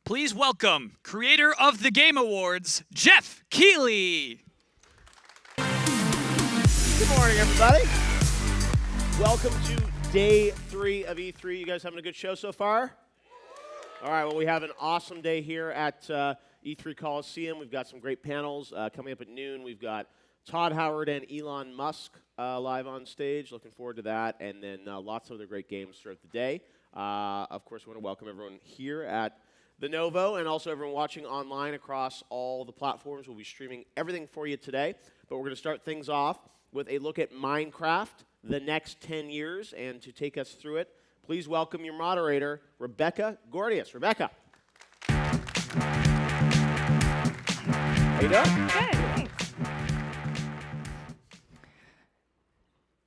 Please welcome creator of the Game Awards, Jeff Keighley. Good morning, everybody. Welcome to day 3 of E3. You guys having a good show so far? All right, well, we have an awesome day here at E3 Coliseum. We've got some great panels coming up at noon. We've got Todd Howard and Elon Musk live on stage. Looking forward to that. And then lots of other great games throughout the day. Of course, we want to welcome everyone here at the Novo and also everyone watching online across all the platforms. We'll be streaming everything for you today. But we're going to start things off with a look at Minecraft, the next 10 years. And to take us through it, please welcome your moderator, Rebecca Gordius. Rebecca. How you doing? Good, thanks.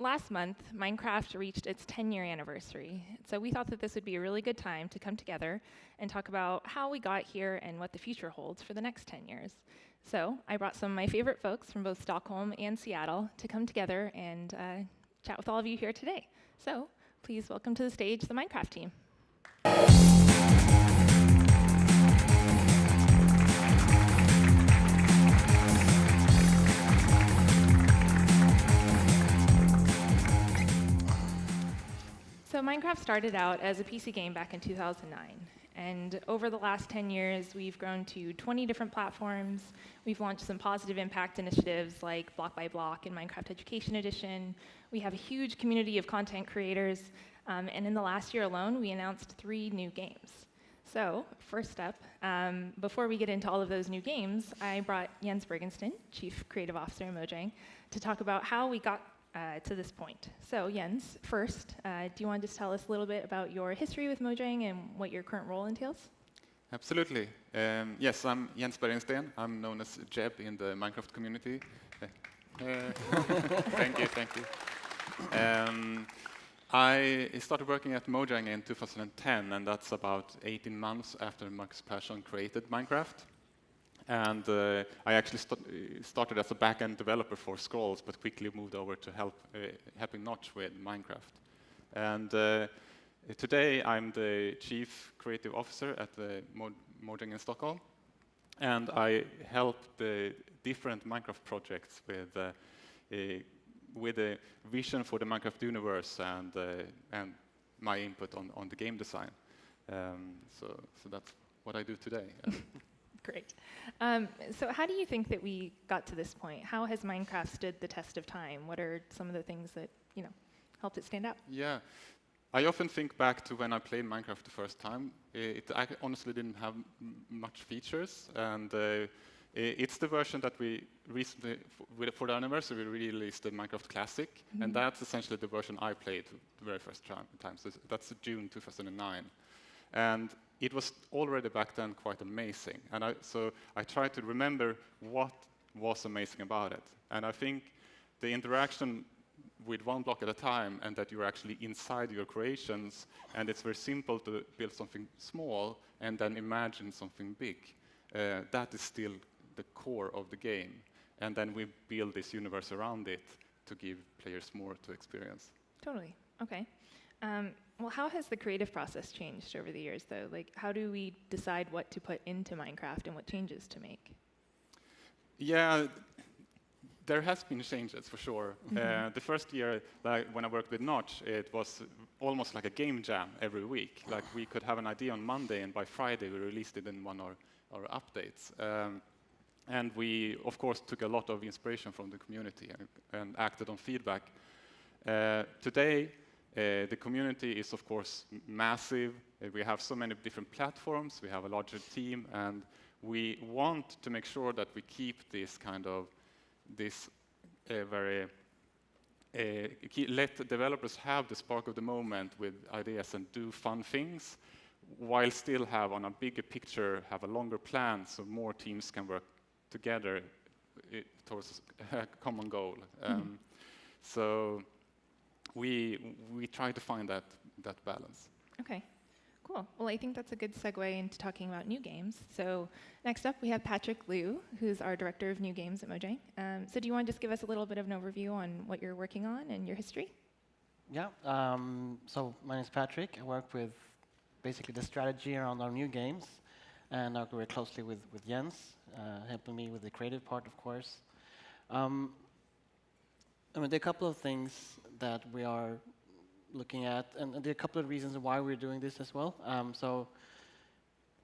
Last month, Minecraft reached its 10-year anniversary, so we thought that this would be a really good time to come together and talk about how we got here and what the future holds for the next 10 years. So I brought some of my favorite folks from both Stockholm and Seattle to come together and chat with all of you here today. So please welcome to the stage the Minecraft team. So Minecraft started out as a PC game back in 2009. And over the last 10 years, we've grown to 20 different platforms. We've launched some positive impact initiatives like Block by Block and Minecraft Education Edition. We have a huge community of content creators. And in the last year alone, we announced 3 new games. So first up, before we get into all of those new games, I brought Jens Bergensten, Chief Creative Officer at Mojang, to talk about how we got to this point. So Jens, first, do you want to just tell us a little bit about your history with Mojang and what your current role entails? Absolutely. Yes, I'm Jens Bergensten. I'm known as Jeb in the Minecraft community. Thank you. I started working at Mojang in 2010, and that's about 18 months after Marcus Persson created Minecraft. And I actually started as a back-end developer for Scrolls, but quickly moved over to helping Notch with Minecraft. And today I'm the Chief Creative Officer at the Mojang in Stockholm. And I help the different Minecraft projects with a vision for the Minecraft universe and my input on the game design. So that's what I do today. Great. So how do you think that we got to this point? How has Minecraft stood the test of time? What are some of the things that, helped it stand out? Yeah. I often think back to when I played Minecraft the first time. I honestly didn't have much features, and it's the version that we recently, for the anniversary, we released the Minecraft Classic, and that's essentially the version I played the very first time. So that's June 2009. And it was already back then quite amazing. And so I tried to remember what was amazing about it. And I think the interaction with one block at a time, and that you're actually inside your creations, and it's very simple to build something small and then imagine something big. That is still the core of the game. And then we build this universe around it to give players more to experience. Totally. Okay. Well, how has the creative process changed over the years, though? Like, how do we decide what to put into Minecraft and what changes to make? Yeah, there has been changes, for sure. The first year, like when I worked with Notch, it was almost like a game jam every week. Like, we could have an idea on Monday, and by Friday, we released it in one of our updates. And we, of course, took a lot of inspiration from the community and acted on feedback. Today, the community is, of course, massive. We have so many different platforms. We have a larger team, and we want to make sure that we keep this kind of let developers have the spark of the moment with ideas and do fun things, while still have on a bigger picture, have a longer plan, so more teams can work together towards a common goal. So we try to find that balance. Okay, cool. Well, I think that's a good segue into talking about new games. So next up, we have Patrick Liu, who's our Director of New Games at Mojang. So do you want to just give us a little bit of an overview on what you're working on and your history? Yeah, so my name is Patrick. I work with basically the strategy around our new games. and I work very closely with Jens, helping me with the creative part, of course. I mean, there are a couple of things that we are looking at, and there are a couple of reasons why we're doing this as well. So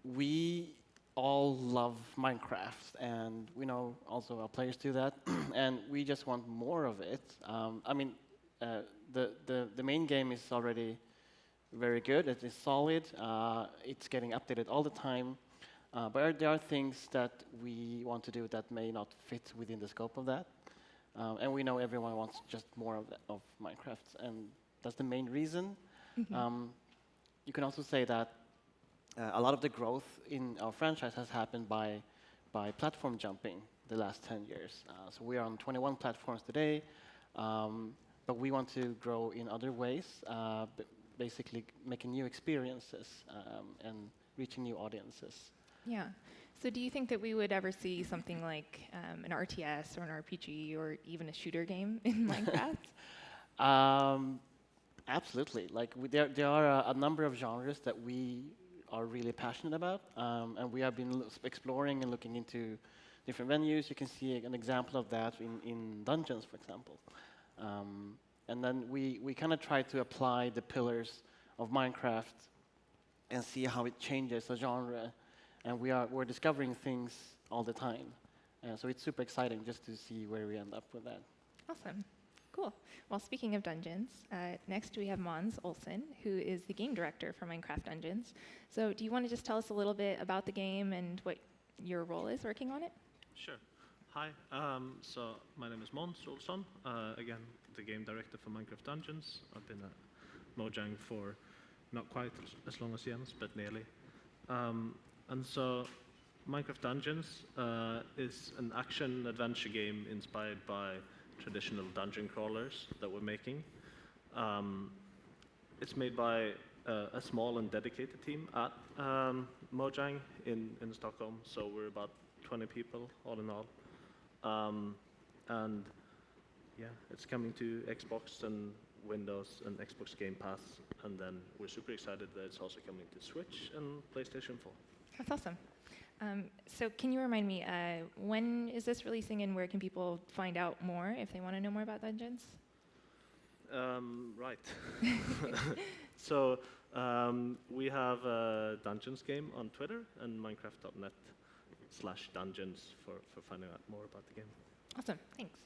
we all love Minecraft, and we know also our players do that, and we just want more of it. I mean, the main game is already very good. It is solid. It's getting updated all the time. But there are things that we want to do that may not fit within the scope of that. And we know everyone wants just more of Minecraft, and that's the main reason. You can also say that a lot of the growth in our franchise has happened by platform jumping the last 10 years. So we are on 21 platforms today, but we want to grow in other ways, basically making new experiences and reaching new audiences. Yeah. So do you think that we would ever see something like an RTS or an RPG or even a shooter game in Minecraft? Absolutely. Like there are a number of genres that we are really passionate about, and we have been exploring and looking into different venues. You can see an example of that in Dungeons, for example. And then we kind of try to apply the pillars of Minecraft and see how it changes the genre. And we're discovering things all the time. So it's super exciting just to see where we end up with that. Awesome. Cool. Well, speaking of Dungeons, next we have Måns Olsen, who is the game director for Minecraft Dungeons. So do you want to just tell us a little bit about the game and what your role is working on it? Sure. Hi. So my name is Måns Olsson. Again, the game director for Minecraft Dungeons. I've been at Mojang for not quite as long as Jens, but nearly. And so Minecraft Dungeons is an action-adventure game inspired by traditional dungeon crawlers that we're making. It's made by a small and dedicated team at Mojang in Stockholm, so we're about 20 people all in all. And yeah, it's coming to Xbox and Windows and Xbox Game Pass, and then we're super excited that it's also coming to Switch and PlayStation 4. That's awesome. So can you remind me, when is this releasing and where can people find out more if they want to know more about Dungeons? Right. So we have a Dungeons game on Twitter and minecraft.net/dungeons for finding out more about the game. Awesome, thanks.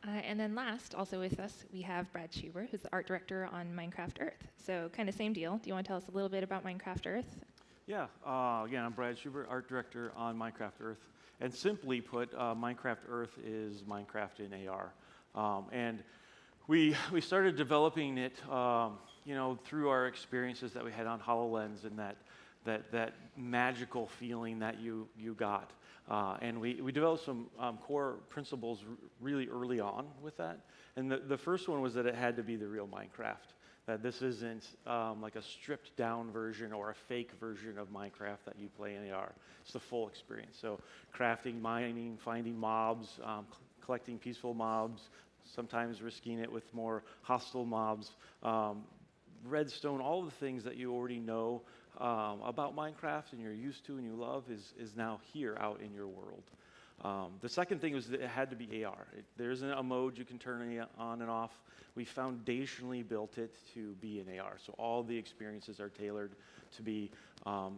And then last, also with us, we have Brad Schuber, who's the art director on Minecraft Earth. So kind of same deal. Do you want to tell us a little bit about Minecraft Earth? Yeah, again, I'm Brad Schubert, art director on Minecraft Earth. And simply put, Minecraft Earth is Minecraft in AR. And we started developing it, through our experiences that we had on HoloLens and that magical feeling that you got. And we developed some core principles really early on with that. And the first one was that it had to be the real Minecraft. That this isn't like a stripped down version or a fake version of Minecraft that you play in AR. It's the full experience. So crafting, mining, finding mobs, collecting peaceful mobs, sometimes risking it with more hostile mobs, redstone, all the things that you already know about Minecraft and you're used to and you love is now here out in your world. The second thing was that it had to be AR. There isn't a mode you can turn it on and off. We foundationally built it to be in AR. So all the experiences are tailored to be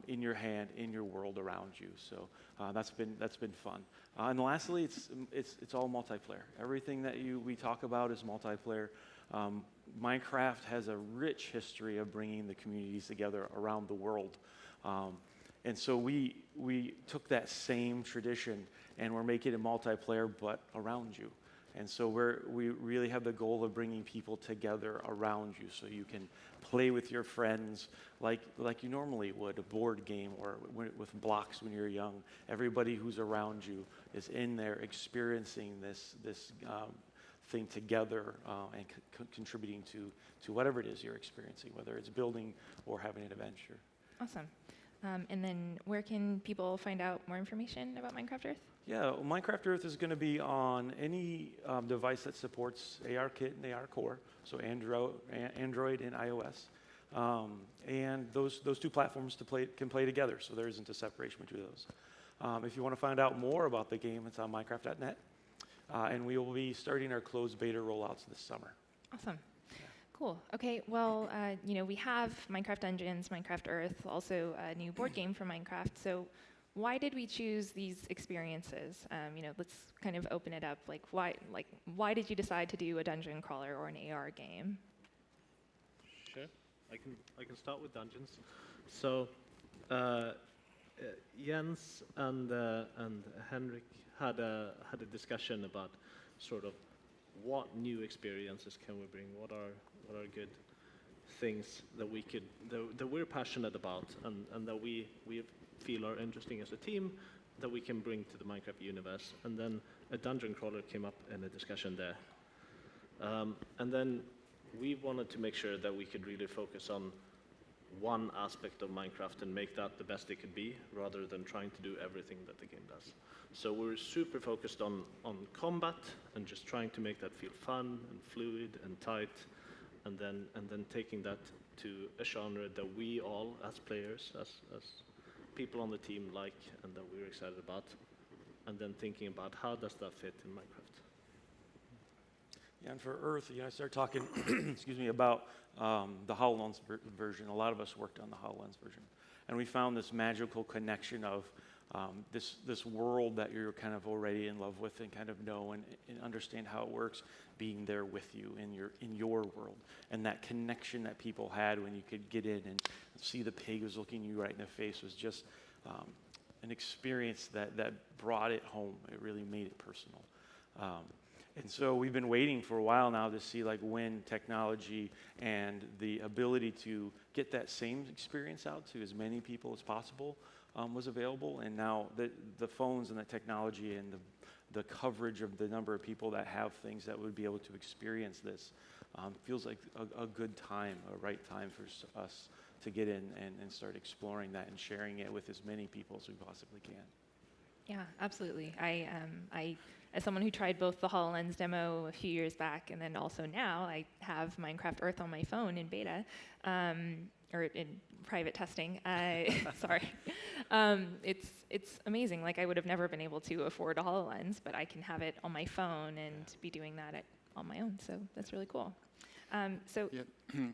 in your hand, in your world around you. So that's been fun. And lastly, it's all multiplayer. Everything that we talk about is multiplayer. Minecraft has a rich history of bringing the communities together around the world. And so we took that same tradition and we're making it multiplayer, but around you. And so we really have the goal of bringing people together around you so you can play with your friends like you normally would, a board game or with blocks when you're young. Everybody who's around you is in there experiencing this thing together and contributing to whatever it is you're experiencing, whether it's building or having an adventure. Awesome. And then where can people find out more information about Minecraft Earth? Yeah, well, Minecraft Earth is going to be on any device that supports ARKit and ARCore, so Android and iOS. And those two platforms can play together, so there isn't a separation between those. If you want to find out more about the game, it's on Minecraft.net. And we will be starting our closed beta rollouts this summer. Awesome. Cool. Okay. Well, we have Minecraft Dungeons, Minecraft Earth, also a new board game for Minecraft. So, why did we choose these experiences? Let's kind of open it up. Why did you decide to do a dungeon crawler or an AR game? Sure, I can start with Dungeons. So, Jens and Henrik had a discussion about sort of what new experiences can we bring, what are good things that we're passionate about and that we feel are interesting as a team that we can bring to the Minecraft universe. And then a dungeon crawler came up in a discussion there. And then we wanted to make sure that we could really focus on one aspect of Minecraft and make that the best it could be, rather than trying to do everything that the game does. So we're super focused on combat and just trying to make that feel fun and fluid and tight, and then taking that to a genre that we all, as players, as people on the team like and that we're excited about, and then thinking about how does that fit in Minecraft. Yeah, and for Earth, I started talking, excuse me, about the HoloLens version. A lot of us worked on the HoloLens version, and we found this magical connection of this world that you're kind of already in love with and kind of know and understand how it works, being there with you in your world, and that connection that people had when you could get in and see the pig was looking you right in the face was just an experience that brought it home. It really made it personal. And so we've been waiting for a while now to see when technology and the ability to get that same experience out to as many people as possible was available. And now the phones and the technology and the coverage of the number of people that have things that would be able to experience this feels like a good time, a right time for us to get in and start exploring that and sharing it with as many people as we possibly can. Yeah, absolutely. I as someone who tried both the HoloLens demo a few years back and then also now, I have Minecraft Earth on my phone in beta, or in private testing. Sorry. It's amazing. I would have never been able to afford a HoloLens, but I can have it on my phone and be doing that on my own. So that's really cool. Yeah,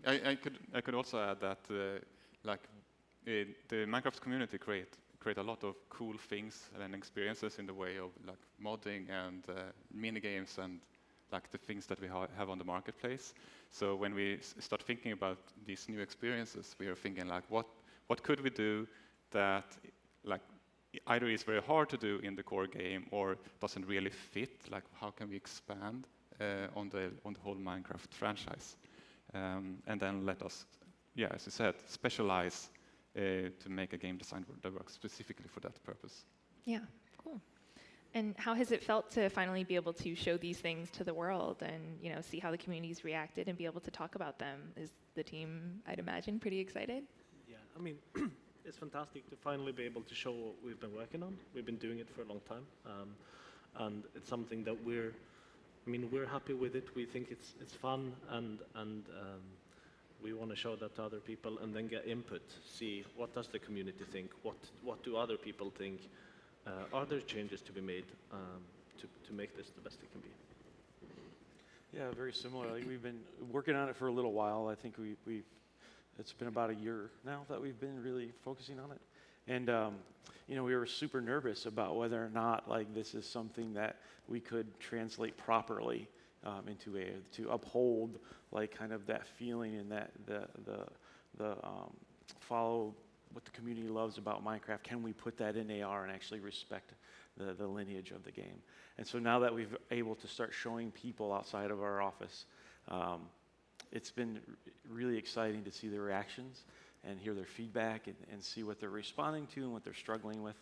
I could also add that the Minecraft community create a lot of cool things and experiences in the way of modding and mini games and the things that we have on the marketplace. So when we start thinking about these new experiences, we are thinking what could we do that either is very hard to do in the core game or doesn't really fit. How can we expand on the whole Minecraft franchise, and then let us, as you said, specialize to make a game design that works specifically for that purpose. Yeah, cool. And how has it felt to finally be able to show these things to the world and see how the community's reacted and be able to talk about them? Is the team, I'd imagine, pretty excited? Yeah, I mean, it's fantastic to finally be able to show what we've been working on. We've been doing it for a long time, and it's something that we're happy with it. We think it's fun, and we want to show that to other people and then get input, see what does the community think, what do other people think, are there changes to be made to make this the best it can be. Yeah, very similar. We've been working on it for a little while. I think it's been about a year now that we've been really focusing on it. And we were super nervous about whether or not this is something that we could translate properly to uphold kind of that feeling and that the follow what the community loves about Minecraft. Can we put that in AR and actually respect the lineage of the game? And so now that we've able to start showing people outside of our office, it's been really exciting to see their reactions and hear their feedback and see what they're responding to and what they're struggling with,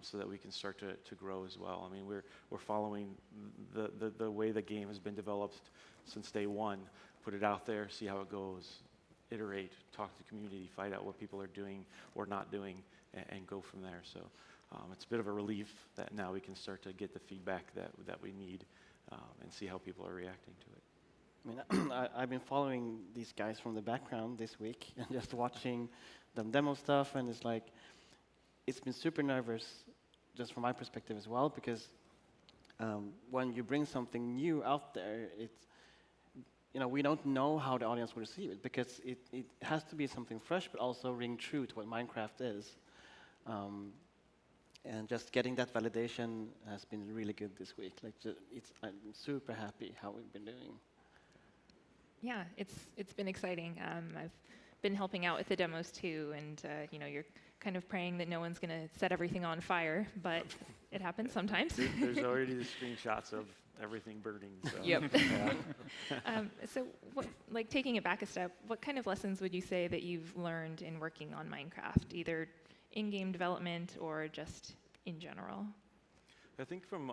so that we can start to grow as well. I mean, we're following the way the game has been developed since day one. Put it out there, see how it goes, iterate, talk to the community, find out what people are doing or not doing, and go from there. So it's a bit of a relief that now we can start to get the feedback that we need, and see how people are reacting to it. I mean, I've been following these guys from the background this week and just watching them demo stuff, and it's like, it's been super nervous, just from my perspective as well, because when you bring something new out there, it's, we don't know how the audience will receive it, because it has to be something fresh, but also ring true to what Minecraft is. And just getting that validation has been really good this week. Like, I'm super happy how we've been doing. Yeah, it's been exciting. I've been helping out with the demos too, and you're kind of praying that no one's going to set everything on fire, but it happens sometimes. There's already the screenshots of everything burning. So. Yep. Yeah. So, taking it back a step, what kind of lessons would you say that you've learned in working on Minecraft, either in-game development or just in general? I think from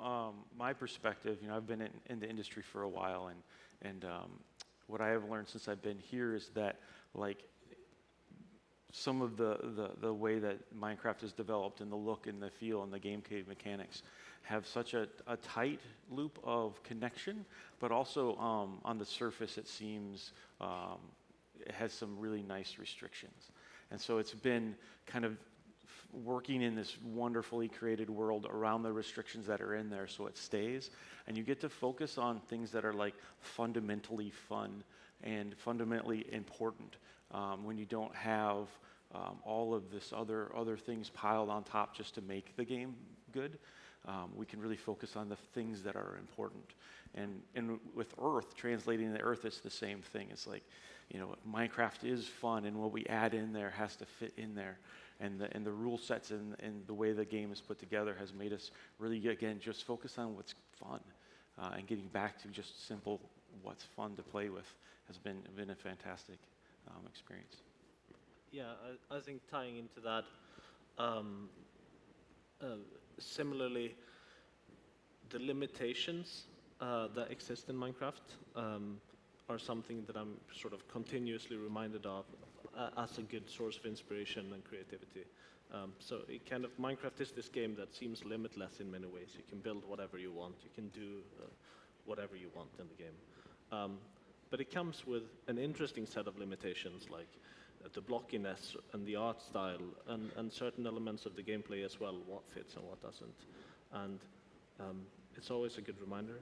my perspective, I've been in the industry for a while, and what I have learned since I've been here is that, like, some of the way that Minecraft is developed and the look and the feel and the game cave mechanics have such a tight loop of connection, but also on the surface it seems it has some really nice restrictions. And so it's been kind of working in this wonderfully created world around the restrictions that are in there so it stays, and you get to focus on things that are like fundamentally fun and fundamentally important when you don't have all of this other things piled on top just to make the game good. We can really focus on the things that are important. And with Earth, translating the Earth, it's the same thing. It's like, Minecraft is fun, and what we add in there has to fit in there. And the rule sets and the way the game is put together has made us really, again, just focus on what's fun. And getting back to just simple what's fun to play with has been a fantastic experience. Yeah, I think tying into that, similarly, the limitations that exist in Minecraft are something that I'm sort of continuously reminded of as a good source of inspiration and creativity. So Minecraft is this game that seems limitless in many ways. You can build whatever you want. You can do whatever you want in the game. But it comes with an interesting set of limitations, like the blockiness and the art style and certain elements of the gameplay as well, what fits and what doesn't. And it's always a good reminder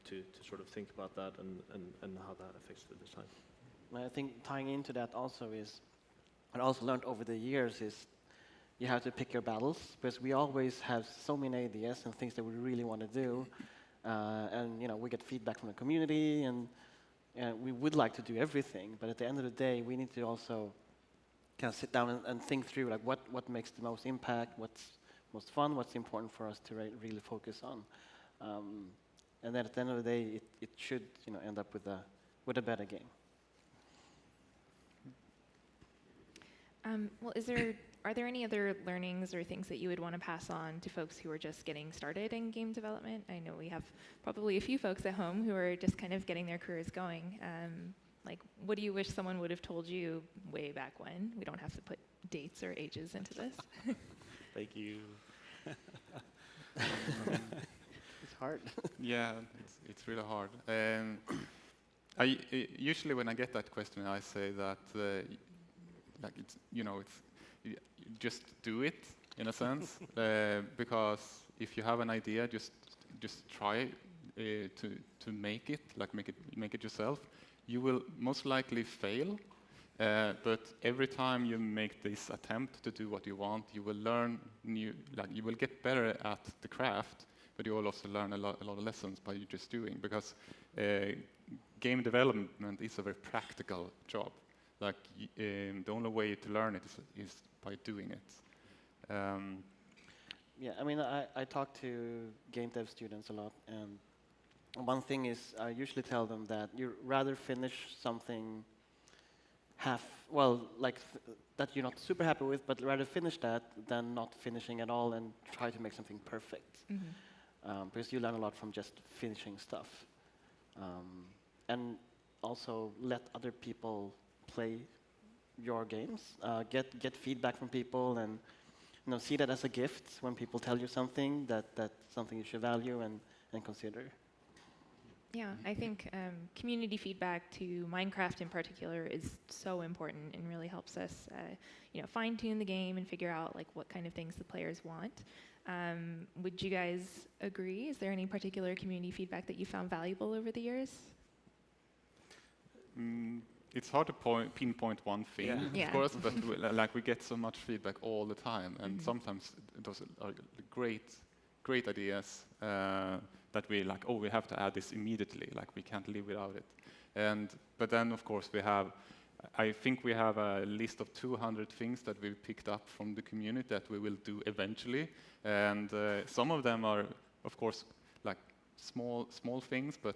to sort of think about that and how that affects the design. I think tying into that also is, what I also learned over the years is, you have to pick your battles, because we always have so many ideas and things that we really want to do, and we get feedback from the community, and we would like to do everything, but at the end of the day, we need to also kind of sit down and think through, like, what makes the most impact, what's most fun, what's important for us to really focus on, and then at the end of the day, it should end up with a better game. Well, are there any other learnings or things that you would want to pass on to folks who are just getting started in game development? I know we have probably a few folks at home who are just kind of getting their careers going. What do you wish someone would have told you way back when? We don't have to put dates or ages into this. Thank you. It's hard. Yeah, it's really hard. Usually when I get that question, I say that you just do it in a sense, because if you have an idea, just try to make it yourself. You will most likely fail, but every time you make this attempt to do what you want, you will learn you will get better at the craft, but you will also learn a lot of lessons by just doing, because game development is a very practical job. The only way to learn it is by doing it. Yeah, I mean, I talk to game dev students a lot, and one thing is, I usually tell them that you rather finish something that you're not super happy with, but rather finish that than not finishing at all and try to make something perfect. Mm-hmm. Because you learn a lot from just finishing stuff. And also let other people play your games, get feedback from people, and see that as a gift when people tell you something, that's something you should value and consider. Yeah, I think community feedback to Minecraft in particular is so important and really helps us, fine tune the game and figure out like what kind of things the players want. Would you guys agree? Is there any particular community feedback that you found valuable over the years? It's hard to pinpoint one thing, Yeah. Yeah. of course, but we get so much feedback all the time, and sometimes those are great ideas that we like. Oh, we have to add this immediately. Like we can't live without it. But then, of course, I think we have a list of 200 things that we've picked up from the community that we will do eventually, and some of them are, of course, like small things, but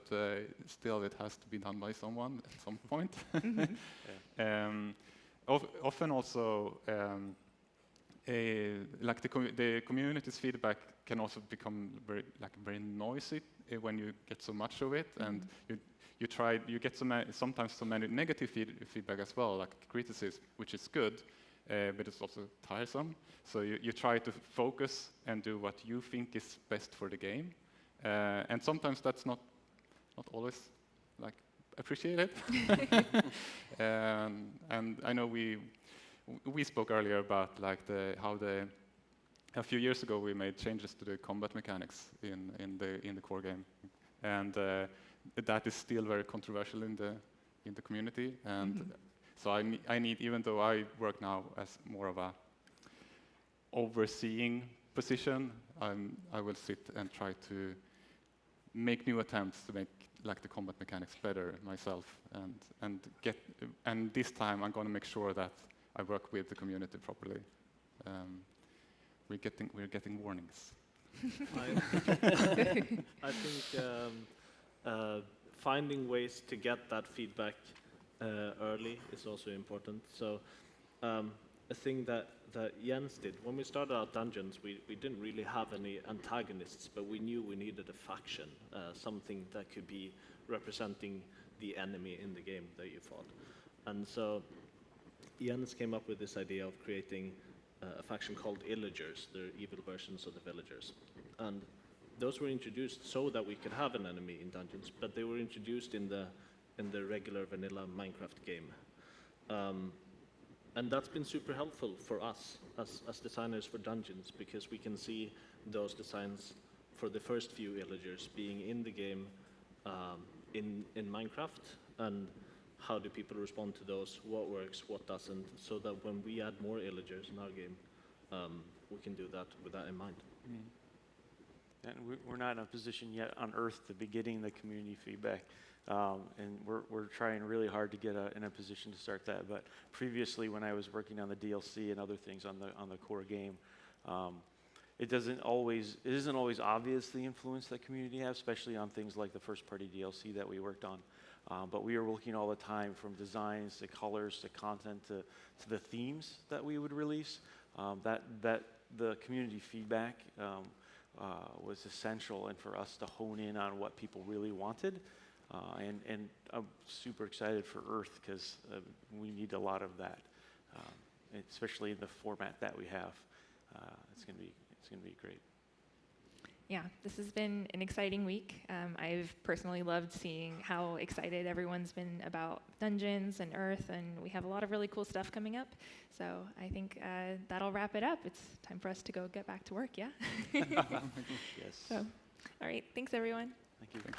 still it has to be done by someone at some point. Often also, like the community's feedback can also become very noisy when you get so much of it, and you get sometimes so many negative feedback as well, like criticism, which is good, but it's also tiresome. So you try to focus and do what you think is best for the game. And sometimes that's not always like appreciated. And I know we spoke earlier about like a few years ago we made changes to the combat mechanics in the core game, and that is still very controversial in the community. And so I need, even though I work now as more of a overseeing position, I will sit and try to make new attempts to make like the combat mechanics better myself, and this time I'm going to make sure that I work with the community properly. We're getting warnings. I think finding ways to get that feedback early is also important. So a thing that Jens did, when we started our dungeons, we didn't really have any antagonists, but we knew we needed a faction, something that could be representing the enemy in the game that you fought. And so Jens came up with this idea of creating a faction called Illagers. They're evil versions of the villagers. And those were introduced so that we could have an enemy in dungeons, but they were introduced in the regular vanilla Minecraft game. And that's been super helpful for us as designers for dungeons, because we can see those designs for the first few Illagers being in the game in Minecraft, and how do people respond to those, what works, what doesn't, so that when we add more Illagers in our game, we can do that with that in mind. And we're not in a position yet on Earth to be getting the community feedback. And we're trying really hard to get in a position to start that. But previously, when I was working on the DLC and other things on the core game, it isn't always obvious the influence that community has, especially on things like the first-party DLC that we worked on. But we were looking all the time, from designs to colors to content to the themes that we would release. That the community feedback was essential, and for us to hone in on what people really wanted. And I'm super excited for Earth, because we need a lot of that, especially in the format that we have. It's going to be great. Yeah, this has been an exciting week. I've personally loved seeing how excited everyone's been about Dungeons and Earth, and we have a lot of really cool stuff coming up. So I think that'll wrap it up. It's time for us to go get back to work, yeah? Yes. So, all right, thanks everyone. Thank you.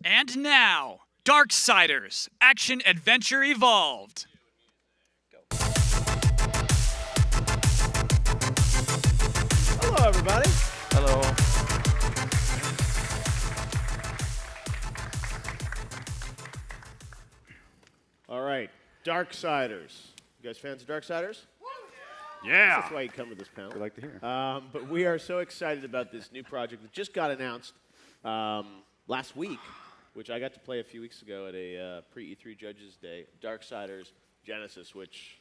And now, Darksiders, Action Adventure Evolved. Hello, everybody. Hello. All right, Darksiders. You guys fans of Darksiders? Yeah. That's why you come to this panel. We like to hear. But we are so excited about this new project that just got announced last week, which I got to play a few weeks ago at a pre-E3 Judges Day. Darksiders Genesis, which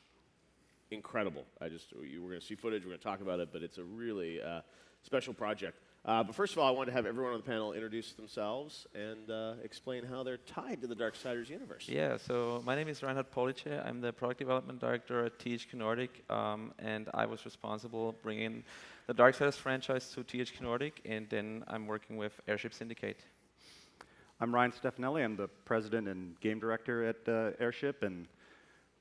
incredible. We're going to see footage. We're going to talk about it, but it's a really special project. But first of all, I wanted to have everyone on the panel introduce themselves and explain how they're tied to the Darksiders universe. Yeah, so my name is Reinhard Police. I'm the product development director at THQ Nordic, and I was responsible bringing the Darksiders franchise to THQ Nordic, and then I'm working with Airship Syndicate. I'm Ryan Stefanelli. I'm the president and game director at Airship, and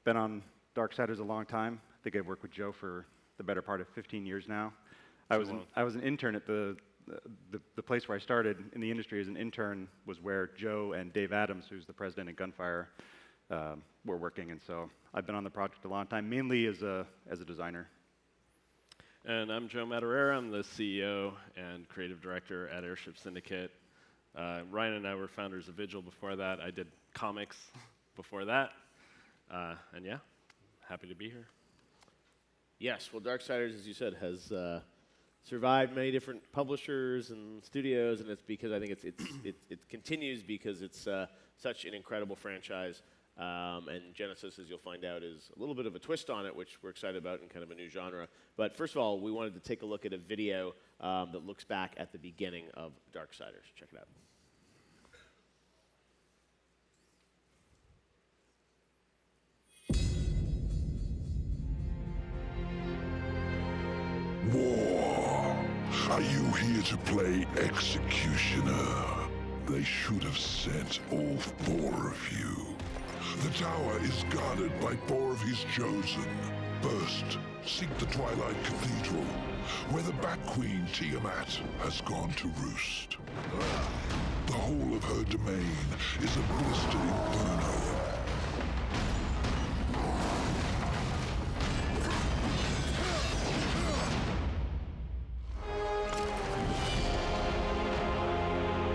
been on Darksiders a long time. I think I've worked with Joe for the better part of 15 years now. I was an intern at the place where I started in the industry as an intern was where Joe and Dave Adams, who's the president at Gunfire, were working, and so I've been on the project a long time, mainly as a designer. And I'm Joe Madureira. I'm the CEO and creative director at Airship Syndicate. Ryan and I were founders of Vigil before that. I did comics before that. And yeah, happy to be here. Yes, well, Darksiders, as you said, has survived many different publishers and studios, and it's because I think it continues because it's such an incredible franchise. And Genesis, as you'll find out, is a little bit of a twist on it, which we're excited about in kind of a new genre. But first of all, we wanted to take a look at a video that looks back at the beginning of Darksiders. Check it out. War. Are you here to play executioner? They should have sent all 4 of you. The tower is guarded by 4 of his chosen. First, seek the Twilight Cathedral, where the Bat Queen Tiamat has gone to roost. The whole of her domain is a blistered inferno.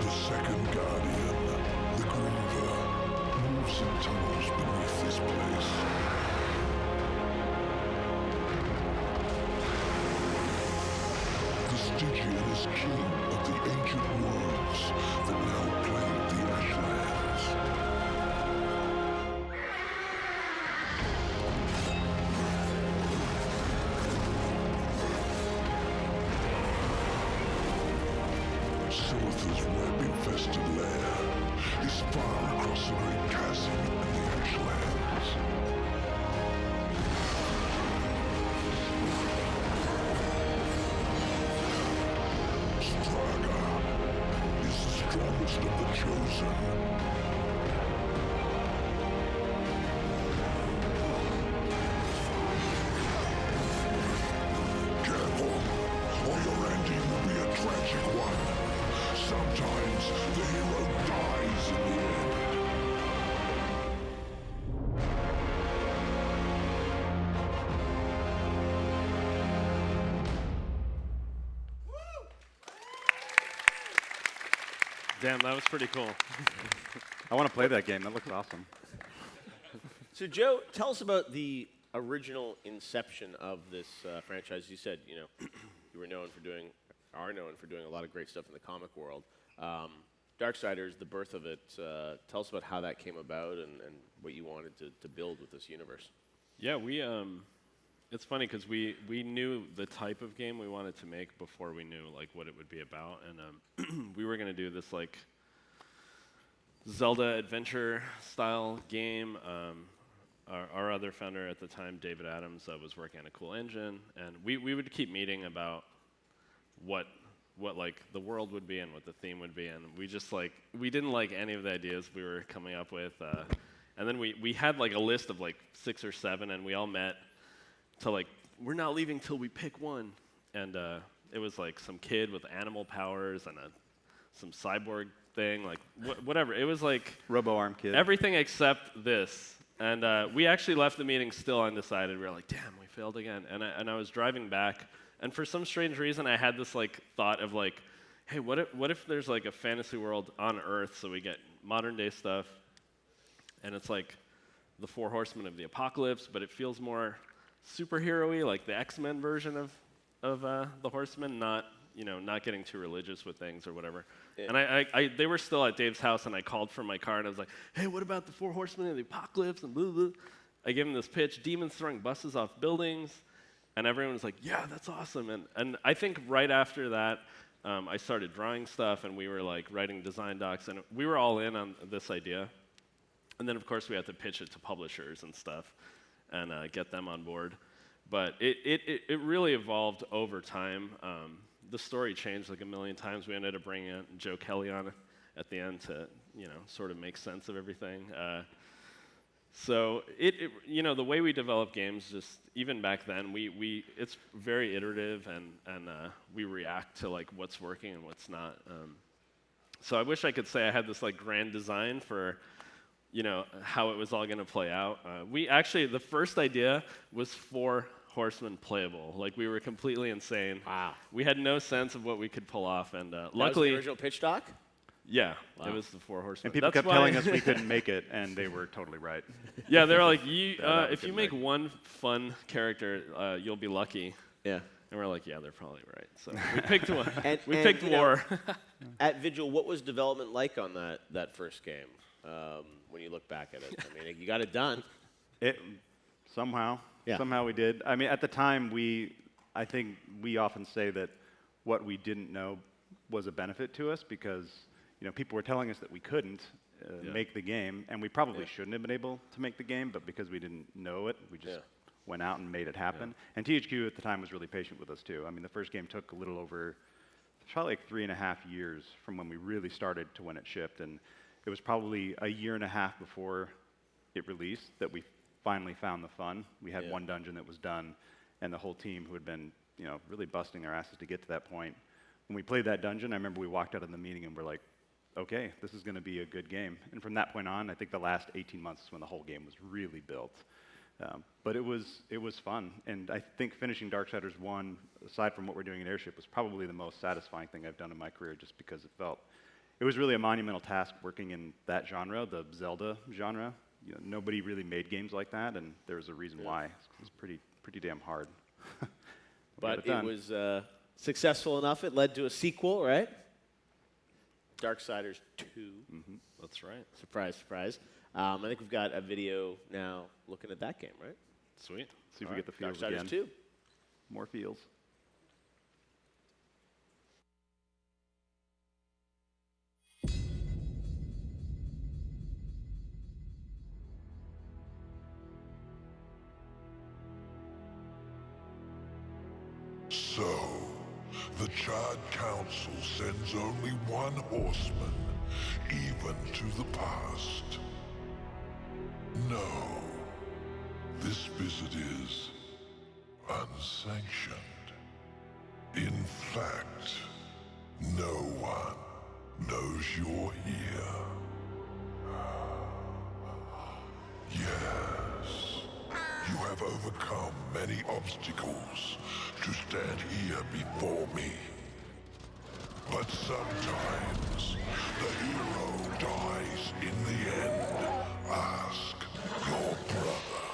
The second guardian, the Griever, moves in tunnels beneath this place. The Stygian is king of the ancient worlds that now plague the Ashlands. Silith's web-infested lair is far across the great chasm in the Ashlands. Straga is the strongest of the chosen. Careful, or your ending will be a tragic one. Sometimes the hero dies in the end. Damn, that was pretty cool. I want to play that game. That looks awesome. So, Joe, tell us about the original inception of this franchise. You said, you are known for doing a lot of great stuff in the comic world. Darksiders, the birth of it. Tell us about how that came about and what you wanted to build with this universe. Yeah, it's funny because we knew the type of game we wanted to make before we knew like what it would be about, and we were gonna do this like Zelda adventure style game. Our other founder at the time, David Adams, was working on a cool engine, and we would keep meeting about what like the world would be and what the theme would be, and we didn't like any of the ideas we were coming up with, and then we had like a list of like 6 or 7, and we all met to like, we're not leaving till we pick one, and it was like some kid with animal powers and some cyborg thing, like whatever. It was like Robo-arm kid. everything except this. And we actually left the meeting still undecided. We were like, damn, we failed again. And I was driving back, and for some strange reason, I had this like thought of like, hey, what if there's like a fantasy world on Earth, so we get modern day stuff, and it's like the Four Horsemen of the Apocalypse, but it feels more superhero-y, like the X-Men version of the Horsemen, not getting too religious with things or whatever. Yeah. And they were still at Dave's house, and I called from my car, and I was like, hey, what about the Four Horsemen of the Apocalypse, and blah, blah. I gave him this pitch, demons throwing buses off buildings, and everyone was like, yeah, that's awesome. And I think right after that, I started drawing stuff, and we were like writing design docs, and we were all in on this idea. And then, of course, we had to pitch it to publishers and stuff and get them on board. But it really evolved over time. The story changed like a million times. We ended up bringing Joe Kelly on at the end to, sort of make sense of everything. So the way we develop games, just even back then, it's very iterative, and we react to like what's working and what's not. So I wish I could say I had this like grand design for how it was all going to play out. The first idea was Four Horsemen playable. Like, we were completely insane. Wow. We had no sense of what we could pull off, and That luckily, was the original pitch doc? yeah, Wow. it was the Four Horsemen. And people That's kept why- telling us we couldn't make it, and they were totally right. Yeah, they're like, That we if you couldn't make make. one fun character, you'll be lucky. Yeah. And we're like, yeah, they're probably right. So we picked one. And- we and, picked you know, War. At Vigil, what was development like on that first game when you look back at it? I mean, you got it done. Somehow Yeah. we did. I mean, at the time, I think we often say that what we didn't know was a benefit to us because people were telling us that we couldn't make the game, and we probably shouldn't have been able to make the game, but because we didn't know it, we just went out and made it happen. And THQ at the time was really patient with us too. I mean, the first game took a little over, probably like 3.5 years from when we really started to when it shipped, and it was probably a year and a half before it released that we finally found the fun. We had one dungeon that was done, and the whole team who had been, really busting their asses to get to that point. When we played that dungeon, I remember we walked out of the meeting and we're like, okay, this is going to be a good game. And from that point on, I think the last 18 months is when the whole game was really built. But it was fun, and I think finishing Darksiders 1, aside from what we're doing at Airship, was probably the most satisfying thing I've done in my career, just because it was really a monumental task working in that genre, the Zelda genre. Nobody really made games like that, and there was a reason why. It was pretty damn hard. But it was successful enough. It led to a sequel, right? Darksiders 2. Mm-hmm. That's right. Surprise, surprise. I think we've got a video now looking at that game, right? Sweet. See if we get the feels Darksiders again. 2. More feels. So, the Chad Council sends only one horseman, even to the past. No, this visit is unsanctioned. In fact, no one knows you're here. Yes, you have overcome many obstacles to stand here before me. But sometimes the hero dies in the end. Ask your brother.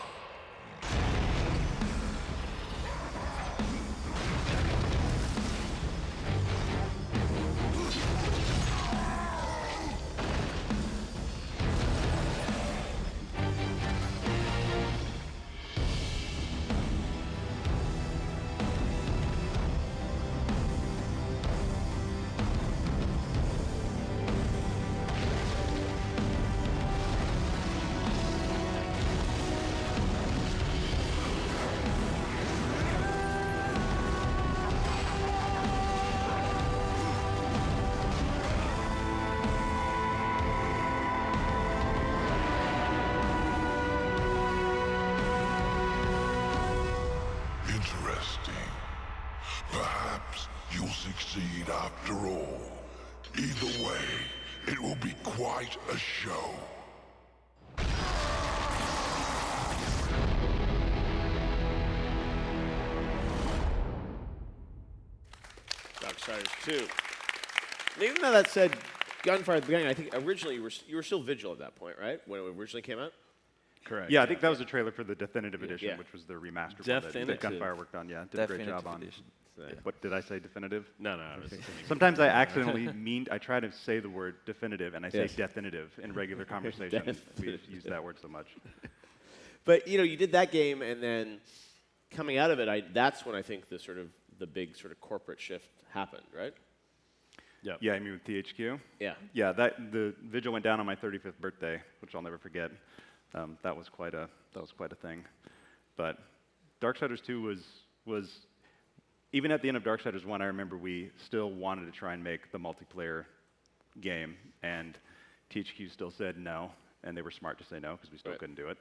Interesting. Perhaps you'll succeed after all. Either way, It will be quite a show. Darksiders 2. And even though that said Gunfire at the beginning, I think originally you were still Vigil at that point, right? When it originally came out? Correct. Yeah, I think that was a trailer for the definitive edition, Yeah. which was the remastered one Definitive. that Gunfire worked on. Yeah, did a great job on. edition. What did I say? Definitive? No, I was Sometimes I accidentally I try to say the word definitive, and I say Yes. definitive in regular conversation. We've used that word so much. But you did that game, and then coming out of it, that's when I think the big sort of corporate shift happened, right? Yep. Yeah, I mean with THQ. Yeah. Yeah, the Vigil went down on my 35th birthday, which I'll never forget. That was quite a thing. But Darksiders 2 was even at the end of Darksiders 1, I remember we still wanted to try and make the multiplayer game, and THQ still said no, and they were smart to say no because we still couldn't do it.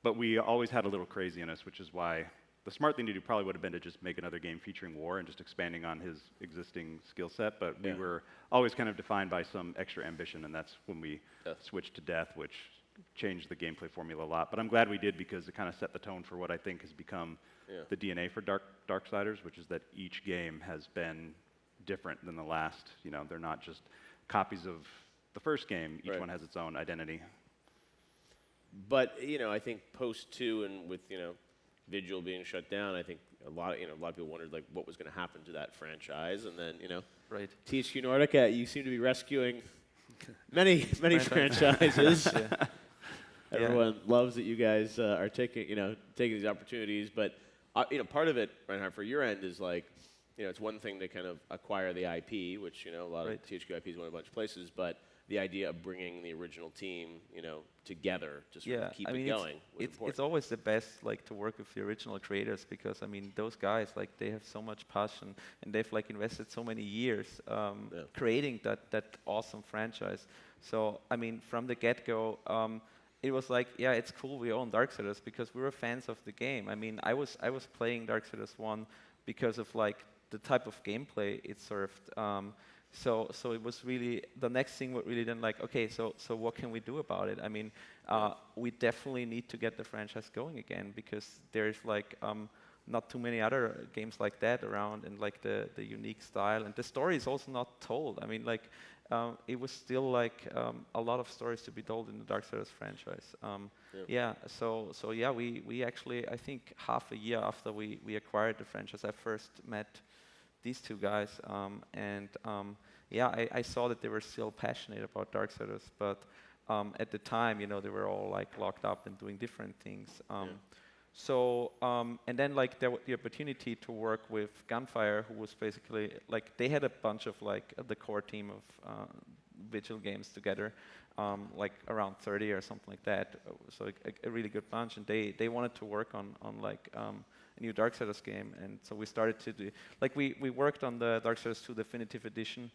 But we always had a little crazy in us, which is why the smart thing to do probably would have been to just make another game featuring War and just expanding on his existing skill set. But we were always kind of defined by some extra ambition, and that's when we switched to Death, which changed the gameplay formula a lot. But I'm glad we did because it kind of set the tone for what I think has become the DNA for Darksiders, which is that each game has been different than the last. They're not just copies of the first game. Each one has its own identity. But I think post 2 and with Vigil being shut down, I think a lot of people wondered like what was going to happen to that franchise, and then Right. THQ Nordic, you seem to be rescuing many franchises. Everyone loves that you guys are taking these opportunities, but part of it, Reinhardt, for your end is like it's one thing to kind of acquire the IP, which a lot of THQ IPs went a bunch of places, but the idea of bringing the original team together to sort of keep it going was important. It's always the best to work with the original creators because those guys they have so much passion and they've invested so many years creating that awesome franchise. So from the get-go, it was it's cool we own Darksiders because we were fans of the game. I was playing Darksiders 1 because of the type of gameplay it served. So it was really the next thing. What really then okay, so what can we do about it? We definitely need to get the franchise going again because there's not too many other games like that around, and the unique style, and the story is also not told. It was still a lot of stories to be told in the Darksiders franchise. We actually, I think half a year after we acquired the franchise, I first met these two guys, I saw that they were still passionate about Darksiders, but at the time, they were all locked up and doing different things. And then there was the opportunity to work with Gunfire, who was basically they had a bunch of the core team of Vigil games together, around 30 or something like that. So a really good bunch, and they wanted to work on a new Darksiders game, and so we started to do we worked on the Darksiders 2 Definitive Edition.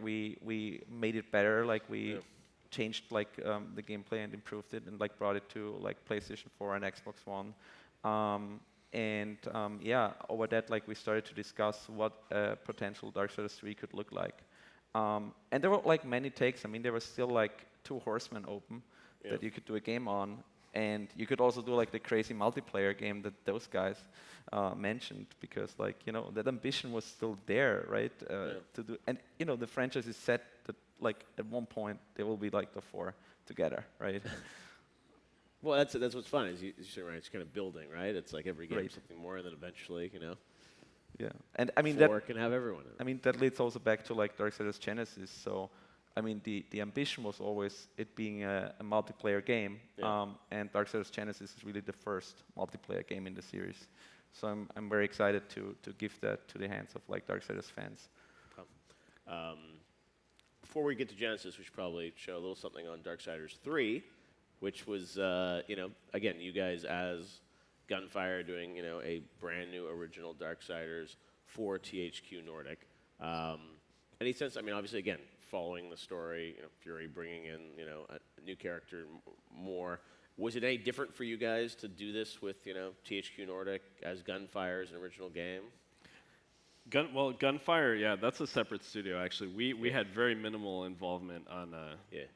We made it better. We changed the gameplay and improved it, and brought it to PlayStation 4 and Xbox One. Over that we started to discuss what potential Darksiders 3 could look like. And there were many takes. There were still 2 Horsemen open that you could do a game on. And you could also do the crazy multiplayer game that those guys mentioned because that ambition was still there, right? To do, and the franchise is set that at one point they will be the 4 together, right? Well, that's what's fun is you say, right? It's kind of building, right? It's every game something more, and then eventually, Yeah, and 4 can have everyone in it. That leads also back to Darksiders Genesis. So. The ambition was always it being a multiplayer game, and Darksiders Genesis is really the first multiplayer game in the series. So I'm very excited to give that to the hands of Darksiders fans. Before we get to Genesis, we should probably show a little something on Darksiders 3, which was again you guys as Gunfire doing a brand new original Darksiders for THQ Nordic. Any sense? Obviously again. Following the story, Fury bringing in, a new character more. Was it any different for you guys to do this with, THQ Nordic as Gunfire as an original game? Gunfire, yeah, that's a separate studio actually. We had very minimal involvement on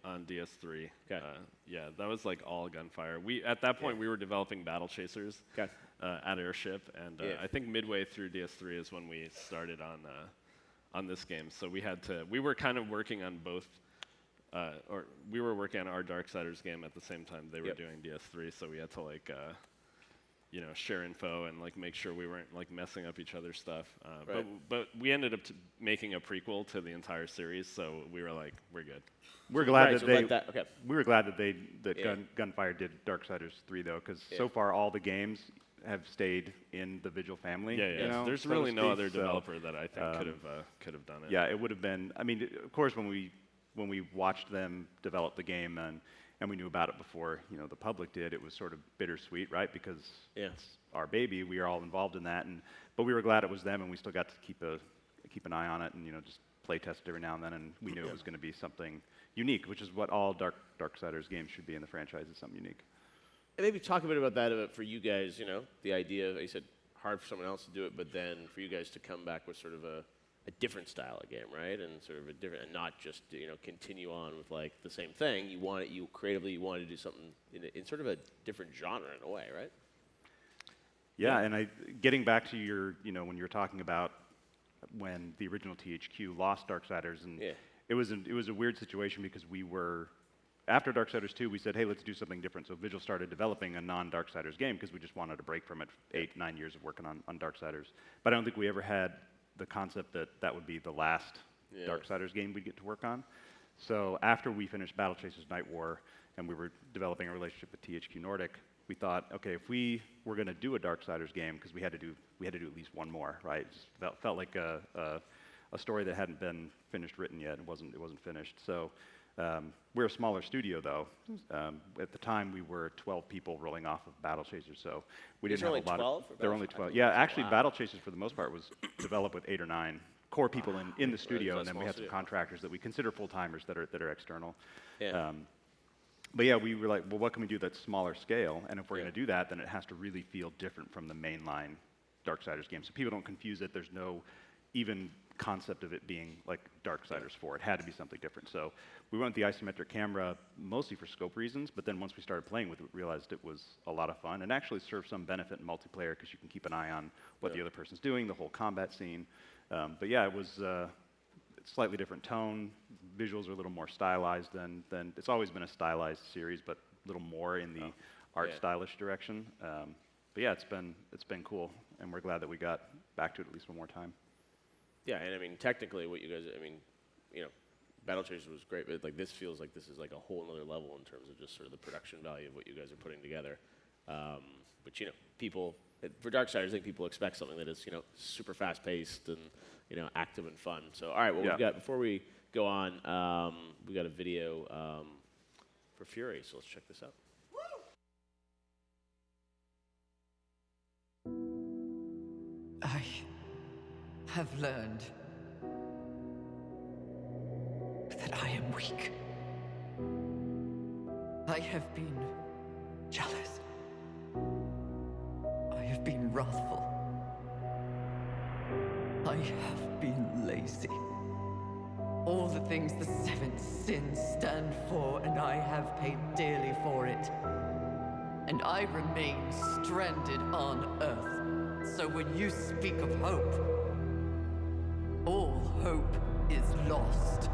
DS3. Okay. Yeah, that was like all Gunfire. At that point we were developing Battle Chasers at Airship, and I think midway through DS3 is when we started on this game. So we were kind of working on both, or we were working on our Darksiders game at the same time they were doing DS3. So we had to like. Share info and like make sure we weren't like messing up each other's stuff. But we ended up making a prequel to the entire series, so we were like, we're good. We're glad Right, that so they. let that- okay. We were glad that Gunfire did Darksiders 3 though, because so far all the games have stayed in the Vigil family. There's so to really no speak, other so, developer that I think could have done it. Yeah, it would have been. I mean, of course, when we watched them develop the game and we knew about it before the public did, it was sort of bittersweet, right? Because it's our baby, we are all involved in that, but we were glad it was them, and we still got to keep an eye on it, and just play test every now and then, and we knew it was going to be something unique, which is what all Darksiders games should be in the franchise, is something unique. And maybe talk a bit about that for you guys. The idea, you said hard for someone else to do it, but then for you guys to come back with sort of a different style of game, right? And sort of a different, and not just continue on with like the same thing. You creatively wanted to do something in sort of a different genre in a way, right? Yeah, and getting back to your, when you were talking about when the original THQ lost Darksiders, and it was a weird situation because we were, after Darksiders 2, we said, hey, let's do something different. So Vigil started developing a non-Darksiders game because we just wanted a break from it. 8-9 years of working on Darksiders, but I don't think we ever had the concept that would be the last Darksiders game we'd get to work on. So after we finished Battle Chasers Night War and we were developing a relationship with THQ Nordic, we thought, okay, if we were going to do a Darksiders game, because we had to do at least one more, right? It just felt like a story that hadn't been written yet. It wasn't finished. So we're a smaller studio, though. At the time, we were 12 people rolling off of Battle Chasers, so we didn't have a lot of. There were only 12. Yeah, actually, Battle Chasers for the most part was developed with 8 or 9 core people in the studio, and then we had some contractors that we consider full timers that are external. But yeah, we were like, well, what can we do that's smaller scale? And if we're going to do that, then it has to really feel different from the mainline Darksiders game, so people don't confuse it. There's no even concept of it being like Darksiders 4. It had to be something different. So we went with the isometric camera mostly for scope reasons, but then once we started playing with it, we realized it was a lot of fun and actually served some benefit in multiplayer because you can keep an eye on what the other person's doing, the whole combat scene. But yeah, it was a slightly different tone. Visuals are a little more stylized than it's always been a stylized series, but a little more in the art stylish direction. But yeah, it's been cool, and we're glad that we got back to it at least one more time. Yeah, and I mean, technically, what you guys, Battle Chasers was great, but like this feels like this is like a whole other level in terms of just sort of the production value of what you guys are putting together. But people for Darksiders, I think people expect something that is super fast paced and active and fun. So all right, well we've got, before we go on, we got a video for Fury, so let's check this out. I have learned that I am weak. I have been jealous. I have been wrathful. I have been lazy. All the things the seven sins stand for, and I have paid dearly for it. And I remain stranded on Earth. So when you speak of hope, all hope is lost.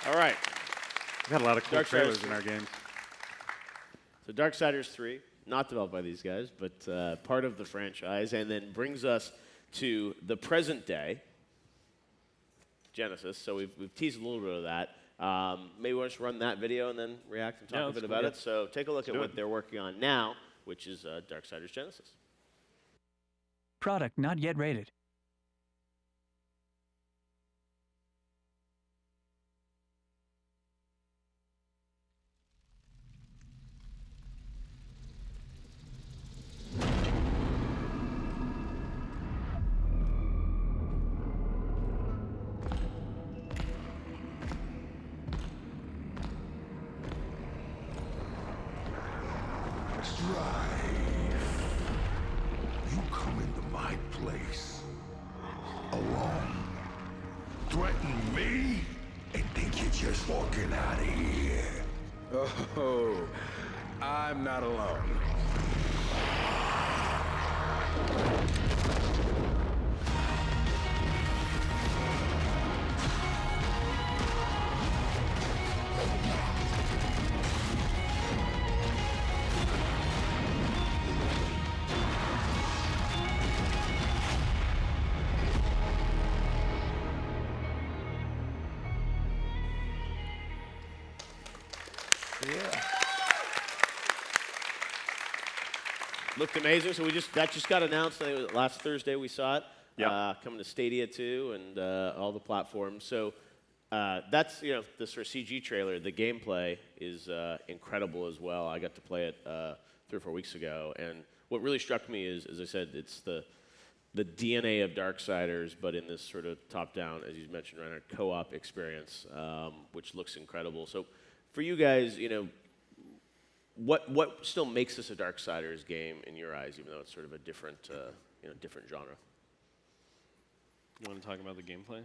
All right. We've had a lot of cool Darksiders trailers 3. in our games. So Darksiders 3, not developed by these guys, but part of the franchise, and then brings us to the present day, Genesis. So we've teased a little bit of that. Maybe we'll just run that video and then react and talk a bit about it. So take a look at what they're working on now, which is Darksiders Genesis. Product not yet rated. Strife. You come into my place alone, threaten me, and think you're just walking out of here. Oh, I'm not alone. Looked amazing. So that just got announced. I think it was last Thursday we saw it. Yeah. Coming to Stadia too, and all the platforms. So that's the sort of CG trailer. The gameplay is incredible as well. I got to play it 3 or 4 weeks ago, and what really struck me is, as I said, it's the DNA of Darksiders, but in this sort of top-down, as you mentioned, Reinhard, co-op experience, which looks incredible. So for you guys, what still makes this a Darksiders game in your eyes, even though it's sort of a different genre? You want to talk about the gameplay?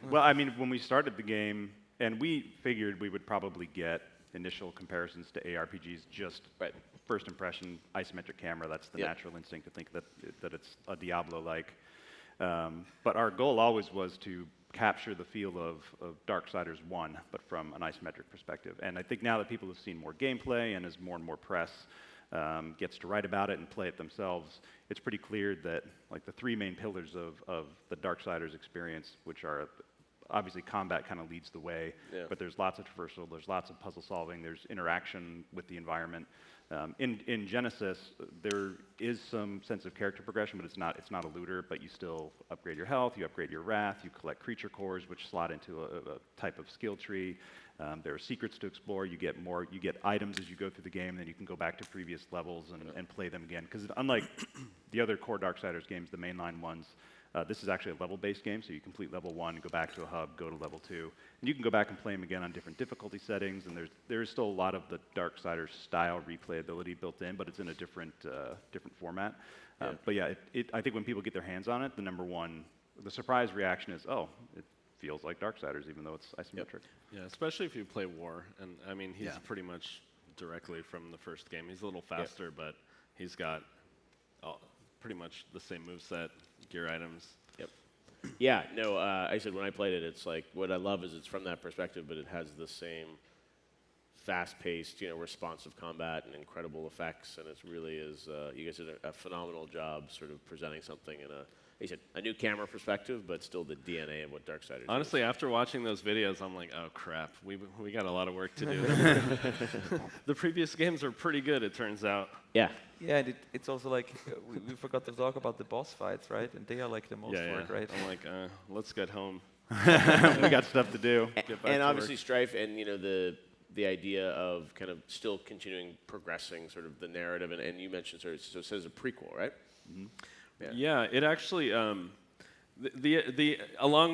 Well, I mean, when we started the game, and we figured we would probably get initial comparisons to ARPGs, just first impression, isometric camera, that's the natural instinct to think that it's a Diablo-like. But our goal always was to capture the feel of Darksiders 1, but from an isometric perspective. And I think now that people have seen more gameplay and as more and more press gets to write about it and play it themselves, it's pretty clear that like the 3 main pillars of the Darksiders experience, which are obviously combat kind of leads the way, but there's lots of traversal, there's lots of puzzle solving, there's interaction with the environment. In Genesis, there is some sense of character progression, but it's not a looter, but you still upgrade your health, you upgrade your wrath, you collect creature cores, which slot into a type of skill tree. There are secrets to explore. You get items as you go through the game, and then you can go back to previous levels and play them again. Because unlike the other core Darksiders games, the mainline ones, this is actually a level-based game, so you complete level 1, go back to a hub, go to level 2, and you can go back and play them again on different difficulty settings, and there is still a lot of the Darksiders style replayability built in, but it's in a different format. But yeah, I think when people get their hands on it, the surprise reaction is, oh, it feels like Darksiders, even though it's isometric. Yeah, especially if you play War, and I mean, he's pretty much directly from the first game. He's a little faster, but he's got pretty much the same moveset, gear items. Yep. Yeah, no, I said when I played it, it's like, what I love is it's from that perspective, but it has the same fast-paced, responsive combat and incredible effects, and it really is, you guys did a phenomenal job sort of presenting something in a new camera perspective, but still the DNA of what Darksiders Honestly, is. after watching those videos, I'm like, oh crap, we got a lot of work to do. The previous games are pretty good, it turns out. Yeah. Yeah, and it's also like, we forgot to talk about the boss fights, right? And they are like the most work, right? I'm like, let's get home. We got stuff to do. And obviously Strife and, the idea of kind of still continuing progressing sort of the narrative, and you mentioned so it says a prequel, right? Mm-hmm. Yeah, it actually along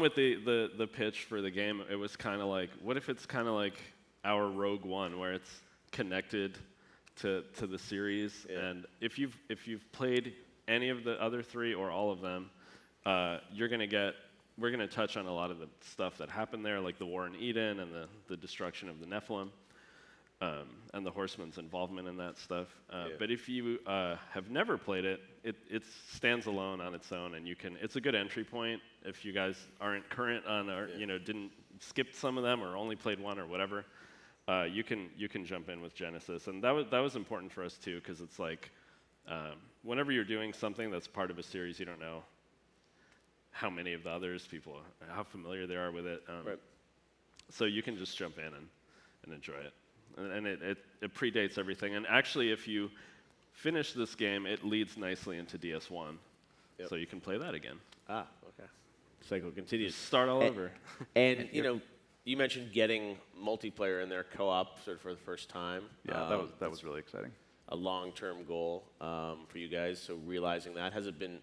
with the pitch for the game, it was kind of like, what if it's kind of like our Rogue One, where it's connected to the series, and if you've played any of the other 3 or all of them, we're gonna touch on a lot of the stuff that happened there, like the War in Eden and the destruction of the Nephilim. And the Horsemen's involvement in that stuff. But if you have never played it, it stands alone on its own, and it's a good entry point if you guys aren't current on or didn't skipped some of them or only played one or whatever, you can jump in with Genesis, and that was important for us too, because it's like whenever you're doing something that's part of a series, you don't know how many of the others people how familiar they are with it. Right. So you can just jump in and enjoy it, and it predates everything. And actually, if you finish this game, it leads nicely into DS1, so you can play that again. Ah, okay. Cycle continues. Start all over. And you know, you mentioned getting multiplayer in there, co-op, sort of for the first time. Yeah, that was really exciting. A long-term goal for you guys. So realizing that, has it been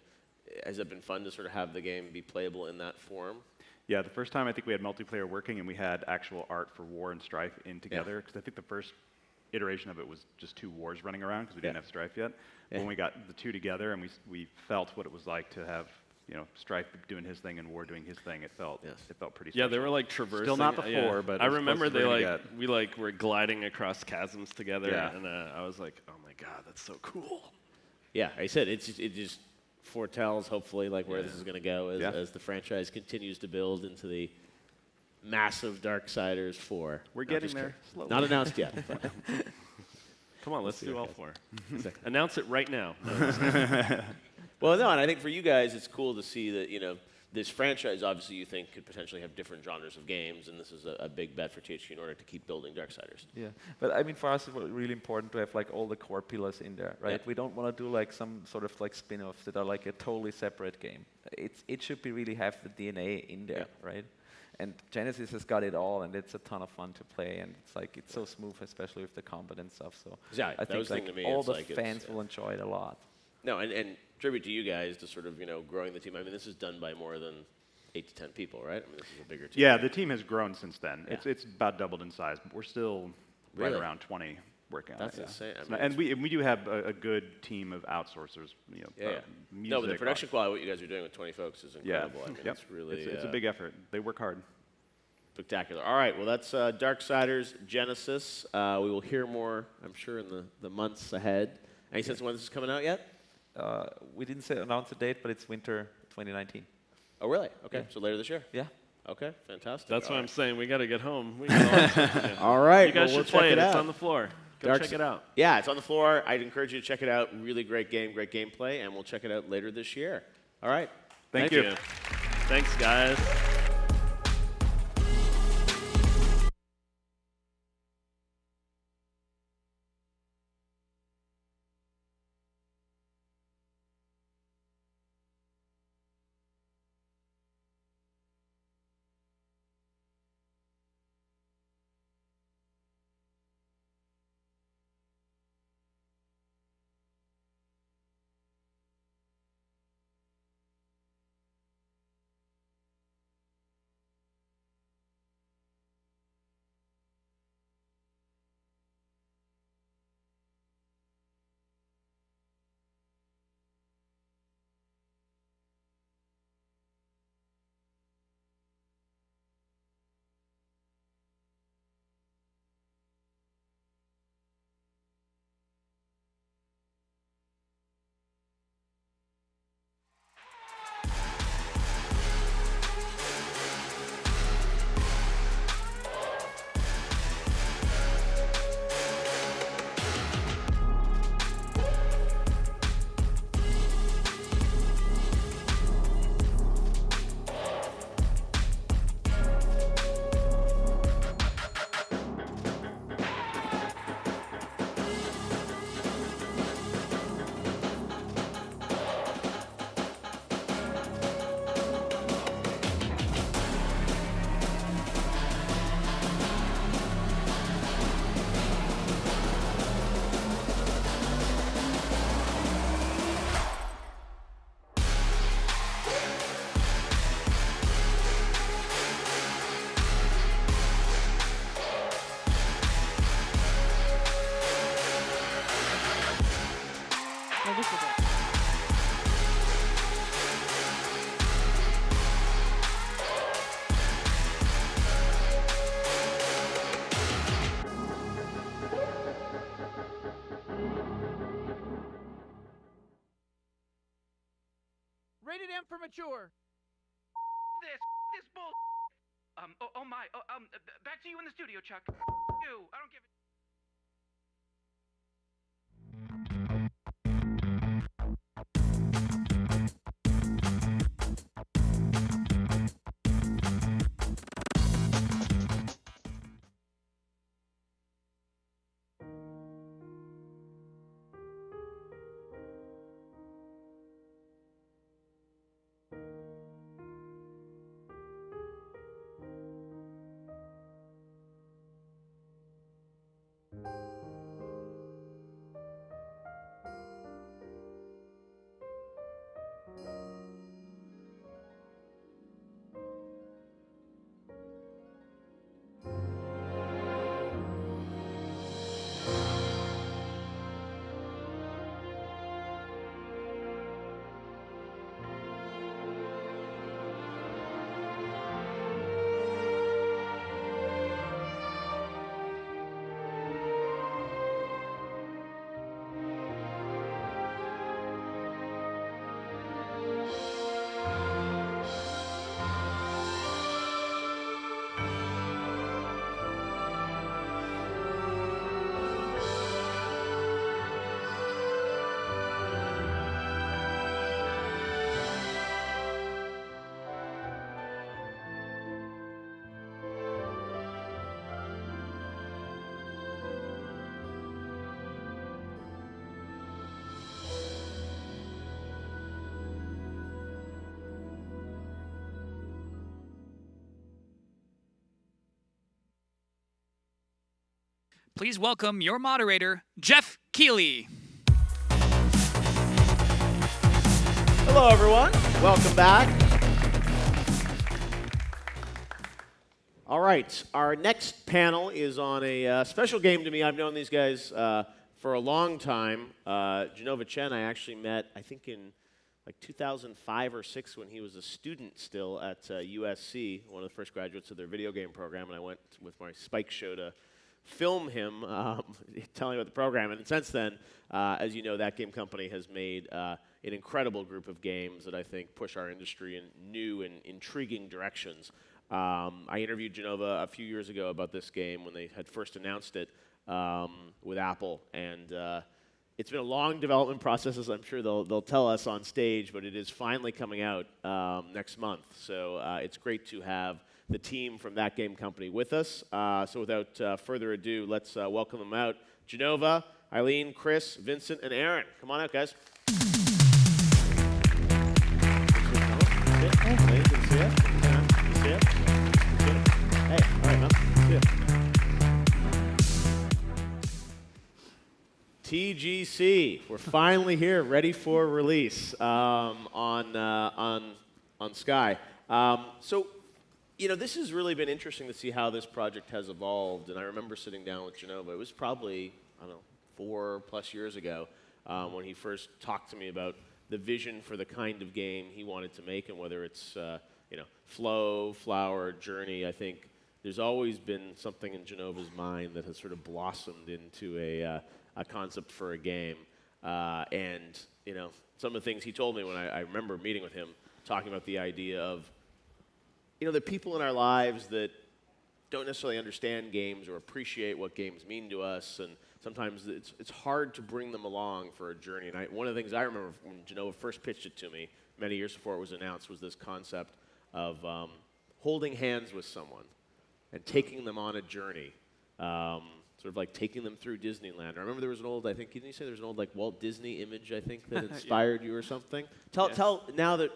fun to sort of have the game be playable in that form? Yeah, the first time I think we had multiplayer working and we had actual art for War and Strife in together, because I think the first iteration of it was just 2 wars running around because we didn't have Strife yet. When we got the 2 together and we felt what it was like to have, you know, Strife doing his thing and War doing his thing, it felt pretty special. Yeah, they were like traversing. Still not the 4, but I remember we were gliding across chasms together, and I was like, oh my god, that's so cool. Yeah, I said it just foretells hopefully like where this is going to go as the franchise continues to build into the massive Darksiders 4. We're getting there slowly. Not announced yet. Come on, let's do all 4. Announce it right now. Well, no, and I think for you guys, it's cool to see that, you know, this franchise, obviously, you think could potentially have different genres of games, and this is a big bet for THQ in order to keep building Darksiders. Yeah, but I mean, for us, it was really important to have like all the core pillars in there, right? Yeah. We don't want to do like some sort of like spin-offs that are like a totally separate game. It should be really have the DNA in there, right? And Genesis has got it all, and it's a ton of fun to play, and it's like it's so smooth, especially with the combat and stuff. So Yeah, I that think was the like thing to me, all it's the like fans will enjoy it a lot. No, and tribute to you guys to sort of, you know, growing the team. I mean, this is done by more than 8 to 10 people, right? I mean, this is a bigger team. Yeah, the team has grown since then. Yeah. It's about doubled in size, but we're still right around 20 working on it. That's insane. I It's mean, not- and we do have a good team of outsourcers. You know, music, No, but the production quality, what you guys are doing with 20 folks is incredible. I mean, Yep. it's really it's a big effort. They work hard. spectacular. All right, well, that's Darksiders Genesis. We will hear more, I'm sure, in the months ahead. Any sense of when this is coming out yet? We didn't announce a date, but it's winter 2019. Oh, really? Okay, Yeah. so later this year. Yeah. Okay, fantastic. That's All what right. I'm saying. We got to get home. We got All right, you guys well, should we'll play check it. it It's out. on the floor. Go Dark- check it out. Yeah, it's on the floor. I'd encourage you to check it out. Really great game, great gameplay, and we'll check it out later this year. All right. Thank you. Thanks, guys. Rated M for mature. This bull. Oh my. Back to you in the studio, Chuck. You. I don't give a. Please welcome your moderator, Jeff Keighley. Hello, everyone. Welcome back. All right, our next panel is on a special game to me. I've known these guys for a long time. Jenova Chen, I actually met, I think in like 2005 or 6 when he was a student still at USC, one of the first graduates of their video game program, and I went with my Spike show to film him telling about the program. And since then, as you know, that game company has made an incredible group of games that I think push our industry in new and intriguing directions. I interviewed Jenova a few years ago about this game when they had first announced it with Apple, and it's been a long development process, as I'm sure they'll tell us on stage, but it is finally coming out next month. So it's great to have the team from that game company with us. So without further ado, let's welcome them out. Jenova, Eileen, Chris, Vincent, and Aaron. Come on out, guys. Hey, all right, man. TGC, we're finally here, ready for release on Sky. So, you know, this has really been interesting to see how this project has evolved. And I remember sitting down with Jenova. It was probably, I don't know, 4+ years ago when he first talked to me about the vision for the kind of game he wanted to make, and whether it's you know, flow, flower, journey. I think there's always been something in Jenova's mind that has sort of blossomed into a concept for a game. And you know, some of the things he told me when I remember meeting with him, talking about the idea of, you know, the people in our lives that don't necessarily understand games or appreciate what games mean to us, and sometimes it's hard to bring them along for a journey. And one of the things I remember when Jenova first pitched it to me many years before it was announced was this concept of holding hands with someone and taking them on a journey, sort of like taking them through Disneyland. I remember there was an old, I think, didn't you say there's an old like Walt Disney image, I think, that inspired you or something? Tell now that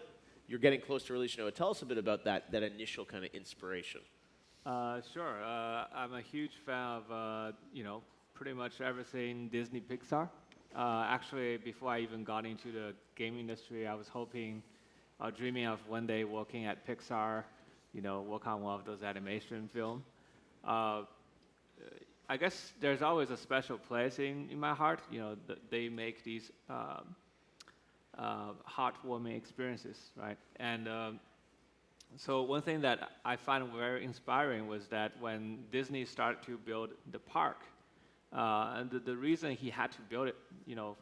you're getting close to release, tell us a bit about that initial kind of inspiration. Sure. I'm a huge fan of, pretty much everything Disney Pixar. Actually, before I even got into the game industry, I was dreaming of one day working at Pixar, work on one of those animation films. I guess there's always a special place in my heart. They make these heartwarming experiences, right? And so one thing that I find very inspiring was that when Disney started to build the park, and the reason he had to build it,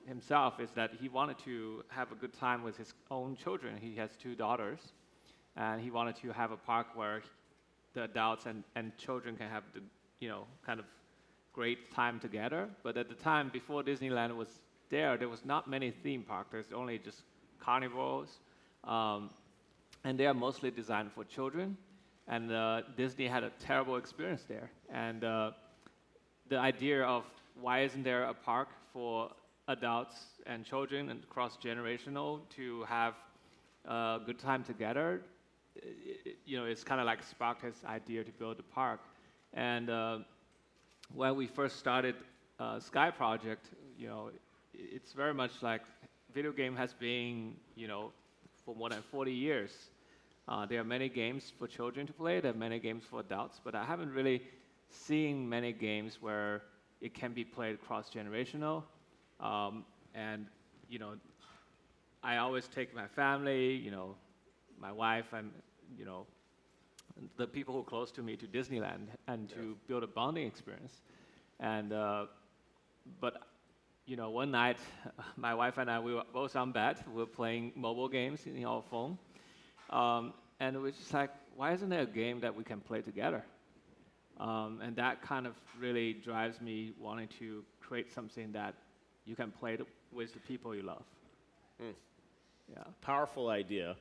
himself, is that he wanted to have a good time with his own children. He has 2 daughters, and he wanted to have a park where the adults and children can have the, kind of great time together. But at the time, before Disneyland was there was not many theme parks. There's only just carnivals. And they are mostly designed for children. And Disney had a terrible experience there. And the idea of why isn't there a park for adults and children and cross-generational to have a good time together, it's kind of like sparked his idea to build a park. And when we first started Sky Project, it's very much like video game has been, for more than 40 years. There are many games for children to play, there are many games for adults, but I haven't really seen many games where it can be played cross-generational. And, I always take my family, my wife and, the people who are close to me to Disneyland and to build a bonding experience. And, but, one night, my wife and I, we were both on bed. We were playing mobile games in our phone. And it was just like, why isn't there a game that we can play together? And that kind of really drives me wanting to create something that you can play with the people you love. Yeah. Powerful idea.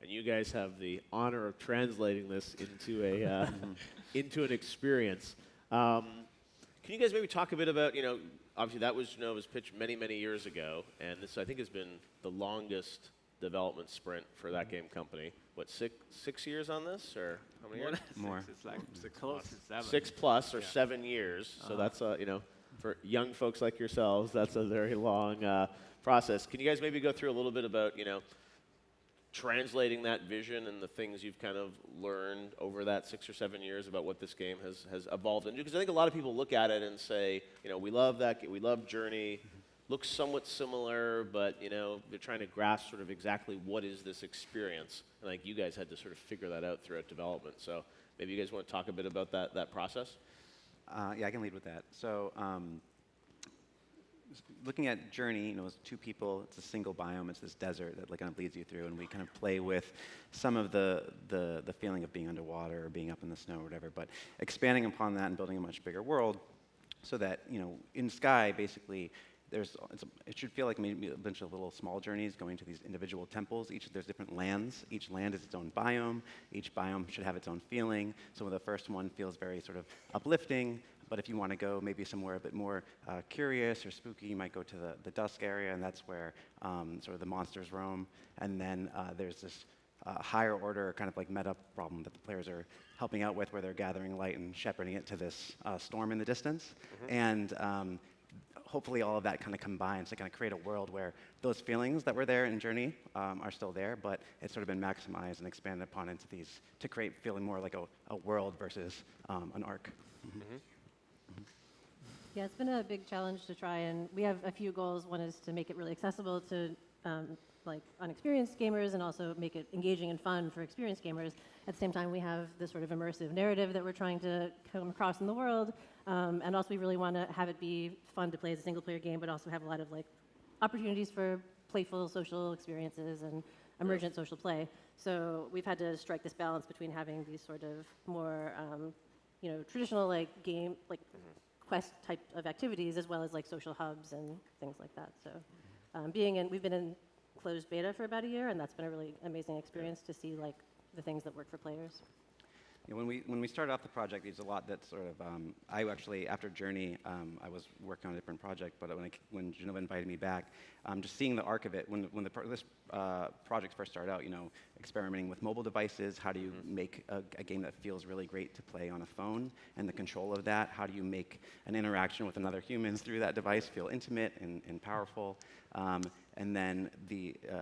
And you guys have the honor of translating this into a into an experience. Can you guys maybe talk a bit about, obviously that was Genova's pitch many, many years ago, and this I think has been the longest development sprint for that game company. What, 6 years on this, or how many years? More. It's like close to 7. 6+ or 7 years. So that's for young folks like yourselves, that's a very long process. Can you guys maybe go through a little bit about translating that vision and the things you've kind of learned over that 6 or 7 years about what this game has evolved into? Because I think a lot of people look at it and say, we love that, we love Journey, looks somewhat similar, but they're trying to grasp sort of exactly what is this experience. And I think you guys had to sort of figure that out throughout development. So maybe you guys want to talk a bit about that process? Yeah, I can lead with that. So looking at Journey, it's 2 people, it's a single biome, it's this desert that kind of leads you through, and we kind of play with some of the feeling of being underwater or being up in the snow or whatever, but expanding upon that and building a much bigger world so that, in Sky, basically, it should feel like maybe a bunch of little small journeys going to these individual temples. There's different lands. Each land is its own biome. Each biome should have its own feeling. So the first one feels very sort of uplifting, but if you want to go maybe somewhere a bit more curious or spooky, you might go to the dusk area, and that's where sort of the monsters roam. And then there's this higher order kind of like meta problem that the players are helping out with, where they're gathering light and shepherding it to this storm in the distance. And hopefully all of that kind of combines to kind of create a world where those feelings that were there in Journey are still there, but it's sort of been maximized and expanded upon into these to create feeling more like a world versus an arc. Yeah, it's been a big challenge to try, and we have a few goals. One is to make it really accessible to like unexperienced gamers, and also make it engaging and fun for experienced gamers. At the same time, we have this sort of immersive narrative that we're trying to come across in the world, and also we really want to have it be fun to play as a single-player game, but also have a lot of opportunities for playful social experiences and emergent social play. So we've had to strike this balance between having these sort of more traditional game quest type of activities, as well as social hubs and things like that. So we've been in closed beta for about a year, and that's been a really amazing experience to see the things that work for players. Yeah, when we started off the project, there's a lot that sort of I actually, after Journey, I was working on a different project, but when Genova invited me back, just seeing the arc of it, when this project first started out, experimenting with mobile devices, how do you make a game that feels really great to play on a phone, and the control of that, how do you make an interaction with another human through that device feel intimate and powerful, and then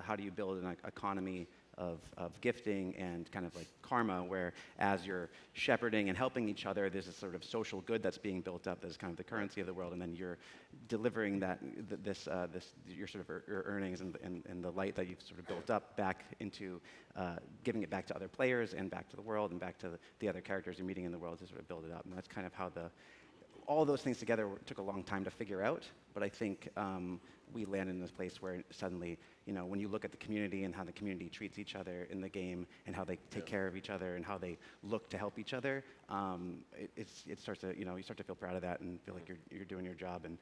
how do you build an economy of gifting and kind of karma, where as you're shepherding and helping each other, there's a sort of social good that's being built up that's kind of the currency of the world, and then you're delivering your sort of your earnings and the light that you've sort of built up back into giving it back to other players and back to the world and back to the other characters you're meeting in the world to sort of build it up. And that's kind of how all those things together took a long time to figure out, but I think we landed in this place where suddenly, when you look at the community and how the community treats each other in the game and how they take care of each other and how they look to help each other, it starts to, you start to feel proud of that and feel like you're doing your job, and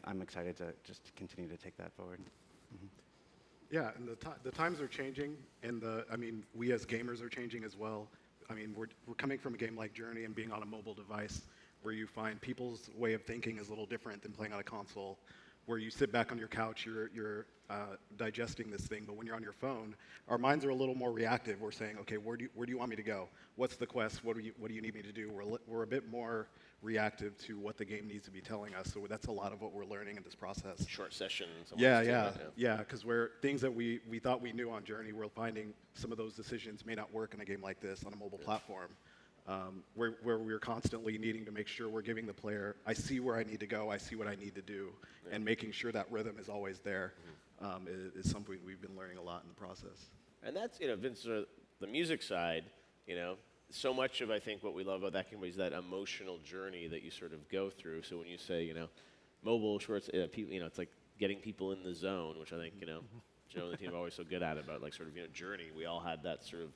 I'm excited to just continue to take that forward. Mm-hmm. Yeah, and the times are changing, and we as gamers are changing as well. I mean, we're coming from a game like Journey and being on a mobile device where you find people's way of thinking is a little different than playing on a console, where you sit back on your couch, you're digesting this thing, but when you're on your phone, our minds are a little more reactive. We're saying, okay, where do you want me to go? What's the quest? What do you need me to do? We're a bit more reactive to what the game needs to be telling us. So that's a lot of what we're learning in this process. Short session. Yeah, because where things that we thought we knew on Journey, we're finding some of those decisions may not work in a game like this on a mobile platform. Where we're constantly needing to make sure we're giving the player, I see where I need to go, I see what I need to do, and making sure that rhythm is always there is something we've been learning a lot in the process. And that's, Vince, the music side, so much of, I think, what we love about that game is that emotional journey that you sort of go through. So when you say, mobile shorts, people, it's like getting people in the zone, which I think, Joe and the team are always so good at about, like, sort of, journey. We all had that sort of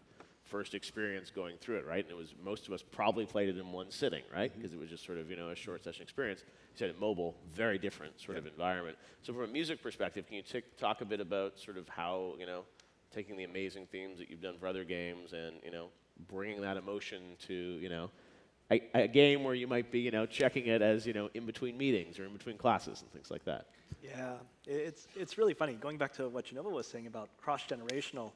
first experience going through it, right? And it was, most of us probably played it in one sitting, right? Because it was just sort of, a short session experience. You said it mobile, very different sort of environment. So from a music perspective, can you talk a bit about sort of how, taking the amazing themes that you've done for other games and, bringing that emotion to, a game where you might be, checking it as, in between meetings or in between classes and things like that? Yeah, it's really funny. Going back to what Genova was saying about cross-generational,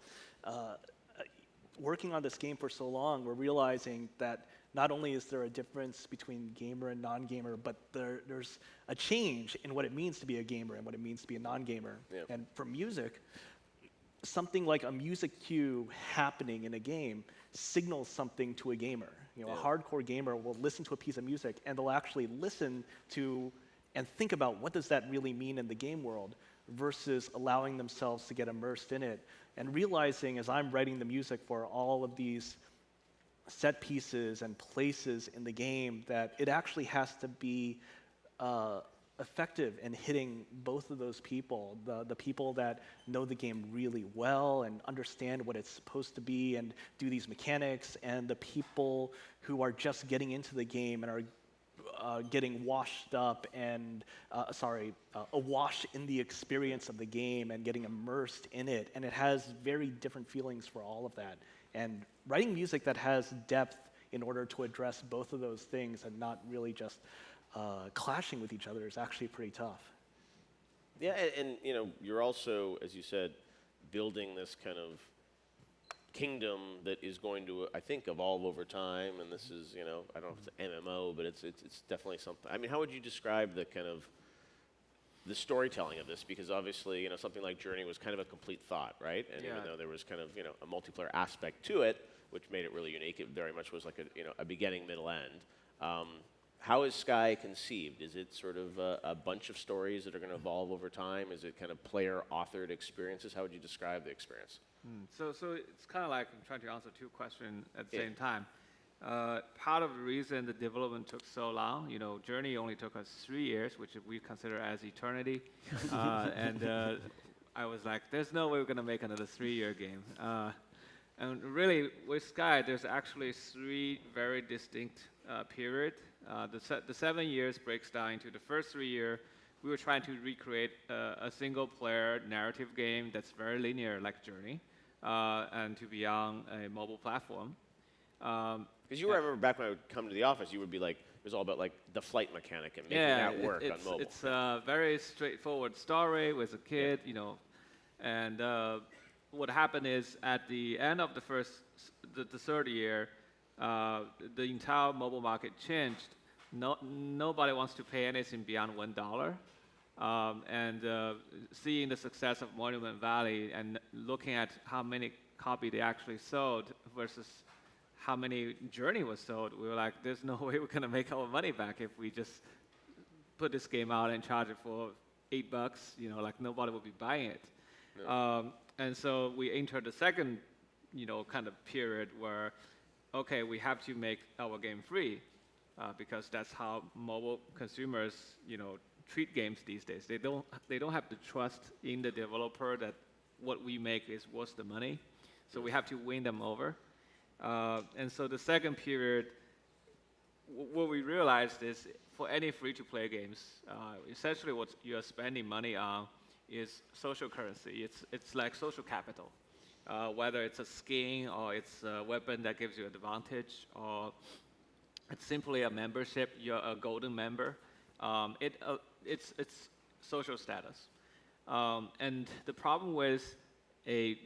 working on this game for so long, we're realizing that not only is there a difference between gamer and non-gamer, but there's a change in what it means to be a gamer and what it means to be a non-gamer. Yeah. And for music, something like a music cue happening in a game signals something to a gamer. A hardcore gamer will listen to a piece of music and they'll actually listen to and think about what does that really mean in the game world versus allowing themselves to get immersed in it and realizing as I'm writing the music for all of these set pieces and places in the game that it actually has to be effective in hitting both of those people, the people that know the game really well and understand what it's supposed to be and do these mechanics, and the people who are just getting into the game and are getting washed up and, awash in the experience of the game and getting immersed in it. And it has very different feelings for all of that. And writing music that has depth in order to address both of those things and not really just clashing with each other is actually pretty tough. Yeah, and you're also, as you said, building this kind of kingdom that is going to, I think, evolve over time. And this is, I don't know if it's an MMO, but it's definitely something. I mean, how would you describe the kind of the storytelling of this? Because obviously, something like Journey was kind of a complete thought, right? And even though there was kind of, a multiplayer aspect to it, which made it really unique, it very much was like a beginning, middle, end. How is Sky conceived? Is it sort of a bunch of stories that are going to evolve over time? Is it kind of player-authored experiences? How would you describe the experience? So it's kind of like I'm trying to answer two questions at the same time. Part of the reason the development took so long, Journey only took us 3 years, which we consider as eternity. And I was like, there's no way we're going to make another 3-year game. And really, with Sky, there's actually 3 very distinct periods. The 7 years breaks down into the first 3 years. We were trying to recreate a single-player narrative game that's very linear, like Journey, and to be on a mobile platform. Because I remember back when I would come to the office, you would be like, it was all about like the flight mechanic and making that work on mobile. It's a very straightforward story with a kid, and what happened is at the end of the third year, the entire mobile market changed. Nobody wants to pay anything beyond $1. And seeing the success of Monument Valley and looking at how many copies they actually sold versus how many Journey was sold, we were like, there's no way we're going to make our money back if we just put this game out and charge it for $8, like nobody would be buying it. No. And so we entered the second, kind of period where, okay, we have to make our game free. because that's how mobile consumers, treat games these days. They don't have the trust in the developer that what we make is worth the money. So we have to win them over. And so the second period, what we realized is for any free-to-play games, essentially what you're spending money on is social currency. It's like social capital, whether it's a skin or it's a weapon that gives you advantage, or it's simply a membership. You're a golden member. It's social status. And the problem with a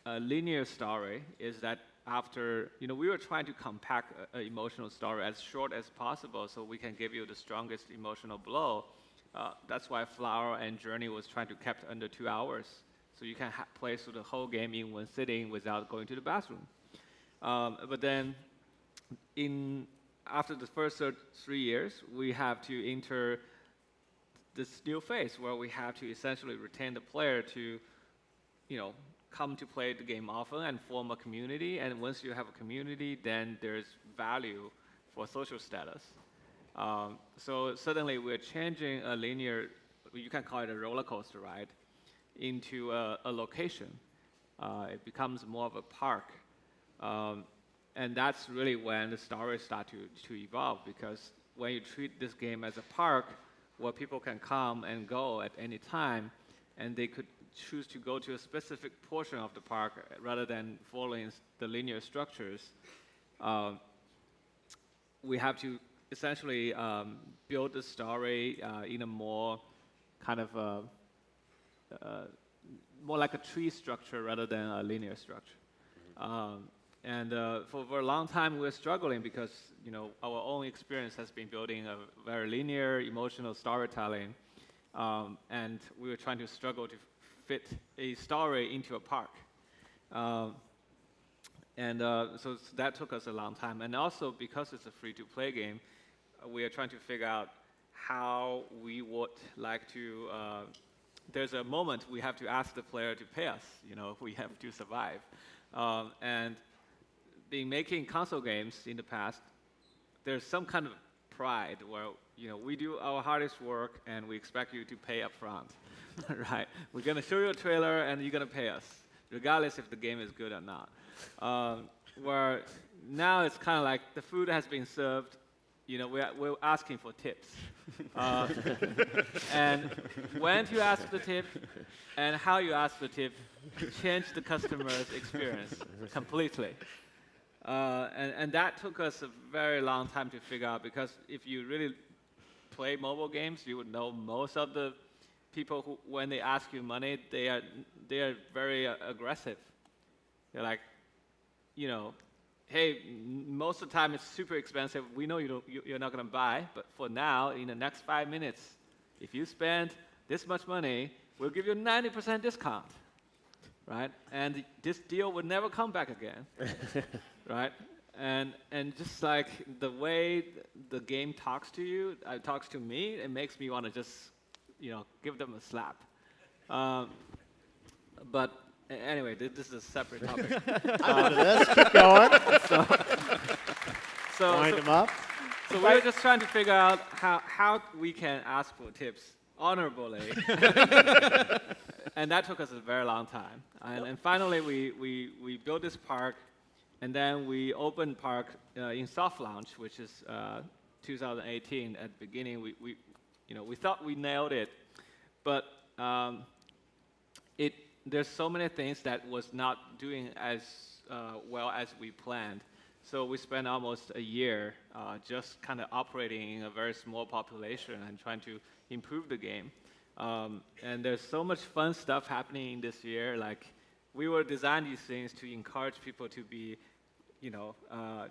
linear story is that after, we were trying to compact an emotional story as short as possible so we can give you the strongest emotional blow. That's why Flower and Journey was trying to keep under 2 hours, so you can play through the whole game in one sitting without going to the bathroom. But then, after the first 3 years, we have to enter this new phase where we have to essentially retain the player to, come to play the game often and form a community. And once you have a community, then there's value for social status. So suddenly we're changing a linear, you can call it a roller coaster ride, into a location. It becomes more of a park. And that's really when the stories start to evolve, because when you treat this game as a park where people can come and go at any time, and they could choose to go to a specific portion of the park rather than following the linear structures, we have to essentially build the story in a more kind of more like a tree structure rather than a linear structure. And for a long time, we were struggling because our own experience has been building a very linear, emotional storytelling, and we were trying to struggle to fit a story into a park. So that took us a long time. And also, because it's a free-to-play game, we are trying to figure out how we would like to. There's a moment we have to ask the player to pay us. We have to survive. And being making console games in the past, there's some kind of pride where we do our hardest work and we expect you to pay up front. Right? We're going to show you a trailer and you're going to pay us, regardless if the game is good or not. Where now it's kind of like the food has been served, we're asking for tips. And when you ask the tip and how you ask the tip change the customer's experience completely. And that took us a very long time to figure out, because if you really play mobile games, you would know most of the people who, when they ask you money, they are very aggressive. They're like, hey, most of the time it's super expensive. We know you're not going to buy, but for now, in the next 5 minutes, if you spend this much money, we'll give you a 90% discount, right? And this deal would never come back again, right? And just like the way the game talks to you, talks to me, it makes me want to just give them a slap. But anyway, this is a separate topic. I'm into this. Keep going. Wind them up. So we're just trying to figure out how we can ask for tips honorably. And that took us a very long time. And finally, we built this park, and then we opened park in soft launch, which is 2018. At the beginning, we thought we nailed it, but there's so many things that was not doing as well as we planned. So we spent almost a year just kind of operating in a very small population and trying to improve the game. And there's so much fun stuff happening this year. Like, we were designing these things to encourage people to be,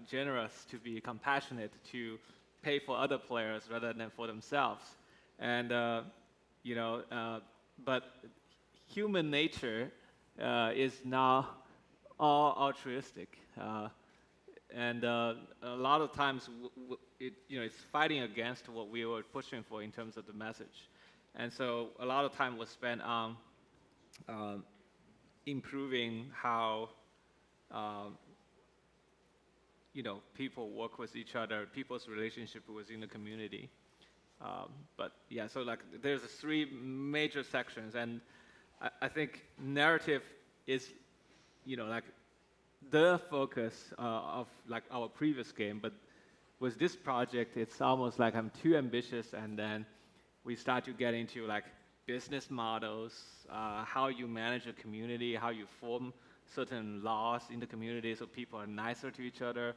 generous, to be compassionate, to pay for other players rather than for themselves. And but human nature is now all altruistic, and a lot of times it's fighting against what we were pushing for in terms of the message. And so a lot of time was spent on improving how people work with each other, people's relationship within the community. But yeah, so like there's 3 major sections, and I think narrative is, like the focus of like our previous game. But with this project, it's almost like I'm too ambitious, and then we start to get into like business models, how you manage a community, how you form certain laws in the community so people are nicer to each other.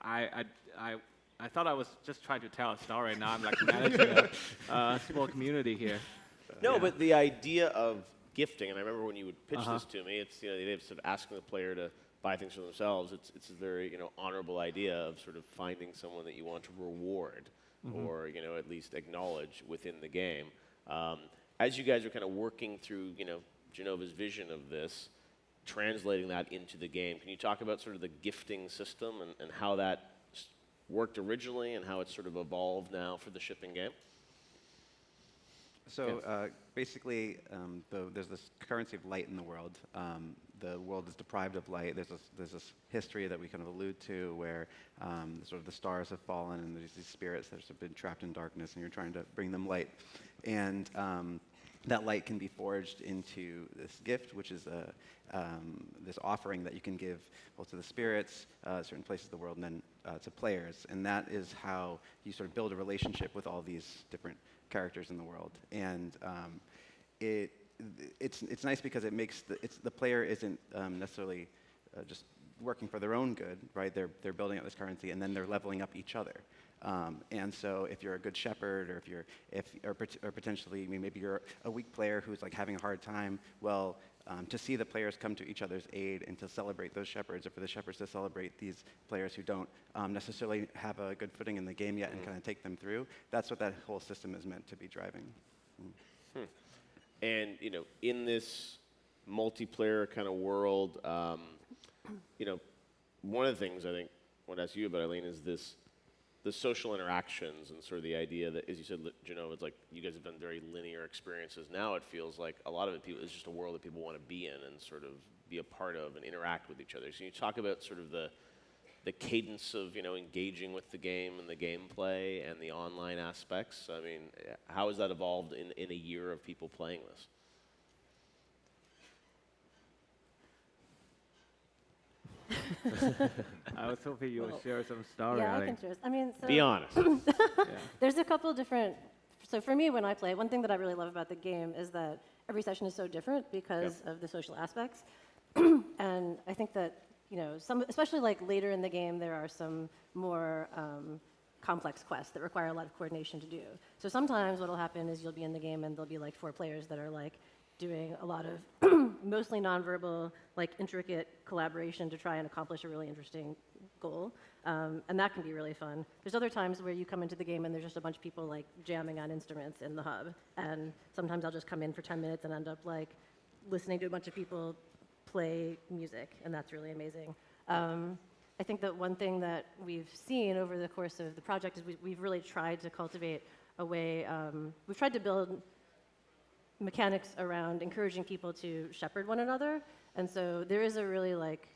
I thought I was just trying to tell a story. Now I'm like managing a small community here. No, Yeah. but the idea of gifting, and I remember when you would pitch this to me, it's the idea of sort of asking the player to buy things for themselves. It's a very honorable idea of sort of finding someone that you want to reward or at least acknowledge within the game. As you guys are kind of working through Genova's vision of this, translating that into the game, can you talk about sort of the gifting system and how that worked originally and how it's sort of evolved now for the shipping game? So basically, there's this currency of light in the world. The world is deprived of light. There's this history that we kind of allude to where sort of the stars have fallen and there's these spirits that have been trapped in darkness, and you're trying to bring them light. And that light can be forged into this gift, which is this offering that you can give both to the spirits, certain places of the world, and then to players. And that is how you sort of build a relationship with all these different characters in the world. And it's nice because it makes the player isn't necessarily just working for their own good, right? They're building up this currency, and then they're leveling up each other. And so if you're a good shepherd, or or potentially maybe you're a weak player who's like having a hard time, well, to see the players come to each other's aid and to celebrate those shepherds, or for the shepherds to celebrate these players who don't necessarily have a good footing in the game yet and kind of take them through, that's what that whole system is meant to be driving. And in this multiplayer kind of world, one of the things I think I want to ask you about, Eileen, is the social interactions and sort of the idea that, as you said, it's like you guys have done very linear experiences. Now it feels like a lot of it is just a world that people want to be in and sort of be a part of and interact with each other. So can you talk about sort of the cadence of engaging with the game and the gameplay and the online aspects? I mean, how has that evolved in a year of people playing this? I was hoping you would share some story. Yeah, I can share. I mean, so be honest. There's a couple different. So for me, when I play, one thing that I really love about the game is that every session is so different because of the social aspects. And I think that some, especially like later in the game, there are some more complex quests that require a lot of coordination to do. So sometimes what'll happen is you'll be in the game and there'll be like 4 players that are like doing a lot of mostly nonverbal, like intricate collaboration to try and accomplish a really interesting goal. And that can be really fun. There's other times where you come into the game and there's just a bunch of people like jamming on instruments in the hub. And sometimes I'll just come in for 10 minutes and end up like listening to a bunch of people play music, and that's really amazing. I think that one thing that we've seen over the course of the project is we've really tried to cultivate a way, we've tried to build mechanics around encouraging people to shepherd one another. And so there is a really like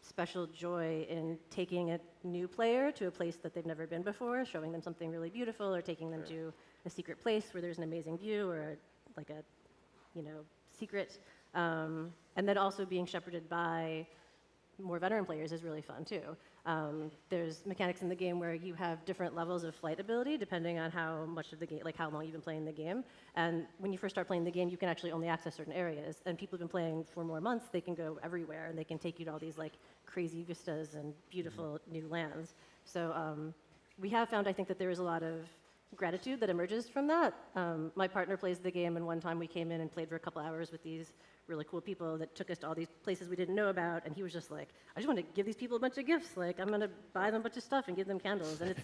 special joy in taking a new player to a place that they've never been before, showing them something really beautiful, or taking them to a secret place where there's an amazing view, or like a secret. And then also being shepherded by more veteran players is really fun too. There's mechanics in the game where you have different levels of flight ability depending on how much of the game, like how long you've been playing the game. And when you first start playing the game, you can actually only access certain areas. And people who've been playing for more months, they can go everywhere, and they can take you to all these like crazy vistas and beautiful new lands. So we have found, I think, that there is a lot of gratitude that emerges from that. My partner plays the game, and one time we came in and played for a couple hours with these really cool people that took us to all these places we didn't know about, and he was just like, I just want to give these people a bunch of gifts. Like, I'm going to buy them a bunch of stuff and give them candles. And it's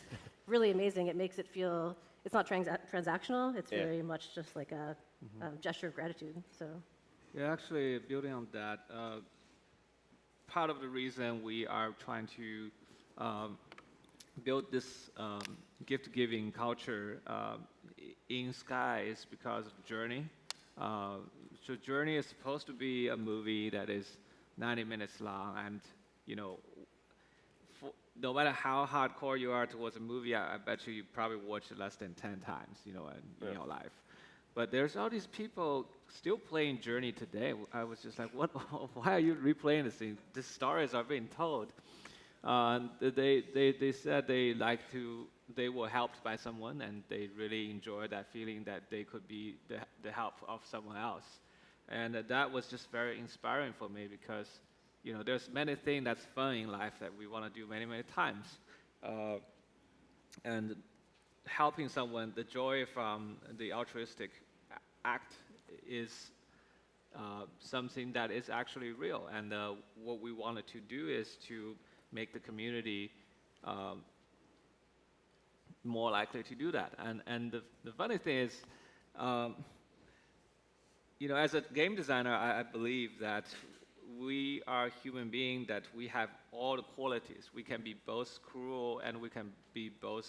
really amazing. It makes it feel, it's not transactional. It's very much just like a gesture of gratitude. So, yeah, actually, building on that, part of the reason we are trying to build this gift-giving culture in Sky is because of Journey. So Journey is supposed to be a movie that is 90 minutes long, and no matter how hardcore you are towards a movie, I bet you probably watched it less than 10 times, in your life. But there's all these people still playing Journey today. I was just like, what? Why are you replaying this thing? The stories are being told. They said they were helped by someone, and they really enjoyed that feeling that they could be the help of someone else. And that was just very inspiring for me because, there's many things that's fun in life that we want to do many, many times. And helping someone, the joy from the altruistic act is something that is actually real. And what we wanted to do is to make the community more likely to do that. And the funny thing is, as a game designer, I believe that we are human beings, that we have all the qualities. We can be both cruel and we can be both,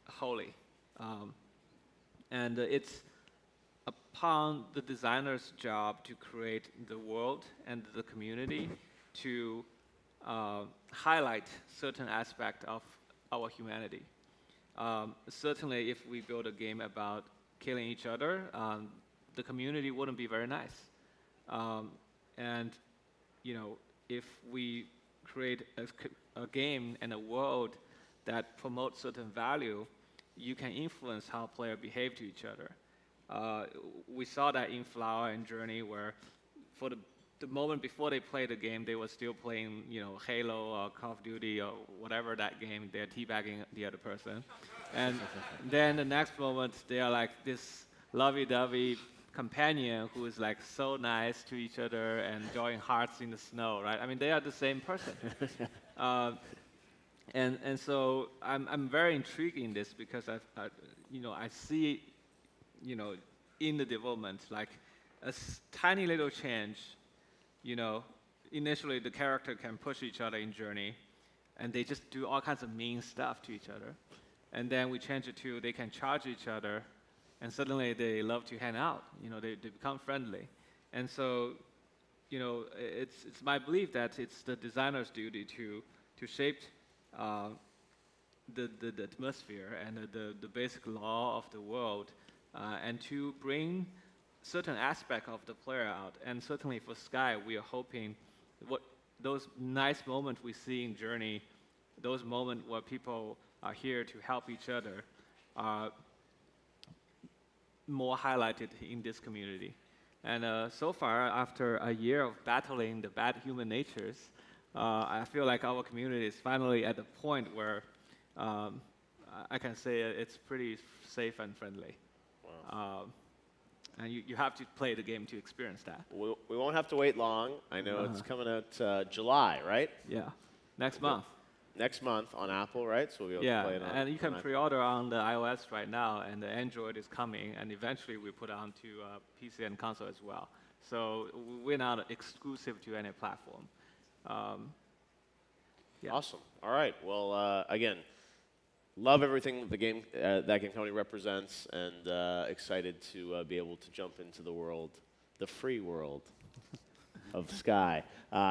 holy. And it's upon the designer's job to create the world and the community to highlight certain aspect of our humanity. Certainly, if we build a game about killing each other, the community wouldn't be very nice. And if we create a game and a world that promotes certain value, you can influence how players behave to each other. We saw that in Flower and Journey, where for the moment before they play the game, they were still playing, Halo or Call of Duty or whatever that game. They're teabagging the other person, and then the next moment they are like this lovey-dovey companion who is like so nice to each other and drawing hearts in the snow, right? I mean, they are the same person. And so I'm very intrigued in this because I see, in the development, like a tiny little change. Initially the character can push each other in Journey, and they just do all kinds of mean stuff to each other. And then we change it to they can charge each other, and suddenly they love to hang out. They become friendly. And so, it's my belief that it's the designer's duty to shape the atmosphere and the basic law of the world, and to bring certain aspect of the player out. And certainly for Sky, we are hoping those nice moments we see in Journey, those moments where people are here to help each other, are more highlighted in this community. And so far, after a year of battling the bad human natures, I feel like our community is finally at the point where I can say it's pretty safe and friendly. Wow. And you have to play the game to experience that. We won't have to wait long. I know it's coming out July, right? Yeah, next month. Next month on Apple, right? So we'll be able to play it on. And you can pre-order on the iOS right now, and the Android is coming, and eventually we put it onto PC and console as well. So we're not exclusive to any platform. Awesome. All right. Well, again, love everything the game that Game Company represents, and excited to be able to jump into the world, the free world of Sky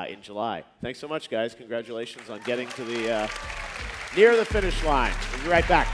in July. Thanks so much, guys. Congratulations on getting to the near the finish line. We'll be right back.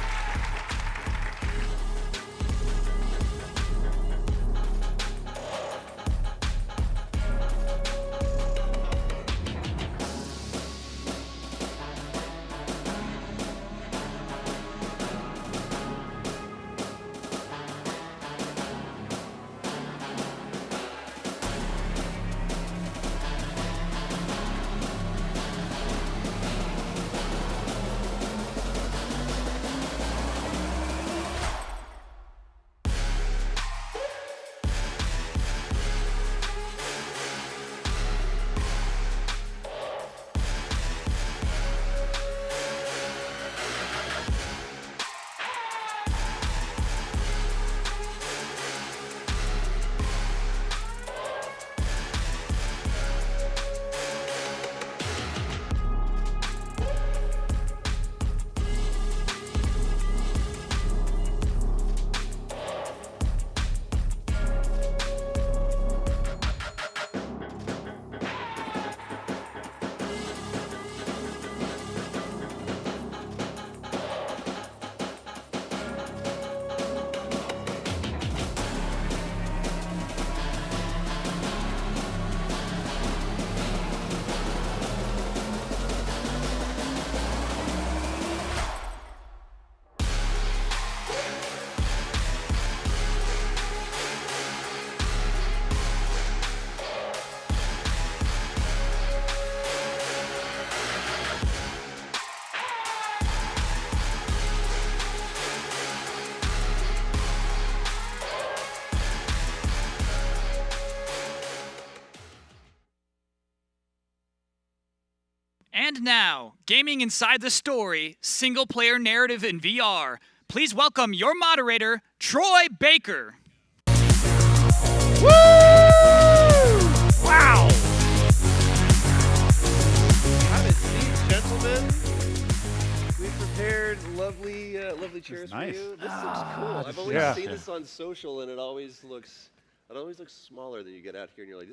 And now, gaming inside the story, single-player narrative in VR. Please welcome your moderator, Troy Baker. Woo! Wow! Have a seat, gentlemen. We've prepared lovely chairs nice. for you. This looks cool. I've always yeah. seen this on social, and it always looks smaller than you get out here, and you're like,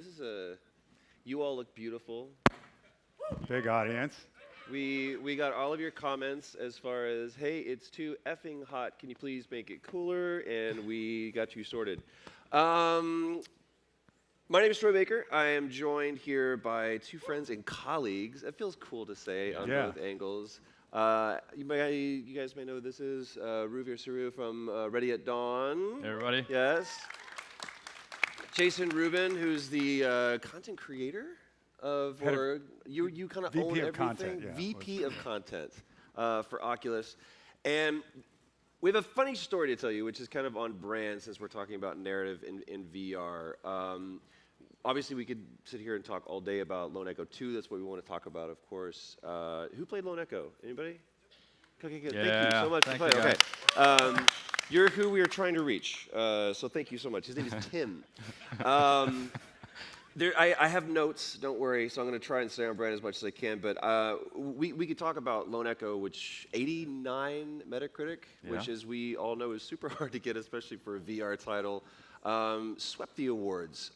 you all look beautiful. Big audience. We got all of your comments as far as, hey, it's too effing hot. Can you please make it cooler? And we got you sorted. My name is Troy Baker. I am joined here by two friends and colleagues. It feels cool to say on both angles. You guys may know who this is. Ruvir Saru from Ready at Dawn. Hey, everybody. Yes. Jason Rubin, who's the content creator of, or you kind of own VP of everything. content, yeah. VP of content for Oculus. And we have a funny story to tell you, which is kind of on brand since we're talking about narrative in VR. Obviously, we could sit here and talk all day about Lone Echo 2. That's what we want to talk about, of course. Who played Lone Echo? Anybody? Okay, good. Yeah, thank you so much for playing. Okay. You're who we are trying to reach, so thank you so much. His name is Tim. I have notes, don't worry, so I'm going to try and stay on brand as much as I can, but we could talk about Lone Echo, which 89 Metacritic, which as we all know is super hard to get, especially for a VR title. Swept the awards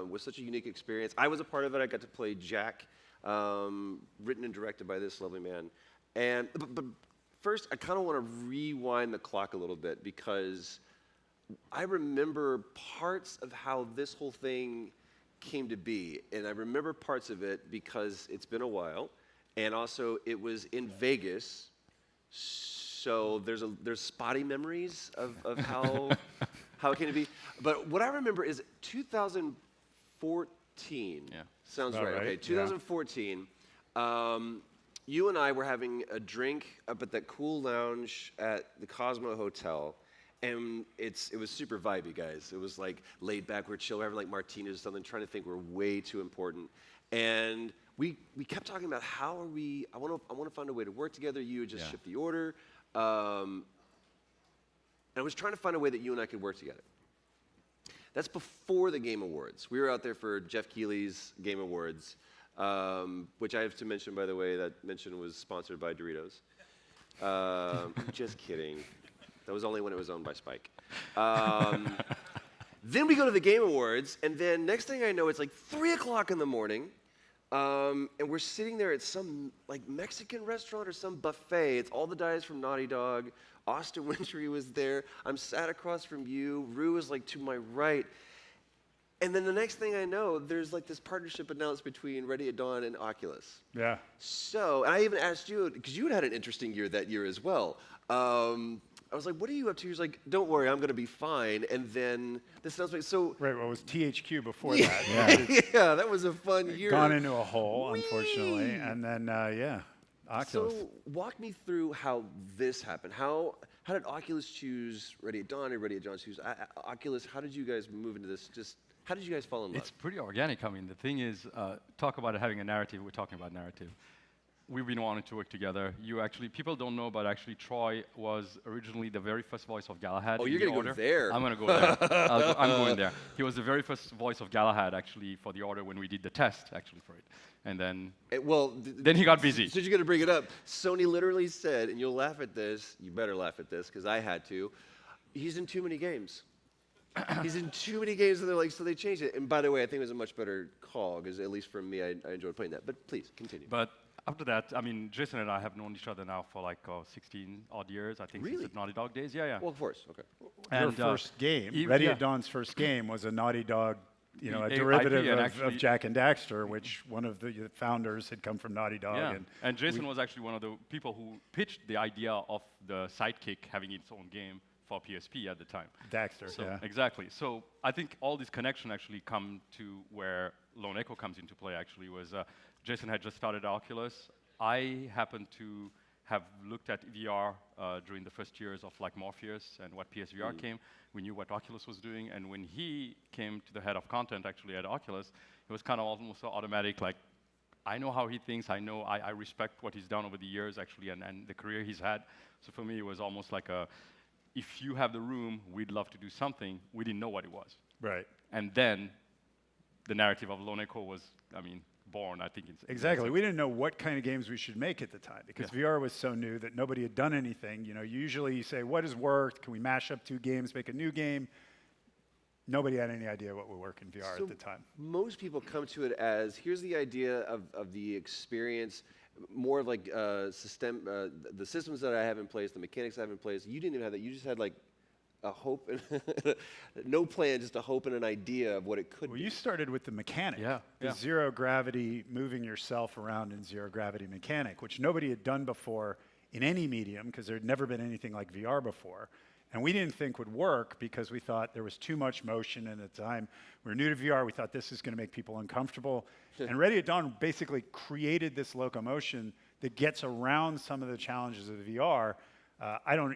with such a unique experience. I was a part of it. I got to play Jack, written and directed by this lovely man. And but first, I kind of want to rewind the clock a little bit because I remember parts of how this whole thing came to be, and I remember parts of it because it's been a while, and also it was in Vegas, so there's spotty memories of how it came to be. But what I remember is 2014. Yeah. Sounds right. Okay, 2014. You and I were having a drink up at that cool lounge at the Cosmo Hotel. And it was super vibey, guys. It was like laid back, we're chill, we're having like martinis or something, trying to think we're way too important. And we kept talking about I want to find a way to work together. You would just ship the order. And I was trying to find a way that you and I could work together. That's before the Game Awards. We were out there for Jeff Keighley's Game Awards, which I have to mention, by the way, that mention was sponsored by Doritos. Just kidding. That was only when it was owned by Spike. Then we go to the Game Awards, and then next thing I know, it's like 3 o'clock in the morning, and we're sitting there at some like Mexican restaurant or some buffet. It's all the guys from Naughty Dog. Austin Wintory was there. I'm sat across from you. Rue was like to my right. And then the next thing I know, there's like this partnership announced between Ready at Dawn and Oculus. Yeah. So, and I even asked you, because you had an interesting year that year as well. I was like, what are you up to? He was like, don't worry, I'm going to be fine. And then this sounds like, so. Right, well, it was THQ before Yeah. that. Yeah, that was a fun year. Gone into a hole, unfortunately. And then, Oculus. So walk me through how this happened. How did Oculus choose Ready at Dawn and Ready at Dawn choose Oculus? How did you guys move into this? How did you guys fall in love? It's pretty organic. I mean, the thing is, talk about having a narrative. We're talking about narrative. We've been wanting to work together. People don't know, but actually Troy was originally the very first voice of Galahad. Oh, you're going to go there. I'm going to go there. I'm going there. He was the very first voice of Galahad, actually, for the Order when we did the test, actually, for it. And then, then he got busy. So you're going to bring it up. Sony literally said, and you'll laugh at this, you better laugh at this, because I had to, he's in too many games. He's in too many games, and they're like, so they changed it. And by the way, I think it was a much better call, because at least for me, I enjoyed playing that. But please, continue. But after that, I mean, Jason and I have known each other now for like 16 odd years, I think, since the Naughty Dog days. Yeah, yeah. Well, of course, okay. Your first game, Ready at Dawn's first game, was a Naughty Dog, a derivative of Jack and Daxter, which one of the founders had come from Naughty Dog. Yeah. And Jason was actually one of the people who pitched the idea of the Sidekick having its own game for PSP at the time. Daxter, so, exactly. So I think all this connection actually come to where Lone Echo comes into play, actually, was Jason had just started Oculus. I happened to have looked at VR during the first years of like Morpheus and what PSVR came. We knew what Oculus was doing, and when he came to the head of content actually at Oculus, it was kind of almost automatic, like, I know how he thinks. I respect what he's done over the years, actually, and the career he's had. So for me, it was almost like if you have the room, we'd love to do something. We didn't know what it was. Right. And then the narrative of Lone Echo was, born, I think. Exactly. We didn't know what kind of games we should make at the time because VR was so new that nobody had done anything. Usually you say, what has worked? Can we mash up 2 games, make a new game? Nobody had any idea what would work in VR at the time. Most people come to it as, here's the idea of the experience, more of like the systems that I have in place, the mechanics I have in place. You didn't even have that. You just had like a hope, and no plan, just a hope and an idea of what it could be. Well, you started with the mechanic, the Yeah. zero gravity, moving yourself around in zero gravity mechanic, which nobody had done before in any medium because there had never been anything like VR before. And we didn't think would work because we thought there was too much motion, and at the time we were new to VR, we thought this is going to make people uncomfortable. And Ready at Dawn basically created this locomotion that gets around some of the challenges of VR.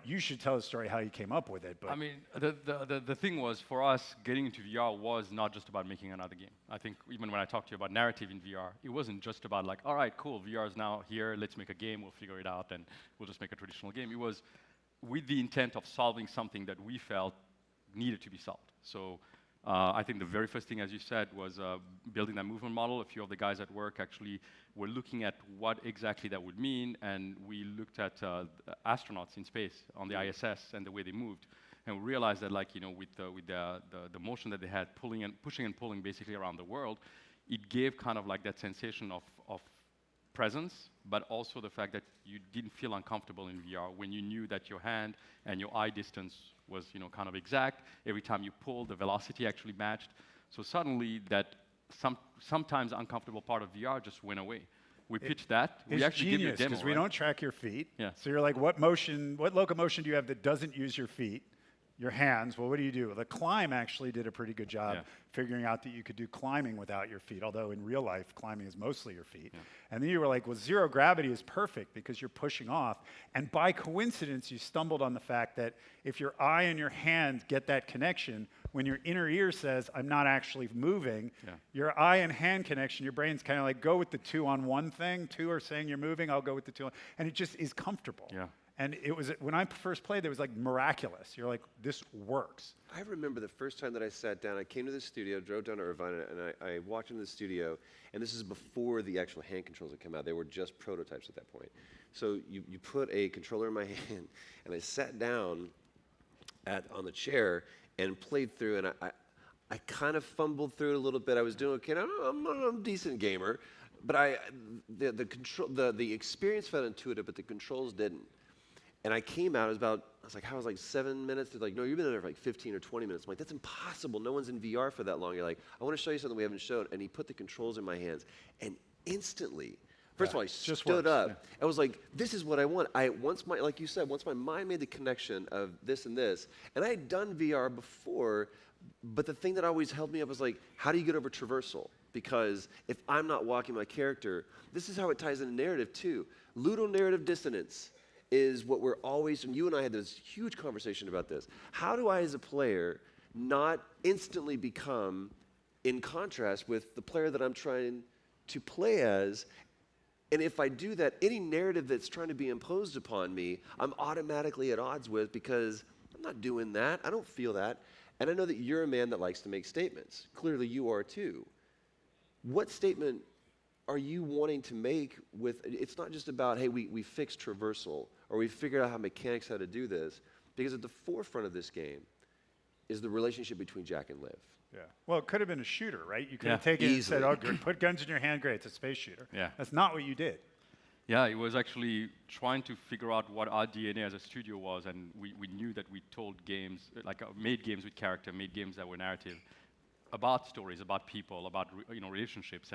You should tell the story how you came up with it. But The thing was, for us, getting into VR was not just about making another game. I think even when I talked to you about narrative in VR, it wasn't just about like, all right, cool, VR is now here, let's make a game, we'll figure it out, and we'll just make a traditional game. It was with the intent of solving something that we felt needed to be solved. So I think the very first thing, as you said, was building that movement model. A few of the guys at work actually were looking at what exactly that would mean, and we looked at astronauts in space on the ISS and the way they moved. And we realized that, with the motion that they had, pushing and pulling basically around the world, it gave kind of like that sensation of presence, but also the fact that you didn't feel uncomfortable in VR when you knew that your hand and your eye distance was, kind of exact. Every time you pulled, the velocity actually matched. So suddenly that sometimes uncomfortable part of VR just went away. We pitched that. We actually give you a demo, because we don't track your feet. Yeah. So you're like, what locomotion do you have that doesn't use your feet? Your hands. Well, what do you do? The Climb actually did a pretty good job figuring out that you could do climbing without your feet, although in real life, climbing is mostly your feet. Yeah. And then you were like, well, zero gravity is perfect because you're pushing off. And by coincidence, you stumbled on the fact that if your eye and your hand get that connection, when your inner ear says, I'm not actually moving, your eye and hand connection, your brain's kind of like, go with the 2-on-1 thing. 2 are saying you're moving, I'll go with the 2. And it just is comfortable. Yeah. And it was, when I first played, it was like miraculous. You're like, this works. I remember the first time that I sat down, I came to the studio, drove down to Irvine, and I walked into the studio, and this is before the actual hand controls had come out. They were just prototypes at that point. So you put a controller in my hand, and I sat down on the chair and played through, and I kind of fumbled through it a little bit. I was doing okay. I'm a decent gamer, but the experience felt intuitive, but the controls didn't. And I came out, I was like 7 minutes. They're like, no, you've been there for like 15 or 20 minutes. I'm like, that's impossible. No one's in VR for that long. You're like, I want to show you something we haven't shown. And he put the controls in my hands. And instantly, first of all, I stood up. Yeah. I was like, this is what I want. Like you said, once my mind made the connection of this and this, and I had done VR before, but the thing that always held me up was like, how do you get over traversal? Because if I'm not walking my character, this is how it ties into narrative too. Ludonarrative dissonance is what we're always, and you and I had this huge conversation about this. How do I, as a player, not instantly become in contrast with the player that I'm trying to play as? And if I do that, any narrative that's trying to be imposed upon me, I'm automatically at odds with because I'm not doing that. I don't feel that. And I know that you're a man that likes to make statements. Clearly you are too. What statement are you wanting to make with, it's not just about, hey, we fixed traversal, or we figured out how mechanics how to do this, because at the forefront of this game is the relationship between Jack and Liv. Yeah. Well, it could have been a shooter, right? You could have taken it and said, oh, good, put guns in your hand, great, it's a space shooter. Yeah. That's not what you did. Yeah, it was actually trying to figure out what our DNA as a studio was, and we knew that we told games, made games with character, made games that were narrative, about stories, about people, about relationships,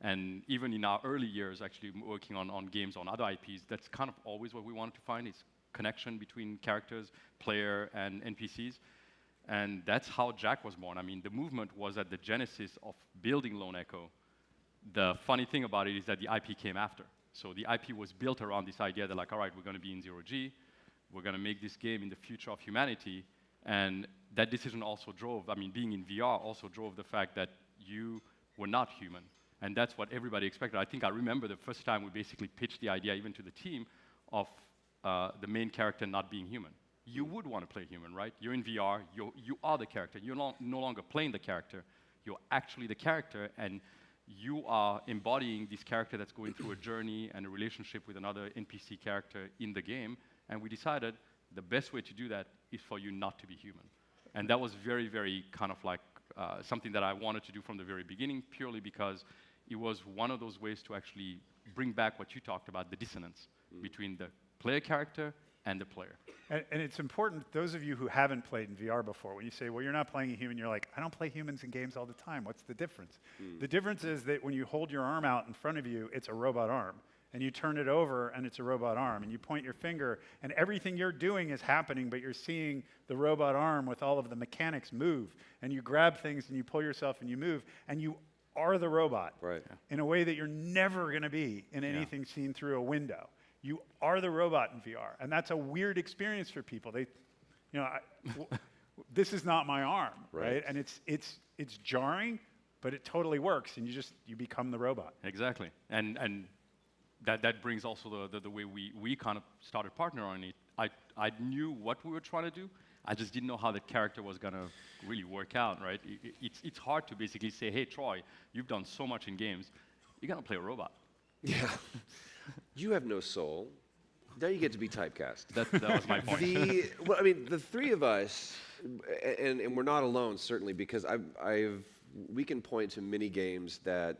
and even in our early years, actually working on games on other IPs, that's kind of always what we wanted to find is connection between characters, player, and NPCs. And that's how Jack was born. I mean, the movement was at the genesis of building Lone Echo. The funny thing about it is that the IP came after. So the IP was built around this idea that all right, we're going to be in 0G, we're going to make this game in the future of humanity, and that decision also drove, being in VR also drove the fact that you were not human. And that's what everybody expected. I think I remember the first time we basically pitched the idea even to the team of the main character not being human. You would want to play human, right? You're in VR, you are the character. You're no longer playing the character, you're actually the character, and you are embodying this character that's going through a journey and a relationship with another NPC character in the game. And we decided the best way to do that is for you not to be human. And that was very, very kind of like something that I wanted to do from the very beginning, purely because it was one of those ways to actually bring back what you talked about, the dissonance between the player character and the player. And it's important, those of you who haven't played in VR before, when you say, well, you're not playing a human, you're like, I don't play humans in games all the time. What's the difference? The difference is that when you hold your arm out in front of you, it's a robot arm. And you turn it over, and it's a robot arm. And you point your finger, and everything you're doing is happening, but you're seeing the robot arm with all of the mechanics move. And you grab things, and you pull yourself, and you move. And you are the robot in a way that you're never going to be in anything seen through a window. You are the robot in VR, and that's a weird experience for people. They, you know, this is not my arm, right? And it's jarring, but it totally works, and you become the robot. Exactly, and that brings also the way we kind of started partnering on it. I knew what we were trying to do. I just didn't know how the character was gonna really work out, right? It's hard to basically say, hey, Troy, you've done so much in games, you're gonna play a robot. Yeah. You have no soul. Now you get to be typecast. That was my point. Well, I mean, the three of us, and we're not alone, certainly, because we can point to many games that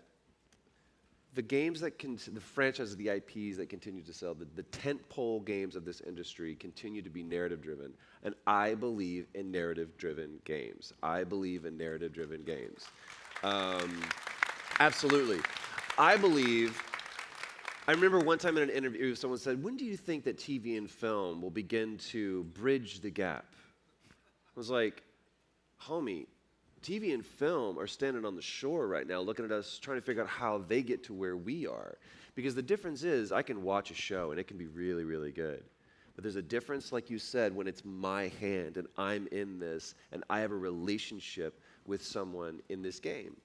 the games that the franchises, the IPs that continue to sell, the tentpole games of this industry continue to be narrative-driven. And I believe in narrative-driven games. Absolutely. I remember one time in an interview, someone said, when do you think that TV and film will begin to bridge the gap? I was like, homie, TV and film are standing on the shore right now looking at us trying to figure out how they get to where we are. Because the difference is I can watch a show and it can be really, really good. But there's a difference, like you said, when it's my hand and I'm in this and I have a relationship with someone in this game.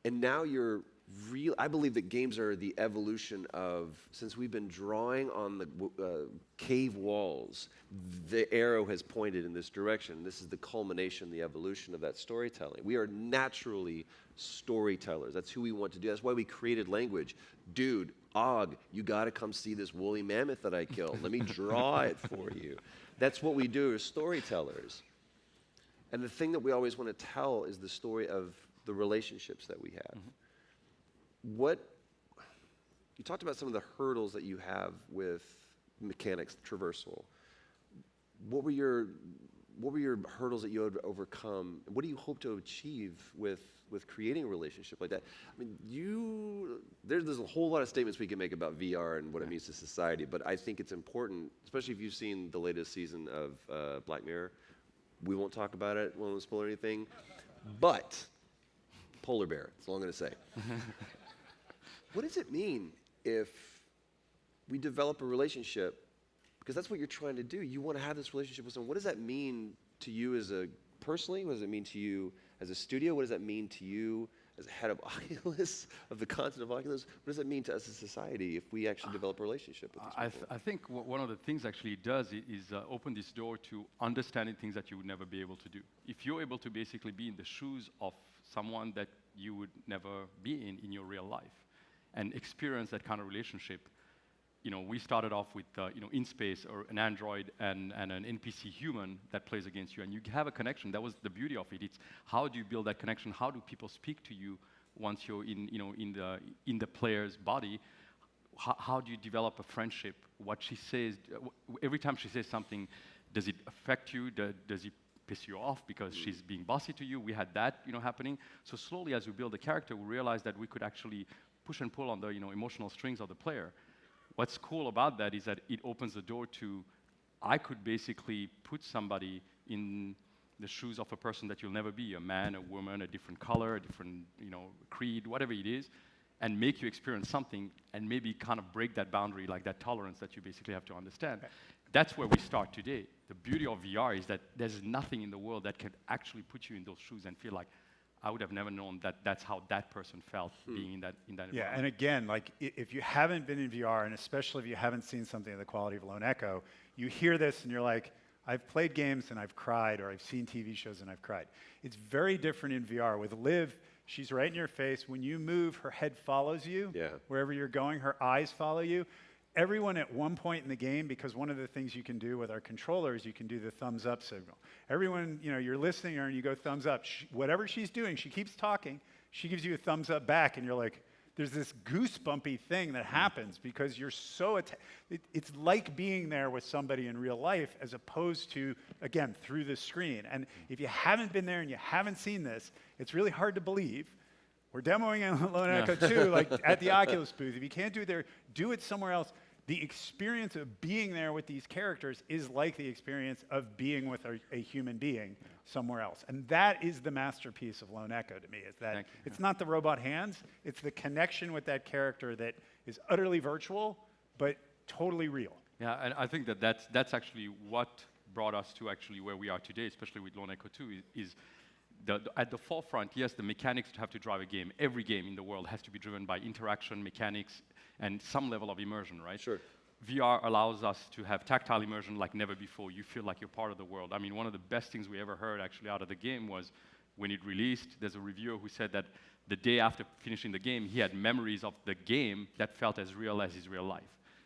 And now I believe that games are the evolution of, since we've been drawing on the cave walls, the arrow has pointed in this direction. This is the culmination, the evolution of that storytelling. We are naturally storytellers. That's who we want to do. That's why we created language. Dude, Og, you got to come see this woolly mammoth that I killed. Let me draw it for you. That's what we do as storytellers. And the thing that we always want to tell is the story of the relationships that we have. You talked about some of the hurdles that you have with mechanics, traversal. What were your hurdles that you had to overcome? What do you hope to achieve with creating a relationship like that? I mean, there's a whole lot of statements we can make about VR and what it means to society, but I think it's important, especially if you've seen the latest season of Black Mirror. We won't talk about it, won't spoil anything, but polar bear, that's all I'm going to say. What does it mean if we develop a relationship? Because that's what you're trying to do. You want to have this relationship with someone. What does that mean to you personally? What does it mean to you as a studio? What does that mean to you as a head of Oculus, of the content of Oculus? What does that mean to us as a society if we actually develop a relationship with these people? I think one of the things actually it does is open this door to understanding things that you would never be able to do. If you're able to basically be in the shoes of someone that you would never be in your real life, and experience that kind of relationship. You know, we started off with, in space, or an android and an NPC human that plays against you, and you have a connection. That was the beauty of it. It's how do you build that connection? How do people speak to you once you're in the player's body? How do you develop a friendship? What she says, every time she says something, does it affect you? Does it piss you off because she's being bossy to you? We had that, happening. So slowly, as we build the character, we realized that we could actually push and pull on the emotional strings of the player. What's cool about that is that it opens the door to, I could basically put somebody in the shoes of a person that you'll never be, a man, a woman, a different color, a different creed, whatever it is, and make you experience something and maybe kind of break that boundary, like that tolerance that you basically have to understand. That's where we start today. The beauty of VR is that there's nothing in the world that can actually put you in those shoes and feel like, I would have never known that that's how that person felt being in that Yeah, environment. and again, like if you haven't been in VR, and especially if you haven't seen something of the quality of Lone Echo, you hear this and you're like, I've played games and I've cried, or I've seen TV shows and I've cried. It's very different in VR. With Liv, she's right in your face. When you move, her head follows you. Yeah. Wherever you're going, her eyes follow you. Everyone at one point in the game, because one of the things you can do with our controllers, you can do the thumbs up signal. Everyone, you're listening to her and you go thumbs up. Whatever she's doing, she keeps talking, she gives you a thumbs up back, and you're like, there's this goosebumpy thing that happens because you're so, it's like being there with somebody in real life as opposed to, again, through the screen. And if you haven't been there and you haven't seen this, it's really hard to believe. We're demoing in Lone Echo 2, like at the Oculus booth. If you can't do it there, do it somewhere else. The experience of being there with these characters is like the experience of being with a human being somewhere else. And that is the masterpiece of Lone Echo to me, is that it's not the robot hands, it's the connection with that character that is utterly virtual, but totally real. Yeah, and I think that that's actually what brought us to actually where we are today, especially with Lone Echo 2, is at the forefront, yes, the mechanics to have to drive a game. Every game in the world has to be driven by interaction, mechanics, and some level of immersion, right? Sure. VR allows us to have tactile immersion like never before. You feel like you're part of the world. I mean, one of the best things we ever heard actually out of the game was when it released, there's a reviewer who said that the day after finishing the game, he had memories of the game that felt as real as his real life.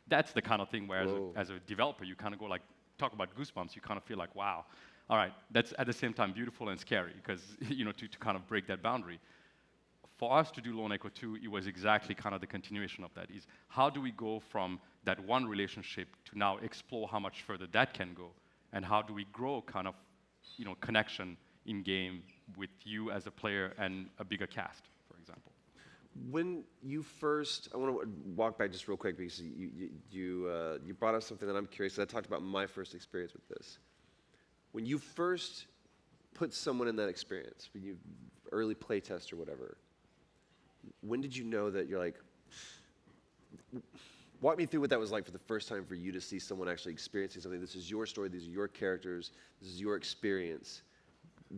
That's the kind of thing where as a developer, you kind of go like, talk about goosebumps, you kind of feel like, wow. All right, that's at the same time beautiful and scary because, to kind of break that boundary. For us to do Lone Echo 2, it was exactly kind of the continuation of that. Is how do we go from that one relationship to now explore how much further that can go, and how do we grow kind of, connection in game with you as a player and a bigger cast, for example. When you first, I want to walk back just real quick because you brought up something that I'm curious. I talked about my first experience with this. When you first put someone in that experience, when you early play test or whatever, when did you know that you're like, walk me through what that was like for the first time for you to see someone actually experiencing something. This is your story, these are your characters, this is your experience.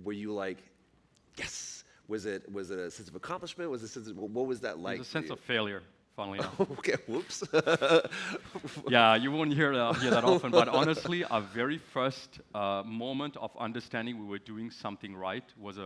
Were you like, yes? Was it a sense of accomplishment? Was it a sense of, what was that like? It was a sense of failure, funnily enough. Okay, whoops. Yeah, you won't hear that often, but honestly, our very first moment of understanding we were doing something right was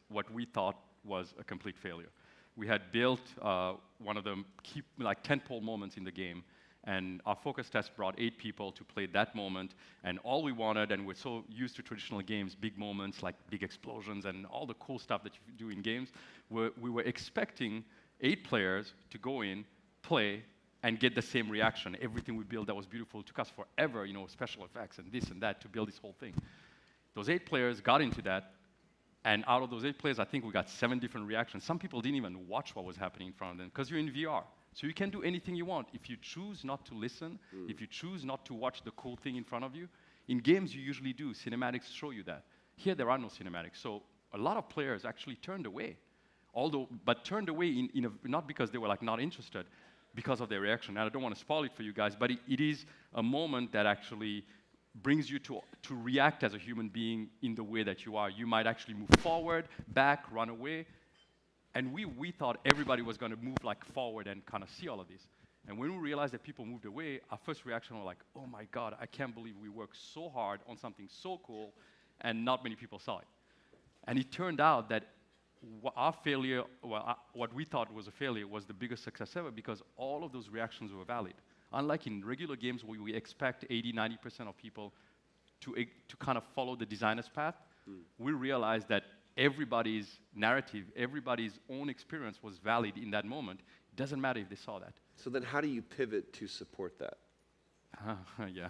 what we thought was a complete failure. We had built one of the key, tentpole moments in the game, and our focus test brought 8 people to play that moment, and all we wanted, and we're so used to traditional games, big moments like big explosions and all the cool stuff that you do in games, we were expecting 8 players to go in, play, and get the same reaction. Everything we built that was beautiful took us forever, special effects and this and that to build this whole thing. Those 8 players got into that, and out of those 8 players, I think we got 7 different reactions. Some people didn't even watch what was happening in front of them because you're in VR. So you can do anything you want. If you choose not to listen, if you choose not to watch the cool thing in front of you, in games you usually do. Cinematics show you that. Here there are no cinematics. So a lot of players actually turned away. But turned away not because they were not interested, because of their reaction. And I don't want to spoil it for you guys, but it is a moment that actually brings you to react as a human being in the way that you are. You might actually move forward, back, run away. And we thought everybody was going to move forward and kind of see all of this. And when we realized that people moved away, our first reaction was like, oh my God, I can't believe we worked so hard on something so cool and not many people saw it. And it turned out that our failure, what we thought was a failure, was the biggest success ever because all of those reactions were valid. Unlike in regular games where we expect 80–90% of people to kind of follow the designer's path, we realized that everybody's narrative, everybody's own experience was valid in that moment. It doesn't matter if they saw that. So then how do you pivot to support that? Yeah.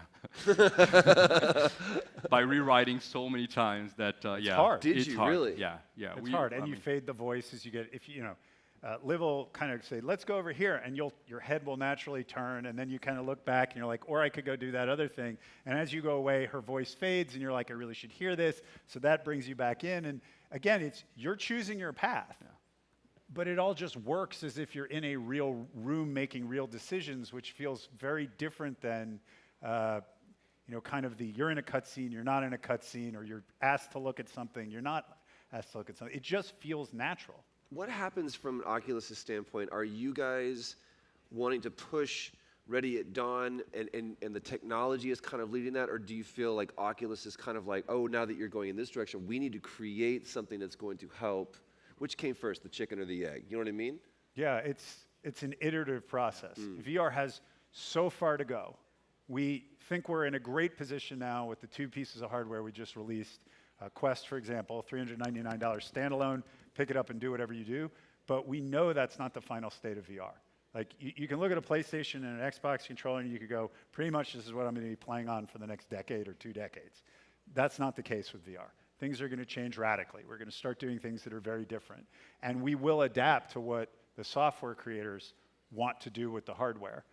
By rewriting so many times that, it's hard. Did you really? Yeah. It's hard, and you fade the voice as you get, Liv will kind of say, let's go over here, and your head will naturally turn, and then you kind of look back, and you're like, or I could go do that other thing. And as you go away, her voice fades, and you're like, I really should hear this. So that brings you back in. And again, you're choosing your path. Yeah. But it all just works as if you're in a real room making real decisions, which feels very different than, kind of you're in a cutscene, you're not in a cutscene, or you're asked to look at something. You're not has to look at something. It just feels natural. What happens from Oculus' standpoint? Are you guys wanting to push Ready at Dawn and the technology is kind of leading that, or do you feel like Oculus is kind of like, oh, now that you're going in this direction, we need to create something that's going to help? Which came first, the chicken or the egg? You know what I mean? Yeah, it's an iterative process. VR has so far to go. We think we're in a great position now with the 2 pieces of hardware we just released. Quest, for example, $399 standalone, pick it up and do whatever you do. But we know that's not the final state of VR. Like, you can look at a PlayStation and an Xbox controller and you could go, pretty much this is what I'm going to be playing on for the next decade or 2 decades. That's not the case with VR. Things are going to change radically. We're going to start doing things that are very different. And we will adapt to what the software creators want to do with the hardware.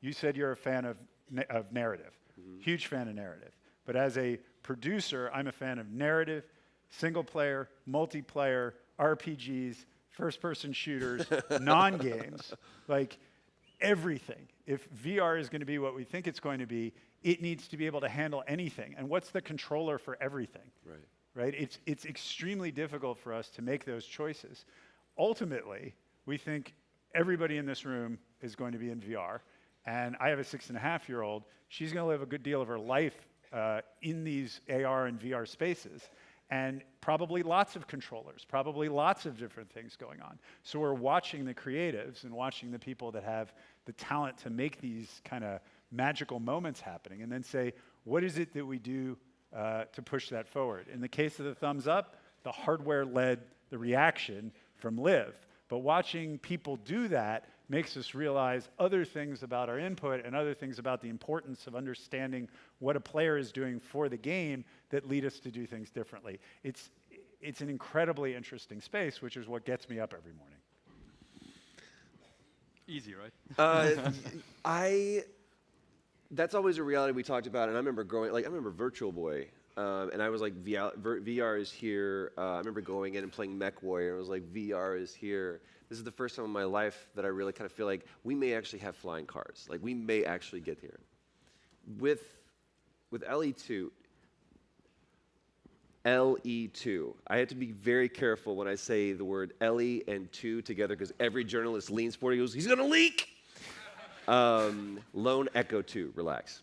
You said you're a fan of narrative. Huge fan of narrative. But as a producer, I'm a fan of narrative, single player, multiplayer, RPGs, first-person shooters, non-games, like everything. If VR is going to be what we think it's going to be, it needs to be able to handle anything. And what's the controller for everything? Right? It's extremely difficult for us to make those choices. Ultimately, we think everybody in this room is going to be in VR. And I have a 6.5-year-old. She's going to live a good deal of her life in these AR and VR spaces. And probably lots of controllers, probably lots of different things going on. So we're watching the creatives and watching the people that have the talent to make these kind of magical moments happening and then say, what is it that we do to push that forward? In the case of the thumbs up, the hardware led the reaction from Live. But watching people do that makes us realize other things about our input and other things about the importance of understanding what a player is doing for the game that lead us to do things differently. It's an incredibly interesting space, which is what gets me up every morning. Easy, right? That's always a reality we talked about, and I remember I remember Virtual Boy, and I was like, VR is here. I remember going in and playing Mech Warrior, and I was like, VR is here. This is the first time in my life that I really kind of feel like we may actually have flying cars. Like, we may actually get here. With LE2, I have to be very careful when I say the word LE and 2 together because every journalist leans forward and goes, he's going to leak! Lone Echo 2, relax.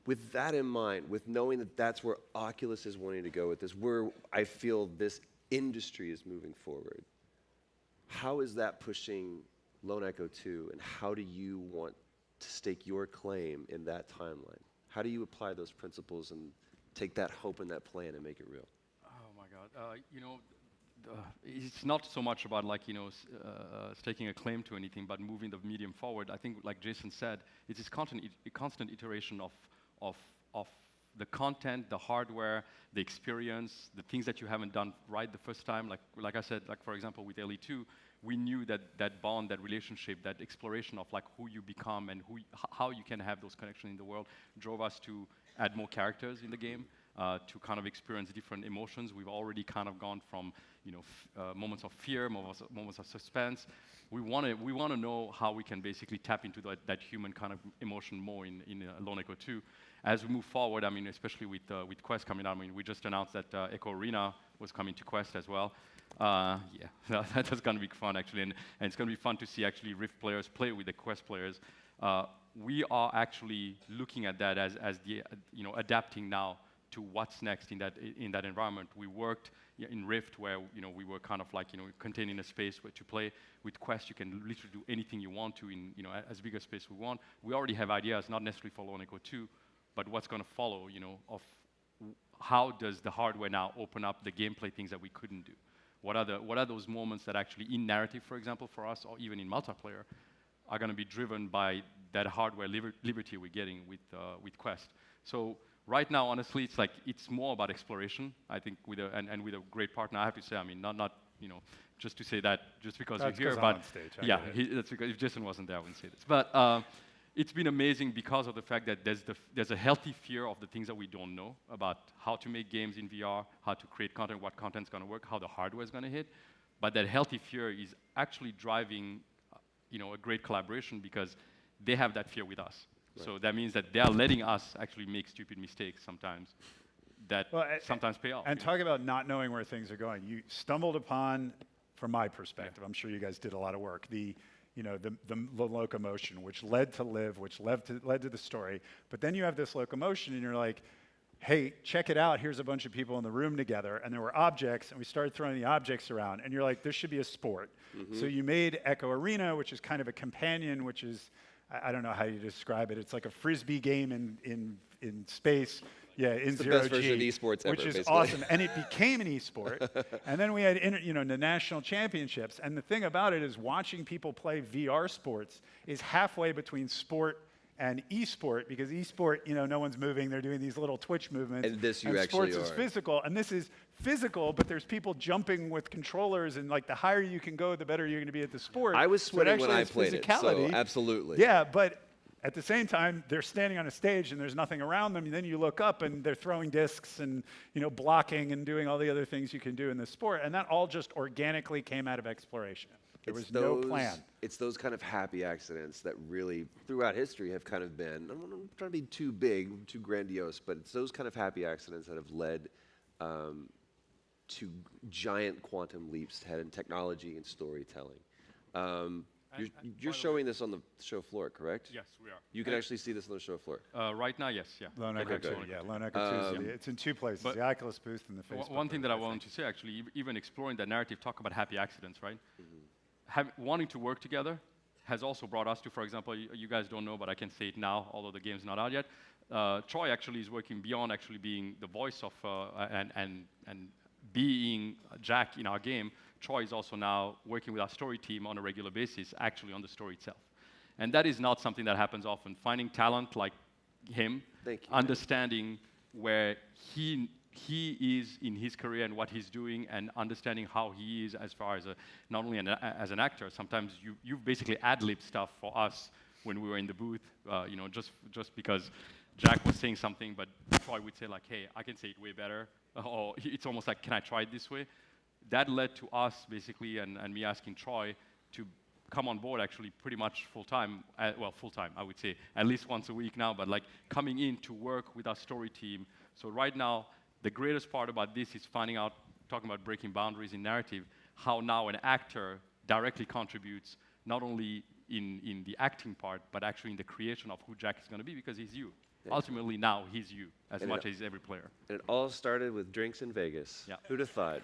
With that in mind, with knowing that that's where Oculus is wanting to go with this, where I feel this industry is moving forward, how is that pushing Lone Echo 2, and how do you want to stake your claim in that timeline? How do you apply those principles and take that hope and that plan and make it real? Oh my God, it's not so much about staking a claim to anything, but moving the medium forward. I think, like Jason said, it's this constant iteration of the content, the hardware, the experience, the things that you haven't done right the first time. Like I said, for example, with LE2, we knew that bond, that relationship, that exploration of who you become and how you can have those connections in the world drove us to add more characters in the game, to kind of experience different emotions. We've already kind of gone from moments of fear, moments of suspense. We want to know how we can basically tap into that human kind of emotion more in Lone Echo 2. As we move forward, I mean, especially with Quest coming out, I mean, we just announced that Echo Arena was coming to Quest as well. Yeah, that's going to be fun, actually, and it's going to be fun to see actually Rift players play with the Quest players. We are actually looking at that as the adapting now to what's next in that environment. We worked in Rift where we were kind of contained in a space where to play. With Quest, you can literally do anything you want to in as big a space we want. We already have ideas, not necessarily for Lone Echo 2, but what's going to follow, of how does the hardware now open up the gameplay things that we couldn't do? What are those moments that actually in narrative, for example, for us, or even in multiplayer, are going to be driven by that hardware liberty we're getting with Quest? So right now, honestly, it's more about exploration. I think with a great partner. I have to say, I mean, not just to say that just because that's you're here, I'm but on stage. yeah, that's because if Jason wasn't there, I wouldn't say this. But it's been amazing because of the fact that there's a healthy fear of the things that we don't know about how to make games in VR, how to create content, what content's going to work, how the hardware is going to hit. But that healthy fear is actually driving, a great collaboration because they have that fear with us. Right. So that means that they are letting us actually make stupid mistakes sometimes that sometimes pay off. And talk about not knowing where things are going. You stumbled upon, from my perspective, I'm sure you guys did a lot of work, the locomotion, which led to Live, which led to the story. But then you have this locomotion, and you're like, hey, check it out. Here's a bunch of people in the room together, and there were objects, and we started throwing the objects around. And you're like, this should be a sport. Mm-hmm. So you made Echo Arena, which is kind of a companion, which is, I don't know how you describe it. It's like a Frisbee game in space. Yeah, in It's the zero best G, version of esports ever, which is basically. awesome. And it became an esport. And then we had the national championships. And the thing about it is watching people play VR sports is halfway between sport and esport, because esport, no one's moving, they're doing these little twitch movements. And this you and actually sports is are. physical, and this is physical, but there's people jumping with controllers, and like the higher you can go, the better you're going to be at the sport. I was So it sweating actually when I has played it, so physicality. absolutely. Yeah, but at the same time, they're standing on a stage and there's nothing around them, and then you look up and they're throwing discs and blocking and doing all the other things you can do in this sport, and that all just organically came out of exploration. There was no plan. It's those kind of happy accidents that really, throughout history, have kind of been, I'm not trying to be too big, too grandiose, but it's those kind of happy accidents that have led to giant quantum leaps ahead in technology and storytelling. You're showing this on the show floor, correct? Yes, we are. You can actually see this on the show floor. Right now, yes, yeah. Lone Echo 2, yeah. Lone Echo 2, it's in two places, but the Oculus booth and the Facebook. One thing booth, that I I wanted to say, actually, even exploring that narrative, talk about happy accidents, right? Wanting to work together has also brought us to, for example, you guys don't know, but I can say it now, although the game's not out yet. Troy actually is working beyond actually being the voice of and being Jack in our game. Troy is also now working with our story team on a regular basis, actually on the story itself. And that is not something that happens often. Finding talent like him, understanding where he is in his career and what he's doing, and understanding how he is as far as not only as an actor. Sometimes you basically ad-lib stuff for us when we were in the booth, just because Jack was saying something, but Troy would say like, hey, I can say it way better, or it's almost like, can I try it this way? That led to us basically, and me asking Troy to come on board actually pretty much full-time, full-time, I would say, at least once a week now, but like coming in to work with our story team. So right now, the greatest part about this is finding out, talking about breaking boundaries in narrative, how now an actor directly contributes, not only in the acting part, but actually in the creation of who Jack is going to be, because he's you. Yeah. Ultimately now, he's you, as much as every player. And it all started with drinks in Vegas. Yeah. Who'd have thought?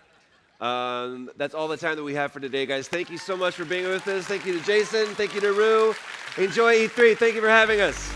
That's all the time that we have for today, guys. Thank you so much for being with us. Thank you to Jason. Thank you to Rue. Enjoy E3. Thank you for having us.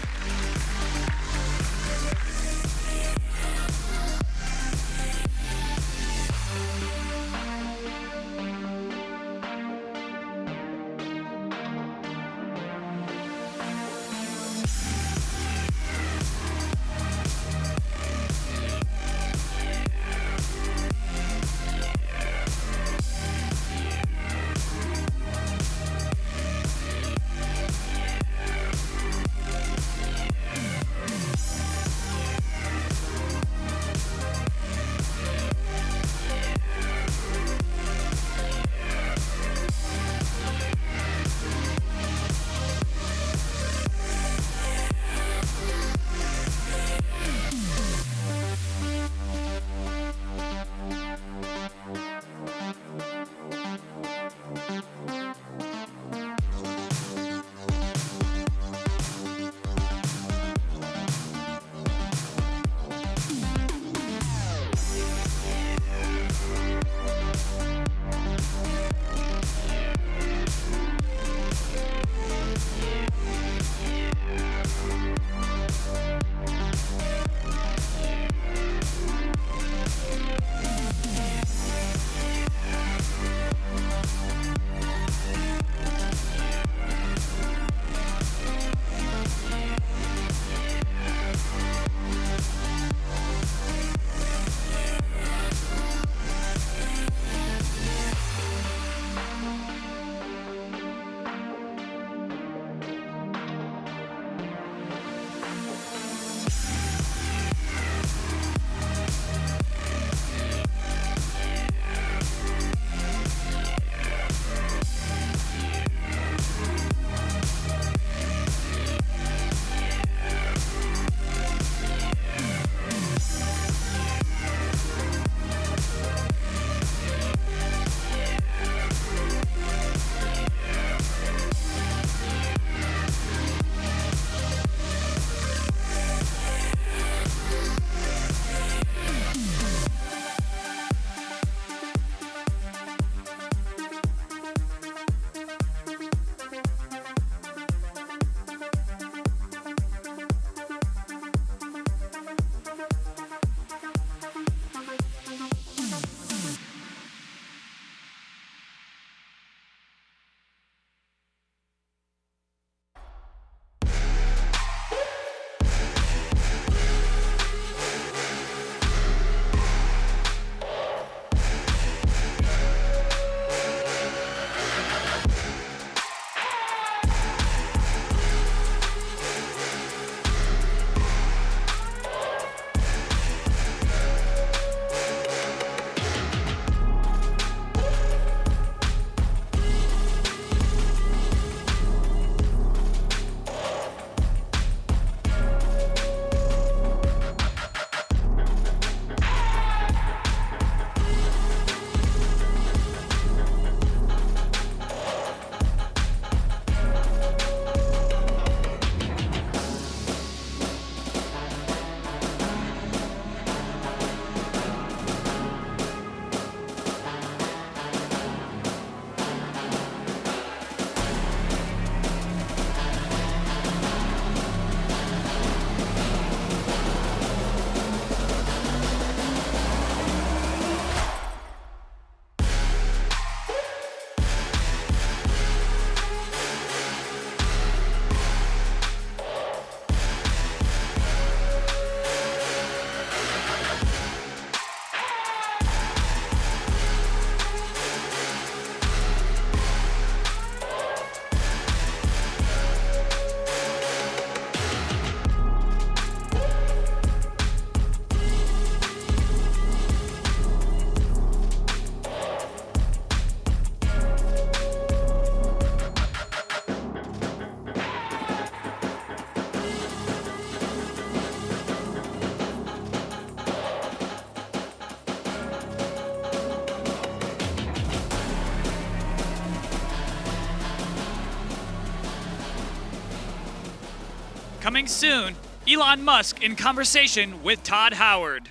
Coming soon, Elon Musk in conversation with Todd Howard.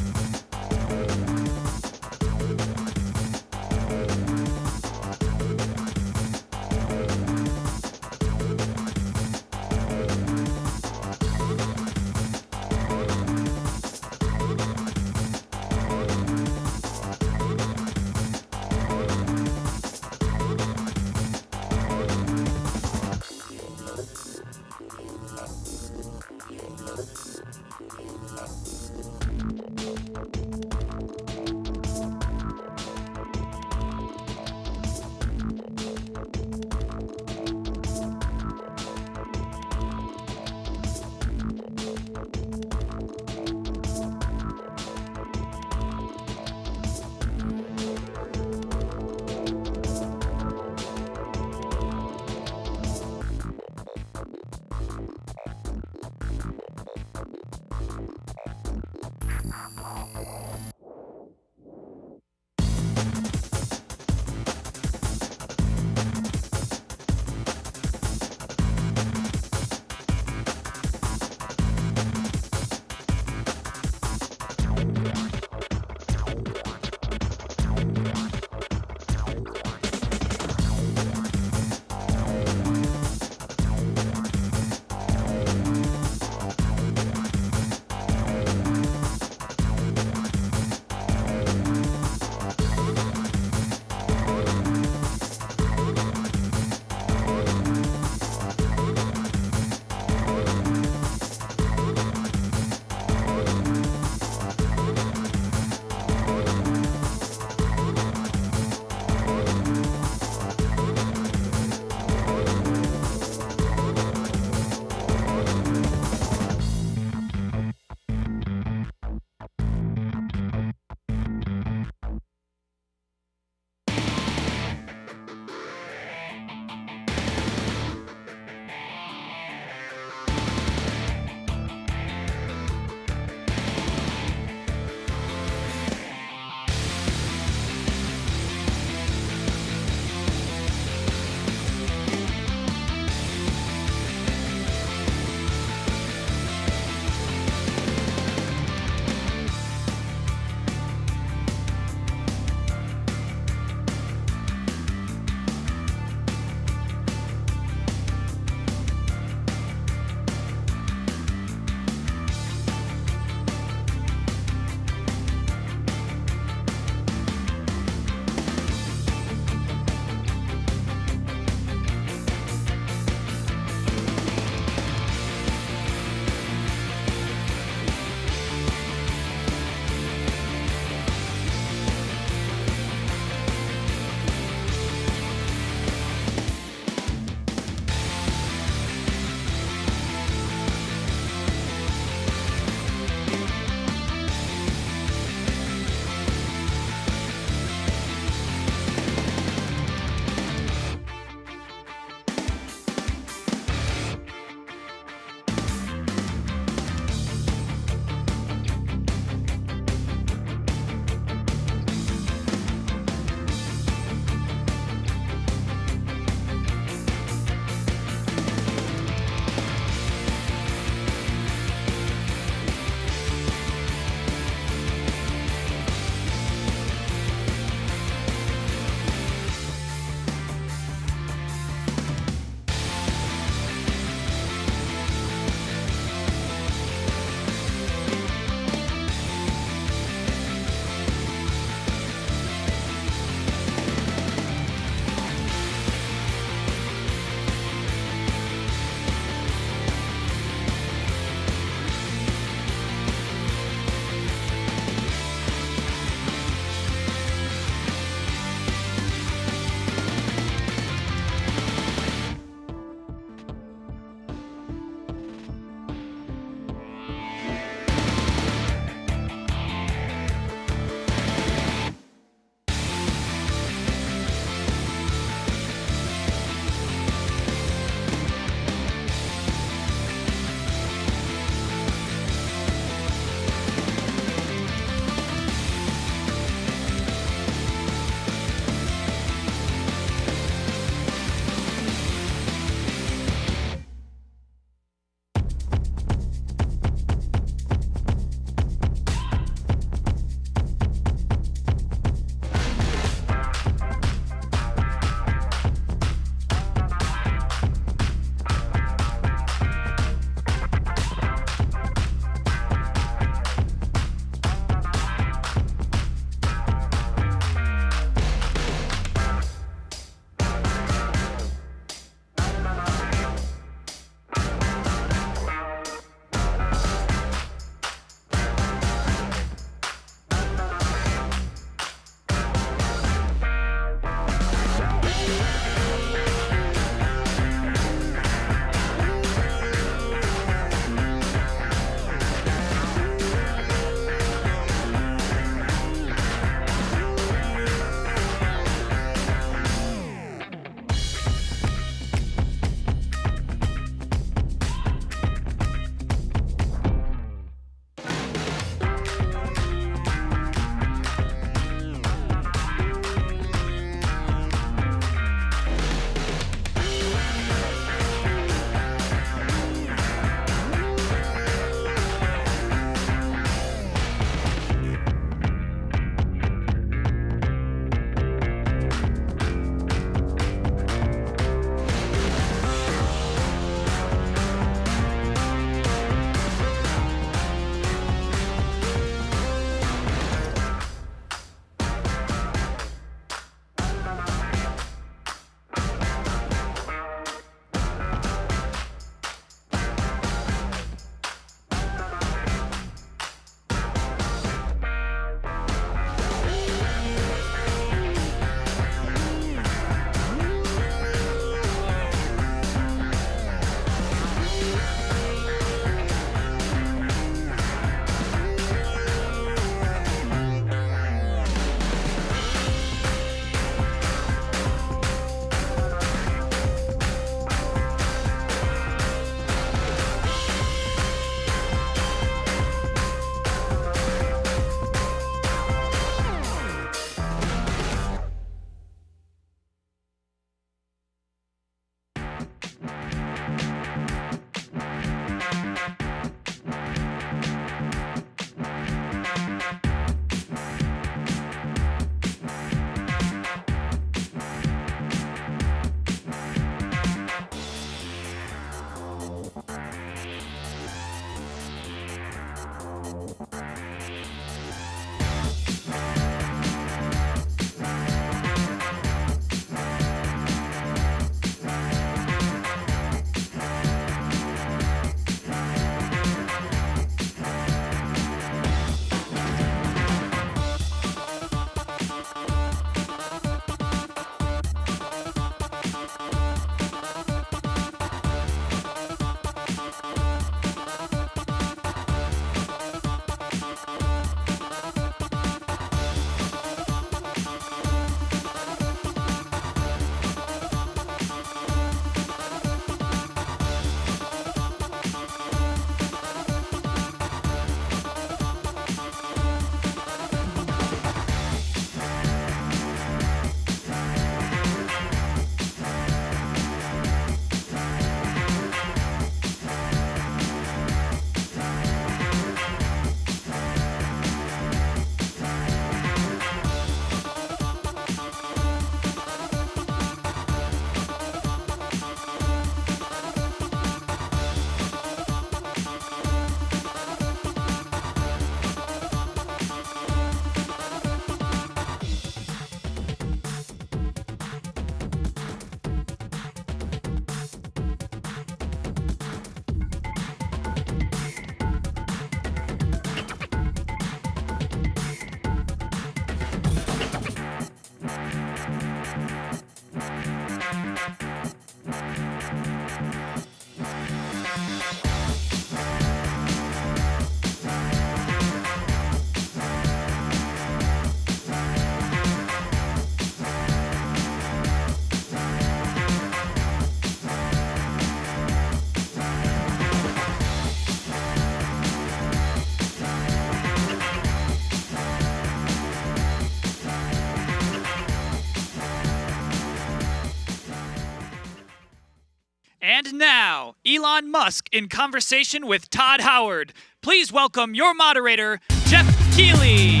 And now, Elon Musk in conversation with Todd Howard. Please welcome your moderator, Jeff Keighley.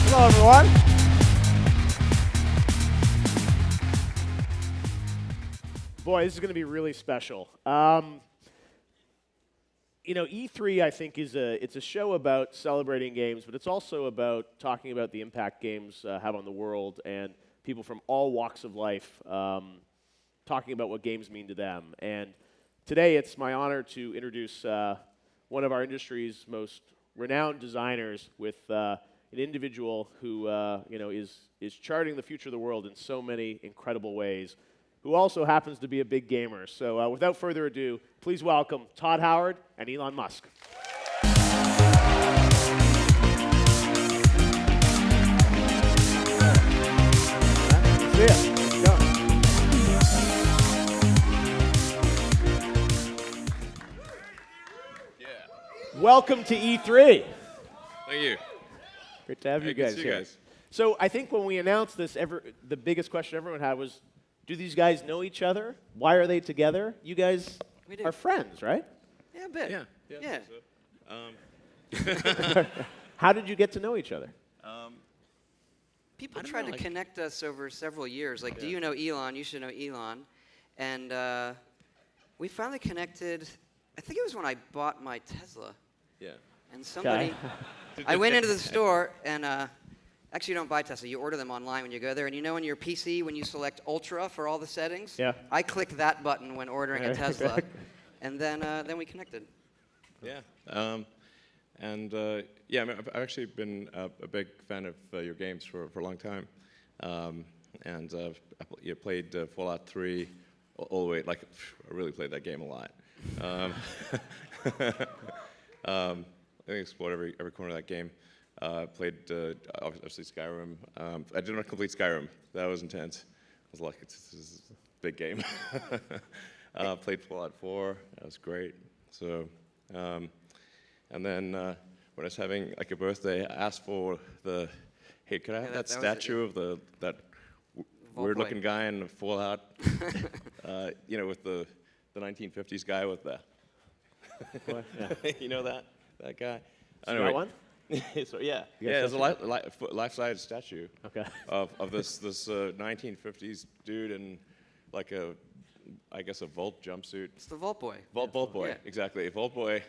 Hello, everyone. Boy, this is going to be really special. You know, E3, I think, it's a show about celebrating games, but it's also about talking about the impact games have on the world and people from all walks of life talking about what games mean to them. And today, it's my honor to introduce one of our industry's most renowned designers with an individual who is charting the future of the world in so many incredible ways, who also happens to be a big gamer. So without further ado, please welcome Todd Howard and Elon Musk. See ya. Let's go. Welcome to E3. Thank you. Great to have you Hey, good guys to see here. you guys. So I think when we announced this, the biggest question everyone had was, do these guys know each other? Why are they together? You guys are friends, right? Yeah, a bit. Yeah. How did you get to know each other? People tried to connect us over several years. Like, do you know Elon? You should know Elon. And we finally connected. I think it was when I bought my Tesla. Yeah. And somebody, I went into the store and actually, you don't buy Tesla. You order them online when you go there. And you know, on your PC, when you select Ultra for all the settings, yeah. I click that button when ordering a Tesla, and then we connected. Yeah. Yeah, I mean, I've actually been a big fan of your games for a long time. You played Fallout 3 all the way, like, I really played that game a lot. I think I explored every corner of that game. Played, obviously, Skyrim. I did not complete Skyrim. That was intense. I was like, it's a big game. Played Fallout 4. That was great. So, and then when I was having like a birthday, I asked for hey, could I have that statue of that weird-looking guy in Fallout? With the 1950s guy with the, you know that guy? Anyway. That one? So, yeah, there's a life-size statue of this 1950s dude in like I guess a Volt jumpsuit. It's the Vault Boy. Vault Boy, exactly. Vault Boy.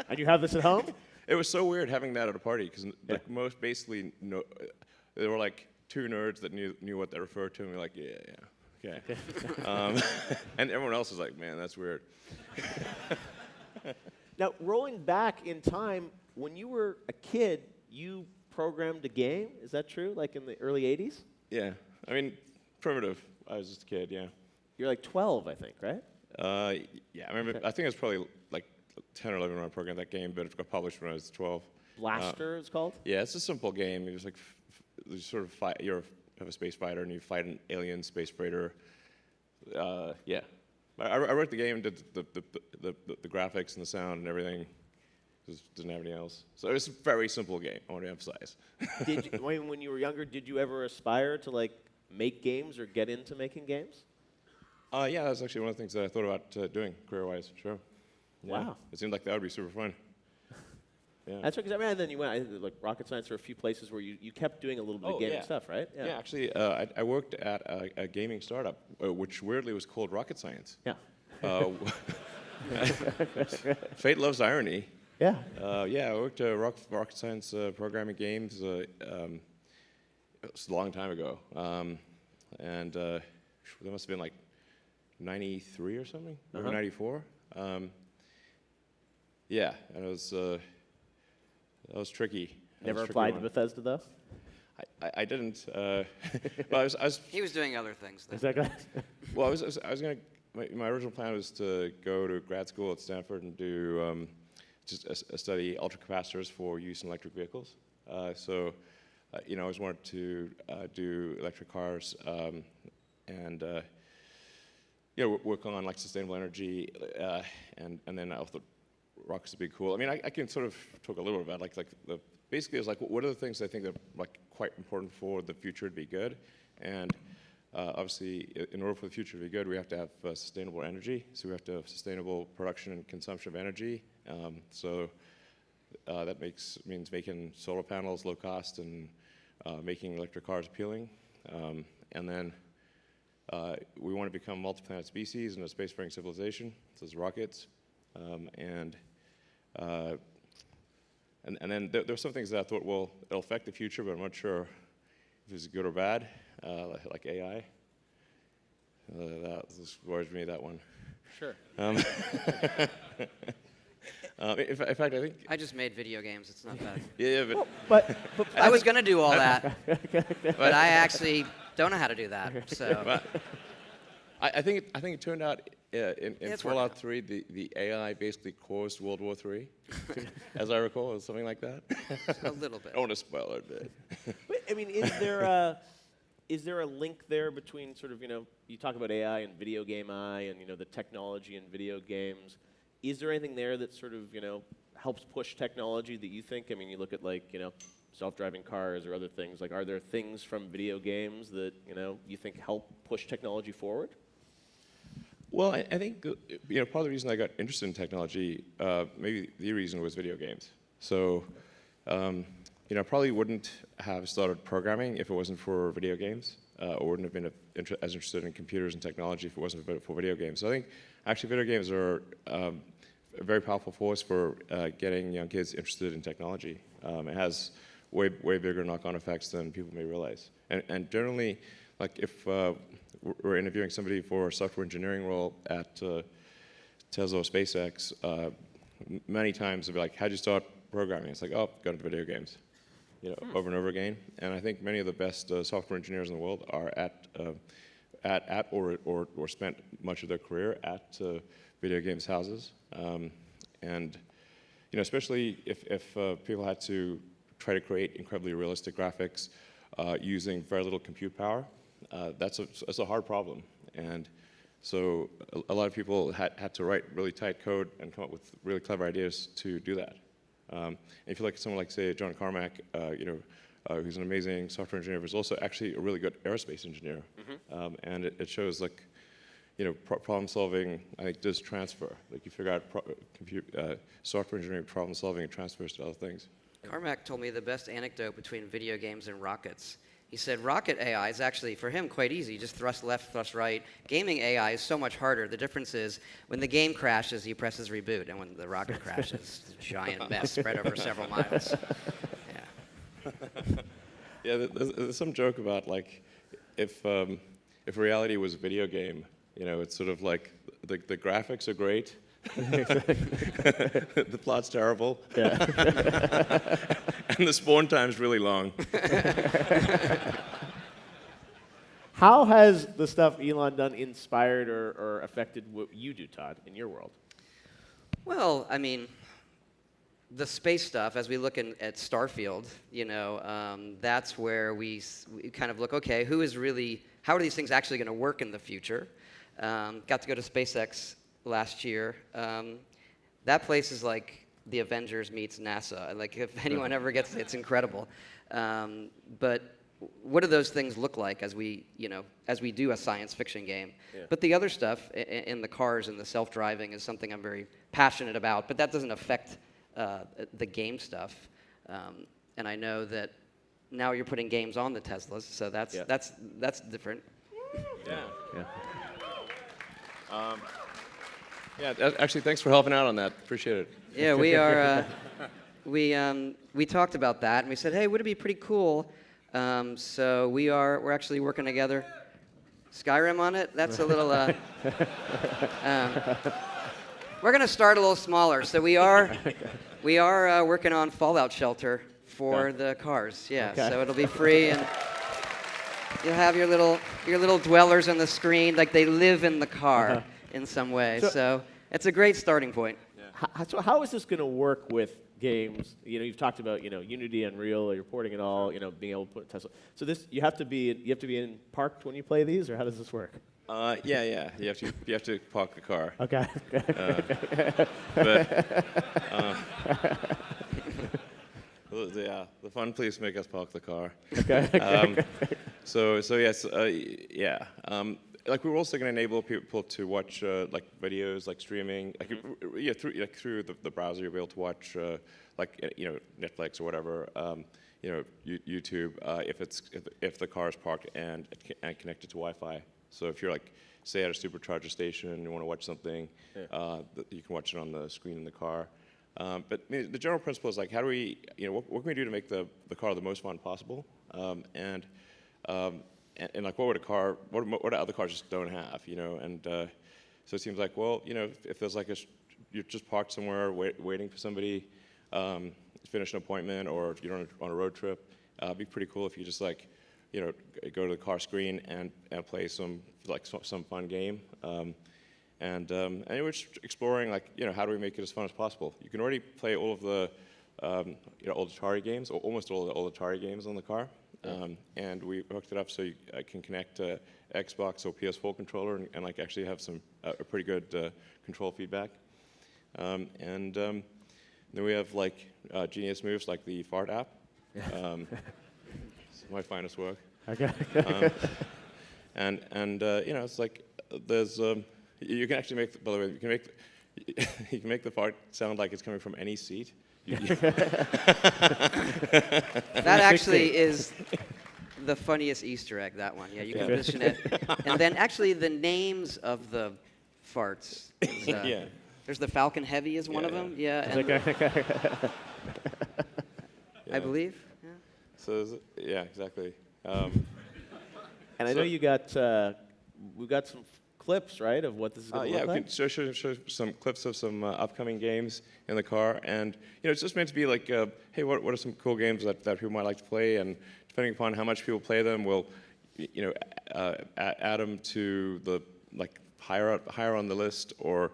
And you have this at home? It was so weird having that at a party because most basically there were like two nerds that knew what they referred to, and we were like, okay. And everyone else was like, man, that's weird. Now, rolling back in time, when you were a kid, you programmed a game. Is that true? Like in the early 80s? Yeah. I mean, primitive. I was just a kid, yeah. You're like 12, I think, right? Yeah. I remember. I think it was probably like 10 or 11 when I programmed that game, but it got published when I was 12. Blaster, it's called? Yeah, it's a simple game. It was like you sort of fight. You have a space fighter, and you fight an alien space freighter. Yeah. I wrote the game, did the graphics and the sound and everything. Just didn't have anything else. So it was a very simple game, I want to emphasize. When you were younger, did you ever aspire to like make games or get into making games? Yeah, that's actually one of the things that I thought about doing career-wise, sure. Yeah. Wow. It seemed like that would be super fun. Yeah. That's right, because and then you went, like Rocket Science, there were a few places where you kept doing a little bit of gaming stuff, right? Yeah, actually, I worked at a gaming startup, which weirdly was called Rocket Science. Yeah. Fate loves irony. Yeah. Yeah, I worked at Rocket Science programming games. It was a long time ago. That must have been like 93 or something, maybe 94. Yeah, and that was tricky. Never applied to Bethesda, though? I didn't. Well, I was. He was doing other things. Then. Exactly. Well, I was going to. My original plan was to go to grad school at Stanford and do just study ultracapacitors for use in electric vehicles. I always wanted to do electric cars and work on like sustainable energy, and then I thought rockets would be cool. I mean, I can sort of talk a little bit about basically it's like what are the things I think that are like quite important for the future to be good, and obviously, in order for the future to be good, we have to have sustainable energy. So we have to have sustainable production and consumption of energy. So that means making solar panels low cost and making electric cars appealing. And then we want to become a multi-planet species and a spacefaring civilization, so it's rockets. And then there are some things that I thought, well, it'll affect the future, but I'm not sure if it's good or bad, like AI. That just worries me, that one. Sure. In fact, I think... I just made video games. It's not bad. Yeah, but I was going to do all that, but I actually don't know how to do that. So I think it turned out in it's Fallout 3, the AI basically caused World War III, as I recall, or something like that. A little bit. I don't want to spoil it, but... But, I mean, is there a link there between sort of, you talk about AI and video game eye and, the technology in video games. Is there anything there that sort of, helps push technology that you think? I mean, you look at self-driving cars or other things. Like, are there things from video games that, you think help push technology forward? Well, I think part of the reason I got interested in technology, maybe the reason was video games. So, I probably wouldn't have started programming if it wasn't for video games, or wouldn't have been as interested in computers and technology if it wasn't for video games. So I think actually video games are a very powerful force for getting young kids interested in technology. It has way bigger knock-on effects than people may realize. And generally, like if we're interviewing somebody for a software engineering role at Tesla or SpaceX, many times they'll be like, how'd you start programming? It's like, oh, got into video games, over and over again. And I think many of the best software engineers in the world are at or spent much of their career at video games houses. And especially if people had to try to create incredibly realistic graphics using very little compute power, that's a hard problem. And so a lot of people had to write really tight code and come up with really clever ideas to do that. If you look at someone like, say, John Carmack, who's an amazing software engineer, but is also actually a really good aerospace engineer. And it shows, like, problem solving, I think, does transfer. Like, you figure out software engineering problem solving and transfers to other things. Carmack told me the best anecdote between video games and rockets. He said rocket AI is actually, for him, quite easy. Just thrust left, thrust right. Gaming AI is so much harder. The difference is when the game crashes, he presses reboot, and when the rocket crashes, it's a giant mess spread over several miles. Yeah, there's some joke about, like, if reality was a video game, it's sort of like the graphics are great. The plot's terrible. Yeah. And the spawn time's really long. How has the stuff Elon done inspired or affected what you do, Todd, in your world? Well, I mean, the space stuff, as we look at Starfield, that's where we kind of look, okay, how are these things actually going to work in the future? Got to go to SpaceX last year. That place is like the Avengers meets NASA. Like, if anyone ever gets it's incredible. But what do those things look like as we do a science fiction game? Yeah. But the other stuff in the cars and the self-driving is something I'm very passionate about, but that doesn't affect the game stuff. And I know that now you're putting games on the Teslas, so that's different. Yeah. Actually, thanks for helping out on that. Appreciate it. Yeah, we are. We talked about that, and we said, hey, would it be pretty cool? So we're actually working together. Skyrim on it. That's a little. We're going to start a little smaller. So we are working on Fallout Shelter for the cars. Yeah. Okay. So it'll be free, and you'll have your little dwellers on the screen, like they live in the car. In some way, so it's a great starting point. Yeah. So how is this going to work with games? You've talked about Unity, Unreal, you're porting it all. Being able to put Tesla. So you have to be in parked when you play these, or how does this work? Yeah. You have to park the car. Yeah, the fun please make us park the car. Okay. So yes, yeah. Like we were also going to enable people to watch like videos, like streaming, like through the browser you'll be able to watch like Netflix or whatever, YouTube if the car is parked and connected to Wi-Fi. So if you're like say at a supercharger station and you want to watch something, you can watch it on the screen in the car. But I mean, the general principle is like, how do we, what can we do to make the car the most fun possible? And like, what would a car, what other cars just don't have, And so it seems like, well, if there's like you're just parked somewhere waiting for somebody to finish an appointment, or you're on a road trip, it'd be pretty cool if you just like, go to the car screen and play some fun game. And we're just exploring like, how do we make it as fun as possible? You can already play all of the, old Atari games, or almost all the old Atari games on the car. And we hooked it up so you can connect to Xbox or PS4 controller and like actually have some a pretty good control feedback. And then we have like genius moves like the fart app. It's my finest work. Okay. And it's like there's you can actually make, by the way, you can make the fart sound like it's coming from any seat. That actually is the funniest Easter egg, that one. Yeah, you can position it. And then actually the names of the farts. Is, yeah. There's the Falcon Heavy is one of them. Yeah. And I believe. Yeah. So yeah, exactly. And I know you got, we've got some clips, right, of what this is going to look like? Yeah, we can show some clips of some upcoming games in the car, and it's just meant to be like, hey, what are some cool games that people might like to play, and depending upon how much people play them, we'll, add them to the like higher on the list, or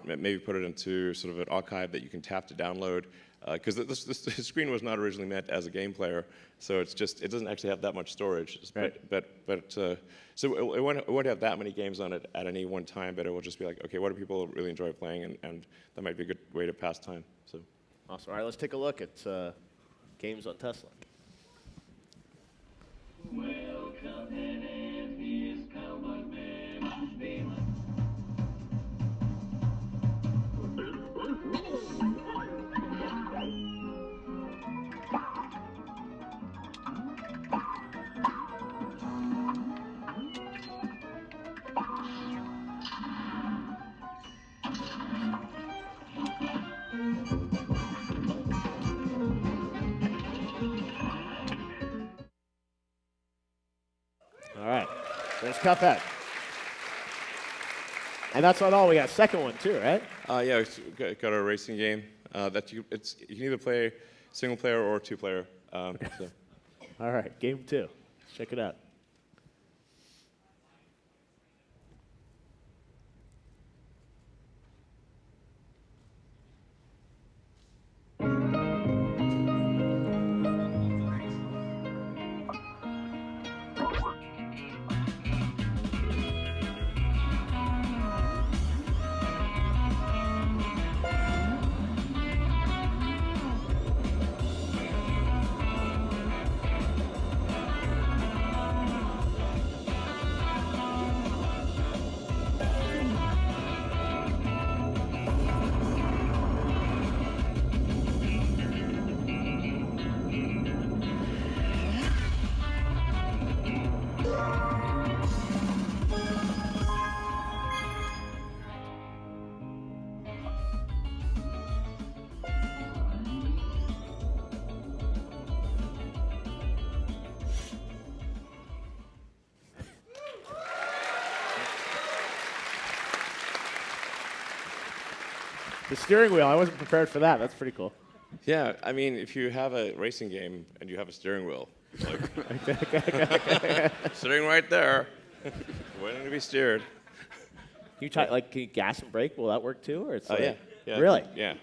maybe put it into sort of an archive that you can tap to download. Because the screen was not originally meant as a game player, so it doesn't actually have that much storage. Right. But so it won't have that many games on it at any one time, but it will just be like, okay, what do people really enjoy playing, and that might be a good way to pass time. So awesome. All right, let's take a look at games on Tesla. Welcome in, here's Cowboy Man. All right, there's Cuphead. And that's not all. We got a second one too, right? Yeah, we got a racing game that you can either play single player or two player. So. All right, game 2. Let's check it out. The steering wheel, I wasn't prepared for that. That's pretty cool. Yeah, I mean, if you have a racing game and you have a steering wheel, it's like sitting right there, waiting to be steered. Can you try, like, can you gas and brake? Will that work too, or it's? Yeah. Really? Yeah.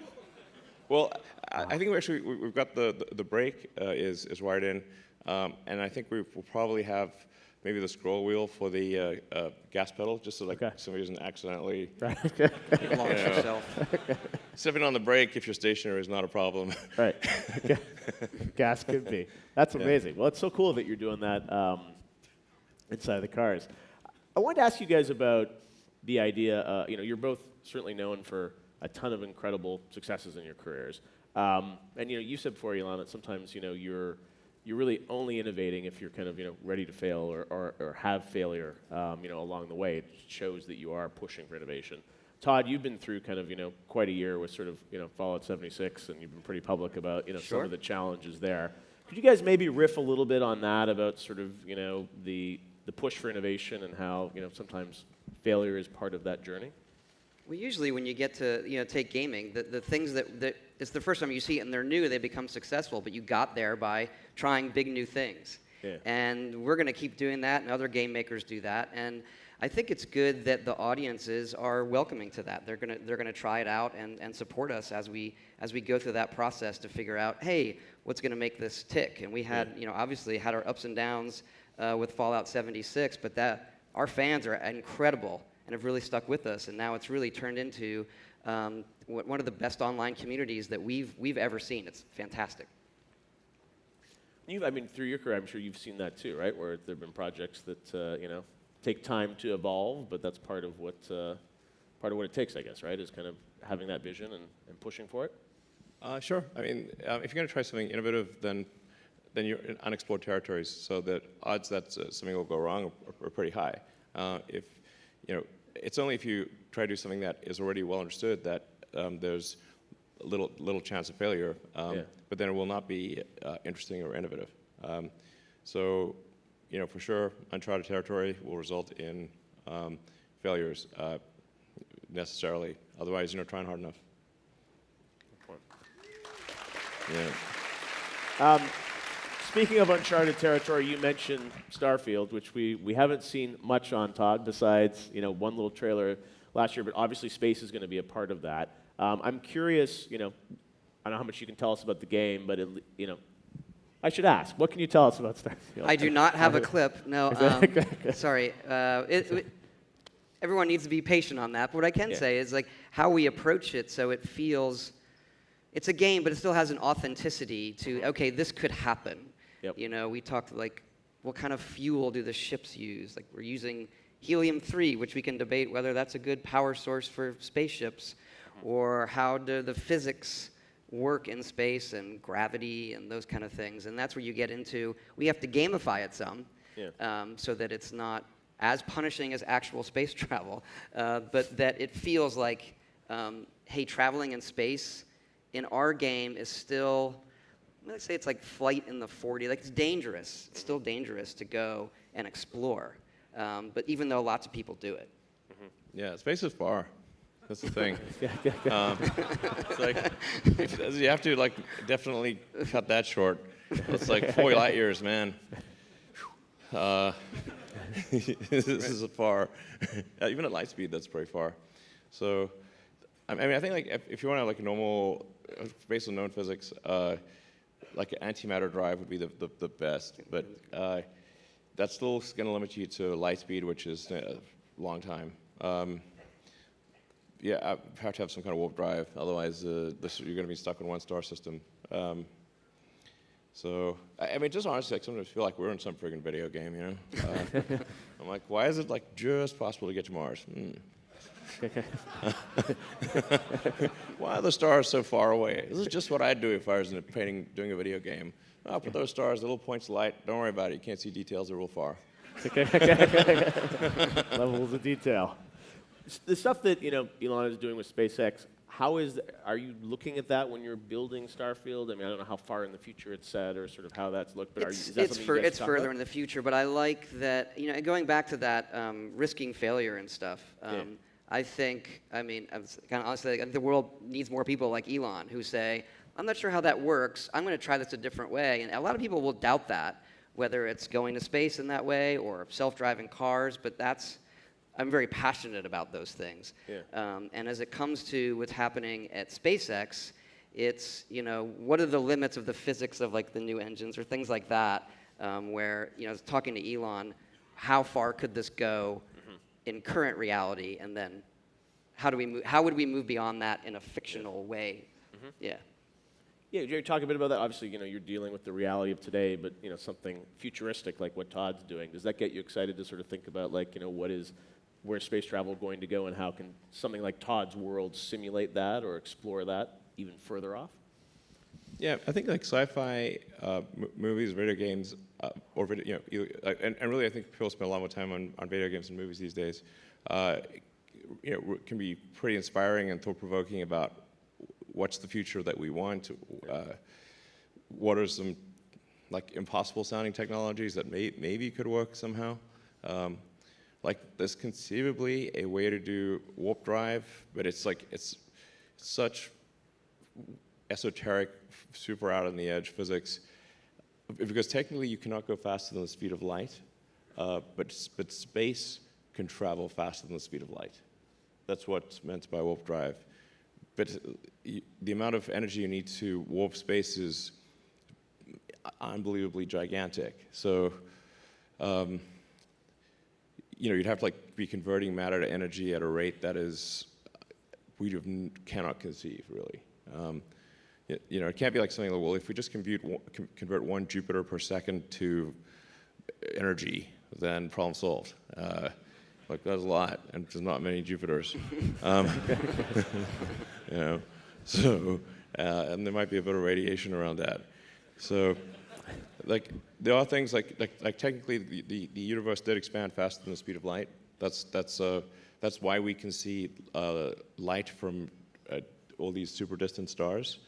Well, I think we've got the brake is wired in, and I think we'll probably have maybe the scroll wheel for the gas pedal, just so like somebody doesn't accidentally Launch yourself. Stepping on the brake if you're stationary is not a problem. Right. Gas could be. That's amazing. Well, it's so cool that you're doing that inside the cars. I wanted to ask you guys about the idea. You're both certainly known for a ton of incredible successes in your careers. And you said before, Elon, that sometimes you're really only innovating if you're kind of ready to fail or have failure along the way. It shows that you are pushing for innovation. Todd, you've been through kind of quite a year with sort of Fallout 76, and you've been pretty public about some of the challenges there. Could you guys maybe riff a little bit on that, about sort of the push for innovation and how sometimes failure is part of that journey? Well, usually when you get to take gaming, the things that it's the first time you see it and they're new, they become successful. But you got there by trying big new things, and we're going to keep doing that, and other game makers do that. And I think it's good that the audiences are welcoming to that. They're gonna try it out and support us as we go through that process to figure out, hey, what's going to make this tick? And we had obviously had our ups and downs with Fallout 76, but our fans are incredible and have really stuck with us, and now it's really turned into one of the best online communities that we've ever seen. It's fantastic. Through your career, I'm sure you've seen that too, right? Where there have been projects that take time to evolve, but that's part of what it takes, I guess, right? Is kind of having that vision and pushing for it. Sure. If you're going to try something innovative, then you're in unexplored territories, so the odds that something will go wrong are pretty high. It's only if you try to do something that is already well understood that there's little chance of failure, but then it will not be interesting or innovative. For sure, uncharted territory will result in failures necessarily. Otherwise, you're not trying hard enough. Speaking of uncharted territory, you mentioned Starfield, which we haven't seen much on, Todd, besides one little trailer last year. But obviously, space is going to be a part of that. I'm curious. I don't know how much you can tell us about the game, but I should ask. What can you tell us about Starfield? I do not have a clip. No, sorry. Everyone needs to be patient on that. But what I can say is how we approach it, so it feels. It's a game, but it still has an authenticity to. Okay, this could happen. Yep. We talked what kind of fuel do the ships use? We're using helium-3, which we can debate whether that's a good power source for spaceships, or how do the physics work in space and gravity and those kind of things. And that's where you get into, we have to gamify it some, so that it's not as punishing as actual space travel, but that it feels like, hey, traveling in space in our game is still, let's say it's like flight in the 40, it's dangerous. It's still dangerous to go and explore, but even though lots of people do it. Yeah, space is far. That's the thing. It's you have to definitely cut that short. It's 40 light years, man. This is a far. Even at light speed, that's pretty far. So, I think if you want to normal, based on known physics, an antimatter drive would be the best. But that's still going to limit you to light speed, which is a long time. I have to have some kind of warp drive, otherwise you're going to be stuck in one star system. Just honestly, I sometimes feel like we're in some friggin' video game, I'm like, why is it just possible to get to Mars? Why are the stars so far away? This is just what I'd do if I was doing a video game. I'll put those stars, the little points of light. Don't worry about it. You can't see details. They're real far. Levels of detail. The stuff that Elon is doing with SpaceX, are you looking at that when you're building Starfield? I don't know how far in the future it's set or sort of how that's looked, but is that something you guys it's further in the future, but I like that, going back to that risking failure and stuff, I think, I'm kind of honestly, the world needs more people like Elon who say, I'm not sure how that works, I'm going to try this a different way, and a lot of people will doubt that, whether it's going to space in that way or self-driving cars, but I'm very passionate about those things. And as it comes to what's happening at SpaceX, it's, what are the limits of the physics of the new engines or things like that, where, talking to Elon, how far could this go in current reality, and then how would we move beyond that in a fictional way? Yeah. Yeah, Jerry, talk a bit about that. Obviously, you're dealing with the reality of today, but something futuristic like what Todd's doing. Does that get you excited to sort of think about where's space travel going to go, and how can something like Todd's world simulate that or explore that even further off? Yeah, I think like sci-fi movies, video games, or video, and really I think people spend a lot more time on video games and movies these days. Can be pretty inspiring and thought-provoking about what's the future that we want. What are some like impossible-sounding technologies that maybe could work somehow? Like there's conceivably a way to do warp drive, but it's such esoteric, super out on the edge physics, because technically you cannot go faster than the speed of light, but space can travel faster than the speed of light. That's what's meant by warp drive. But the amount of energy you need to warp space is unbelievably gigantic. So, you'd have to be converting matter to energy at a rate that is cannot conceive really. It can't be like something like, well, if we just convert 1 Jupiter per second to energy, then problem solved. That's a lot, and there's not many Jupiters. So, and there might be a bit of radiation around that. So, there are things like technically the universe did expand faster than the speed of light. That's why we can see light from all these super distant stars.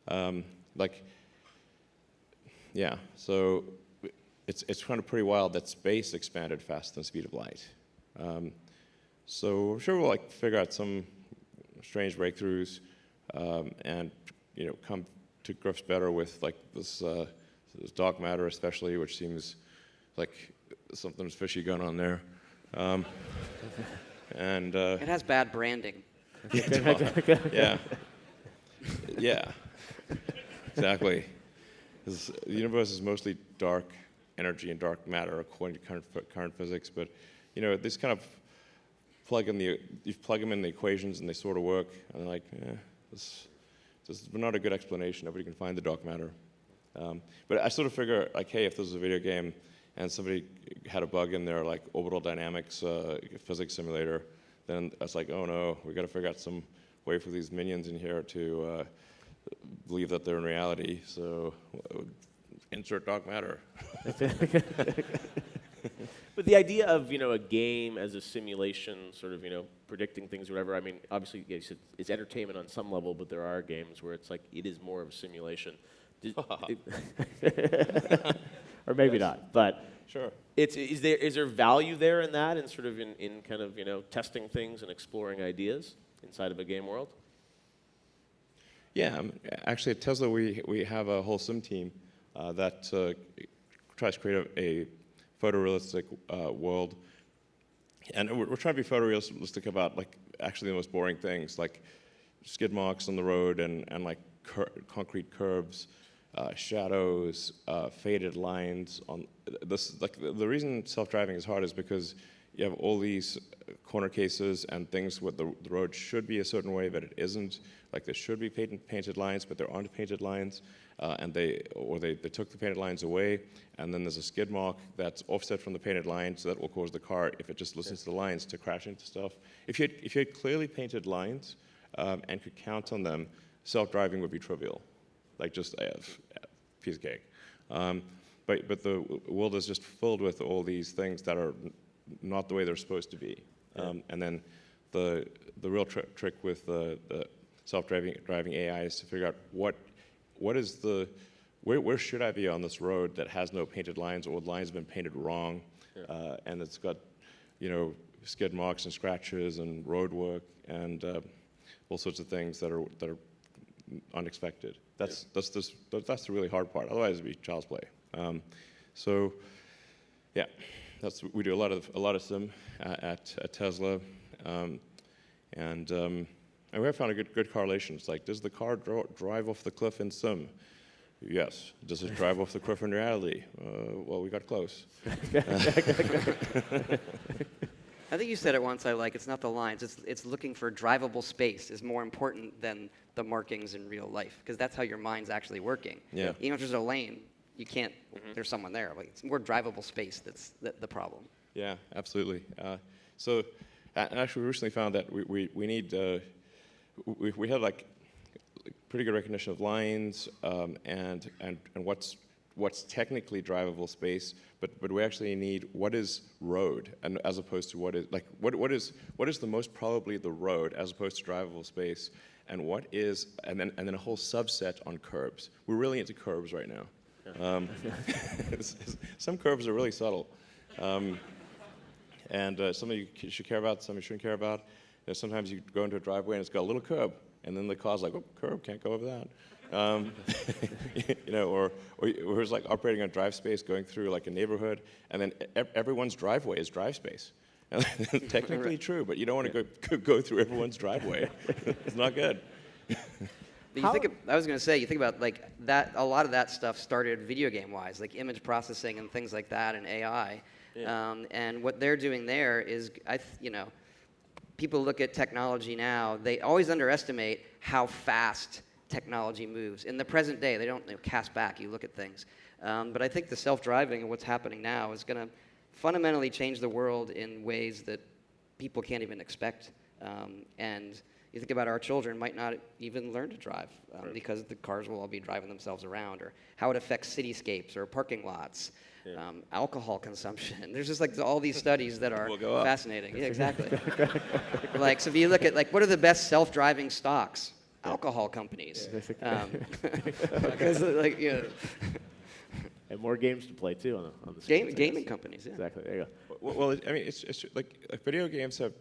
So it's kind of pretty wild that space expanded faster than the speed of light. So I'm sure we'll figure out some strange breakthroughs and come to grips better with this dark matter especially, which seems like something's fishy going on there. And it has bad branding. Yeah. Yeah. Exactly. The universe is mostly dark energy and dark matter according to current physics, but this kind of you plug them in the equations and they sort of work, and they're like, this is not a good explanation. Nobody can find the dark matter. But I sort of figure, hey, if this was a video game and somebody had a bug in their orbital dynamics physics simulator, then it's like, oh no, we got to figure out some way for these minions in here to believe that they're in reality. So insert dark matter. But the idea of a game as a simulation, sort of predicting things or whatever. I mean, obviously it's entertainment on some level, but there are games where it's it is more of a simulation. Or maybe not, but sure. Is there value there in that, and sort of in kind of testing things and exploring ideas inside of a game world? Yeah, actually at Tesla we have a whole sim team that tries to create a photorealistic world, and we're trying to be photorealistic about actually the most boring things like skid marks on the road and concrete curves, shadows, faded lines on this. The reason self-driving is hard is because you have all these corner cases and things where the road should be a certain way, but it isn't. There should be painted lines, but there aren't painted lines, and they took the painted lines away, and then there's a skid mark that's offset from the painted line, so that will cause the car, if it just listens to the lines, to crash into stuff. If you had clearly painted lines and could count on them, self-driving would be trivial, just a piece of cake. But the world is just filled with all these things that are not the way they're supposed to be. And then the real trick with the self-driving AI is to figure out where should I be on this road that has no painted lines, or the lines have been painted wrong, and it's got skid marks and scratches and road work and all sorts of things that are unexpected. That's the really hard part. Otherwise, it'd be child's play. So, yeah, we do a lot of sim at Tesla, and we have found a good correlation. It's does the car drive off the cliff in sim? Yes. Does it drive off the cliff in reality? Well, we got close. I think you said it once. I like it's not the lines. It's looking for drivable space is more important than the markings in real life because that's how your mind's actually working. Yeah. Even if there's a lane, you can't. There's someone there. Like it's more drivable space that's the problem. Yeah, absolutely. So, and actually, we recently found that we need we had like pretty good recognition of lines and what's technically drivable space, but we actually need what is road, and as opposed to what is the most probably the road as opposed to drivable space, and and then a whole subset on curbs. We're really into curbs right now. Some curbs are really subtle. And some you should care about, some you shouldn't care about. You know, sometimes you go into a driveway and it's got a little curb, and then the car's like, oh, curb, can't go over that. You know, or it's like operating on drive space, going through like a neighborhood, and then everyone's driveway is drive space. Technically true, but you don't want to go through everyone's driveway. It's not good. But you think I was going to say, you think about like that. A lot of that stuff started video game wise, like image processing and things like that, and AI. Yeah. And what they're doing there is, you know, people look at technology now. They always underestimate how fast technology moves. In the present day, they don't cast back. You look at things. But I think the self-driving and what's happening now is going to fundamentally change the world in ways that people can't even expect. And you think about our children might not even learn to drive because the cars will all be driving themselves around, or how it affects cityscapes or parking lots, alcohol consumption. There's just like all these studies that are fascinating. Yeah, exactly. Like, so if you look at like what are the best self-driving stocks? Alcohol companies. Because like, you know. And more games to play too on the gaming companies. Yeah. Exactly. There you go. Well, I mean, it's like video games have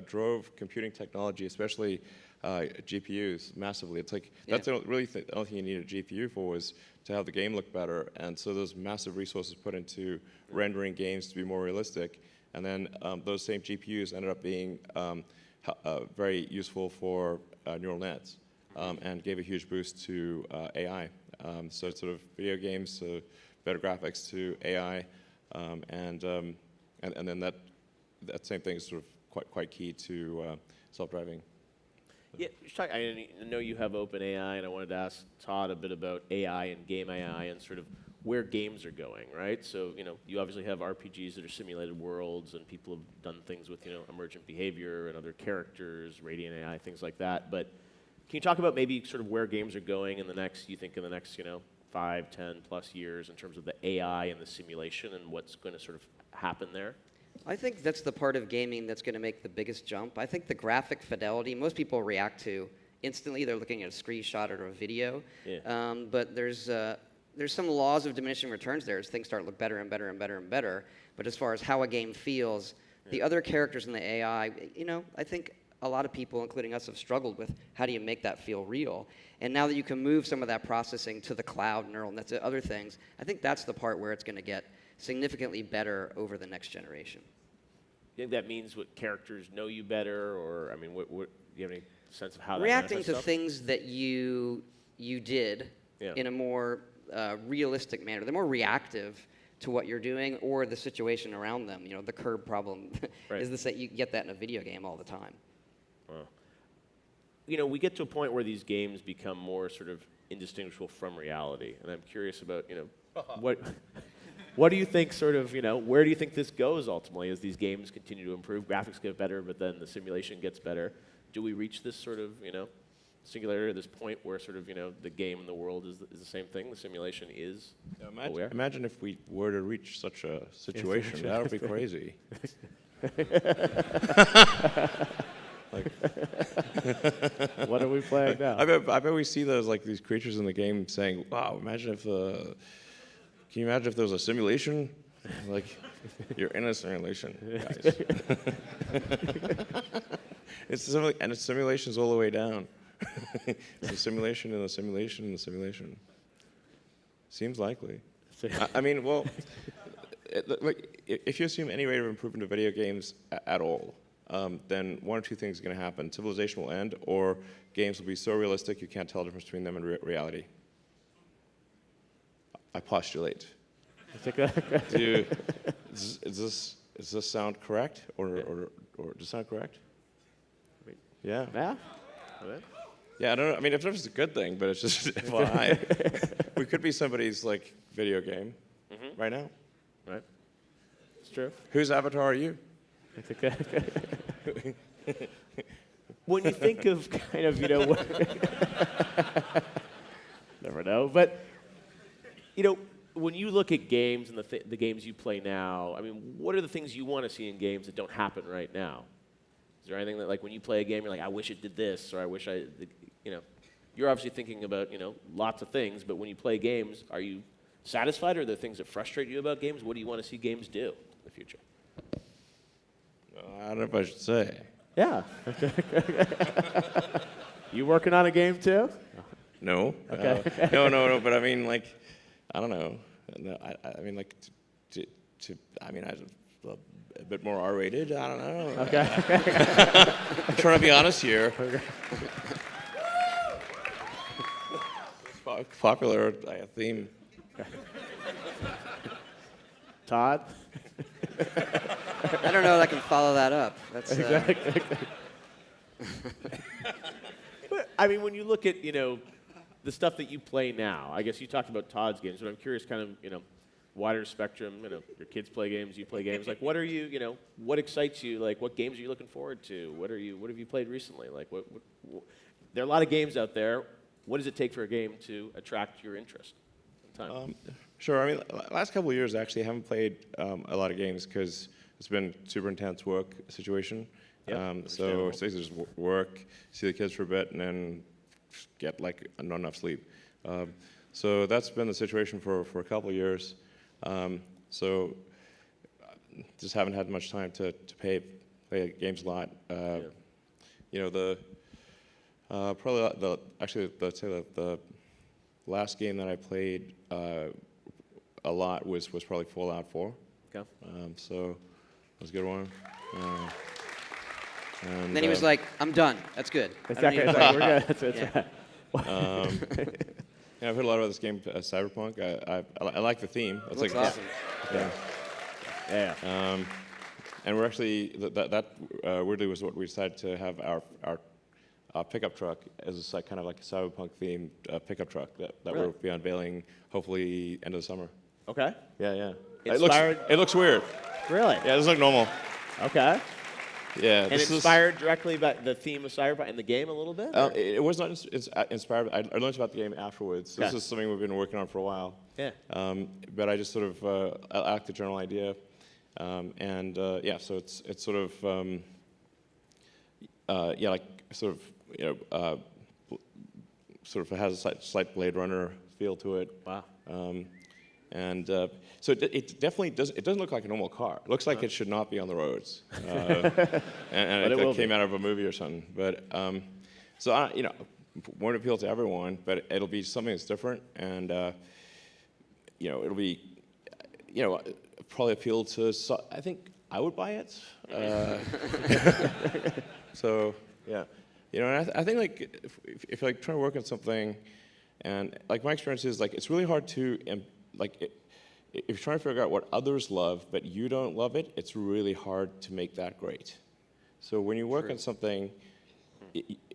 drove computing technology, especially GPUs, massively. It's like that's the only thing you need a GPU for was to have the game look better, and so those massive resources put into rendering games to be more realistic, and then those same GPUs ended up being very useful for neural nets, and gave a huge boost to AI. So it's sort of video games to better graphics to AI, and then that same thing is sort of quite key to self-driving. Yeah, I know you have OpenAI, and I wanted to ask Todd a bit about AI and game AI and sort of where games are going, right? So, you know, you obviously have RPGs that are simulated worlds, and people have done things with, you know, emergent behavior and other characters, Radiant AI, things like that. But can you talk about maybe sort of where games are going in the next, you know, 5, 10 plus years in terms of the AI and the simulation and what's going to sort of happen there? I think that's the part of gaming that's going to make the biggest jump. I think the graphic fidelity, most people react to instantly. They're looking at a screenshot or a video. Yeah. But there's some laws of diminishing returns there as things start to look better and better and better and better. But as far as how a game feels, the other characters in the AI, you know, I think a lot of people, including us, have struggled with how do you make that feel real. And now that you can move some of that processing to the cloud, neural nets, other things, I think that's the part where it's going to get significantly better over the next generation. You think that means what characters know you better, or I mean, what do you have any sense of how that reacting to stuff? Things that you did in a more realistic manner. They're more reactive to what you're doing or the situation around them. You know, the curb problem is the same. You get that in a video game all the time. Wow. You know, we get to a point where these games become more sort of indistinguishable from reality, and I'm curious about, you know, what do you think sort of, you know, where do you think this goes ultimately as these games continue to improve, graphics get better, but then the simulation gets better? Do we reach this sort of, you know, singularity, this point where sort of, you know, the game and the world is the same thing, the simulation is aware? Imagine if we were to reach such a situation. That would be crazy. What are we playing now? I bet we see those, like, these creatures in the game saying, wow, imagine if can you imagine if there was a simulation? Like, you're in a simulation, guys. And it's simulations all the way down. It's a simulation and a simulation and a simulation. Seems likely. I mean, well, if you assume any rate of improvement of video games at all, then one or two things are going to happen. Civilization will end, or games will be so realistic you can't tell the difference between them and reality. I postulate. Does Does this sound correct, or does it sound correct? Yeah. Yeah. Yeah, I don't know. I mean, if it's a good thing, but it's just FYI. We could be somebody's like video game right now. Right. It's true. Whose avatar are you? When you think of kind of, never know, but, when you look at games and the games you play now, I mean, what are the things you want to see in games that don't happen right now? Is there anything that, like, when you play a game, you're like, I wish it did this, or I wish you're obviously thinking about, lots of things, but when you play games, are you satisfied, or are there things that frustrate you about games? What do you want to see games do in the future? I don't know if I should say. Yeah. You working on a game too? No. Okay. No. But I mean, like, I don't know. No, I mean, like, a bit more R-rated. I don't know. Okay. I'm trying to be honest here. Popular theme. Todd? I don't know that I can follow that up. That's Exactly. But, I mean, when you look at, the stuff that you play now, I guess you talked about Todd's games, but I'm curious kind of, wider spectrum, your kids play games, you play games. Like, what are you, what excites you? Like, what games are you looking forward to? What have you played recently? Like, what there are a lot of games out there. What does it take for a game to attract your interest? Sure. I mean, last couple of years, actually, I haven't played a lot of games because it's been super intense work situation. So it's basically just work, see the kids for a bit, and then get like not enough sleep. So that's been the situation for a couple of years. So just haven't had much time to play games a lot. Probably the last game that I played a lot was probably Fallout 4. Okay. So it was a good one. And then he was like, "I'm done. That's good." Exactly. We're good. That's Yeah, I've heard a lot about this game, Cyberpunk. I like the theme. It's Looks like awesome. Yeah. And we're actually that weirdly was what we decided to have our pickup truck as kind of like a Cyberpunk themed pickup truck that Really? we'll be unveiling hopefully end of the summer. Okay. Yeah. Inspired? It looks weird. Really? Yeah, it doesn't look normal. Okay. Yeah. And this is- inspired directly by the theme of Cyberpunk in the game a little bit? or? It was not inspired. I learned about the game afterwards. This Okay. is something we've been working on for a while. Yeah. But I just sort of I like the general idea, so it's sort of like sort of sort of has a slight Blade Runner feel to it. Wow. So it definitely doesn't. It doesn't look like a normal car. It looks like it should not be on the roads, and But it it will came be. out of a movie or something. But won't appeal to everyone, but it'll be something that's different, and it'll be probably appeal to. I think I would buy it. So yeah, and I think like if you're like trying to work on something, and like my experience is like it's really hard to if you're trying to figure out what others love but you don't love it, it's really hard to make that great. So when you work on something,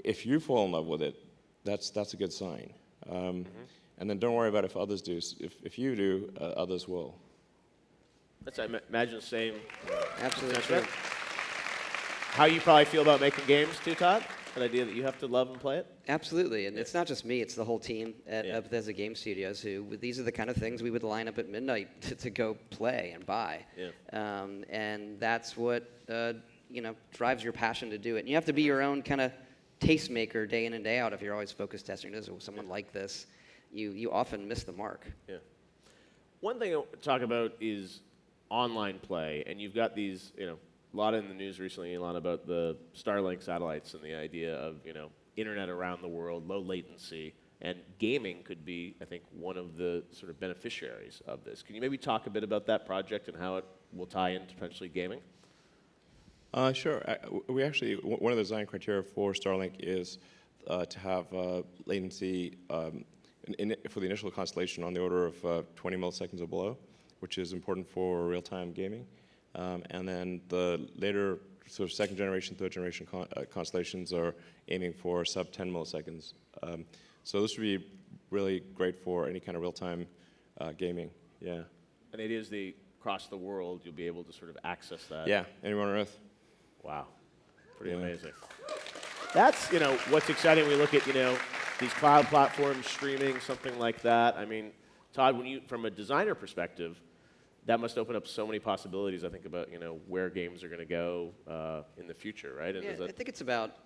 if you fall in love with it, that's a good sign. And then don't worry about if others do. If you do, others will. That's, I imagine, the same. Absolutely sentiment. true. How you probably feel about making games too, Todd? That idea that you have to love and play it? Absolutely, and it's not just me; it's the whole team at Bethesda Game Studios. These are the kind of things we would line up at midnight to go play and buy. Yeah. And that's what drives your passion to do it. And you have to be your own kind of tastemaker day in and day out. If you're always focus testing, does someone like this? You often miss the mark. Yeah. One thing I want to talk about is online play, and you've got these, a lot in the news recently, Elon, about the Starlink satellites and the idea of, internet around the world, low latency, and gaming could be, I think, one of the sort of beneficiaries of this. Can you maybe talk a bit about that project and how it will tie into potentially gaming? Sure. We actually, one of the design criteria for Starlink is to have latency for the initial constellation on the order of 20 milliseconds or below, which is important for real-time gaming. And then the later sort of second generation, third generation constellations are aiming for sub 10 milliseconds. So this would be really great for any kind of real-time gaming. Yeah. And it is across the world, you'll be able to sort of access that. Yeah, anywhere on Earth. Wow. Pretty amazing. That's, what's exciting. We look at, these cloud platforms, streaming, something like that. I mean, Todd, from a designer perspective, that must open up so many possibilities, I think, about, where games are going to go in the future, right? And Yeah, I think it's about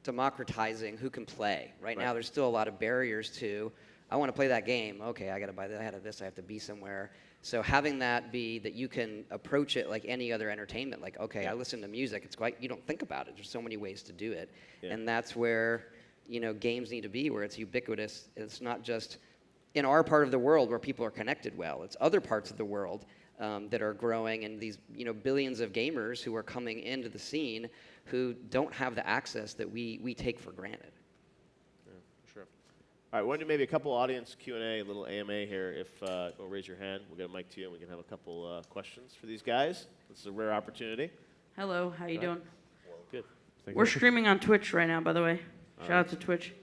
democratizing who can play. Right now, there's still a lot of barriers to, I want to play that game. Okay, I got to buy that. I have this. I have to be somewhere. So having that be that you can approach it like any other entertainment. Like, okay, I listen to music. It's quite, you don't think about it. There's so many ways to do it. Yeah. And that's where, games need to be, where it's ubiquitous. It's not just in our part of the world where people are connected well. It's other parts of the world that are growing, and these billions of gamers who are coming into the scene who don't have the access that we take for granted. Yeah, sure. All right, we're going to do maybe a couple audience Q&A, a little AMA here. If you'll raise your hand, we'll get a mic to you, and we can have a couple questions for these guys. This is a rare opportunity. Hello, how you doing? Good. We're streaming on Twitch right now, by the way. Shout out to Twitch.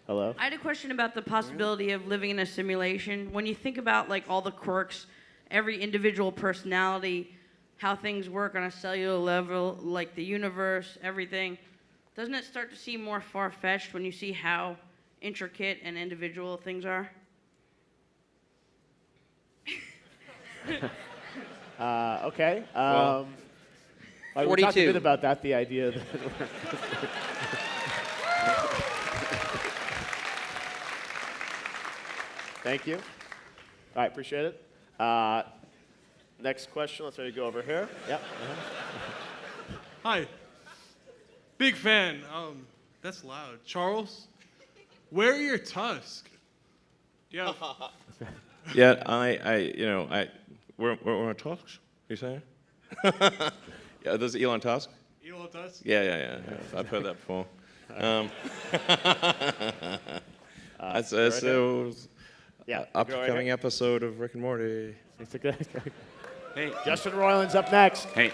Hello. I had a question about the possibility of living in a simulation. When you think about like all the quirks, every individual personality, how things work on a cellular level, like the universe, everything, doesn't it start to seem more far-fetched when you see how intricate and individual things are? Okay. Well, we talked a bit about that, the idea that Thank you. All right, appreciate it. Next question, let's maybe go over here. Yep. Hi. Big fan. That's loud. Charles, where are your tusks? Yeah. Yeah, we're on Tusk, you saying? Yeah, this is Elon Tusk? Elon Tusk? Yeah. I've heard that before. That's upcoming episode of Rick and Morty. Hey, Justin Roiland's up next. Hey,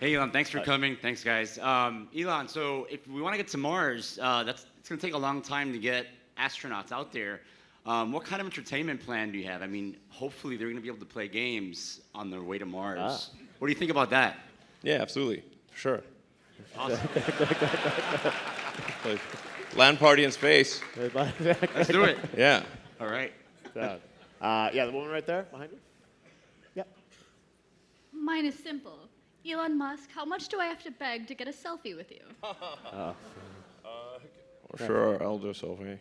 Elon, thanks for coming. Thanks, guys. Elon, so if we want to get to Mars, it's going to take a long time to get astronauts out there. What kind of entertainment plan do you have? I mean, hopefully they're going to be able to play games on their way to Mars. What do you think about that? Yeah, absolutely. Sure. Awesome. Land party in space. Let's do it. Yeah. All right. Yeah, the woman right there behind you. Yep. Mine is simple. Elon Musk, how much do I have to beg to get a selfie with you? Sure, I'll do a selfie.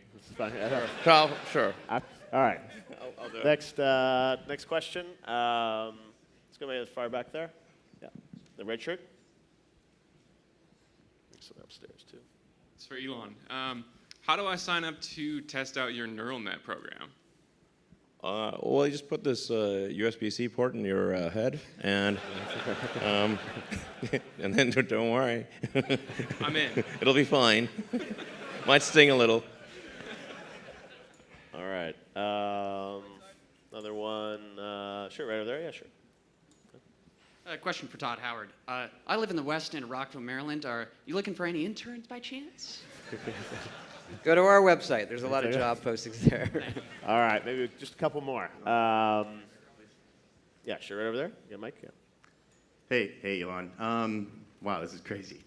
Sure. All right. I'll do it. Next question. Let's go maybe as far back there. Yeah. The red shirt. There's some upstairs too. It's for Elon. How do I sign up to test out your neural net program? Well, you just put this USB-C port in your head, and and then don't worry. I'm in. It'll be fine. Might sting a little. All right. Another one. Sure, right over there. Yeah, sure. A question for Todd Howard. I live in the West End of Rockville, Maryland. Are you looking for any interns by chance? Go to our website. There's a lot of job postings there. All right, maybe just a couple more. Yeah, sure, right over there. You got a mic? Yeah. Hey, Elon. Wow, this is crazy.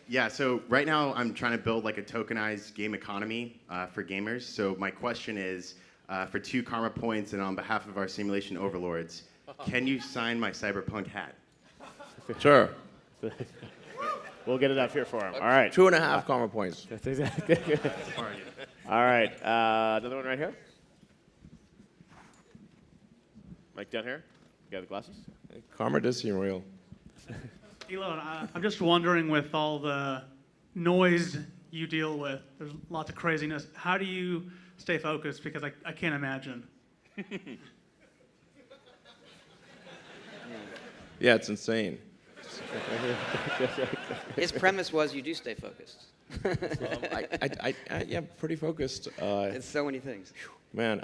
Yeah, so right now I'm trying to build like a tokenized game economy for gamers. So my question is, for 2 karma points and on behalf of our simulation overlords, can you sign my cyberpunk hat? Sure. We'll get it up here for him. All right. 2.5 karma points. That's exactly. All right. Another one right here. Mike down here. You got the glasses? Karma does seem real. Elon, I'm just wondering, with all the noise you deal with, there's lots of craziness. How do you stay focused? Because I can't imagine. Yeah, it's insane. His premise was you do stay focused. Yeah, pretty focused. It's so many things. Man,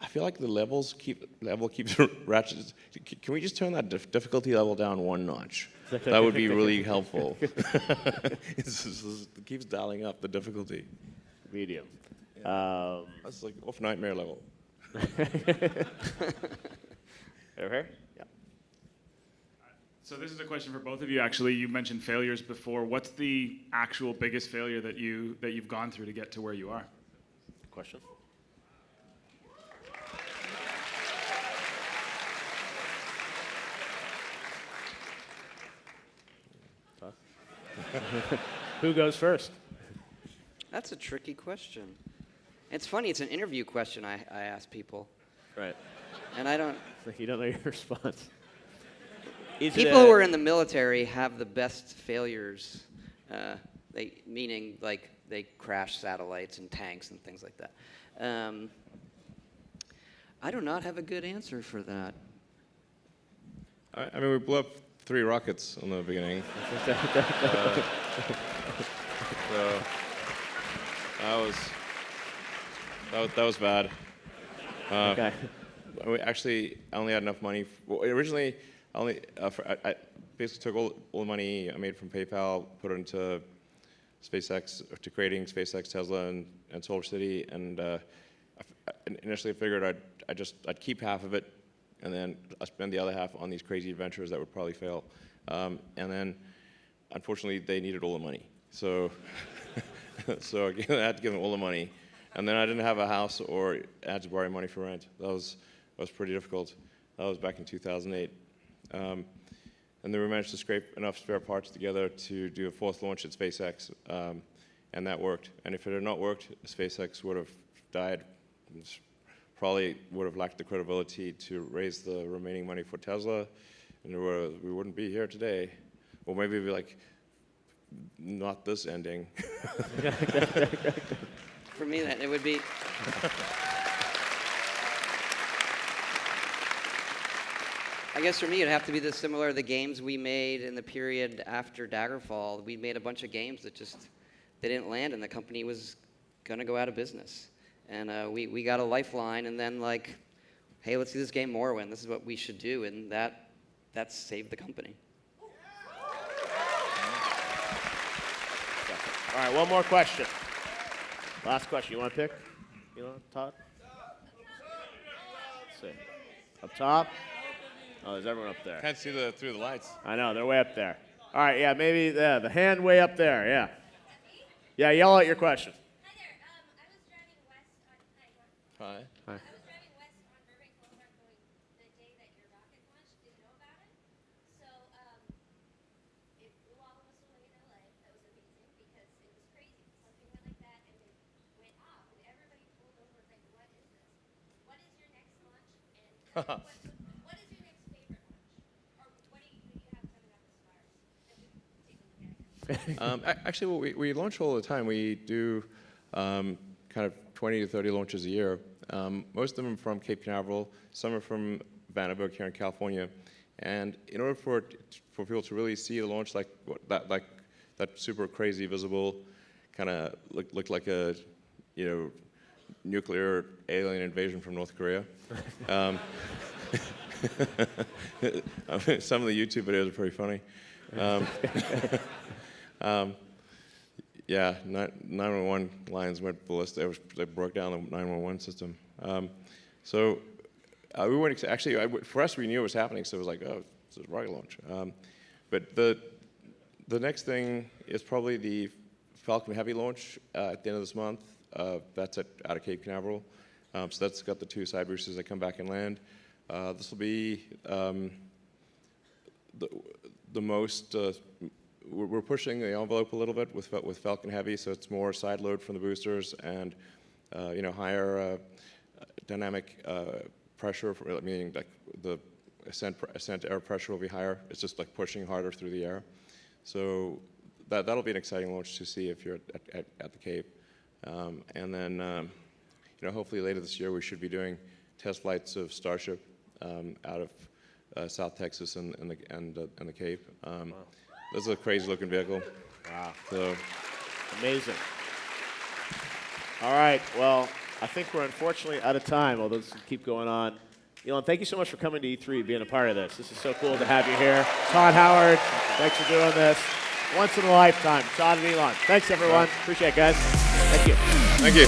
I feel like the level keeps ratcheted. Can we just turn that difficulty level down one notch? That would be really helpful. It keeps dialing up the difficulty. Medium. That's like off nightmare level. Over here? Yeah. So this is a question for both of you. Actually, you mentioned failures before. What's the actual biggest failure that you've gone through to get to where you are? Question. Who goes first? That's a tricky question. It's funny. It's an interview question I ask people. Right. And I don't. You don't know your response. People who are in the military have the best failures. Meaning like they crash satellites and tanks and things like that. I do not have a good answer for that. I mean, we blew up 3 rockets in the beginning. So that was bad. Okay. We actually only had enough money. Originally, I basically took all the money I made from PayPal, put it into SpaceX, to creating SpaceX, Tesla, and Solar City, and I initially figured I'd keep half of it, and then I'd spend the other half on these crazy adventures that would probably fail. And then, unfortunately, they needed all the money, so so I had to give them all the money, and then I didn't have a house or I had to borrow money for rent. That was pretty difficult. That was back in 2008. And then we managed to scrape enough spare parts together to do a 4th launch at SpaceX, and that worked. And if it had not worked, SpaceX would have died. Probably would have lacked the credibility to raise the remaining money for Tesla, and we wouldn't be here today. Or maybe we'd be like, not this ending. For me, it would be. I guess for me, it'd have to be similar to the games we made in the period after Daggerfall. We made a bunch of games that they didn't land, and the company was going to go out of business. And we got a lifeline, and then like, hey, let's do this game Morrowind. This is what we should do, and that saved the company. All right, one more question. Last question. You want to pick? Elon, Todd? Let's see. Up top? Oh, there's everyone up there. Can't see through the lights. I know, they're way up there. All right, yeah, maybe the hand way up there, yeah. Yeah, yell out your question. Hi. Hi. Actually, we launch all the time. We do kind of 20 to 30 launches a year. Most of them are from Cape Canaveral. Some are from Vandenberg here in California. And in order for people to really see the launch, like that super crazy visible, kind of looked like a nuclear alien invasion from North Korea. Some of the YouTube videos are pretty funny. Yeah, 911 lines went ballistic. They broke down the 911 system. So we weren't actually. For us, we knew it was happening, so it was like, oh, it's a rocket launch. But the next thing is probably the Falcon Heavy launch at the end of this month. That's out of Cape Canaveral. So that's got the 2 side boosters that come back and land. This will be the most. We're pushing the envelope a little bit with Falcon Heavy, so it's more side load from the boosters and higher dynamic pressure, meaning like the ascent air pressure will be higher. It's just like pushing harder through the air. So that'll be an exciting launch to see if you're at the Cape. And then hopefully later this year we should be doing test flights of Starship out of South Texas and the Cape. This is a crazy looking vehicle. Wow. So amazing. All right. Well, I think we're unfortunately out of time, although this will keep going on. Elon, thank you so much for coming to E3, being a part of this. This is so cool to have you here. Todd Howard, thanks for doing this. Once in a lifetime. Todd and Elon. Thanks, everyone. Appreciate it, guys. Thank you. Thank you.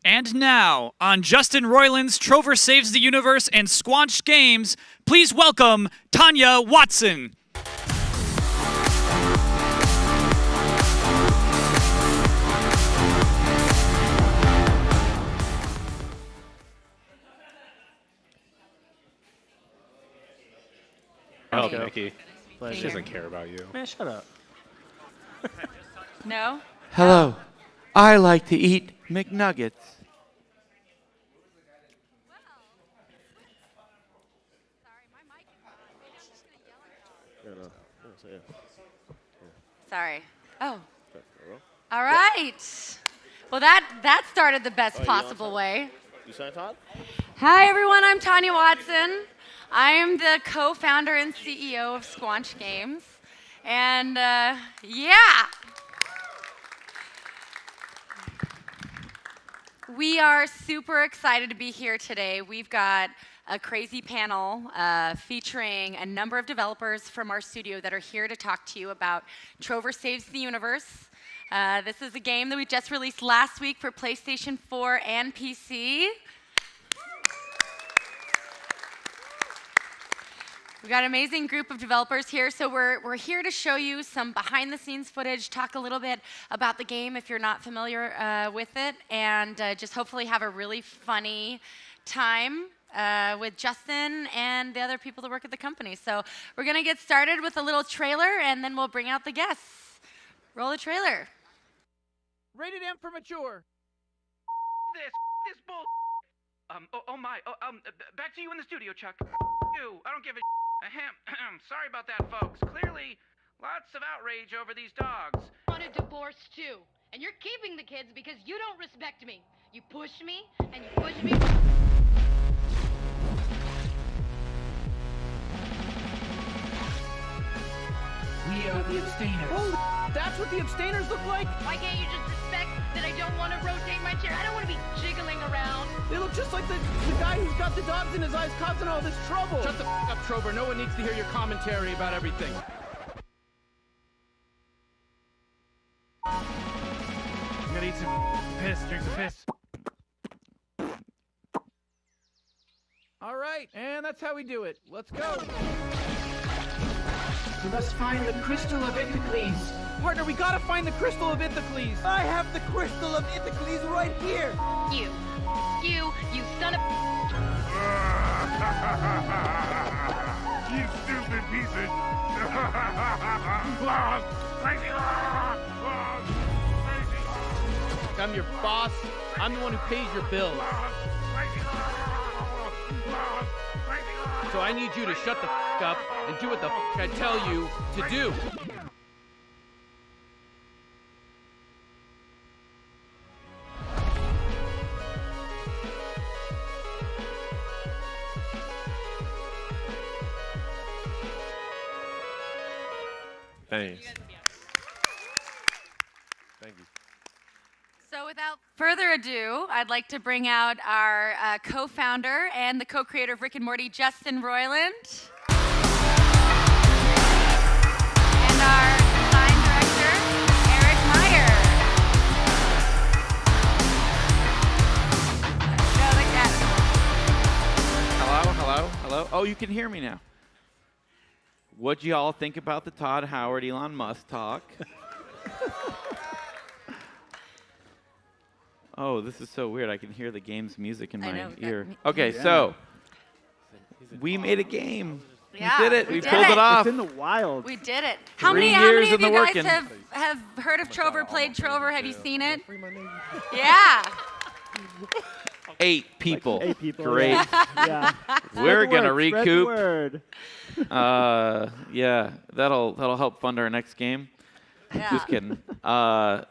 And now, on Justin Roiland's Trover Saves the Universe and Squanch Games, please welcome Tanya Watson. Oh, Thank you. Mickey. Pleasure. She doesn't care about you. Man, shut up. No? Hello. I like to eat McNuggets. Sorry. Oh. All right. Well, that started the best possible way. You sign, Todd? Hi, everyone. I'm Tanya Watson. I am the co-founder and CEO of Squanch Games. And yeah. We are super excited to be here today. We've got a crazy panel featuring a number of developers from our studio that are here to talk to you about Trover Saves the Universe. This is a game that we just released last week for PlayStation 4 and PC. We've got an amazing group of developers here, so we're here to show you some behind-the-scenes footage, talk a little bit about the game if you're not familiar with it, and just hopefully have a really funny time with Justin and the other people that work at the company. So we're going to get started with a little trailer, and then we'll bring out the guests. Roll the trailer. Rated M for mature. This bull. Back to you in the studio, Chuck. You, I don't give a ahem. Sorry about that, folks. Clearly, lots of outrage over these dogs. I want a divorce too, and you're keeping the kids because you don't respect me. You push me, and you push me. We are the abstainers. Holy, that's what the abstainers look like? Why can't you just respect that I don't want to rotate my chair? I don't want to be jiggling around. They look just like the guy who's got the dogs in his eyes causing all this trouble. Shut the up, Trover. No one needs to hear your commentary about everything. I'm gonna eat some piss, drink some piss. All right, and that's how we do it. Let's go. We must find the crystal of Ithacles. Partner, we gotta find the crystal of Ithacles. I have the crystal of Ithacles right here. You son of. You stupid pieces. I'm your boss. I'm the one who pays your bills. So I need you to shut the up and do what the I tell you to do. Thanks. Thank you. So without further ado, I'd like to bring out our co-founder and the co-creator of Rick and Morty, Justin Roiland. And our design director, Eric Meyer. No, the cat. Hello. Oh, you can hear me now. What'd you all think about the Todd Howard, Elon Musk talk? Oh, this is so weird. I can hear the game's music in my ear. Okay, so we made a game. Yeah, we did it. we We did pulled it. it off. It's in the wild. We did it. How 3 many years of in you the guys working. have heard of Trover, played Trover? Have you seen it? Yeah. 8 people. 8 people. Great. Yeah. We're Spread the gonna word, spread the recoup. word. Yeah, that'll help fund our next game. Yeah. Just kidding. Wow.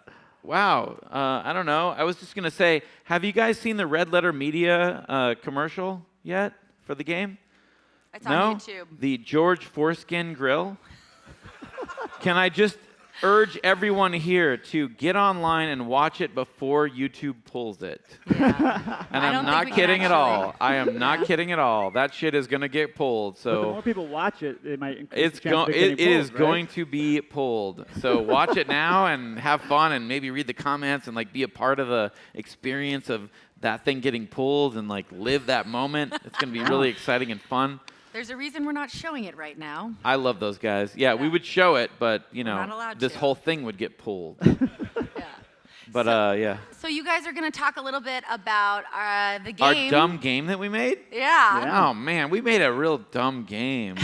I don't know. I was just gonna say, have you guys seen the Red Letter Media commercial yet for the game? It's No? on YouTube. The George Foreskin Grill. Can I just urge everyone here to get online and watch it before YouTube pulls it? And I I'm don't not think we can kidding at all. actually. I am not kidding at all. That shit is gonna get pulled. But the So more people watch it, it might increase it's the chance of it it getting is pulled, right? going to be pulled. So watch it now and have fun and maybe read the comments and like be a part of the experience of that thing getting pulled and like live that moment. It's gonna be really exciting and fun. There's a reason we're not showing it right now. I love those guys. Yeah, we would show it, but you not know, allowed this to. whole thing would get pulled. But yeah. So you guys are going to talk a little bit about the game. Our dumb game that we made? Yeah. Oh man, we made a real dumb game.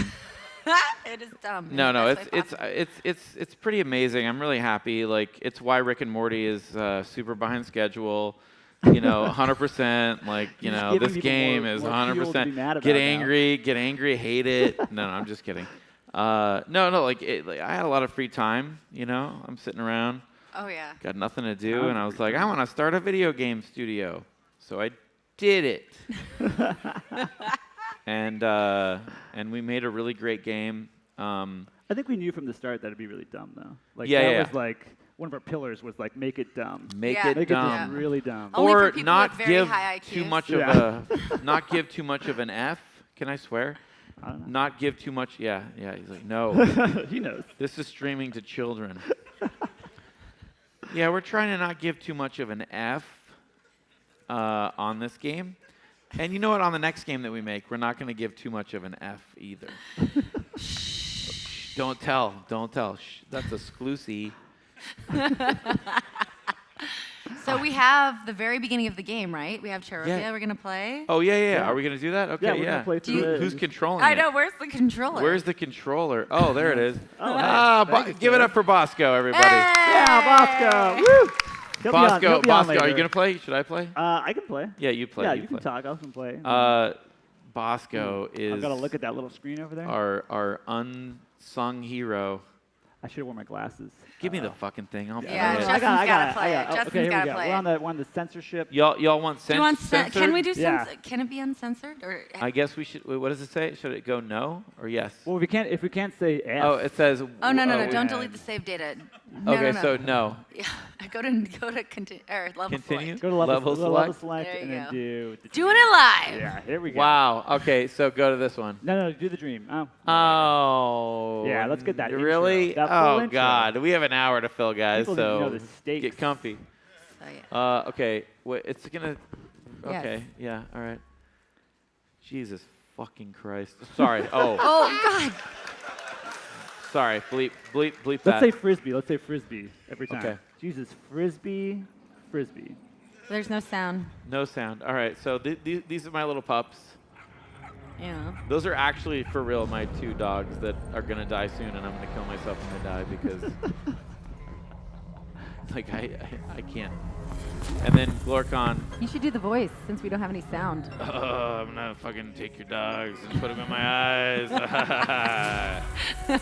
It is dumb. in No, the no, best way possible. it's pretty amazing. I'm really happy. Like it's why Rick and Morty is super behind schedule. You know, 100%. Like you Just know, giving this people game more is fuel to be 100%. mad about Get now. angry, hate it. No, I'm just kidding. No, like I had a lot of free time. You know, I'm sitting around. Oh, yeah. Got nothing to do, and I was like, I want to start a video game studio. So I did it. And we made a really great game. I think we knew from the start that it'd be really dumb, though. Like Yeah, that yeah. was like one of our pillars was like make it dumb. Make Yeah. it Make dumb. it just really dumb. Only for Or people not with very give high too IQs. much Yeah. of a not give too much of an F. Can I swear? I don't know. Not give too much. Yeah. He's like, no. He knows. This is streaming to children. Yeah, we're trying to not give too much of an F on this game. And you know what? On the next game that we make, we're not going to give too much of an F either. Shh, don't tell. Shh, that's exclusive. So we have the very beginning of the game, right? We have Cherovia. Yeah. We're gonna play. Oh yeah. Are we gonna do that? Okay, Yeah, we're gonna play through it. Who's controlling I it? know. Where's the controller? Where's the controller? Oh, there it is. Oh, nice. Give it up for Bosco, everybody. Yeah, Bosco. Woo! He'll be on Bosco, are you later. gonna play? Should I play? I can play. Yeah, you play. Yeah, you you can play. talk. I can play. Bosco is. I've got to look at that little screen over there. Our unsung hero. I should have worn my glasses. Give me the fucking thing. I'll Yeah, play it. Justin's gotta play it. Justin's Okay, here we gotta go. play We're on it. the one of the censorship. Y'all want Do you want censored? can we do Yeah. Can it be uncensored or? I guess we should. Wait, what does it say? Should it go no or yes? Well, if we can't say F. Oh, it says. Oh no! oh, Don't delete the save data. No, Okay, no. so no. Yeah, go to continue or level Continue. select. Go to level select. select There and you then go. do. Doing it live. Yeah, here we go. Wow. Okay, so go to this one. No, do the dream. Oh. Oh. Yeah, let's get that intro, Really? that full Oh intro. God, we have an hour to fill, guys. People need to know So the stakes. get comfy. Okay. Wait, it's gonna. Yes. Okay. Yeah. All right. Jesus fucking Christ. Sorry. Oh. Oh God. Sorry. Bleep Let's that. say frisbee. Let's say frisbee every time. Okay. Jesus, frisbee. There's no sound. No sound. All right. So these are my little pups. Yeah. Those are actually, for real, my 2 dogs that are going to die soon, and I'm going to kill myself when they die because, like, I can't. And then Glorcon, You should do the voice since we don't have any sound. I'm going to fucking take your dogs and put them in my eyes.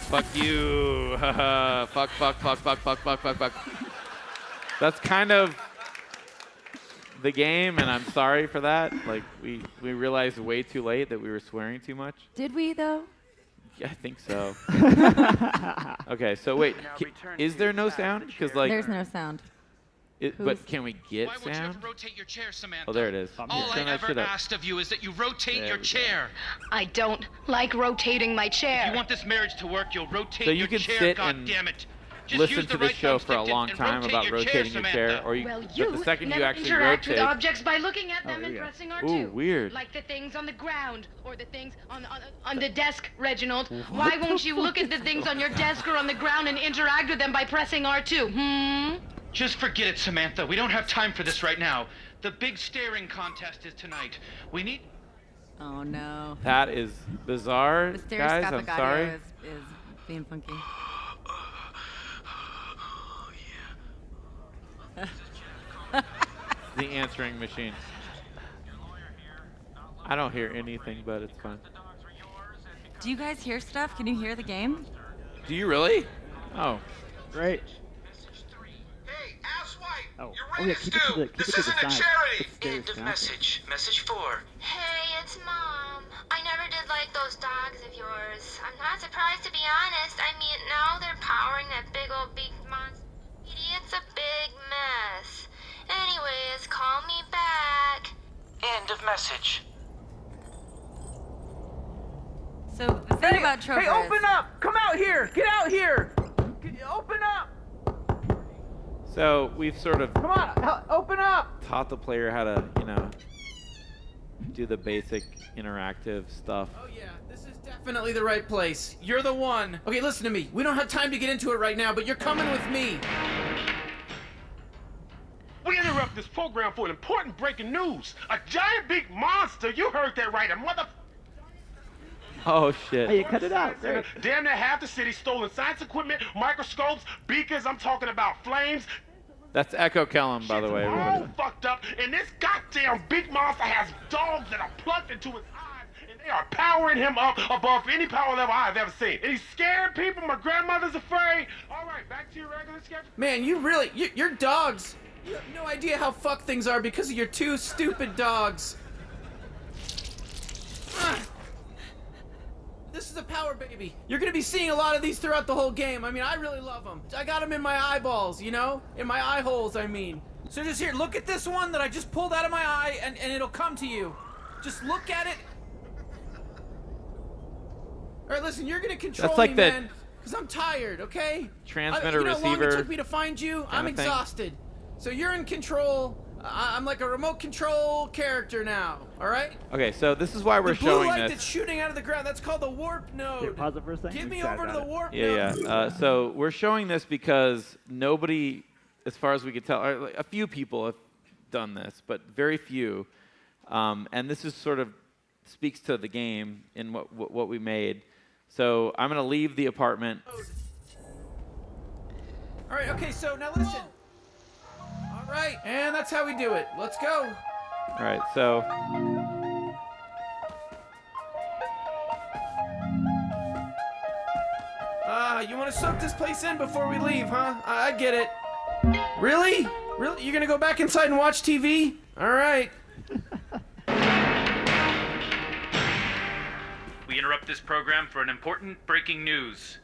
Fuck you. Fuck. That's kind of the game, and I'm sorry for that. Like, we realized way too late that we were swearing too much. Did we though? Yeah, I think so. Okay, so wait, is there no sound? Because like, There's no sound. but can we get Why won't you sound? ever rotate your chair, Samantha? Oh, there it is. All I Turn that ever shit up. asked of you is that you rotate There your we go. chair. I don't like rotating my chair. If you want this marriage to work, you'll rotate So you your can chair, sit God and damn it. Just Listen use to the this right show for a thumbstick long and time rotate about your rotating chair, your chair, Samantha. or you. Well, but you the second never you actually interact with rotate. objects by looking at them there and you go. pressing R2. Ooh, weird. Like the things on the ground or the things on the desk, Reginald. Why won't you look at the things on your desk or on the ground and interact with them by pressing R2? Just forget it, Samantha. We don't have time for this right now. The big staring contest is tonight. We need... Oh no. That is bizarre, The guys. stereoscopic I'm sorry. audio is being funky. The answering machine. I don't hear anything, but it's fine. Do you guys hear stuff? Can you hear the game? Do you really? Oh. Great. Oh, yeah, keep it to the side. End of message. Message 4. Hey, it's Mom. I never did like those dogs of yours. I'm not surprised, to be honest. I mean, now they're powering that big old beak monster. It's a big mess. Anyways, call me back. End of message. So the thing about Trover Hey, open up! Come out here! Get out here! Open up! So we've sort of Come on! Open up! taught the player how to, do the basic interactive stuff. Oh yeah, this is definitely the right place. You're the one. Okay, listen to me. We don't have time to get into it right now, but you're coming with me. We interrupt this program for an important breaking news. A giant big monster, you heard that right, a mother... Oh shit. Hey, you cut it out. Great. Damn near half the city stolen science equipment, microscopes, beakers, I'm talking about flames. That's Echo Kellum, by the way, All everybody. fucked up, and this goddamn big monster has dogs that are plugged into his eyes, and they are powering him up above any power level I've ever seen. And he's scaring people, my grandmother's afraid. All right, back to your regular schedule. Man, your dogs. You have no idea how fucked things are because of your 2 stupid dogs. This is a power baby. You're gonna be seeing a lot of these throughout the whole game. I mean, I really love them. I got them in my eyeballs, In my eye holes, I mean. So just here, look at this one that I just pulled out of my eye, and it'll come to you. Just look at it. All right, listen, you're gonna control That's like me, that man. Because I'm tired, okay? transmitter, you know how long it receiver took me to find you? I'm kinda thing. exhausted. So you're in control. I'm like a remote control character now, all right? Okay, so this is why we're the blue showing light this. that's shooting out of the ground, that's called the warp node. Okay, pause it for a second. Give me Sorry over to about the it. warp Yeah, node. yeah. So we're showing this because nobody as far as we could tell, like, a few people have done this, but very few. And this is sort of speaks to the game in what we made. So I'm going to leave the apartment. All right, okay, so now listen. All right, and that's how we do it. Let's go. All right, so you want to soak this place in before we leave, huh? I get it. Really? Really? You're gonna go back inside and watch TV? All right. We interrupt this program for an important breaking news.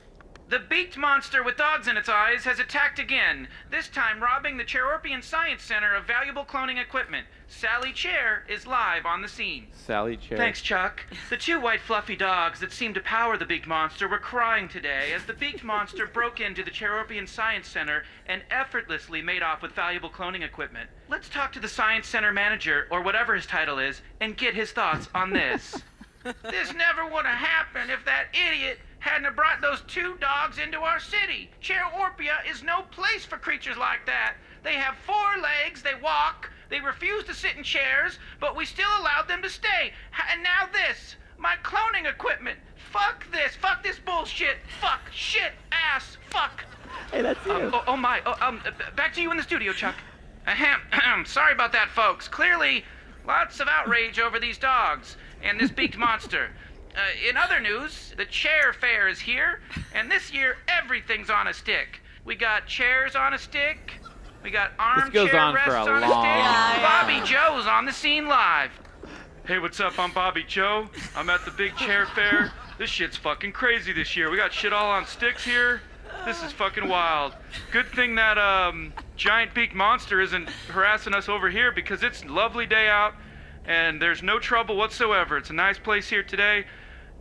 The beaked monster with dogs in its eyes has attacked again, this time robbing the Cherorpian Science Center of valuable cloning equipment. Sally Chair is live on the scene. Sally Chair. Thanks, Chuck. The two white fluffy dogs that seem to power the beaked monster were crying today as the beaked monster broke into the Cherorpian Science Center and effortlessly made off with valuable cloning equipment. Let's talk to the Science Center manager, or whatever his title is, and get his thoughts on this. This never would have happened if that idiot hadn't have brought those two dogs into our city. Cherorpia is no place for creatures like that. They have 4 legs, they walk, they refuse to sit in chairs, but we still allowed them to stay. And now this, my cloning equipment. Fuck this bullshit. Fuck, shit, ass, fuck. Hey, that's you. Back to you in the studio, Chuck. Ahem. Sorry about that, folks. Clearly, lots of outrage over these dogs and this beaked monster. In other news, the chair fair is here, and this year everything's on a stick. We got chairs on a stick, we got armchair rests on a stick. Bobby Joe's on the scene live. Hey, what's up? I'm Bobby Joe. I'm at the big chair fair. This shit's fucking crazy this year. We got shit all on sticks here. This is fucking wild. Good thing that giant beaked monster isn't harassing us over here, because it's a lovely day out and there's no trouble whatsoever. It's a nice place here today.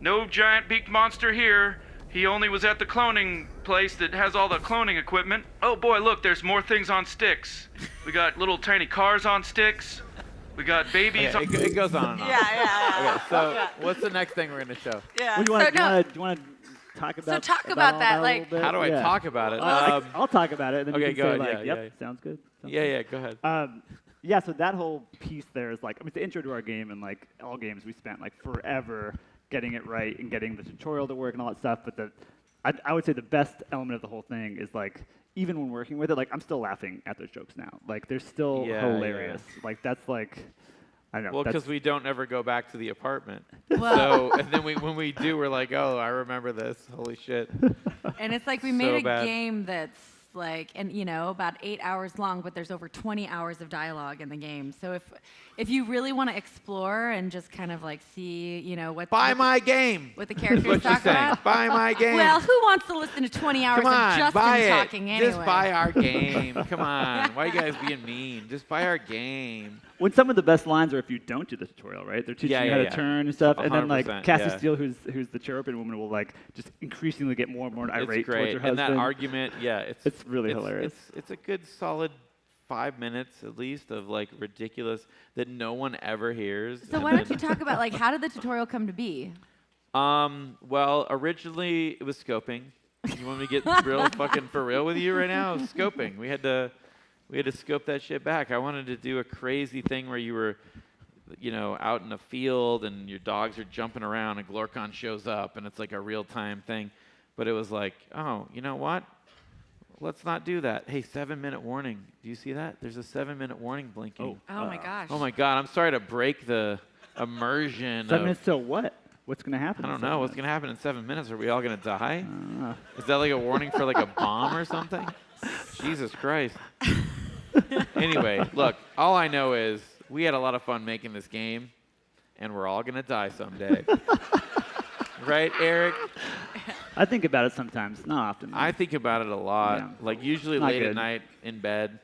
No giant beaked monster here. He only was at the cloning place that has all the cloning equipment. Oh boy, look, there's more things on sticks. We got little tiny cars on sticks. We got babies on... It goes on and on. Yeah. Okay, so what's the next thing we're going to show? Yeah. Well, do you want to talk about? So talk about that, all like. that How do I talk about it? I'll talk about it. And then okay, you can go say, ahead. like, Yeah, yep, sounds good. Yeah, go ahead. Yeah, so that whole piece there is like, I mean, it's the intro to our game, and like all games, we spent like forever getting it right and getting the tutorial to work and all that stuff. But I would say the best element of the whole thing is like, even when working with it, like I'm still laughing at those jokes now. Like they're still hilarious. Yeah. Like that's like, I don't know. Well, because we don't ever go back to the apartment. Well. So, and then when we do, we're like, oh, I remember this. Holy shit. And it's like we made a game that's like, and you know, about 8 hours long, but there's over 20 hours of dialogue in the game. So if you really want to explore and just kind of like see, you know, what my game. What the characters talk about. Buy my game. Well, who wants to listen to 20 hours Come on, of Justin buy talking it. anyway? Just buy our game. Come on. Why are you guys being mean? Just buy our game. When some of the best lines are if you don't do the tutorial, right? They're teaching you how to turn and stuff, and then like Cassie Steele, who's the Cherorpian woman, will like just increasingly get more and more irate towards her husband. And that argument, it's really hilarious. It's a good solid 5 minutes at least of like ridiculous that no one ever hears. So why don't you talk about like how did the tutorial come to be? Well, originally it was scoping. You want me to get real fucking for real with you right now? It was scoping. We had to scope that shit back. I wanted to do a crazy thing where you were, you know, out in a field and your dogs are jumping around and Glorkon shows up and it's like a real-time thing. But it was like, oh, you know what? Let's not do that. Hey, 7-minute warning. Do you see that? There's a 7-minute warning blinking. Oh my gosh. Oh my God. I'm sorry to break the immersion. 7 minutes till what? What's going to happen? I don't know. What's going to happen in 7 minutes? Are we all going to die? Is that like a warning for like a bomb or something? Jesus Christ. Anyway, look, all I know is we had a lot of fun making this game, and we're all going to die someday. Right, Eric? I think about it sometimes, not often. I think about it a lot, Yeah. like usually Not late good. at night in bed.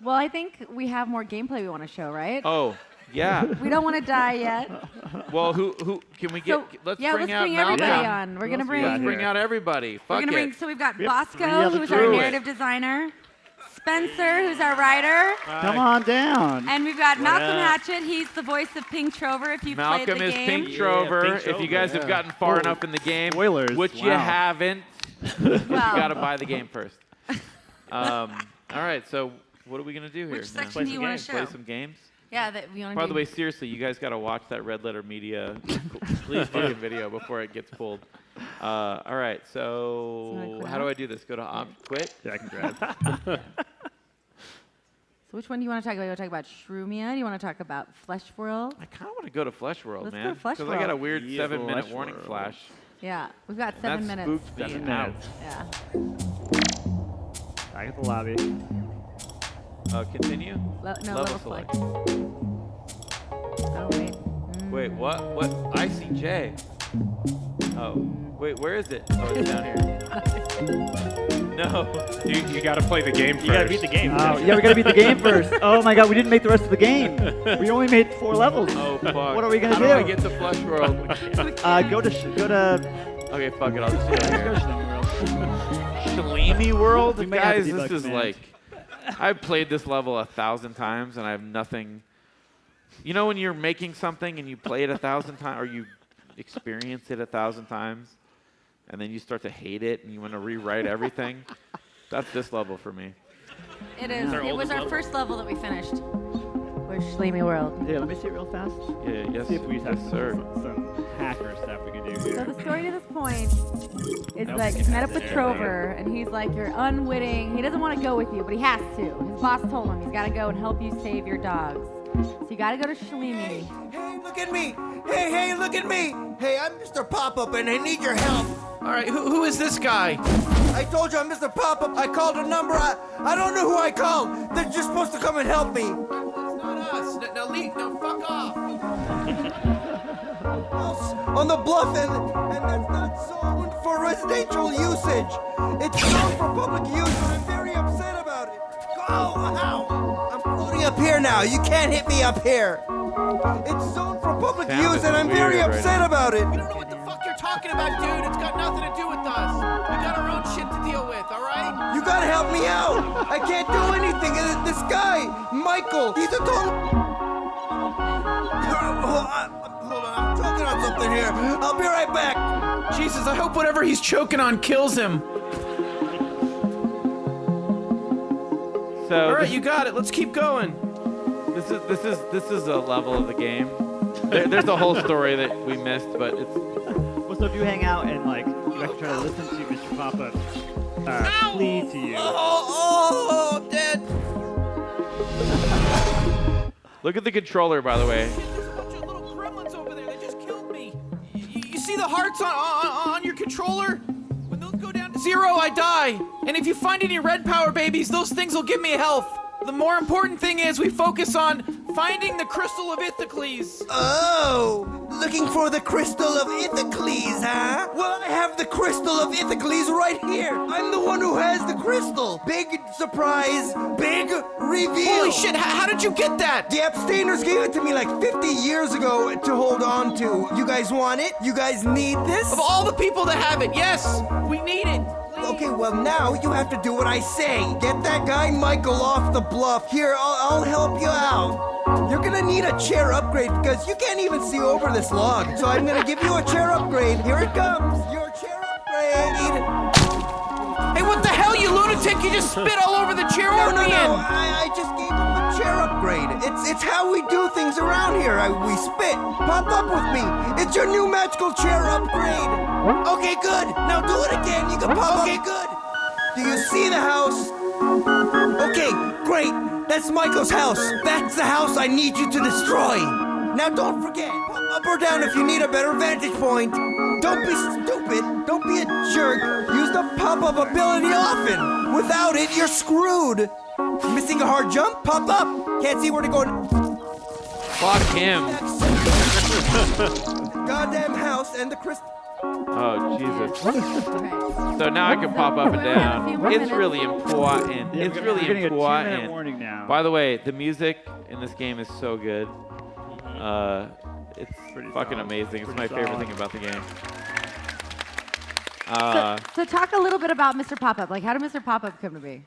Well, I think we have more gameplay we want to show, right? Oh, yeah. We don't want to die yet. Well, who can we get? Let's bring out everybody Malcolm. on. We're gonna bring. Let's bring out everybody. We're Fuck gonna it. bring. So we've got Yep. Bosco, who's our narrative designer. Spencer, who's our writer. Come on down. And we've got What Malcolm up? Hatchett. He's the voice of Pink Trover. If you've Malcolm played is the game. Pink Trover. Pink If you Trover, guys have gotten far Oh. enough in the game, Spoilers. which you Wow. haven't, 'cause you Well. got to buy the game first. All right, so what are we gonna do here? Which now? section do you want to show? Play some games. Yeah, that we want to By do. the way, seriously, you guys got to watch that Red Letter Media please fucking video before it gets pulled. All right, so how do I do this? Go to quit? Yeah, I can grab. So which one do you want to talk about? You want to talk about Shroomia? Do you want to talk about Flesh World? I kind of want to go to Flesh World, Let's go man. to Flesh Because I got a World. weird Yeah, 7-minute Flesh warning World. flash. Yeah, we've got 7 That minutes. spooked me 7 out. minutes. Yeah. Back at the lobby. Continue? Level select. Oh, wait. Wait, what? What? ICJ. Oh, wait, where is it? Oh, it's down here. No. You got to play the game first. You gotta beat the game. Oh, yeah, we gotta beat the game first. Oh my God, we didn't make the rest of the game. We only made 4 levels. Oh fuck. What are we gonna How do? do I get to Flesh World? Go to. Okay, fuck it. I'll just do it Go here. to Shalimi World, We may have guys. to This debug is command. like, I've played this level 1,000 times and I have nothing. You know when you're making something and you play it 1,000 times, or you experience it 1,000 times, and then you start to hate it and you want to rewrite everything? That's this level for me. It is. It was our first level that we finished. Was Shleemy World. Yeah, let me see it real fast. Yeah, yes, See if we have yes, sir. some hacker stuff we can do So here. the story to this point is Nope. that you met up with Trover, and he's like, you're unwitting. He doesn't want to go with you, but he has to. His boss told him he's got to go and help you save your dogs. So you got to go to Shleemy. Hey, look at me! Hey, look at me! Hey, I'm Mr. Pop-Up and I need your help. All right, who is this guy? I told you I'm Mr. Pop-Up. I called a number. I don't know who I called. They're just supposed to come and help me. That's not us. Now leave. Now fuck off. On the bluff, and that's not zoned for residential usage. It's zoned for public use, and I'm very upset about it. Ow! I'm floating up here now. You can't hit me up here. It's zoned for public use, and I'm very upset about it. We don't know what the fuck you're talking about, dude. It's got nothing to do with us. We got our own shit to deal with, all right? You gotta help me out. I can't do anything. This guy, Michael, he's a total. Hold on, I'm choking on something here. I'll be right back. Jesus, I hope whatever he's choking on kills him. So All right, you got it. Let's keep going. This is a level of the game. There's a whole story that we missed, but it's. Well, so if you hang out and like you actually try to listen to Mr. Pop-Up plead to you. Oh, I'm dead. Look at the controller, by the way. Gremlins over there. They just killed me. You see the hearts on your controller? When those go down to 0, I die. And if you find any red power babies, those things will give me health. The more important thing is we focus on finding the Crystal of Ithacles. Oh, looking for the Crystal of Ithacles, huh? Well, I have the Crystal of Ithacles right here. I'm the one who has the crystal. Big surprise, big reveal. Holy shit, how did you get that? The abstainers gave it to me like 50 years ago to hold on to. You guys want it? You guys need this? Of all the people that have it, yes, we need it. Okay, well now you have to do what I say. Get that guy Michael off the bluff. Here, I'll help you out. You're gonna need a chair upgrade because you can't even see over this log. So I'm gonna give you a chair upgrade. Here it comes. Your chair upgrade. Hey, what the hell, you lunatic? You just spit all over the chair No, we're in. I just gave him a chair upgrade. It's how we do things around here. We spit. Pop up with me. It's your new magical chair upgrade. Okay, good. Now do it again. You can pop up. Okay, good. Do you see the house? Okay, great. That's Michael's house. That's the house I need you to destroy. Now don't forget, pop up or down if you need a better vantage point. Don't be stupid. Don't be a jerk. Use the pop-up ability often. Without it, you're screwed. Missing a hard jump? Pop up. Can't see where to go. Fuck him. Goddamn house and the crystal. Oh, Jesus. So now I can pop up and down. It's really important. Yeah, It's we're really getting a 2-minute important. warning now. By the way, the music in this game is so good. It's fucking amazing. It's my favorite thing about the game. So talk a little bit about Mr. Pop-Up. Like, how did Mr. Pop-Up come to be?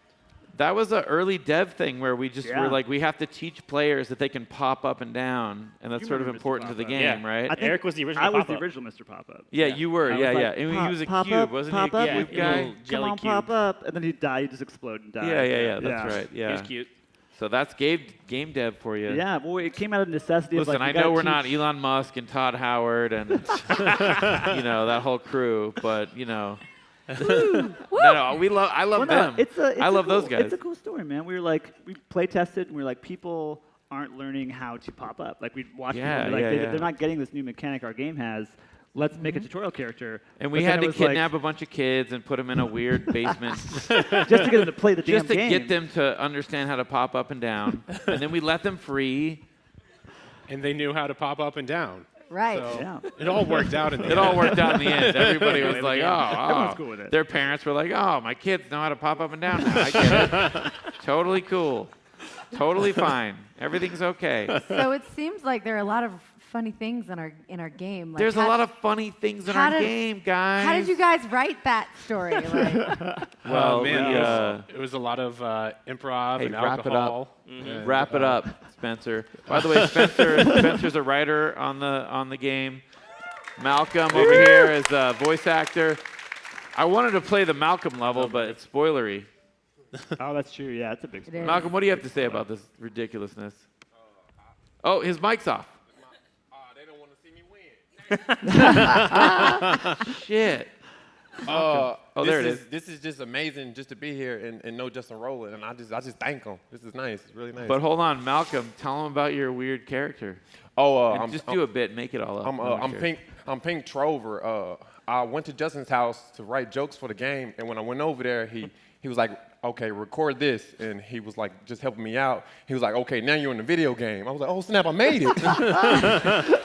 That was an early dev thing where we just were like, we have to teach players that they can pop up and down, and that's sort of important to the game, right? I think Eric was the original I was pop-up. the original Mr. Pop-Up. Yeah, you were. I Yeah, was like, yeah. And he was a pop cube, up, wasn't pop he? A up, cube you guy. know, come on, pop up, and then he'd die. He'd just explode and die. Yeah. That's right. Yeah. He was cute. So that's game dev for you. Yeah, well, it came out of necessity. Listen, of like, I you gotta know we're not teach- Elon Musk and Todd Howard and that whole crew, but no, I love them. I love those guys. It's a cool story, man. We play tested, and we were like, people aren't learning how to pop up. Like we'd watch people, and be like, they're not getting this new mechanic our game has. Let's make a tutorial character. And we But then had it to was kidnap a bunch of kids and put them in a weird basement. just to get them to play the damn Just to game. get them to understand how to pop up and down. And then we let them free. And they knew how to pop up and down. Right. So it all worked out in the end. It all worked out in the end. Everybody was like, Everyone's oh. cool with it. Their parents were like, oh, my kids know how to pop up and down now. I get it. Totally cool. Totally fine. Everything's okay. So it seems like there are a lot of funny things in our game. Like There's a lot of funny things in our game, guys. How did you guys write that story? Well, man, it was a lot of improv and wrap alcohol. it up. And, wrap it up, Spencer. By the way, Spencer's a writer on the game. Malcolm over here is a voice actor. I wanted to play the Malcolm level, but it's spoilery. Oh, that's true. Yeah, it's a big spoiler. Malcolm, what do you have to say about this ridiculousness? Oh, his mic's off. Shit. Oh, there it is. This is just amazing just to be here and know Justin Rowland, and I just thank him. This is nice. It's really nice. But hold on, Malcolm, tell him about your weird character. I'm just do a bit, make it all up. I'm Pink Trover. I went to Justin's house to write jokes for the game, and when I went over there, he was like, okay, record this, and he was like just helping me out. He was like, okay, now you're in the video game. I was like, oh snap, I made it.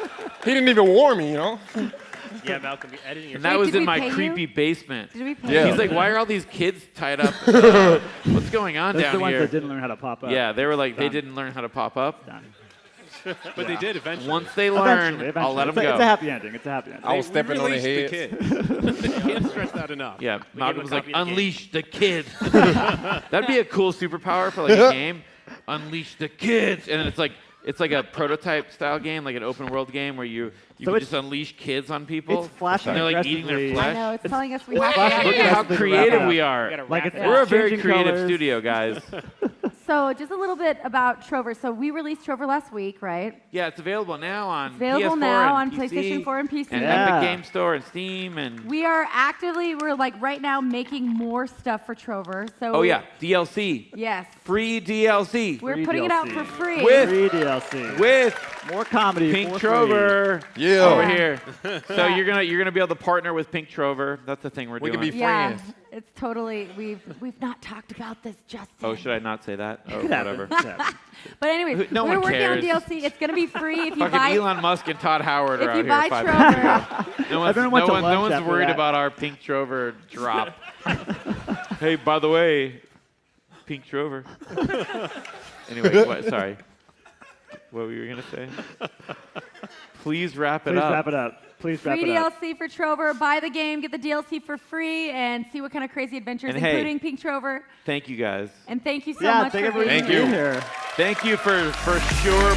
He didn't even warn me, Yeah, Malcolm, you're editing your. And that was in my creepy basement. Did we pay He's like, why are all these kids tied up? What's going on Those down are the ones here? that didn't learn how to pop up. Yeah, they were like, they Done. didn't learn how to pop up. But they did eventually. Once they learn, I'll let them go. It's a happy ending. It's a happy ending. I was stepping on their heads. You can't stress that enough. Yeah, We Malcolm gave was him a like, copy of the game. unleash the kids. That'd be a cool superpower for like a game. Unleash the kids, and then it's like a prototype style game, like an open world game where you So can it's- just unleash kids on people. It's flashing and they're like eating their aggressively. flesh. I know, it's telling us we It's have flashing to. Look at how aggressively to creative wrap it we up. are. Like it's We're a very changing creative colors. studio, guys. So just a little bit about Trover. So we released Trover last week, right? Yeah, it's available now on Available PS4 now and on PC, PlayStation 4 and PC. and Yeah. Epic Game Store and Steam and We're like right now making more stuff for Trover. So oh yeah, DLC, Yes. free DLC We're Free putting it out DLC. for free. with Free DLC. with More comedy. Pink for Trover Yeah. over here. So you're gonna be able to partner with Pink Trover. That's the thing we're We doing. can be Yeah, friends. it's totally. We've not talked about this just Oh, yet. should I not say that? Oh, free. whatever. But anyways, No we're one working on cares. DLC. It's gonna be free if you Fucking buy. Elon Musk and Todd Howard If are you out buy here 5 Trover. minutes ago. No Everyone went to lunch one's after worried that. about our Pink Trover drop. Hey, by the way, Pink Trover. Anyway, sorry. What were you gonna say? Please wrap it Please up. wrap it up. Please wrap Free it up. DLC for Trover. Buy the game, get the DLC for free, and see what kind of crazy adventures, And hey- including Pink Trover. Thank you guys. And thank you so Yeah, much thank for everybody being for here. being here. Thank you for sure.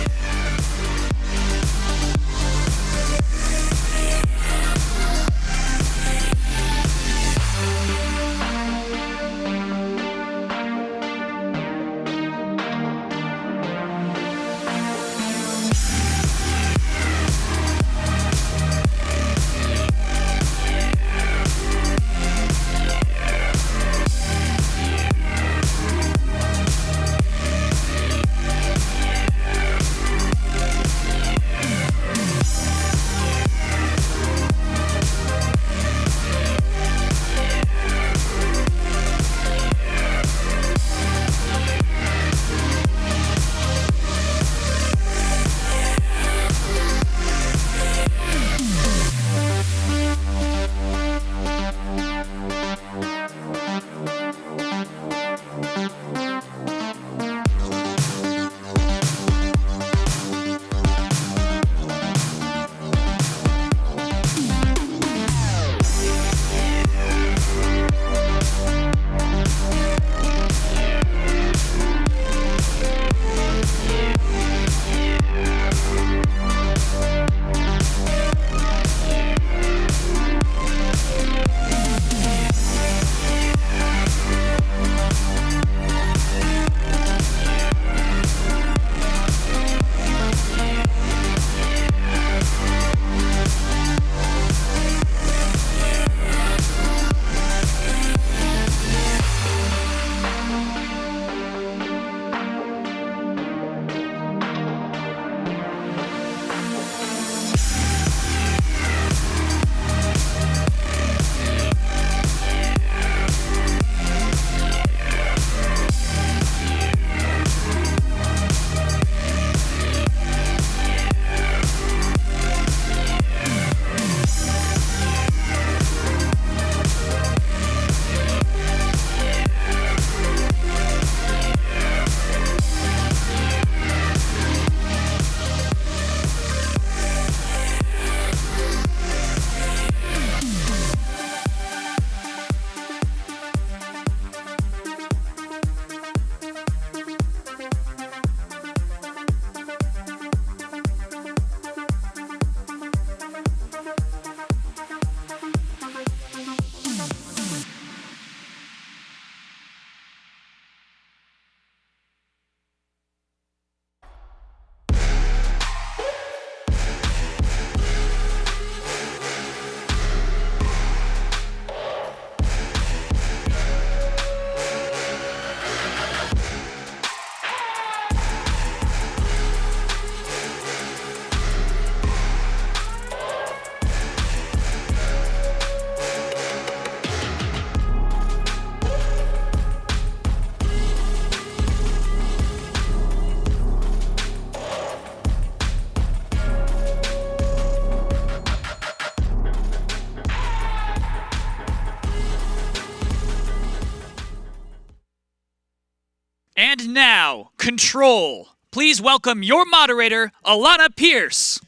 And now, Control. Please welcome your moderator, Alana Pierce.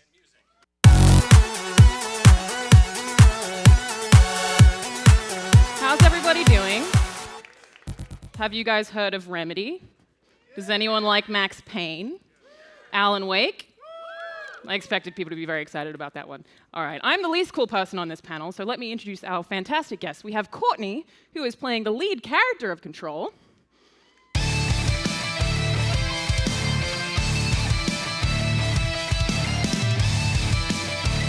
How's everybody doing? Have you guys heard of Remedy? Does anyone like Max Payne? Alan Wake? I expected people to be very excited about that one. All right, I'm the least cool person on this panel, so let me introduce our fantastic guests. We have Courtney, who is playing the lead character of Control.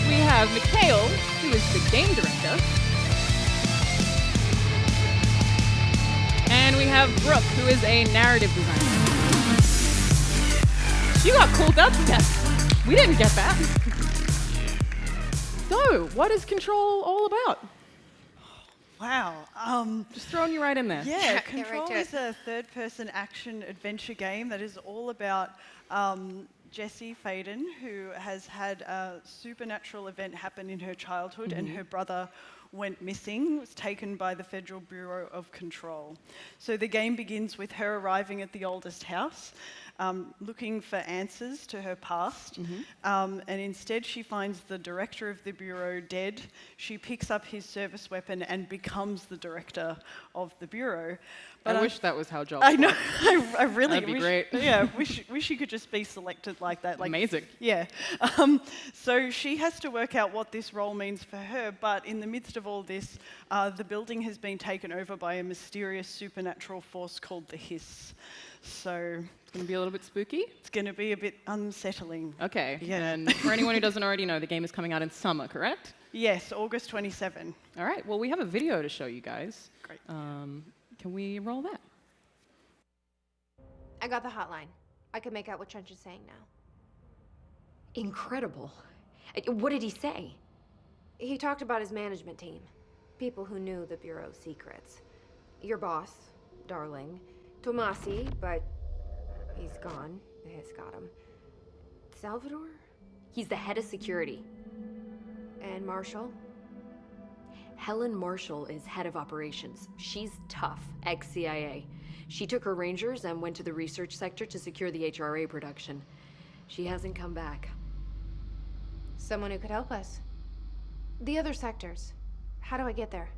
We have Mikhail, who is the game director. And we have Brooke, who is a narrative designer. She got called up to death. We didn't get that. So, what is Control all about? Wow. Just throwing you right in there. Yeah, Get Control right to it. is a third-person action adventure game that is all about Jessie Faden, who has had a supernatural event happen in her childhood, and her brother went missing, was taken by the Federal Bureau of Control. So the game begins with her arriving at the oldest house, looking for answers to her past, and instead she finds the director of the Bureau dead. She picks up his service weapon and becomes the director of the Bureau. But I wish that was how jobs I know. work. I really That'd be wish. great. Yeah, wish you could just be selected like that. Like, Amazing. Yeah. So she has to work out what this role means for her. But in the midst of all this, the building has been taken over by a mysterious supernatural force called the Hiss. So it's going to be a little bit spooky. It's going to be a bit unsettling. Okay. Yeah. And for anyone who doesn't already know, the game is coming out in summer, correct? Yes, August 27. All right. Well, we have a video to show you guys. Great. Can we roll that? I got the hotline. I can make out what Trench is saying now. Incredible. What did he say? He talked about his management team. People who knew the Bureau's secrets. Your boss, Darling. Tomasi, but he's gone. The Hiss got him. Salvador? He's the head of security. And Marshall? Helen Marshall is head of operations. She's tough, ex-CIA. She took her Rangers and went to the research sector to secure the HRA production. She hasn't come back. Someone who could help us. The other sectors. How do I get there?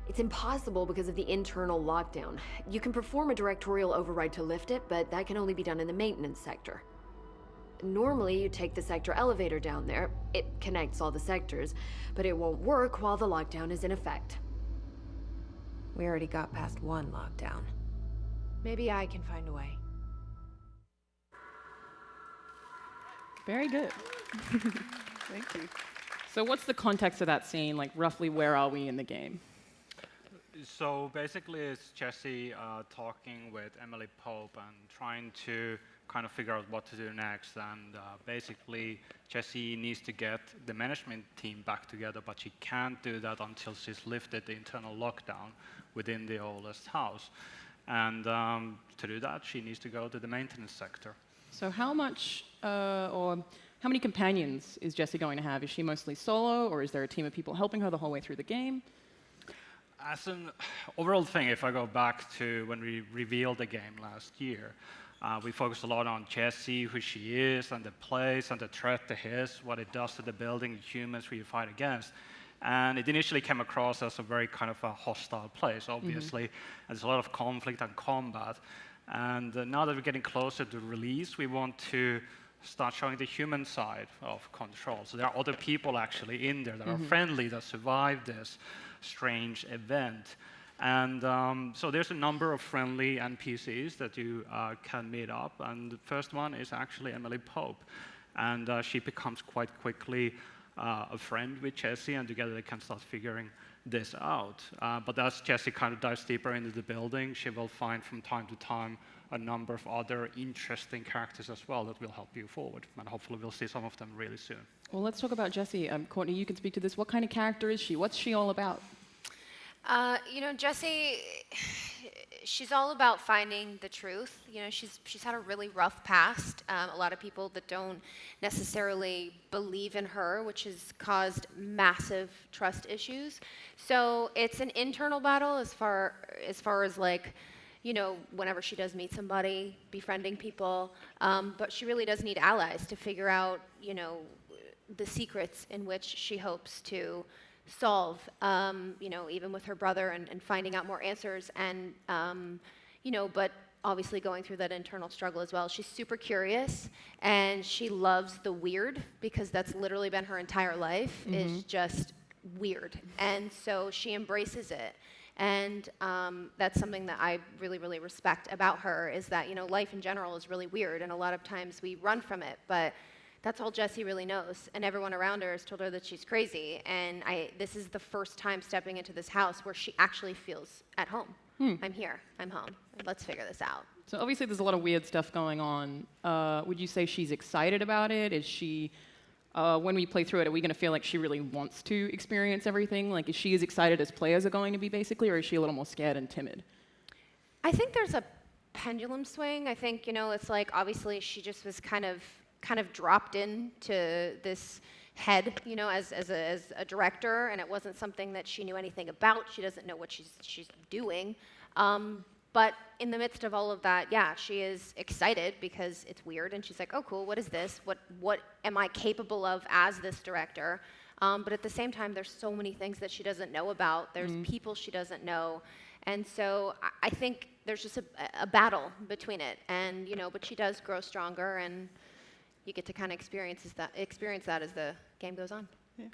It's impossible because of the internal lockdown. You can perform a directorial override to lift it, but that can only be done in the maintenance sector. Normally, you take the sector elevator down there. It connects all the sectors, but it won't work while the lockdown is in effect. We already got past one lockdown. Maybe I can find a way. Very good. Thank you. So what's the context of that scene? Like, roughly where are we in the game? So basically, it's Jessie talking with Emily Pope and trying to kind of figure out what to do next. And basically, Jessie needs to get the management team back together, but she can't do that until she's lifted the internal lockdown within the oldest house. And to do that, she needs to go to the maintenance sector. So how much, or how many companions is Jessie going to have? Is she mostly solo, or is there a team of people helping her the whole way through the game? As an overall thing, if I go back to when we revealed the game last year, we focused a lot on Jessie, who she is, and the place, and the threat to Hiss, what it does to the building, the humans who you fight against. And it initially came across as a very kind of a hostile place, obviously. And there's a lot of conflict and combat. And now that we're getting closer to release, we want to start showing the human side of Control. So there are other people actually in there that are friendly, that survived this strange event. And so there's a number of friendly NPCs that you can meet up. And the first one is actually Emily Pope. And she becomes quite quickly a friend with Jessie, and together they can start figuring this out. But as Jessie kind of dives deeper into the building, she will find from time to time a number of other interesting characters as well that will help you forward. And hopefully we'll see some of them really soon. Well, let's talk about Jessie. Courtney, you can speak to this. What kind of character is she? What's she all about? You know, Jessie, she's all about finding the truth. You know, she's had a really rough past. A lot of people that don't necessarily believe in her, which has caused massive trust issues. So it's an internal battle as far as like you know, whenever she does meet somebody, befriending people. But she really does need allies to figure out, you know, the secrets in which she hopes to solve, you know, even with her brother and finding out more answers. And, you know, but obviously going through that internal struggle as well. She's super curious, and she loves the weird, because that's literally been her entire life, is just weird. And so she embraces it. And that's something that I really, really respect about her, is that, you know, life in general is really weird, and a lot of times we run from it, but that's all Jessie really knows. And everyone around her has told her that she's crazy. And this is the first time stepping into this house where she actually feels at home. I'm here, I'm home, let's figure this out. So obviously there's a lot of weird stuff going on. Would you say she's excited about it? Is she, when we play through it, are we going to feel like she really wants to experience everything? Like, is she as excited as players are going to be, basically, or is she a little more scared and timid? I think there's a pendulum swing. I think, you know, it's like, obviously she just was kind of dropped into this head, you know, as a director, and it wasn't something that she knew anything about. She doesn't know what she's doing. But in the midst of all of that, yeah, she is excited because it's weird, and she's like, oh, cool, what is this? What am I capable of as this director? But at the same time, there's so many things that she doesn't know about. There's people she doesn't know. And so I think there's just a battle between it. And, you know, but she does grow stronger, and you get to kind of experience that as the game goes on.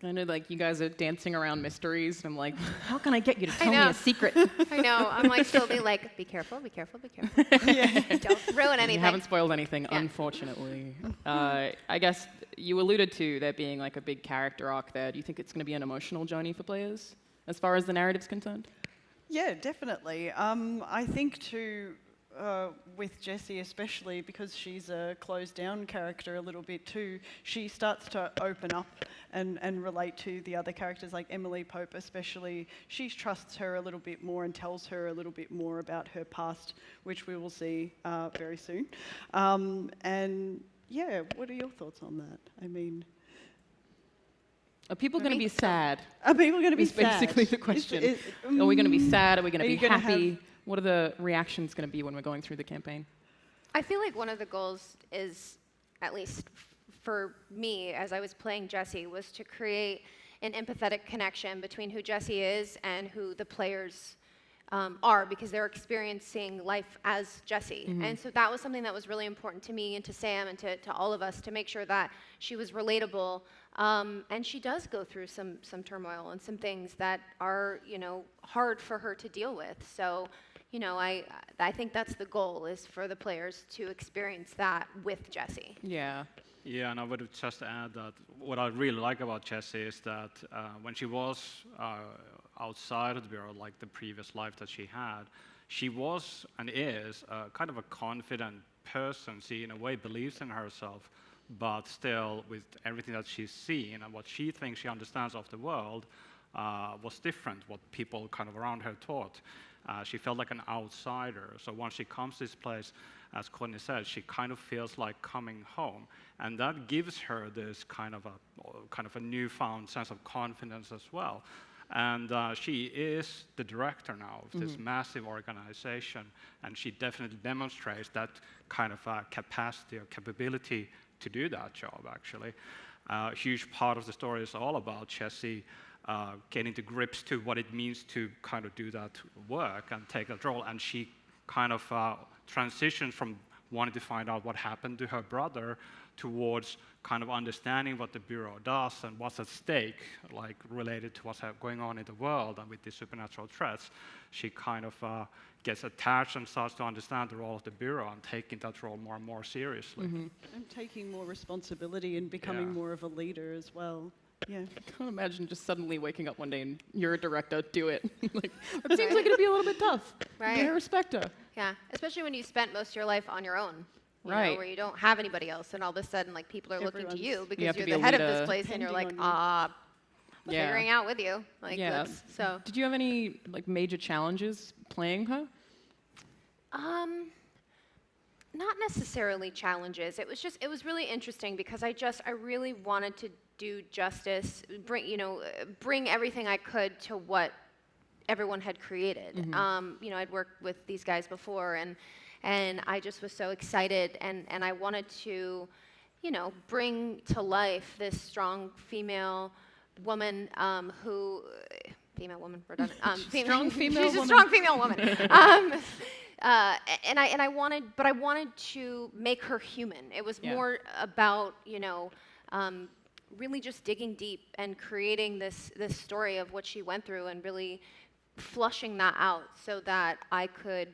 I know, like, you guys are dancing around mysteries, and I'm like, how can I get you to tell me a secret? I know. I'm like slowly like, be careful, be careful, be careful. Don't ruin anything. You haven't spoiled anything, unfortunately. I guess you alluded to there being like a big character arc there. Do you think it's going to be an emotional journey for players as far as the narrative's concerned? Yeah, definitely. I think with Jessie especially, because she's a closed down character a little bit too, she starts to open up and relate to the other characters, like Emily Pope especially. She trusts her a little bit more and tells her a little bit more about her past, which we will see very soon. And yeah, what are your thoughts on that? I mean, are people going to be sad? Are people going to be is sad? basically the question. Are we going to be sad? Are we going to be happy? What are the reactions going to be when we're going through the campaign? I feel like one of the goals is, at least for me, as I was playing Jessie, was to create an empathetic connection between who Jessie is and who the players are, because they're experiencing life as Jessie. And so that was something that was really important to me and to Sam and to all of us, to make sure that she was relatable. And she does go through some turmoil and some things that are, you know, hard for her to deal with. So, you know, I think that's the goal, is for the players to experience that with Jessie. Yeah. Yeah, and I would just add that what I really like about Jessie is that when she was outside of the bureau, like the previous life that she had, she was and is kind of a confident person. She, in a way, believes in herself, but still, with everything that she's seen and what she thinks she understands of the world, was different, what people kind of around her thought. She felt like an outsider. So once she comes to this place, as Courtney said, she kind of feels like coming home. And that gives her this kind of a newfound sense of confidence as well. And she is the director now of this massive organization, and she definitely demonstrates that kind of capacity or capability to do that job, actually. A huge part of the story is all about Jessie getting to grips to what it means to kind of do that work and take that role. And she kind of transitions from wanting to find out what happened to her brother towards kind of understanding what the Bureau does and what's at stake, like related to what's going on in the world and with these supernatural threats. She kind of gets attached and starts to understand the role of the Bureau and taking that role more and more seriously. And taking more responsibility and becoming more of a leader as well. Yeah. I can't imagine just suddenly waking up one day and you're a director, do it. Like, that seems like it'd be a little bit tough. Right. I respect her. Yeah, especially when you spent most of your life on your own. You Right. know, where you don't have anybody else, and all of a sudden, like, people are looking to you because have to you're be the a head of leader. this place, and you're like, figuring out with you. Like, that's, so. Did you have any like major challenges playing her? Not necessarily challenges. It was really interesting because I really wanted to do justice, bring everything I could to what everyone had created. You know, I'd worked with these guys before, and I just was so excited, and I wanted to, you know, bring to life this strong female woman who, female woman, redundant. Strong female she's woman. a strong female woman. And I wanted to make her human. It was more about, you know, really just digging deep and creating this story of what she went through and really flushing that out so that I could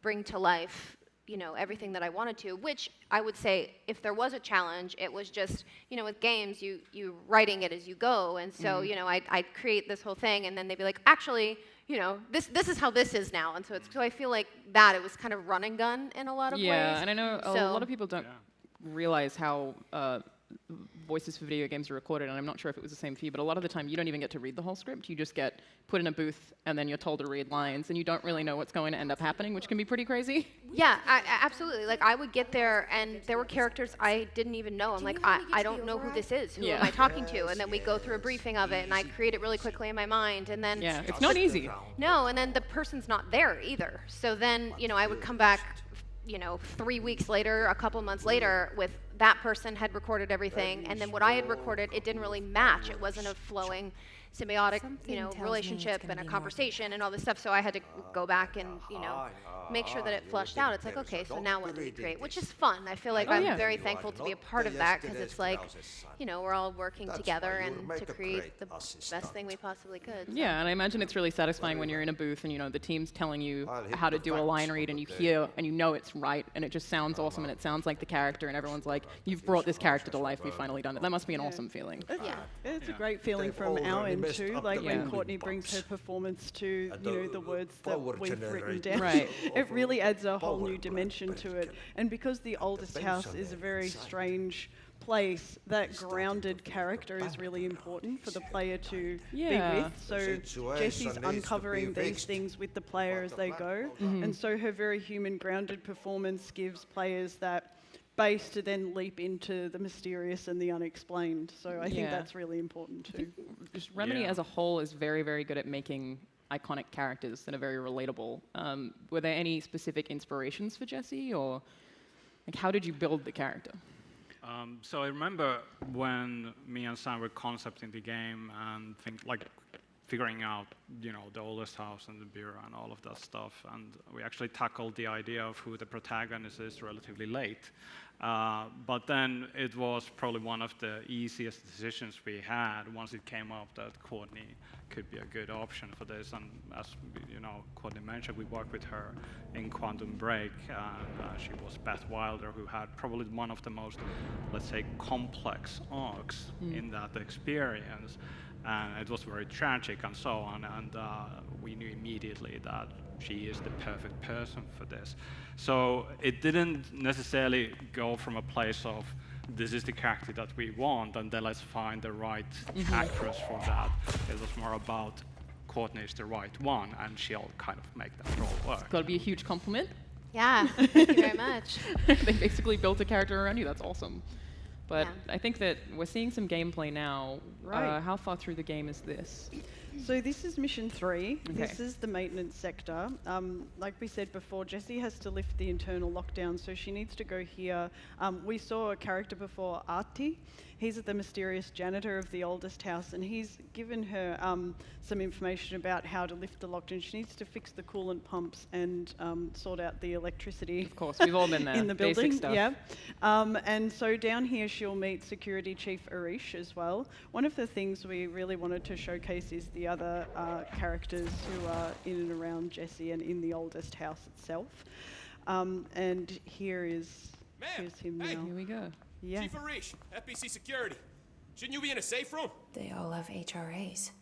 bring to life, you know, everything that I wanted to, which I would say if there was a challenge, it was just, you know, with games, you writing it as you go. And so, you know, I'd create this whole thing and then they'd be like, actually, you know, this is how this is now. And so I feel like that it was kind of run and gun in a lot of ways. Yeah, and I know a lot of people don't realize how voices for video games are recorded, and I'm not sure if it was the same for you, but a lot of the time you don't even get to read the whole script. You just get put in a booth, and then you're told to read lines, and you don't really know what's going to end up happening, which can be pretty crazy. Yeah, absolutely. Like, I would get there, and there were characters I didn't even know. I'm like, I don't know who this is. Who am I talking to? And then we go through a briefing of it, and I create it really quickly in my mind, and then... Yeah, it's not easy. No, and then the person's not there either. So then, you know, I would come back, you know, 3 weeks later, a couple months later, with that person had recorded everything, and then what I had recorded, it didn't really match. It wasn't a flowing, symbiotic, you know, relationship and a conversation and all this stuff. So I had to go back and, you know, make sure that it flushed out. It's like, okay, so now what do we create? Which is fun. I feel like I'm very thankful to be a part of that because it's like, you know, we're all working together and to create the best thing we possibly could. So. Yeah, and I imagine it's really satisfying when you're in a booth and, you know, the team's telling you how to do a line read and you hear and you know it's right and it just sounds awesome and it sounds like the character and everyone's like, you've brought this character to life, we've finally done it. That must be an awesome feeling. It's a great feeling from our end too, like when Courtney brings her performance to, you know, the words that we've written down. Right. It really adds a whole new dimension to it. And because the oldest house is a very strange place, that grounded character is really important for the player to be with. So Jesse's uncovering these things with the player as they go. And so her very human, grounded performance gives players that base to then leap into the mysterious and the unexplained. So I think that's really important too. Just Remedy as a whole is very, very good at making iconic characters that are very relatable. Were there any specific inspirations for Jesse, or like how did you build the character? So I remember when me and Sam were concepting the game and figuring out, you know, the oldest house and the bureau and all of that stuff, and we actually tackled the idea of who the protagonist is relatively late. But then it was probably one of the easiest decisions we had once it came up that Courtney could be a good option for this. And as you know, Courtney mentioned, we worked with her in Quantum Break, and she was Beth Wilder, who had probably one of the most, let's say, complex arcs in that experience. And it was very tragic and so on, and we knew immediately that she is the perfect person for this. So it didn't necessarily go from a place of this is the character that we want and then let's find the right actress for that. It was more about Courtney is the right one and she'll kind of make that role work. It's got to be a huge compliment. Yeah, thank you very much. They basically built a character around you. That's awesome. But I think that we're seeing some gameplay now. Right. How far through the game is this? So this is mission 3. Okay. This is the maintenance sector. Like we said before, Jessie has to lift the internal lockdown, so she needs to go here. We saw a character before, Arti. He's the mysterious janitor of the oldest house, and he's given her some information about how to lift the lockdown. She needs to fix the coolant pumps and sort out the electricity. Of course, we've all been there. In the Basic building, stuff. yeah. And so down here she'll meet Security Chief Arish as well. One of the things we really wanted to showcase is the other characters who are in and around Jessie and in the oldest house itself. And here's him now. Here we go. Yeah. Chief Arish, FBC Security. Shouldn't you be in a safe room? They all have HRAs.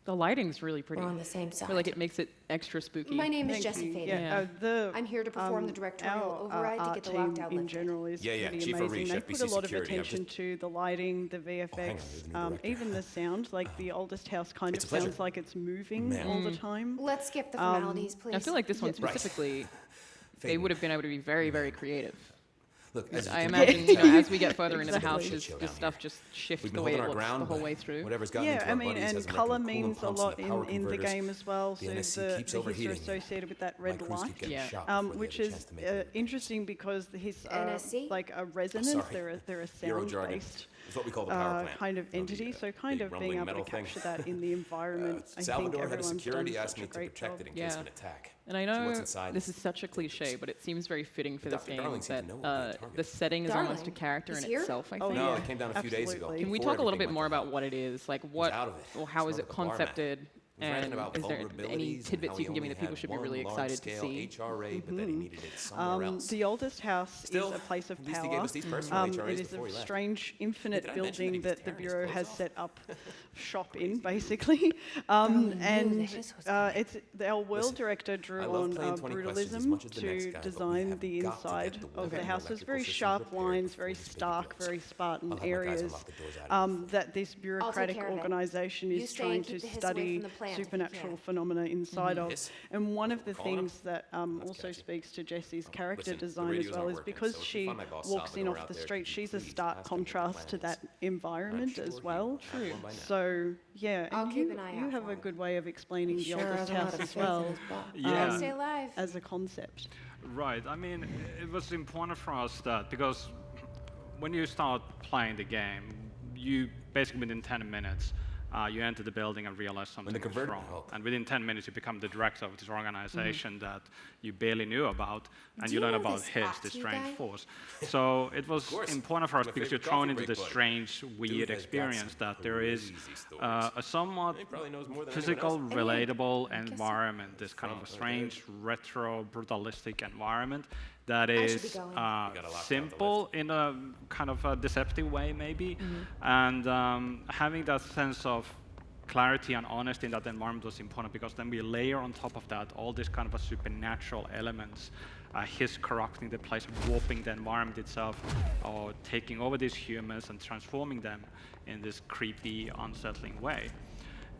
The lighting's really pretty. We're on the same I side. feel like it makes it extra spooky. My name is Jessie Faden. Yeah. I'm here to perform the directorial our override to art get the team lockdown in lifted. general is Yeah, pretty Chief amazing. Arish, They FBC put a lot of Security. I'm attention to the lighting, the VFX, even the sound. Like the oldest house kind It's of a pleasure. sounds like it's moving all the time. Let's skip the formalities, please. I feel like this one Right. specifically, they would have been able to be very, very creative. Look, as I you can imagine tell, as we get further into the house, exactly. this stuff just shifts We've the been way it holding our looks ground, the whole but way through. whatever's gotten Yeah, into I our mean, buddies and hasn't color wrecked the coolant means a pumps lot and the power in the converters. game as well. The So NSC keeps the history overheating. associated with that My red crews keep light, getting shot before they which have a is chance to make it. interesting because his NSC? like a resonance. Sorry. They're a Euro jargon. sound-based It's what we call the power plant. kind of entity. So kind of being rumbling able to metal thing. capture that in the environment, I think Salvador, head of everyone's security, done asked such me a to great protect job. it in case of an attack. And I So know what's inside this is such a cliche, but it seems very fitting for this Dr. game Darling seemed that to know what we were targeting. the setting is almost a Darling? character He's in here? itself, I Oh, think. No, yeah. it came down a few days ago. Can we before talk a little bit everything more went about what it is? Like what, out of it. or how is it Smelled like a bar mat. concepted? He was ranting And about is there any vulnerabilities and tidbits how you he can give me only that people had should be one really excited to large-scale see? HRA, but that he needed it somewhere else. The oldest house Still, is a place of at least he power. gave us these personal HRAs It is before a he left. strange, Hey, infinite did I mention that he building was that the tearing his Bureau clothes has off? set up shop in, basically. It's our world director drew I love on playing 20 questions as brutalism much as the next to guy, but we design have the got to get inside the of weather the and house. There's very electrical sharp systems repaired lines, before very this big stark, builds. very Spartan I'll have my guys areas unlock the doors out of here. that this bureaucratic care of it. organization You is stay and trying keep to the hiss away study from the plant if you supernatural can. phenomena inside of. Hiss? And one of the Calling him? things that also speaks to Jesse's character Listen, the design as radios well aren't is working, because so if you she find my boss walks in Salvador off out the there, street, could you she's a please stark ask him what the contrast to plan that environment sure as he well. would have one by now. So yeah, I'll and keep an eye you out have for a him. good way of explaining the Sure oldest has a lot house of as faith well. in his butt. Yeah. Stay alive. As a concept. Right. I mean, it was important for us that because when you start playing the game, you basically within 10 minutes, you enter the building and realize something is wrong. And within 10 minutes, you become the director of this organization that you barely knew about, and Do you you learn know about this his, act, this you strange guy? force. So it was important for us My because you're favorite thrown coffee into break this buddy. strange, weird Dude has got experience some that there is crazy stories. a somewhat He probably knows more than anyone physical, else. relatable environment, this kind of a strange, retro, brutalistic environment that should be is going. simple in a kind of a deceptive way, maybe, and having that sense of clarity and honesty in that environment was important because then we layer on top of that all these kind of a supernatural elements, his corrupting the place, warping the environment itself, or taking over these humans and transforming them in this creepy, unsettling way.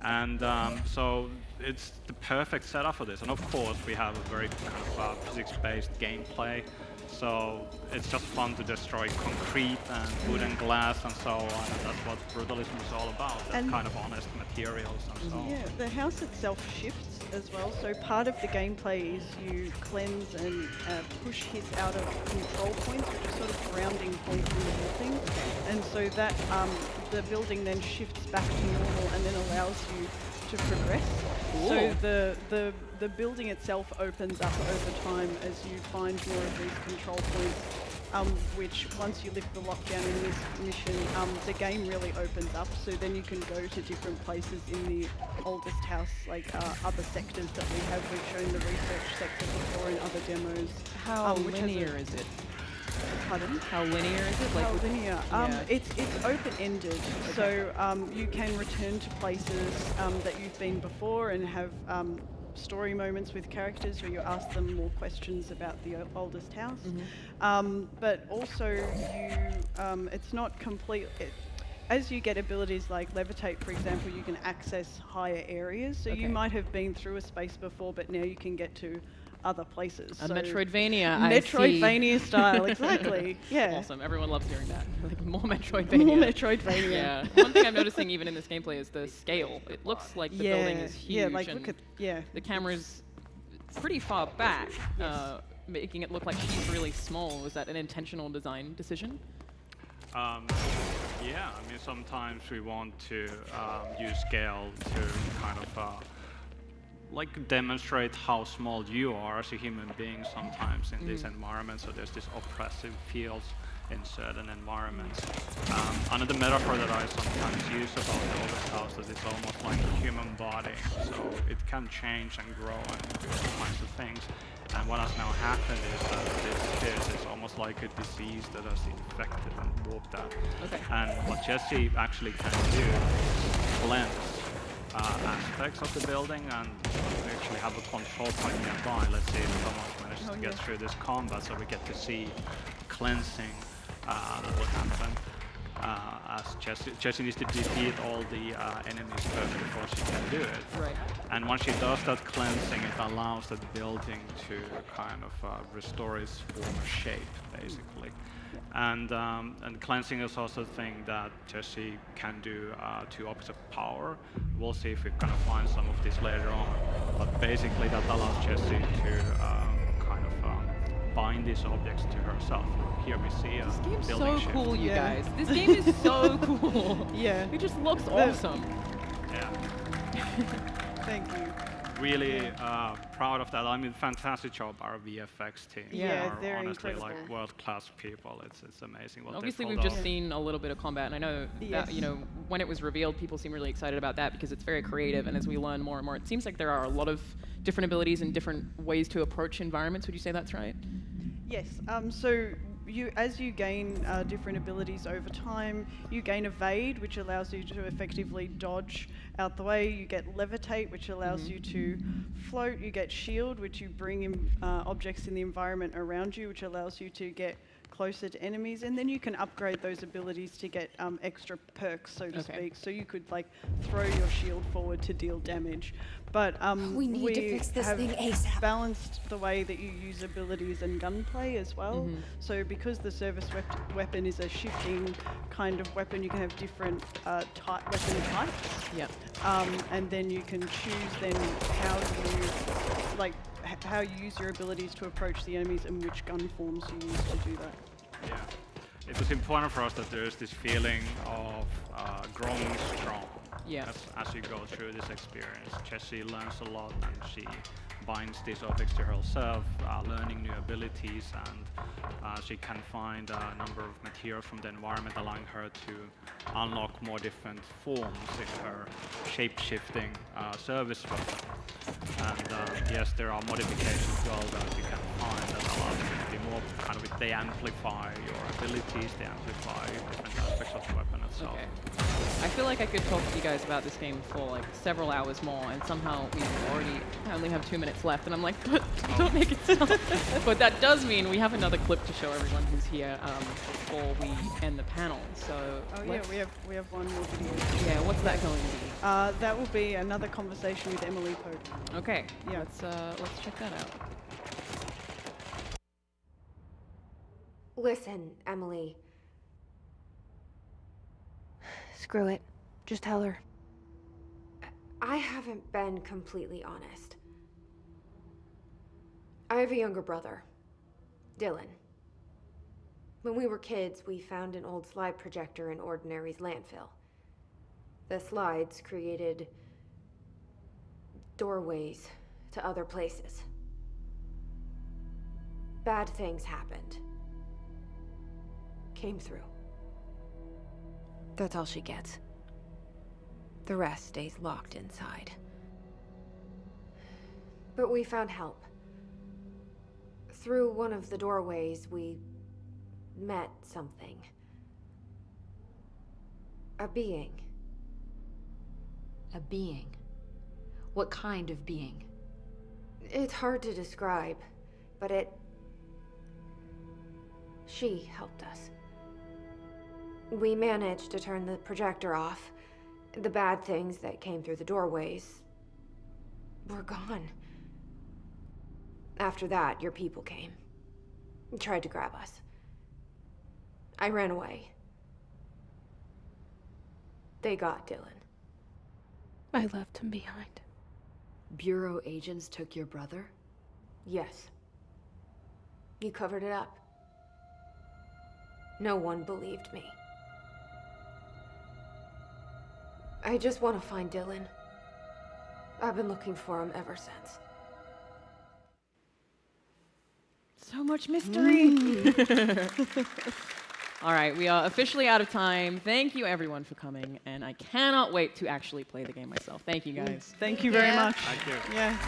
And so it's the perfect setup for this. And of course, we have a very kind of physics-based gameplay. So it's just fun to destroy concrete and wood and glass and so on. And that's what brutalism is all about, that And- kind of honest materials and so on. Yeah, the house itself shifts as well. So part of the gameplay is you cleanse and push his out of control points, which are sort of grounding points in the building. And so that the building then shifts back to normal and then allows you to progress. So the building itself opens up over time as you find more of these control points, which once you lift the lockdown in this mission, the game really opens up. So then you can go to different places in the oldest house, like other sectors that we have. We've shown the research sector before in other demos. How which has linear is it? Pardon? How linear is it? Like How with- linear? yeah. It's open-ended, so you can return to places that you've been before and have story moments with characters where you ask them more questions about the oldest house. But also, it's not complete. As you get abilities like levitate, for example, you can access higher areas. So you might have been through a space before, but now you can get to other places. A So Metroidvania, I see. Metroidvania style, exactly. Yeah. Awesome. Everyone loves hearing that. Like more Metroidvania. More Metroidvania. Yeah. One thing I'm noticing even in this gameplay is the scale. It looks like the building is huge. Yeah, like and look at the camera's pretty far back, making it look like she's really small. Was that an intentional design decision? Yeah, I mean, sometimes we want to use scale to kind of like demonstrate how small you are as a human being sometimes in this environment. So there's this oppressive feels in certain environments. Another metaphor that I sometimes use about the oldest house is it's almost like a human body. So it can change and grow and do all kinds of things. And what has now happened is that this is almost like a disease that has infected and warped that. And what Jesse actually can do is cleanse aspects of the building, and we actually have a control point nearby. Let's see if someone manages to get through this combat, so we get to see cleansing that will happen as Jessie needs to defeat all the enemies first before she can do it. Right. And once she does that cleansing, it allows the building to kind of restore its former shape, basically. And cleansing is also a thing that Jesse can do to opposite power. We'll see if we're gonna find some of this later on. But basically, that allows Jesse to bind these objects to herself. Here we see a This game's building so shift. cool, you guys. This game is so cool. Yeah. It just looks awesome. Yeah. Thank you. Really proud of that. I mean, fantastic job, our VFX team. Yeah, are they're honestly incredible. like world-class people. It's amazing what Obviously, they we've pulled just off. seen a little bit of combat, and I know Yes. that, when it was revealed, people seem really excited about that because it's very creative, and as we learn more and more, it seems like there are a lot of different abilities and different ways to approach environments. Would you say that's right? Yes. So as you gain different abilities over time, you gain evade, which allows you to effectively dodge out the way. You get levitate, which allows you to float. You get shield, which you bring in objects in the environment around you, which allows you to get closer to enemies, and then you can upgrade those abilities to get extra perks, so to speak. So you could like throw your shield forward to deal damage. But We need to fix this have thing ASAP. balanced the way that you use abilities and gunplay as well. So because the service weapon is a shifting kind of weapon, you can have different weapon types. Yeah. And then you can choose then how you use your abilities to approach the enemies and which gun forms you use to do that. Yeah. It was important for us that there's this feeling of growing strong as you go through this experience. Jessie learns a lot, and she binds these objects to herself, learning new abilities, and she can find a number of materials from the environment, allowing her to unlock more different forms in her shape-shifting service weapon. And yes, there are modifications as well that you can find that allow you to be more they amplify your abilities, they amplify different aspects of the weapon itself. Okay. I feel like I could talk to you guys about this game for like several hours more, and somehow I only have 2 minutes left, and I'm like, but don't make it stop. But that does mean we have another clip to show everyone who's here before we end the panel. So we have one more video. Yeah, what's that going to be? That will be another conversation with Emily Pope. Okay. Yeah. Let's check that out. Listen, Emily. Screw it. Just tell her. I haven't been completely honest. I have a younger brother, Dylan. When we were kids, we found an old slide projector in Ordinary's landfill. The slides created doorways to other places. Bad things happened. Came through. That's all she gets. The rest stays locked inside. But we found help. Through one of the doorways, we met something. A being. A being? What kind of being? It's hard to describe, but she helped us. We managed to turn the projector off. The bad things that came through the doorways were gone. After that, your people came. Tried to grab us. I ran away. They got Dylan. I left him behind. Bureau agents took your brother? Yes. You covered it up. No one believed me. I just want to find Dylan. I've been looking for him ever since. So much mystery. All right, we are officially out of time. Thank you, everyone, for coming, and I cannot wait to actually play the game myself. Thank you, guys. Thank you very much. Thank you. Yeah.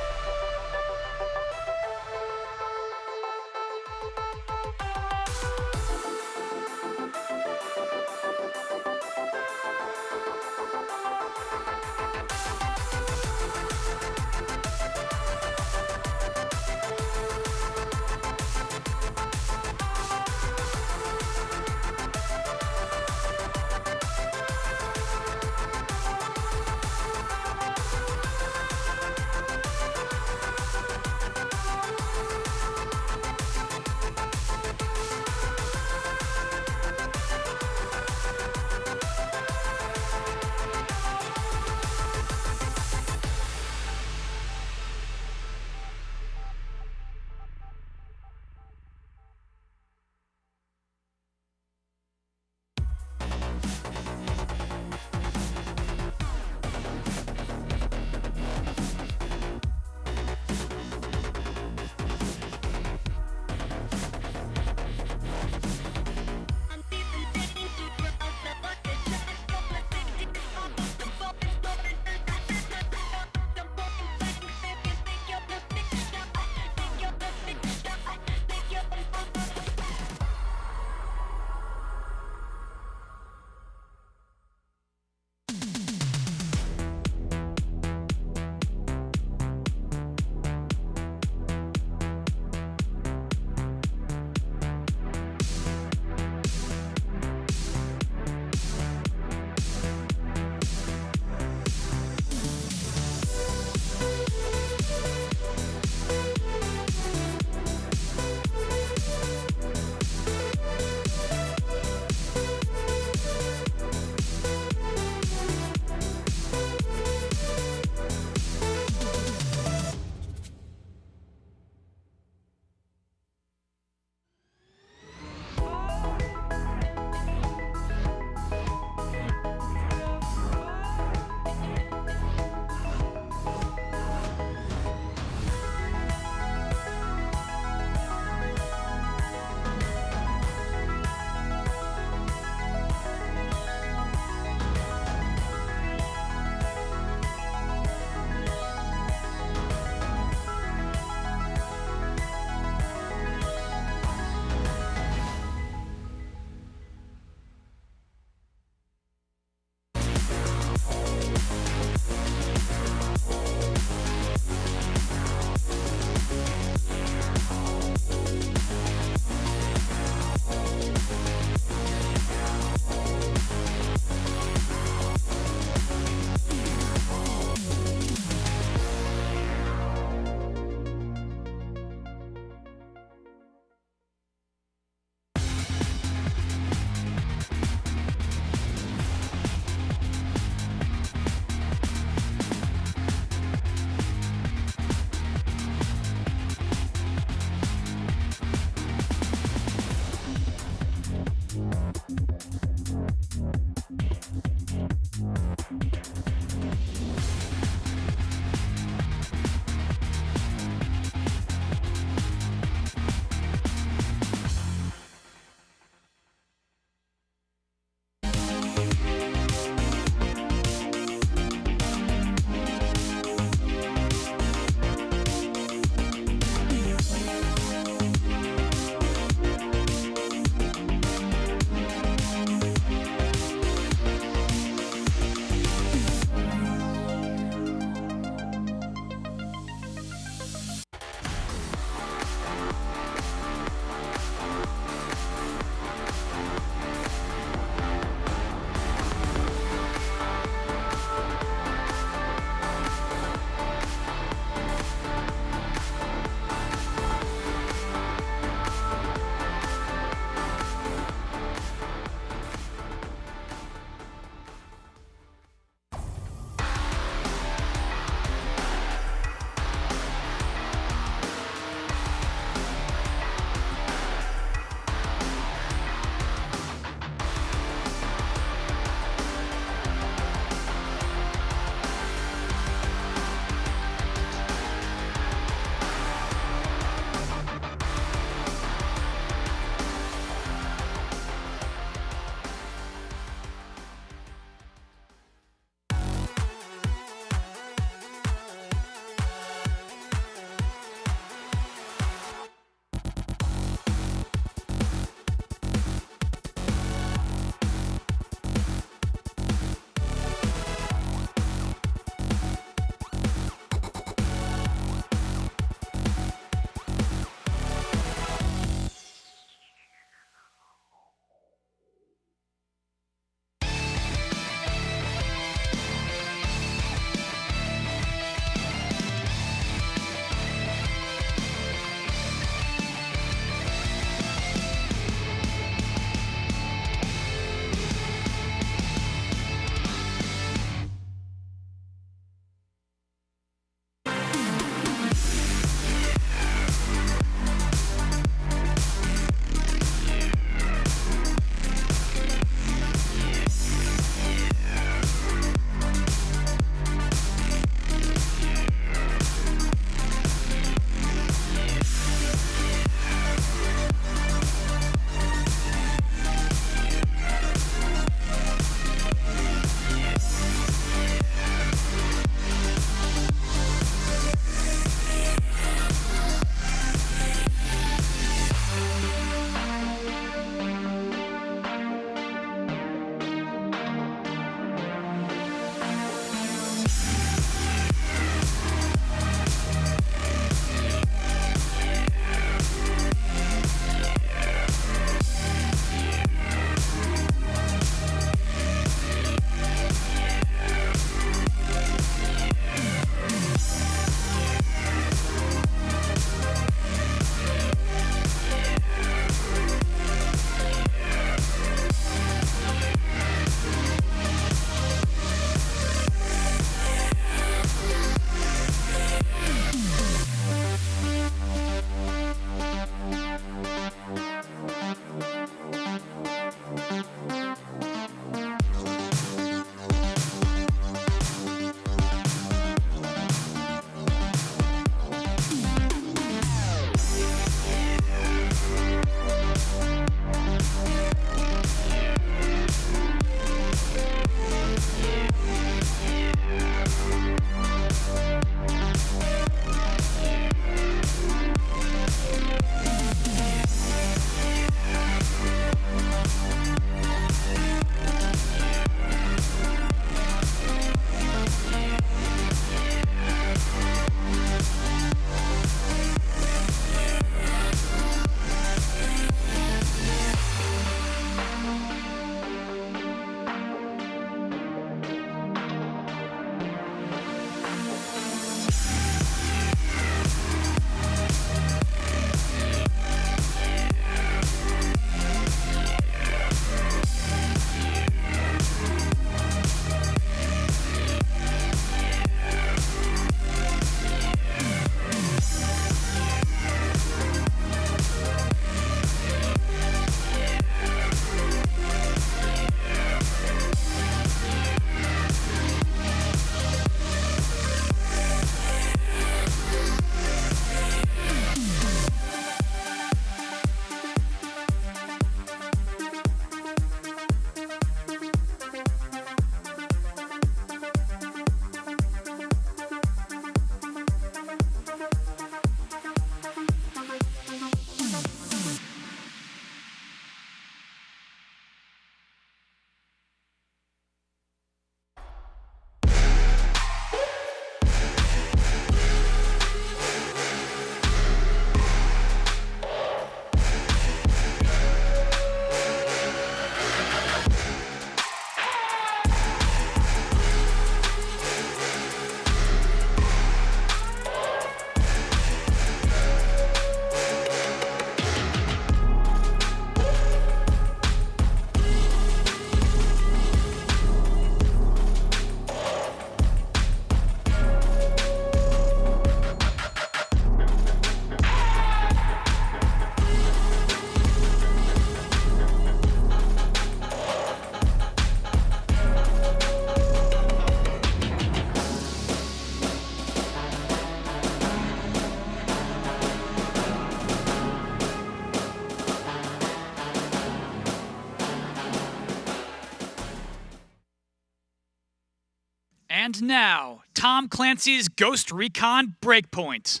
And now, Tom Clancy's Ghost Recon Breakpoint.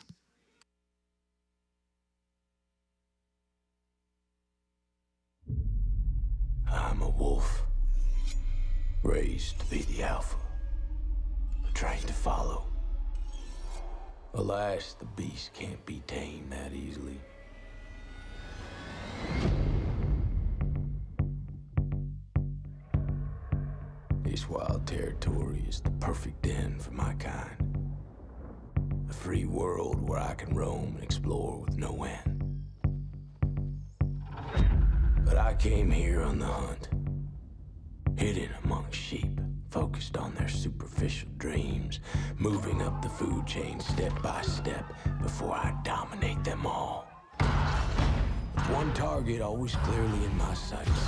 I'm a wolf, raised to be the alpha, trained to follow. Alas, the beast can't be tamed that easily. This wild territory is the perfect den for my kind. A free world where I can roam and explore with no end. But I came here on the hunt, hidden among sheep, focused on their superficial dreams, moving up the food chain step by step before I dominate them all. With one target always clearly in my sights: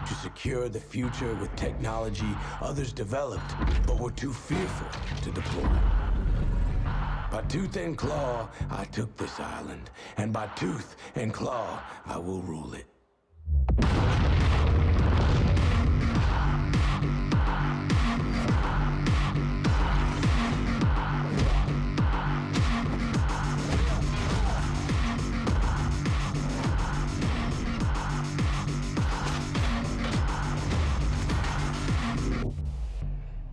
to secure the future with technology others developed but were too fearful to deploy. By tooth and claw, I took this island, and by tooth and claw, I will rule it.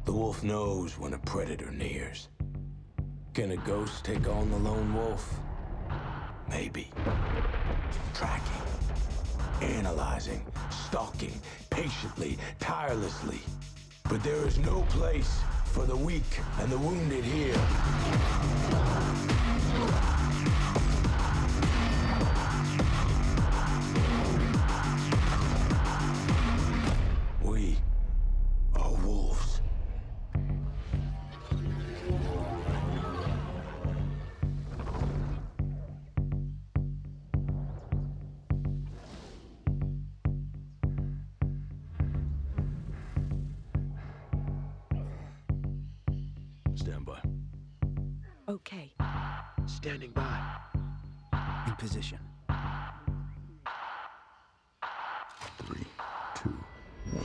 The wolf knows when a predator nears. Can a ghost take on the lone wolf? Maybe. Tracking, analyzing, stalking, patiently, tirelessly. But there is no place for the weak and the wounded here. We are wolves. Stand by. Okay. Standing by. In position. 3, 2, 1.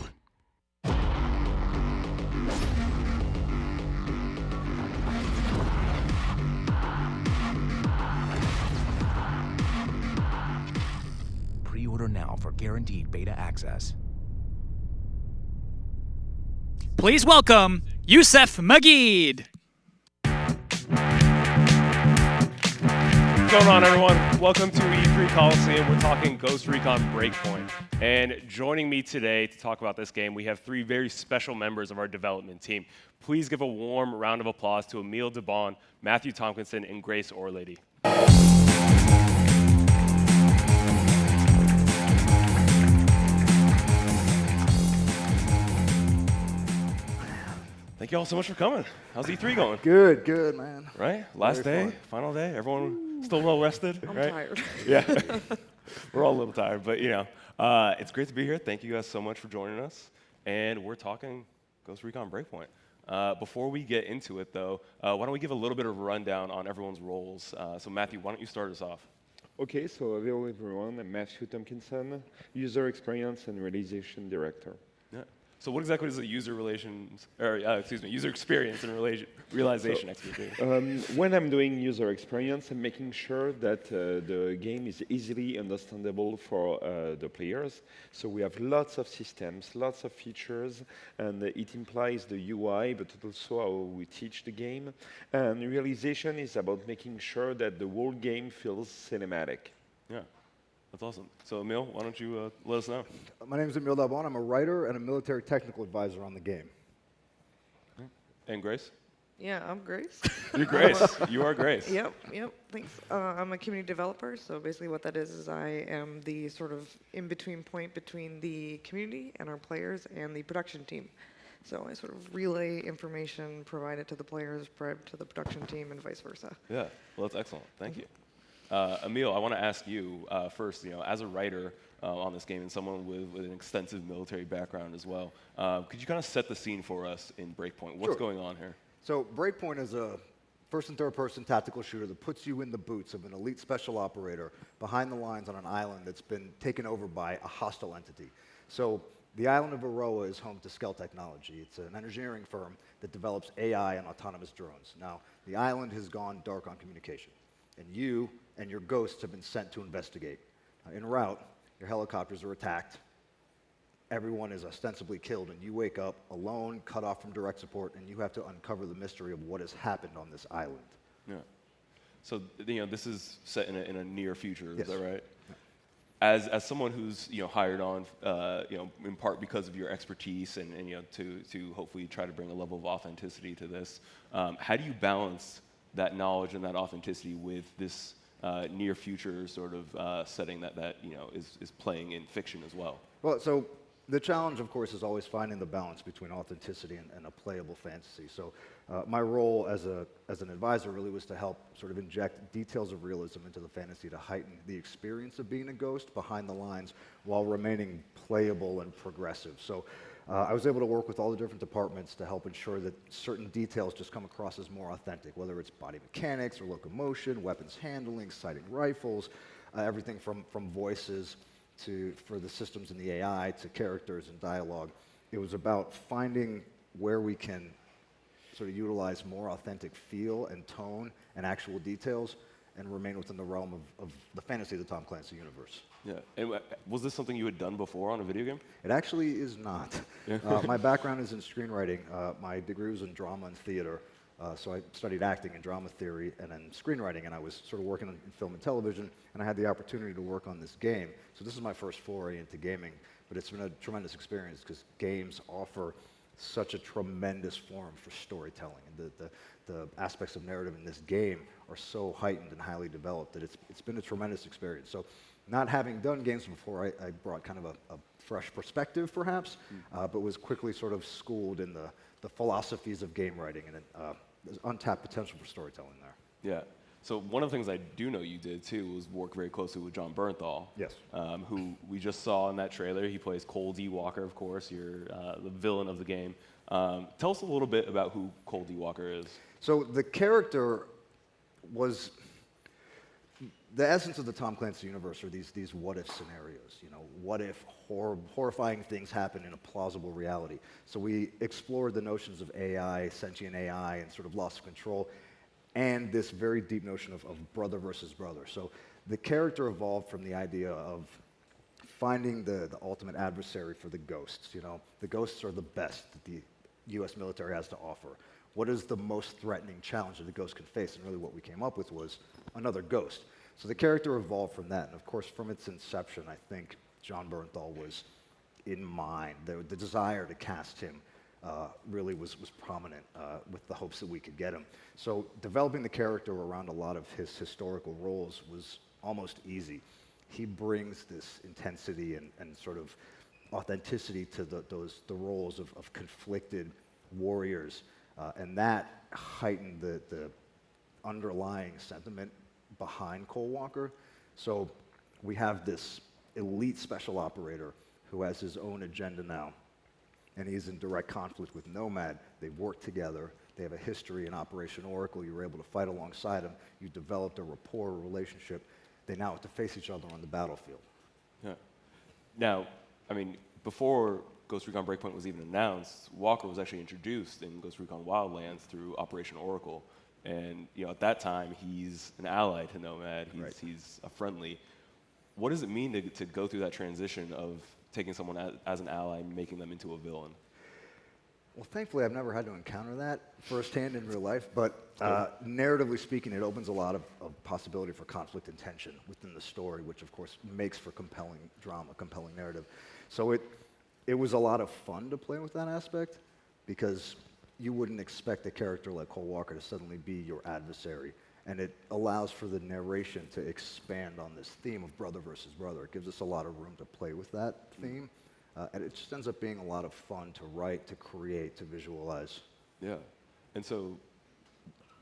Pre-order now for guaranteed beta access. Please welcome Yusef Magid. What's going on, everyone? Welcome to E3 Coliseum. We're talking Ghost Recon Breakpoint. And joining me today to talk about this game, we have three very special members of our development team. Please give a warm round of applause to Emil DeBon, Matthew Tompkinson, and Grace Orlady. Thank you all so much for coming. How's E3 going? Good, man. Right? Last Very day, fun. final day. Everyone still well rested, I'm right? tired. Yeah. We're all a little tired, but it's great to be here. Thank you guys so much for joining us. And we're talking Ghost Recon Breakpoint. Before we get into it, though, why don't we give a little bit of a rundown on everyone's roles? So Matthew, why don't you start us off? Okay, so hello everyone. I'm Matthew Tompkinson, User Experience and Realization Director. Yeah. So what exactly is a user experience and realization expertise? When I'm doing user experience, I'm making sure that the game is easily understandable for the players. So we have lots of systems, lots of features, and it implies the UI, but also how we teach the game. And realization is about making sure that the whole game feels cinematic. Yeah. That's awesome. So, Emil, why don't you let us know? My name is Emil Dalbon. I'm a writer and a military technical advisor on the game. And Grace? Yeah, I'm Grace. You're Grace. You are Grace. Yep, thanks. I'm a community developer, so basically what that is I am the sort of in-between point between the community and our players and the production team. So I sort of relay information, provide it to the players, provide it to the production team, and vice versa. Yeah, well, that's excellent. Thank you. Emil, I want to ask you first, as a writer on this game and someone with an extensive military background as well, could you kind of set the scene for us in Breakpoint? What's going on here? So Breakpoint is a first and third person tactical shooter that puts you in the boots of an elite special operator behind the lines on an island that's been taken over by a hostile entity. So The island of Aroa is home to Skell Technology. It's an engineering firm that develops AI and autonomous drones. Now, the island has gone dark on communication, and you and your ghosts have been sent to investigate. En route, your helicopters are attacked, everyone is ostensibly killed, and you wake up alone, cut off from direct support, and you have to uncover the mystery of what has happened on this island. Yeah. So this is set in a near future. Yes. Is that right? As someone who's hired on in part because of your expertise and to hopefully try to bring a level of authenticity to this, how do you balance that knowledge and that authenticity with this near future sort of setting that is playing in fiction as well? Well, so the challenge, of course, is always finding the balance between authenticity and a playable fantasy. So my role as an advisor really was to help sort of inject details of realism into the fantasy to heighten the experience of being a ghost behind the lines while remaining playable and progressive. So I was able to work with all the different departments to help ensure that certain details just come across as more authentic, whether it's body mechanics or locomotion, weapons handling, sighting rifles, everything from voices for the systems and the AI to characters and dialogue. It was about finding where we can sort of utilize more authentic feel and tone and actual details and remain within the realm of the fantasy of the Tom Clancy universe. Yeah. And was this something you had done before on a video game? It actually is not. My background is in screenwriting. My degree was in drama and theater. So I studied acting and drama theory and then screenwriting, and I was sort of working in film and television, and I had the opportunity to work on this game. So this is my first foray into gaming, but it's been a tremendous experience because games offer such a tremendous forum for storytelling. And the aspects of narrative in this game are so heightened and highly developed that it's been a tremendous experience. So not having done games before, I brought kind of a fresh perspective, perhaps, but was quickly sort of schooled in the philosophies of game writing, and there's untapped potential for storytelling there. Yeah. So one of the things I do know you did too was work very closely with John Bernthal. Yes. Who we just saw in that trailer. He plays Cole D. Walker, of course. You're the villain of the game. Tell us a little bit about who Cole D. Walker is. So the character was the essence of the Tom Clancy universe are these what-if scenarios. What if horrifying things happen in a plausible reality? So we explored the notions of AI, sentient AI, and sort of loss of control, and this very deep notion of brother versus brother. So the character evolved from the idea of finding the ultimate adversary for the ghosts. The ghosts are the best that the U.S. military has to offer. What is the most threatening challenge that the ghost can face? And really what we came up with was another ghost. So the character evolved from that, and of course from its inception, I think John Bernthal was in mind. The desire to cast him really was prominent with the hopes that we could get him. So developing the character around a lot of his historical roles was almost easy. He brings this intensity and sort of authenticity to the roles of conflicted warriors, and that heightened the underlying sentiment behind Cole Walker. So we have this elite special operator who has his own agenda now, and he's in direct conflict with Nomad. They've worked together. They have a history in Operation Oracle. You were able to fight alongside him. You developed a rapport, a relationship. They now have to face each other on the battlefield. Yeah. Now, I mean, before Ghost Recon Breakpoint was even announced, Walker was actually introduced in Ghost Recon Wildlands through Operation Oracle. And at that time, he's an ally to Nomad. He's a friendly. What does it mean to go through that transition of taking someone as an ally and making them into a villain? Well, thankfully, I've never had to encounter that firsthand in real life, but narratively speaking, it opens a lot of possibility for conflict and tension within the story, which of course makes for compelling drama, compelling narrative. So it was a lot of fun to play with that aspect, because you wouldn't expect a character like Cole Walker to suddenly be your adversary. And it allows for the narration to expand on this theme of brother versus brother. It gives us a lot of room to play with that theme. And it just ends up being a lot of fun to write, to create, to visualize. Yeah. And so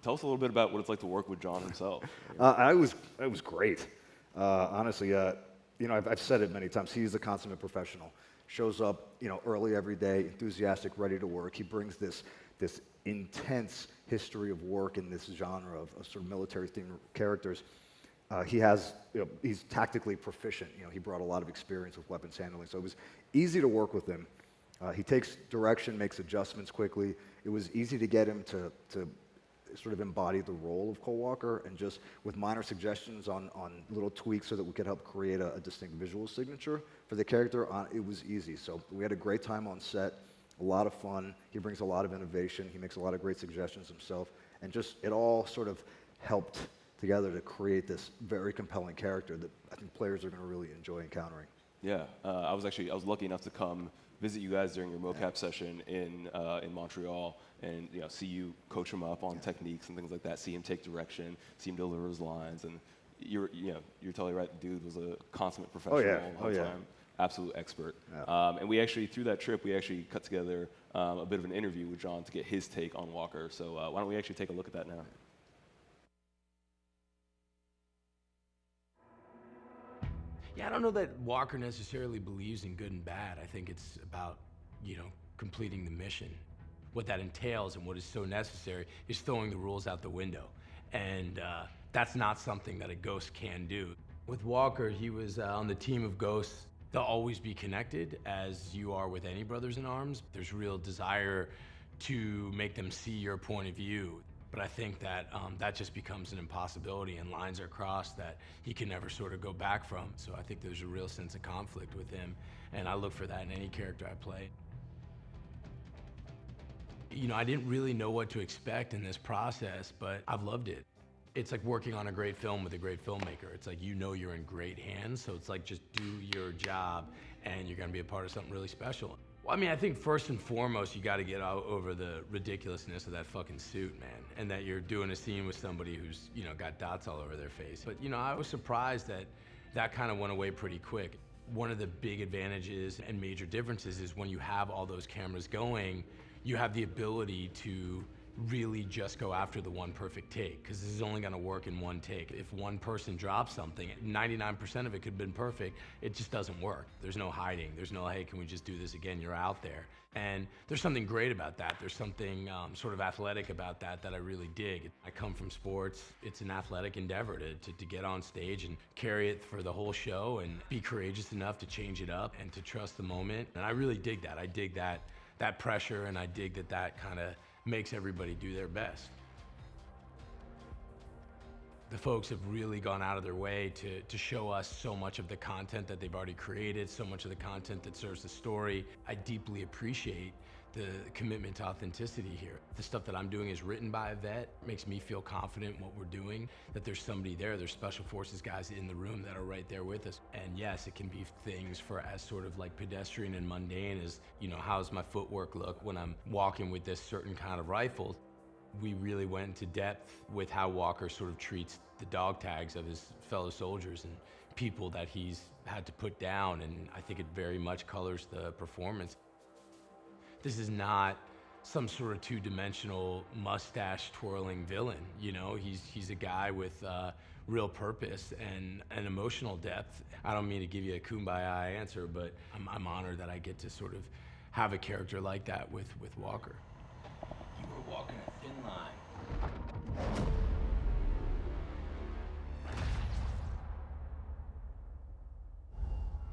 tell us a little bit about what it's like to work with John himself. It was great. Honestly, I've said it many times. He's a consummate professional. Shows up, early every day, enthusiastic, ready to work. He brings this intense history of work in this genre of sort of military-themed characters. He's tactically proficient. He brought a lot of experience with weapons handling, so it was easy to work with him. He takes direction, makes adjustments quickly. It was easy to get him to sort of embody the role of Cole Walker, and just with minor suggestions on little tweaks so that we could help create a distinct visual signature for the character, it was easy. So we had a great time on set, a lot of fun. He brings a lot of innovation. He makes a lot of great suggestions himself, and just it all sort of helped together to create this very compelling character that I think players are going to really enjoy encountering. Yeah, I was lucky enough to come visit you guys during your mocap session in Montreal, and see you coach him up on techniques and things like that. See him take direction, see him deliver his lines, and you're totally right. The dude was a consummate professional all the time, absolute expert. Yeah. And we actually, through that trip, cut together a bit of an interview with John to get his take on Walker. So why don't we actually take a look at that now? Yeah, I don't know that Walker necessarily believes in good and bad. I think it's about, completing the mission. What that entails and what is so necessary is throwing the rules out the window. And that's not something that a Ghost can do. With Walker, he was on the team of Ghosts. They'll always be connected, as you are with any brothers in arms. There's real desire to make them see your point of view. But I think that that just becomes an impossibility, and lines are crossed that he can never sort of go back from. So I think there's a real sense of conflict with him, and I look for that in any character I play. I didn't really know what to expect in this process, but I've loved it. It's like working on a great film with a great filmmaker. It's like you're in great hands, so it's like just do your job, and you're gonna be a part of something really special. Well, I think first and foremost, you got to get over the ridiculousness of that fucking suit, man, and that you're doing a scene with somebody who's, got dots all over their face. But, I was surprised that kind of went away pretty quick. One of the big advantages and major differences is when you have all those cameras going, you have the ability to really just go after the one perfect take, because this is only going to work in one take. If one person drops something, 99% of it could have been perfect. It just doesn't work. There's no hiding. There's no, hey, can we just do this again? You're out there. And there's something great about that. There's something sort of athletic about that I really dig. I come from sports. It's an athletic endeavor to get on stage and carry it for the whole show and be courageous enough to change it up and to trust the moment. And I really dig that. I dig that pressure, and I dig that kind of makes everybody do their best. The folks have really gone out of their way to show us so much of the content that they've already created, so much of the content that serves the story. I deeply appreciate the commitment to authenticity here. The stuff that I'm doing is written by a vet, makes me feel confident in what we're doing, that there's somebody there, there's special forces guys in the room that are right there with us. And yes, it can be things for as sort of like pedestrian and mundane as, how's my footwork look when I'm walking with this certain kind of rifle. We really went into depth with how Walker sort of treats the dog tags of his fellow soldiers and people that he's had to put down, and I think it very much colors the performance. This is not some sort of two-dimensional mustache-twirling villain, He's a guy with real purpose and an emotional depth. I don't mean to give you a kumbaya answer, but I'm honored that I get to sort of have a character like that with Walker. You were walking a thin line.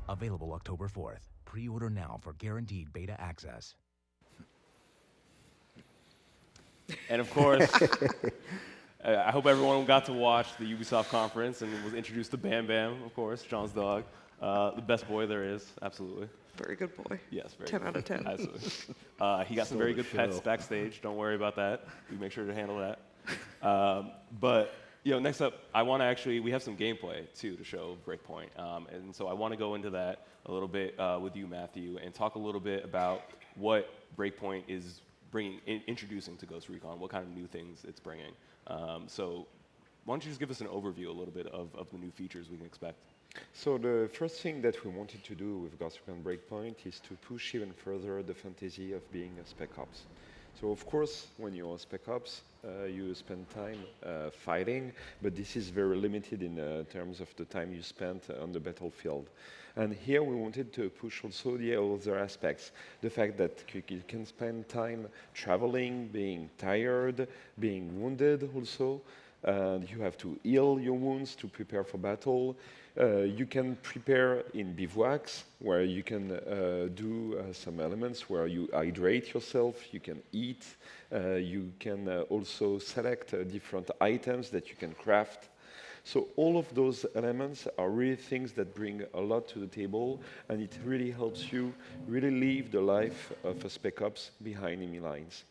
Available October 4th. Pre-order now for guaranteed beta access. And of course, I hope everyone got to watch the Ubisoft conference and was introduced to Bam Bam, of course, John's dog. The best boy there is, absolutely. Very good boy. Yes, very 10 good. out of 10. Absolutely. He got some very good pets backstage. Don't worry about that. We make sure to handle that. But next up, we have some gameplay too to show Breakpoint, and so I want to go into that a little bit with you, Matthew, and talk a little bit about what Breakpoint is introducing to Ghost Recon, what kind of new things it's bringing. So why don't you just give us an overview a little bit of the new features we can expect? So the first thing that we wanted to do with Ghost Recon Breakpoint is to push even further the fantasy of being a Spec Ops. So of course, when you're a Spec Ops, you spend time fighting, but this is very limited in terms of the time you spent on the battlefield. And here we wanted to push also the other aspects. The fact that you can spend time traveling, being tired, being wounded also. and you have to heal your wounds to prepare for battle. You can prepare in bivouacs, where you can do some elements where you hydrate yourself, you can eat, you can also select different items that you can craft. So all of those elements are really things that bring a lot to the table, and it really helps you really live the life of a Spec Ops behind enemy lines.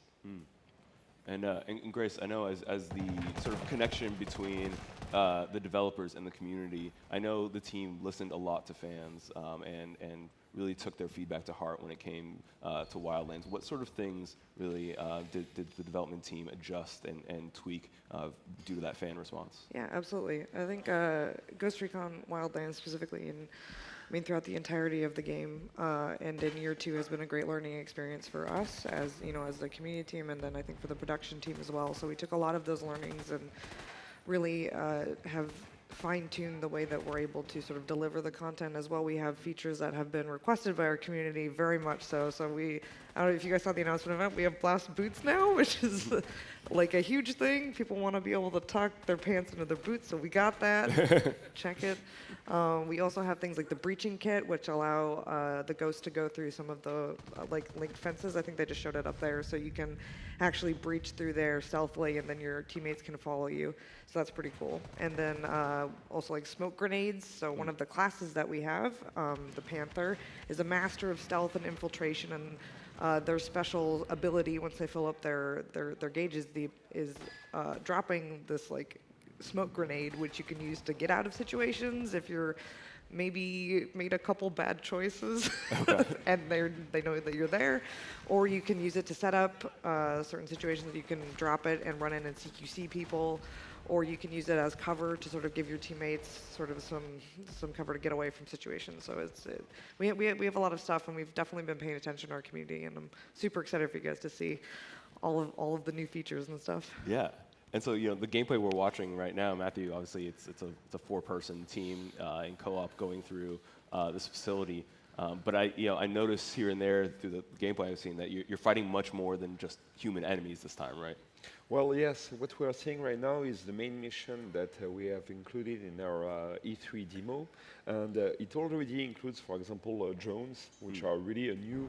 And Grace, I know as the sort of connection between the developers and the community, I know the team listened a lot to fans and really took their feedback to heart when it came to Wildlands. What sort of things really did the development team adjust and tweak due to that fan response? Yeah, absolutely. I think Ghost Recon Wildlands specifically, and I mean throughout the entirety of the game, and in year 2 has been a great learning experience for us as as the community team, and then I think for the production team as well. So we took a lot of those learnings and really have fine-tuned the way that we're able to sort of deliver the content as well. We have features that have been requested by our community very much so. So I don't know if you guys saw the announcement event, we have blast boots now, which is like a huge thing. People want to be able to tuck their pants into their boots, so we got that. Check it. We also have things like the breaching kit, which allow the ghosts to go through some of the like linked fences. I think they just showed it up there, so you can actually breach through there stealthily, and then your teammates can follow you. So that's pretty cool. And then also like smoke grenades. So one of the classes that we have, the Panther, is a master of stealth and infiltration, and their special ability once they fill up their gauges is dropping this like smoke grenade, which you can use to get out of situations if you're maybe made a couple bad choices and they know that you're there, or you can use it to set up certain situations that you can drop it and run in and CQC people, or you can use it as cover to sort of give your teammates sort of some cover to get away from situations. So we have a lot of stuff, and we've definitely been paying attention to our community, and I'm super excited for you guys to see all of the new features and stuff. Yeah. And so, the gameplay we're watching right now, Matthew, obviously it's a 4-person team in co-op going through this facility. But I noticed here and there through the gameplay I've seen that you're fighting much more than just human enemies this time, right? Well, yes. What we are seeing right now is the main mission that we have included in our E3 demo. And it already includes, for example, drones, which are really a new,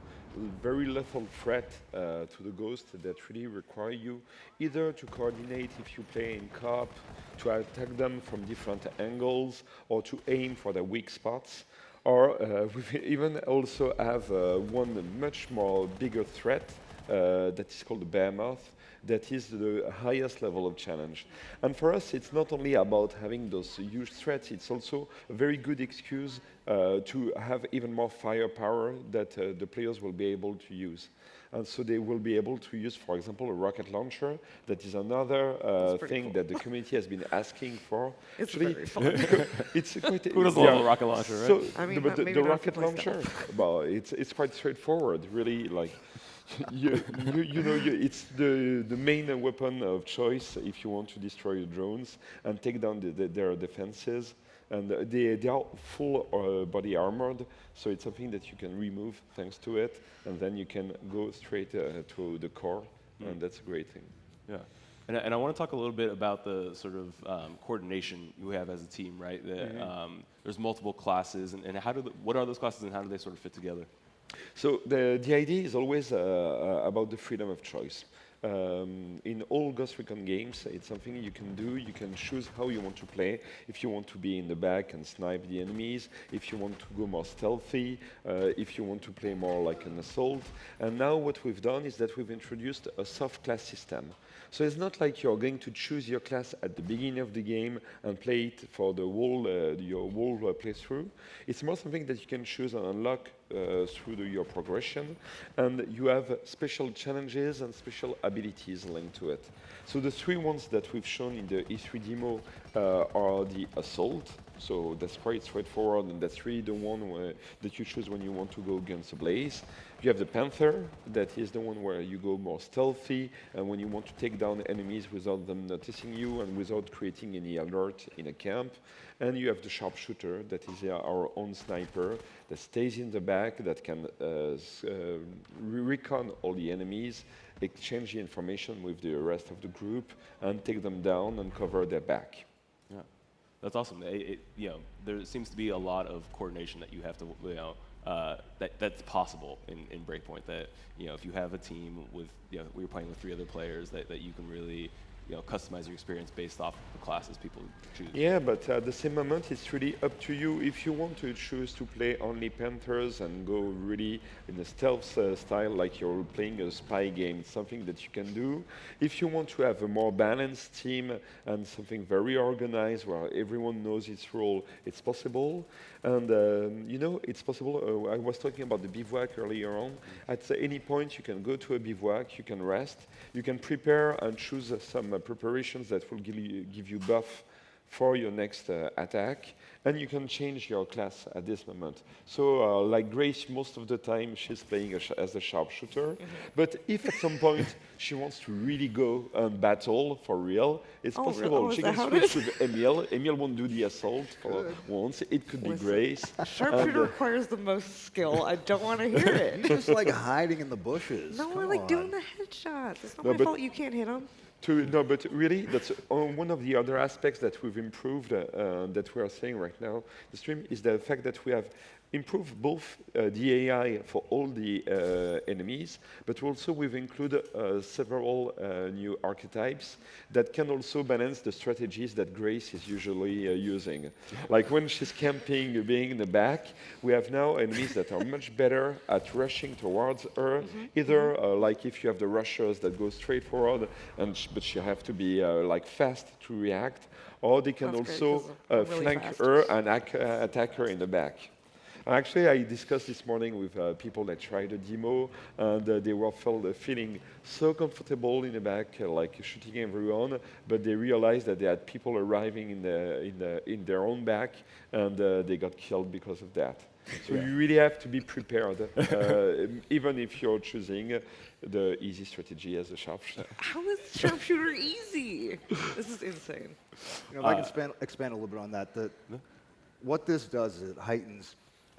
very lethal threat to the Ghost that really require you either to coordinate if you play in co-op, to attack them from different angles, or to aim for their weak spots. Or we even also have one much more bigger threat that is called the Behemoth, that is the highest level of challenge. And for us, it's not only about having those huge threats, it's also a very good excuse to have even more firepower that the players will be able to use. And so they will be able to use, for example, a rocket launcher. That is another thing cool. that the community has been asking for. It's very fun. It's quite. Who doesn't love a rocket launcher, right? So I mean, the rocket launcher, well, it's quite straightforward, really. Like, it's the main weapon of choice if you want to destroy the drones and take down their defenses. And they are full body armored, so it's something that you can remove thanks to it, and then you can go straight to the core, and that's a great thing. Yeah, and I want to talk a little bit about the sort of coordination you have as a team, right? There's multiple classes, and what are those classes, and how do they sort of fit together? So the idea is always about the freedom of choice. In all Ghost Recon games, it's something you can do. You can choose how you want to play. If you want to be in the back and snipe the enemies, if you want to go more stealthy, if you want to play more like an assault. And now what we've done is that we've introduced a soft class system. So it's not like you're going to choose your class at the beginning of the game and play it for the your whole playthrough. It's more something that you can choose and unlock through your progression, and you have special challenges and special abilities linked to it. So the 3 ones that we've shown in the E3 demo are the Assault. So that's quite straightforward, and that's really the one that you choose when you want to go against a blaze. You have the Panther, that is the one where you go more stealthy, and when you want to take down enemies without them noticing you and without creating any alert in a camp. And you have the Sharpshooter, that is our own sniper, that stays in the back, that can recon all the enemies, exchange the information with the rest of the group, and take them down and cover their back. Yeah, that's awesome. There seems to be a lot of coordination that you have to, that's possible in Breakpoint. That if you have a team with, we're playing with 3 other players, that you can really, customize your experience based off the classes people choose. Yeah, but at the same moment, it's really up to you. If you want to choose to play only Panthers and go really in a stealth style, like you're playing a spy game, it's something that you can do. If you want to have a more balanced team and something very organized where everyone knows its role, it's possible. And it's possible. I was talking about the bivouac earlier on. At any point, you can go to a bivouac, you can rest, you can prepare and choose some preparations that will give you buff for your next attack, and you can change your class at this moment. So like Grace, most of the time she's playing as a sharpshooter, but if at some point she wants to really go and battle for real, it's possible. She can switch with Emile. Emile won't do the assault for once. It could be Grace. Sharpshooter requires the most skill. I don't want to hear it. Just like hiding in the bushes. No, I like doing the headshots. It's not my fault you can't hit them. No, but really, that's one of the other aspects that we've improved, that we are saying right now, the stream, is the fact that we have improved both the AI for all the enemies, but also we've included several new archetypes that can also balance the strategies that Grace is usually using. Like when she's camping, being in the back, we have now enemies that are much better at rushing towards her, either like if you have the rushers that go straight forward, but she have to be like fast to react, or they can also flank her and attack her in the back. Actually, I discussed this morning with people that tried a demo, and they were feeling so comfortable in the back, like shooting everyone, but they realized that they had people arriving in their own back, and they got killed because of that. So you really have to be prepared, even if you're choosing the easy strategy as a sharpshooter. How is sharpshooter easy? This is insane. If I can expand a little bit on that, what this does is it heightens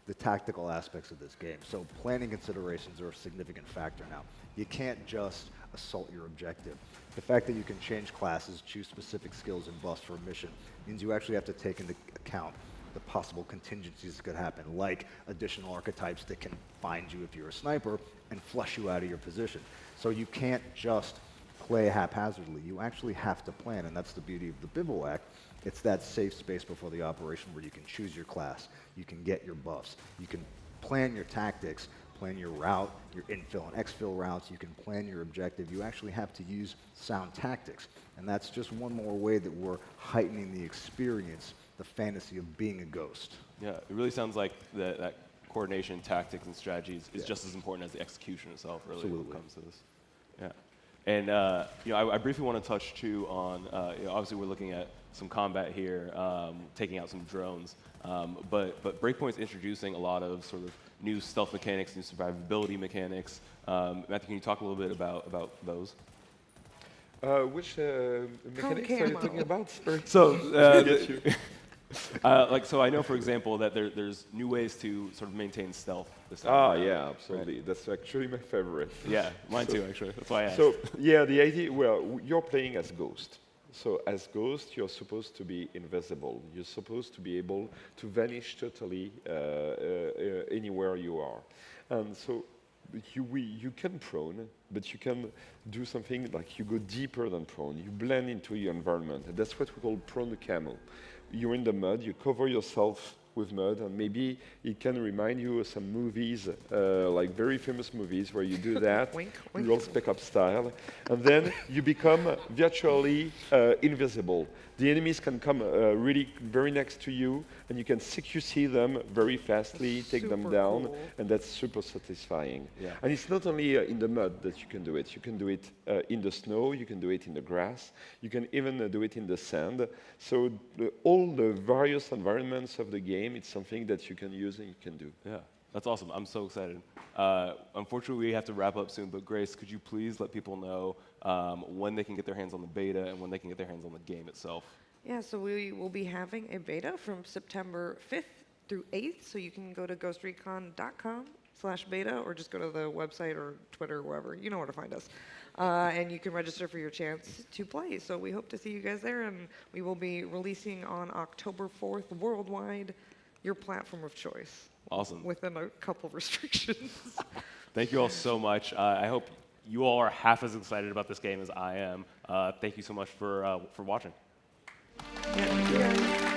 the tactical aspects of this game. So planning considerations are a significant factor now. You can't just assault your objective. The fact that you can change classes, choose specific skills and buffs for a mission, means you actually have to take into account the possible contingencies that could happen, like additional archetypes that can find you if you're a sniper and flush you out of your position. So you can't just play haphazardly. You actually have to plan, and that's the beauty of the bivouac. It's that safe space before the operation where you can choose your class, you can get your buffs, you can plan your tactics, plan your route, your infill and exfil routes, you can plan your objective. You actually have to use sound tactics, and that's just one more way that we're heightening the experience, the fantasy of being a ghost. Yeah, it really sounds like that coordination, tactics, and strategies is just as important as the execution itself, really, when it comes to this. Yeah. And I briefly want to touch too on, obviously we're looking at some combat here, taking out some drones, but Breakpoint's introducing a lot of sort of new stealth mechanics, new survivability mechanics. Matthew, can you talk a little bit about those? Which mechanics are you talking about? So I know, for example, that there's new ways to sort of maintain stealth. Yeah, absolutely. Right. That's actually my favorite. Yeah, mine too, actually. That's why I asked. So, yeah, the idea, well, you're playing as Ghost. So as Ghost, you're supposed to be invisible. You're supposed to be able to vanish totally anywhere you are. And so you can prone, but you can do something like you go deeper than prone. You blend into your environment. And that's what we call prone camo. You're in the mud, you cover yourself with mud, and maybe it can remind you of some movies, like very famous movies where you do that, Real Spec Ops style, and then you become virtually invisible. The enemies can come really very next to you, and you can see them very fastly, take them down, and that's super satisfying. Yeah. And it's not only in the mud that you can do it. You can do it in the snow, you can do it in the grass, you can even do it in the sand. So all the various environments of the game, it's something that you can use and you can do. Yeah. That's awesome. I'm so excited. Unfortunately, we have to wrap up soon, but Grace, could you please let people know when they can get their hands on the beta and when they can get their hands on the game itself? Yeah, so we will be having a beta from September 5th through 8th, so you can go to ghostrecon.com/beta or just go to the website or Twitter or wherever. You know where to find us. And you can register for your chance to play. So we hope to see you guys there, and we will be releasing on October 4th worldwide, your platform of choice. Awesome. Within a couple restrictions. Thank you all so much. I hope you all are half as excited about this game as I am. Thank you so much for watching. Yeah,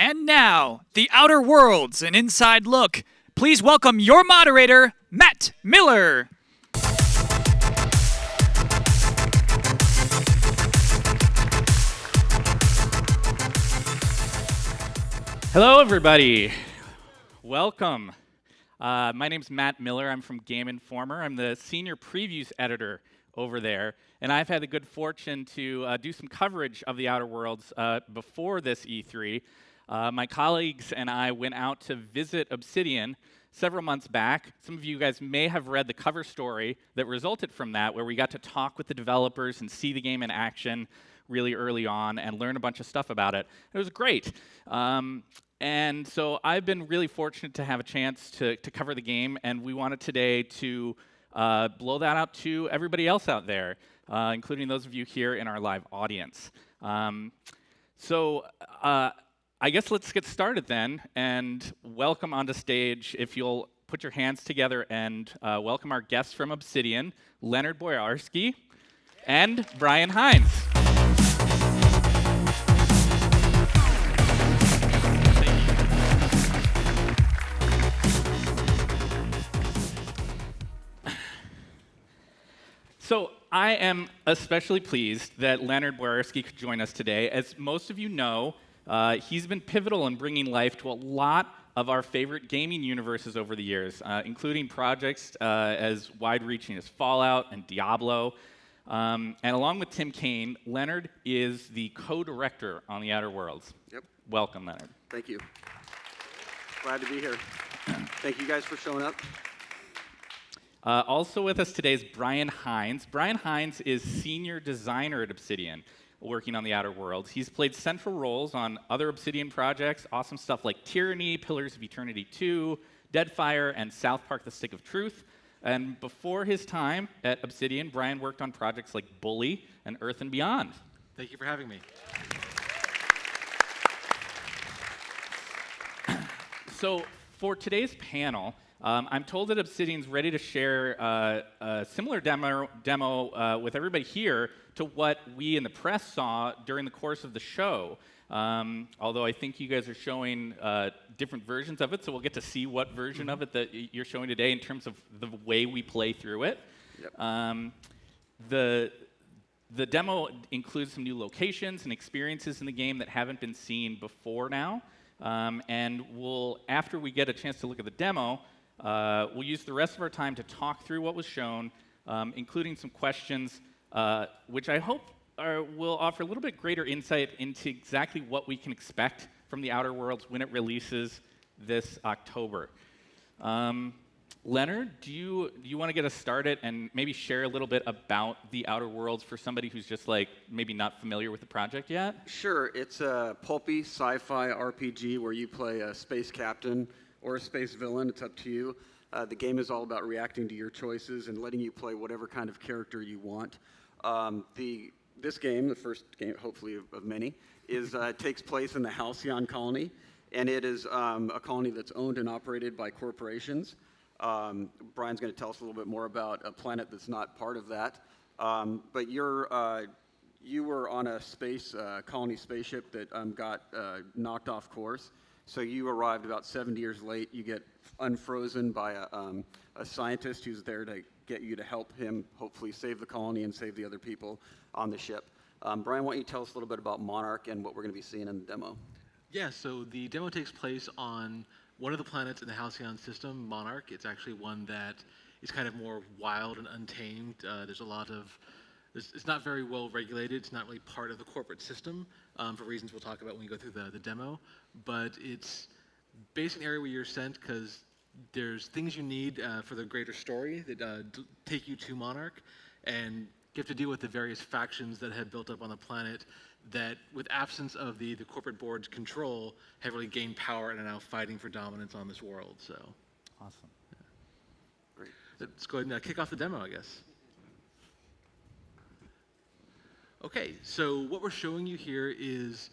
And now, The Outer Worlds, an inside look. Please welcome your moderator, Matt Miller. Hello, everybody. Welcome. My name's Matt Miller. I'm from Game Informer. I'm the senior previews editor over there, and I've had the good fortune to do some coverage of The Outer Worlds before this E3. My colleagues and I went out to visit Obsidian several months back. Some of you guys may have read the cover story that resulted from that, where we got to talk with the developers and see the game in action really early on and learn a bunch of stuff about it. It was great. And so I've been really fortunate to have a chance to cover the game, and we wanted today to blow that out to everybody else out there, including those of you here in our live audience. I guess let's get started then, and welcome onto stage, if you'll put your hands together and welcome our guests from Obsidian, Leonard Boyarsky and Brian Hines. So I am especially pleased that Leonard Boyarsky could join us today. As most of you know, he's been pivotal in bringing life to a lot of our favorite gaming universes over the years, including projects as wide-reaching as Fallout and Diablo. And along with Tim Kaine, Leonard is the co-director on The Outer Worlds. Yep. Welcome, Leonard. Thank you. Glad to be here. Thank you guys for showing up. Also with us today is Brian Hines. Brian Hines is senior designer at Obsidian, working on The Outer Worlds. He's played central roles on other Obsidian projects, awesome stuff like Tyranny, Pillars of Eternity 2, Deadfire, and South Park: The Stick of Truth. And before his time at Obsidian, Brian worked on projects like Bully and Earth and Beyond. Thank you for having me. So for today's panel, I'm told that Obsidian's ready to share a similar demo with everybody here to what we in the press saw during the course of the show. Although I think you guys are showing different versions of it, so we'll get to see what version of it that you're showing today in terms of the way we play through it. Yep. The demo includes some new locations and experiences in the game that haven't been seen before now. And after we get a chance to look at the demo, we'll use the rest of our time to talk through what was shown, including some questions, which I hope will offer a little bit greater insight into exactly what we can expect from The Outer Worlds when it releases this October. Leonard, do you want to get us started and maybe share a little bit about The Outer Worlds for somebody who's just like maybe not familiar with the project yet? Sure. It's a pulpy sci-fi RPG where you play a space captain or a space villain. It's up to you. The game is all about reacting to your choices and letting you play whatever kind of character you want. This game, the first game, hopefully of many, takes place in the Halcyon colony, and it is a colony that's owned and operated by corporations. Brian's going to tell us a little bit more about a planet that's not part of that. But you were on a colony spaceship that got knocked off course. So you arrived about 70 years late. You get unfrozen by a scientist who's there to get you to help him hopefully save the colony and save the other people on the ship. Brian, why don't you tell us a little bit about Monarch and what we're going to be seeing in the demo? Yeah, so the demo takes place on one of the planets in the Halcyon system, Monarch. It's actually one that is kind of more wild and untamed. There's a lot of it's not very well regulated. It's not really part of the corporate system for reasons we'll talk about when we go through the demo. But it's basically an area where you're sent because there's things you need for the greater story that take you to Monarch. And you have to deal with the various factions that have built up on the planet that, with absence of the corporate board's control, have really gained power and are now fighting for dominance on this world. So, awesome. Yeah. Great. Let's go ahead and kick off the demo, I guess. Okay, so what we're showing you here is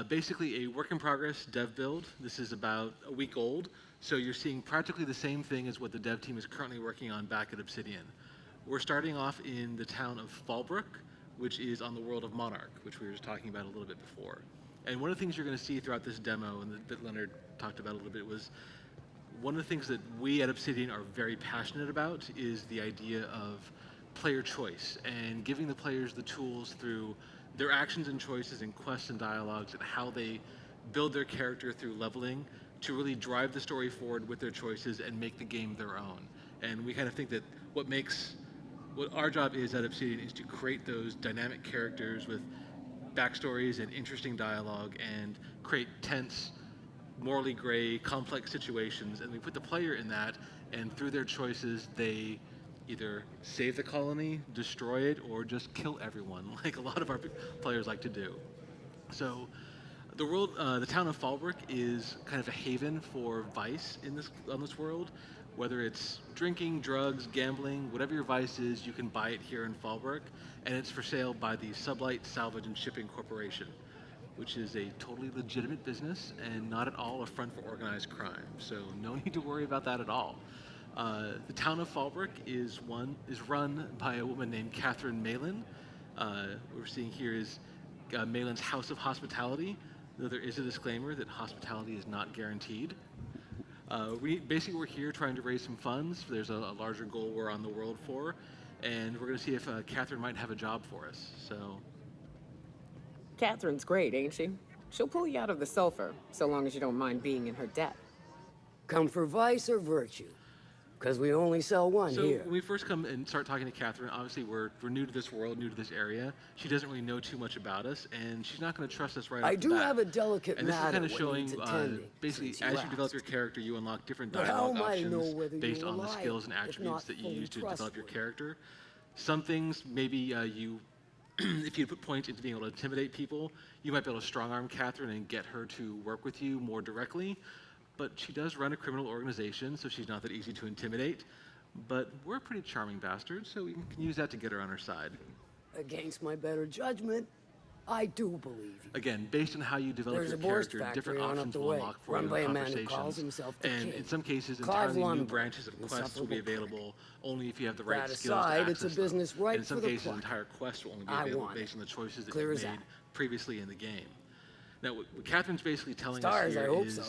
basically a work-in-progress dev build. This is about a week old, so you're seeing practically the same thing as what the dev team is currently working on back at Obsidian. We're starting off in the town of Fallbrook, which is on the world of Monarch, which we were just talking about a little bit before. And one of the things you're going to see throughout this demo, and that Leonard talked about a little bit, was one of the things that we at Obsidian are very passionate about is the idea of player choice and giving the players the tools through their actions and choices and quests and dialogues and how they build their character through leveling to really drive the story forward with their choices and make the game their own. And we kind of think that what our job is at Obsidian is to create those dynamic characters with backstories and interesting dialogue and create tense, morally gray, complex situations, and we put the player in that, and through their choices, they either save the colony, destroy it, or just kill everyone, like a lot of our players like to do. So the world, the town of Fallbrook is kind of a haven for vice on this world. Whether it's drinking, drugs, gambling, whatever your vice is, you can buy it here in Fallbrook, and it's for sale by the Sublight Salvage and Shipping Corporation, which is a totally legitimate business and not at all a front for organized crime. So no need to worry about that at all. The town of Fallbrook is run by a woman named Catherine Malin. What we're seeing here is Malin's House of Hospitality, though there is a disclaimer that hospitality is not guaranteed. We're here trying to raise some funds. There's a larger goal we're on the world for, and we're going to see if Catherine might have a job for us. So, Catherine's great, ain't she? She'll pull you out of the sulfur, so long as you don't mind being in her debt. Come for vice or virtue? Because we only sell one so here. when we first come and start talking to Catherine, obviously we're new to this world, new to this area. She doesn't really know too much about us, and she's not going to trust us right off the bat. I do have a delicate and this is matter kind of when showing, needs attending, basically, since you as you develop asked. your character, you unlock different But how dialogue am I to know options whether you're based on the reliable, skills and if attributes not that you fully use to develop your trustworthy? character. Some things, maybe you, if you put points into being able to intimidate people, you might be able to strong-arm Catherine and get her to work with you more directly. But she does run a criminal organization, so she's not that easy to intimidate. But we're a pretty charming bastard, so we can use that to get her on our side. Against my better judgment, I do believe you. Again, based on how you develop There's your a Borscht character, different factory on up options the will way, unlock for run you by in a man who calls conversations. himself the And King. in some cases, Clive entirely new Lundberg, branches of quests will be insufferable available only if you have the right That skills aside, to it's access a business them. right And in some for the cases, pluck. entire quests will only be I available want based it. on the choices that Clear you've as made that. previously in the game. Now, what Catherine's basically telling Stars, us I here hope is so.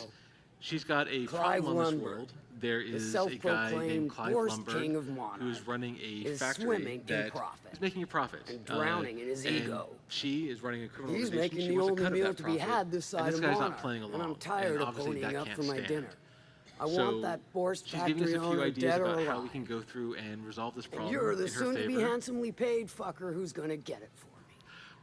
she's got a Clive problem on this Lundberg, world. There the is a guy named self-proclaimed Clive Borscht King of Lundberg Monarch, who's running a is factory swimming in that profit is making a profit. and drowning in his and ego. She is running a criminal He's organization. making She the wants a only cut of meal that to be profit, had this and side this of guy's Monarch, not playing along. and I'm tired of obviously ponying that up can't for my stand. dinner. I So want that Borscht she's giving us factory a few owner ideas dead or about how we alive. can go through and resolve this And problem you're the in her soon-to-be favor. handsomely paid fucker who's gonna get it for me.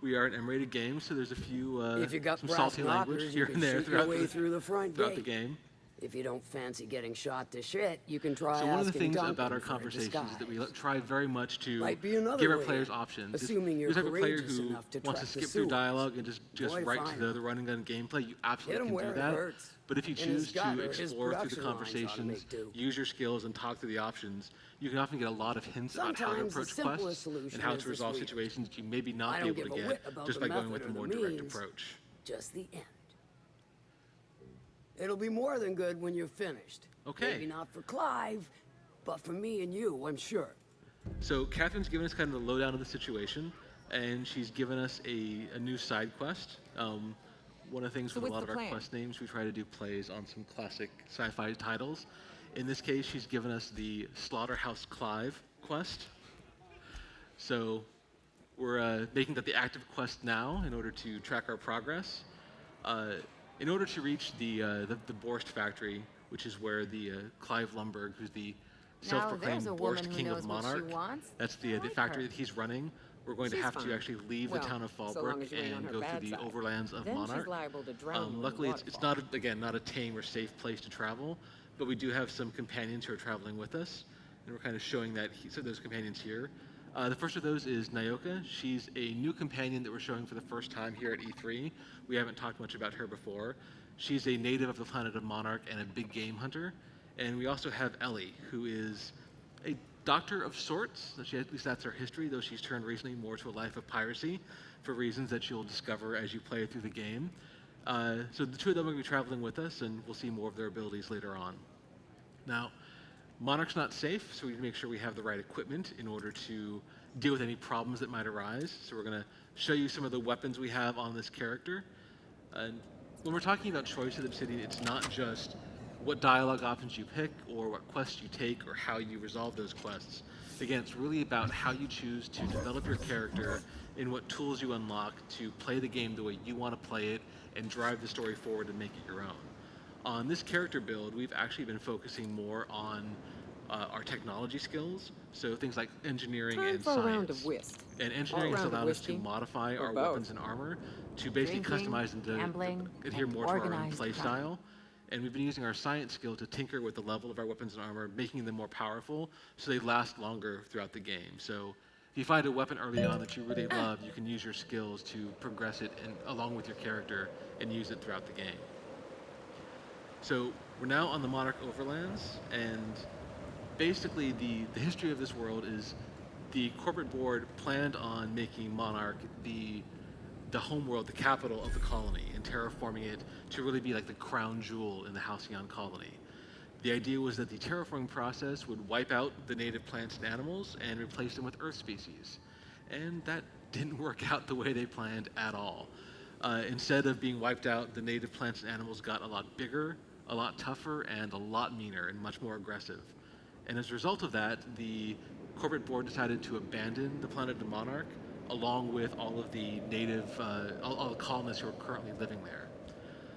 We are an M-rated game, so there's a few If you got some brass salty language knockers, here you and can there shoot your throughout way through the front throughout the gate. game. If you don't fancy getting shot to shit, you can try So one of the asking things Duncan about our for a conversations is that we disguise. try very much to Might be another give our way players in, options. If assuming you're you're the type of player courageous who enough to wants to trust the skip through sewers. dialogue and just Boy, right fine. to the run and gun gameplay, you absolutely Hit him can where do it that. hurts. But if you And his choose gut to or his explore through the production lines ought to conversations, make do. use your skills, and talk through the options, you can often get a lot of hints about how to Sometimes the approach simplest quests solution and how is to the resolve sweetest. situations that you maybe I not be don't able to give a get whit about just the by going with method a or more the direct means. approach. Just the end. It'll be more than good when you're finished. Okay. Maybe not for Clive, but for me and you, I'm sure. So Catherine's given us kind of the lowdown of the situation, and she's given us a new side quest. One of the things So with a what's lot of the our plan? quest names, we try to do plays on some classic sci-fi titles. In this case, she's given us the Slaughterhouse Clive quest. So we're making that the active quest now in order to track our progress. In order to reach the Borscht factory, which is where the Clive Lundberg, who's the self-proclaimed there's a woman Borscht who King knows of what she Monarch, wants. that's the I like factory her. that he's running. We're going to She's have to fine. actually leave Well, the town of so long Fallbrook as you ain't on and her go bad through the side. overlands of Then she's Monarch. liable to drown in the Luckily, it's not not a tame or safe place to travel, but we do have some companions who are traveling with us, and we're kind of showing that so those companions here. The first of those is Nyoka. She's a new companion that we're showing for the first time here at E3. We haven't talked much about her before. She's a native of the planet of Monarch and a big game hunter. And we also have Ellie, who is a doctor of sorts. At least that's her history, though she's turned recently more to a life of piracy for reasons that you'll discover as you play through the game. So the two of them are going to be traveling with us, and we'll see more of their abilities later on. Now, Monarch's not safe, so we need to make sure we have the right equipment in order to deal with any problems that might arise. So we're going to show you some of the weapons we have on this character. And when we're talking about choice of Obsidian, it's not just what dialogue options you pick or what quests you take or how you resolve those quests. Again, it's really about how you choose to develop your character and what tools you unlock to play the game the way you want to play it and drive the story forward and make it your own. On this character build, we've actually been focusing more on our technology skills, so things like engineering and for a round science. of whist. And engineering has round of allowed us to whiskey. modify Or our both. weapons and armor to basically Drinking, customize them to gambling, adhere and more to our own organized play crime. style. And we've been using our science skill to tinker with the level of our weapons and armor, making them more powerful so they last longer throughout the game. So if you find a weapon early on that you really love, you can use your skills to progress it along with your character and use it throughout the game. So we're now on the Monarch Overlands, and basically the history of this world is the corporate board planned on making Monarch the homeworld, the capital of the colony, and terraforming it to really be like the crown jewel in the Halcyon colony. The idea was that the terraforming process would wipe out the native plants and animals and replace them with Earth species. And that didn't work out the way they planned at all. Instead of being wiped out, the native plants and animals got a lot bigger, a lot tougher, and a lot meaner and much more aggressive. And as a result of that, the corporate board decided to abandon the planet of Monarch along with all of the native, all the colonists who are currently living there.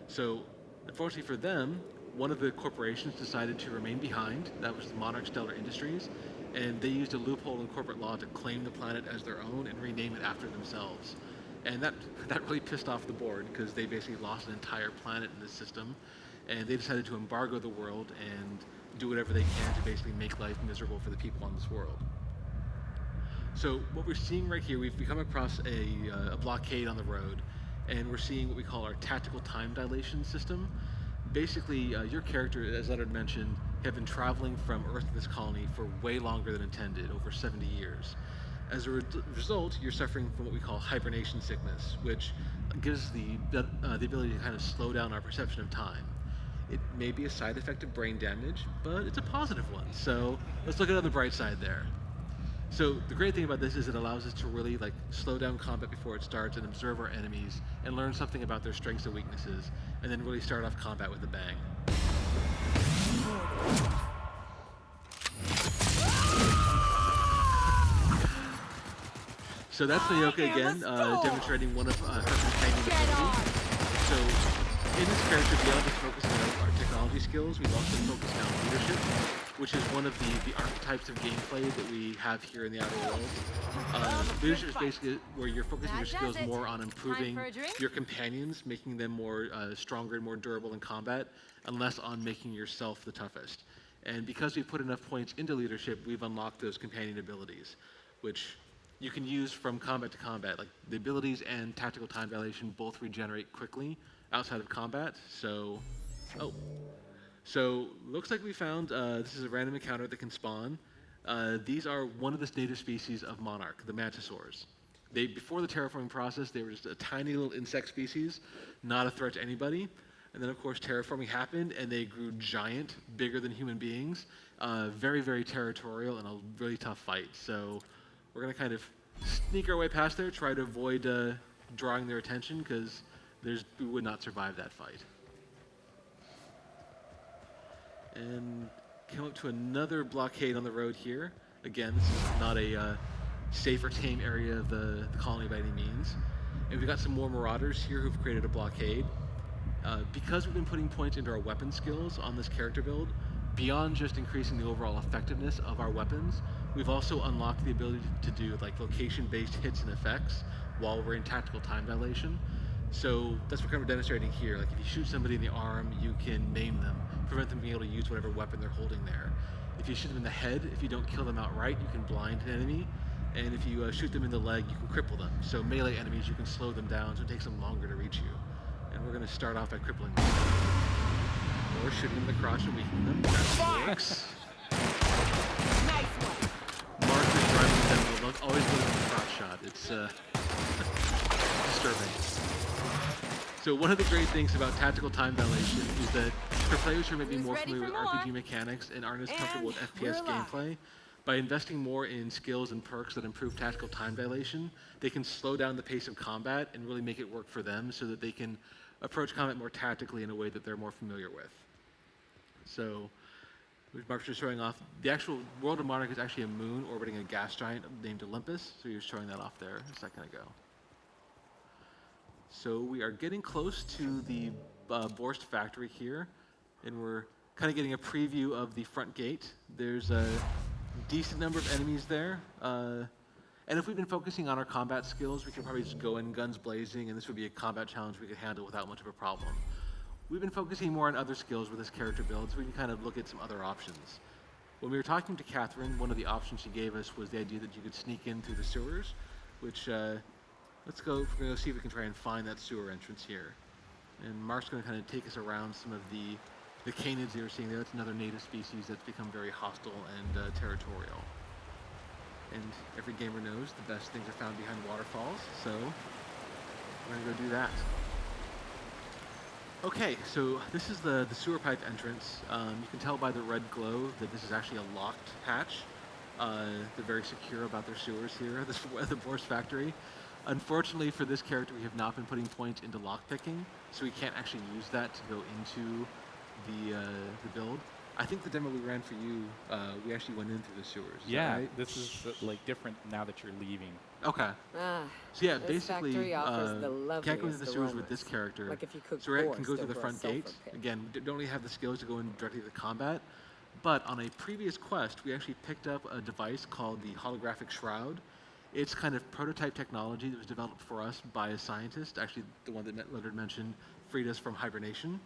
So, unfortunately for them, one of the corporations decided to remain behind. That was Monarch Stellar Industries, and they used a loophole in corporate law to claim the planet as their own and rename it after themselves. And that really pissed off the board because they basically lost an entire planet in this system, and they decided to embargo the world and do whatever they can to basically make life miserable for the people on this world. So what we're seeing right here, we've come across a blockade on the road, and we're seeing what we call our tactical time dilation system. Basically, your character, as Leonard mentioned, have been traveling from Earth to this colony for way longer than intended, over 70 years. As a result, you're suffering from what we call hibernation sickness, which gives the ability to kind of slow down our perception of time. It may be a side effect of brain damage, but it's a positive one. So let's look at on the bright side there. So the great thing about this is it allows us to really slow down combat before it starts and observe our enemies and learn something about their strengths and weaknesses, and then really start off combat with a bang. So that's Nyoka again, demonstrating one of her companion abilities. So in this character, beyond just focusing on our technology skills, we've also focused on leadership, which is one of the archetypes of gameplay that we have here in the Outer Worlds. Leadership is basically where you're focusing your skills more on improving your companions, making them more stronger and more durable in combat, and less on making yourself the toughest. And because we put enough points into leadership, we've unlocked those companion abilities, which you can use from combat to combat. Like the abilities and tactical time dilation both regenerate quickly outside of combat. So looks like we found, this is a random encounter that can spawn. These are one of the native species of Monarch, the Mantisaurs. Before the terraforming process, they were just a tiny little insect species, not a threat to anybody. And then of course terraforming happened and they grew giant, bigger than human beings, very, very territorial and a really tough fight. So we're gonna kind of sneak our way past there, try to avoid drawing their attention because we would not survive that fight. And come up to another blockade on the road here. Again, this is not a safe or tame area of the colony by any means. And we've got some more marauders here who've created a blockade. Because we've been putting points into our weapon skills on this character build, beyond just increasing the overall effectiveness of our weapons, we've also unlocked the ability to do location-based hits and effects while we're in tactical time dilation. So that's what we're demonstrating here. Like if you shoot somebody in the arm, you can maim them, prevent them being able to use whatever weapon they're holding there. If you shoot them in the head, if you don't kill them outright, you can blind an enemy. And if you shoot them in the leg, you can cripple them. So melee enemies, you can slow them down, so it takes them longer to reach you. And we're going to start off by crippling them. Or shooting them in the crotch and weakening them. That works. Nice one. Mark is driving them will always go for the crotch shot. It's disturbing. So one of the great things about tactical time dilation is that for players who may be more familiar with RPG mechanics and aren't as comfortable with FPS gameplay, By investing more in skills and perks that improve tactical time dilation, they can slow down the pace of combat and really make it work for them so that they can approach combat more tactically in a way that they're more familiar with. So, Mark's just showing off, the actual world of Monarch is actually a moon orbiting a gas giant named Olympus, so he was showing that off there a second ago. So we are getting close to the Borst factory here, and we're kind of getting a preview of the front gate. There's a decent number of enemies there. And if we've been focusing on our combat skills, we could probably just go in guns blazing, and this would be a combat challenge we could handle without much of a problem. We've been focusing more on other skills with this character build, so we can kind of look at some other options. When we were talking to Catherine, one of the options she gave us was the idea that you could sneak in through the sewers, which, let's go, we're going to see if we can try and find that sewer entrance here. And Mark's going to kind of take us around some of the canids you're seeing there. That's another native species that's become very hostile and territorial. And every gamer knows the best things are found behind waterfalls, so we're going to go do that. Okay, so this is the sewer pipe entrance. You can tell by the red glow that this is actually a locked hatch. They're very secure about their sewers here at the Borst factory. Unfortunately for this character, we have not been putting points into lockpicking, so we can't actually use that to go into the build. I think the demo we ran for you, we actually went in through the sewers. Yeah, right? this is like different now that you're leaving. Okay. Ah, So yeah, this basically, factory offers the can't go into the loveliest sewers with this aromas. character. Like if you cooked so Rhett can go borscht through the over a front sulfur gate. pit. Again, we don't really have the skills to go in directly to the combat. But on a previous quest, we actually picked up a device called the Holographic Shroud. It's kind of prototype technology that was developed for us by a scientist, actually the one that Leonard mentioned, freed us from hibernation.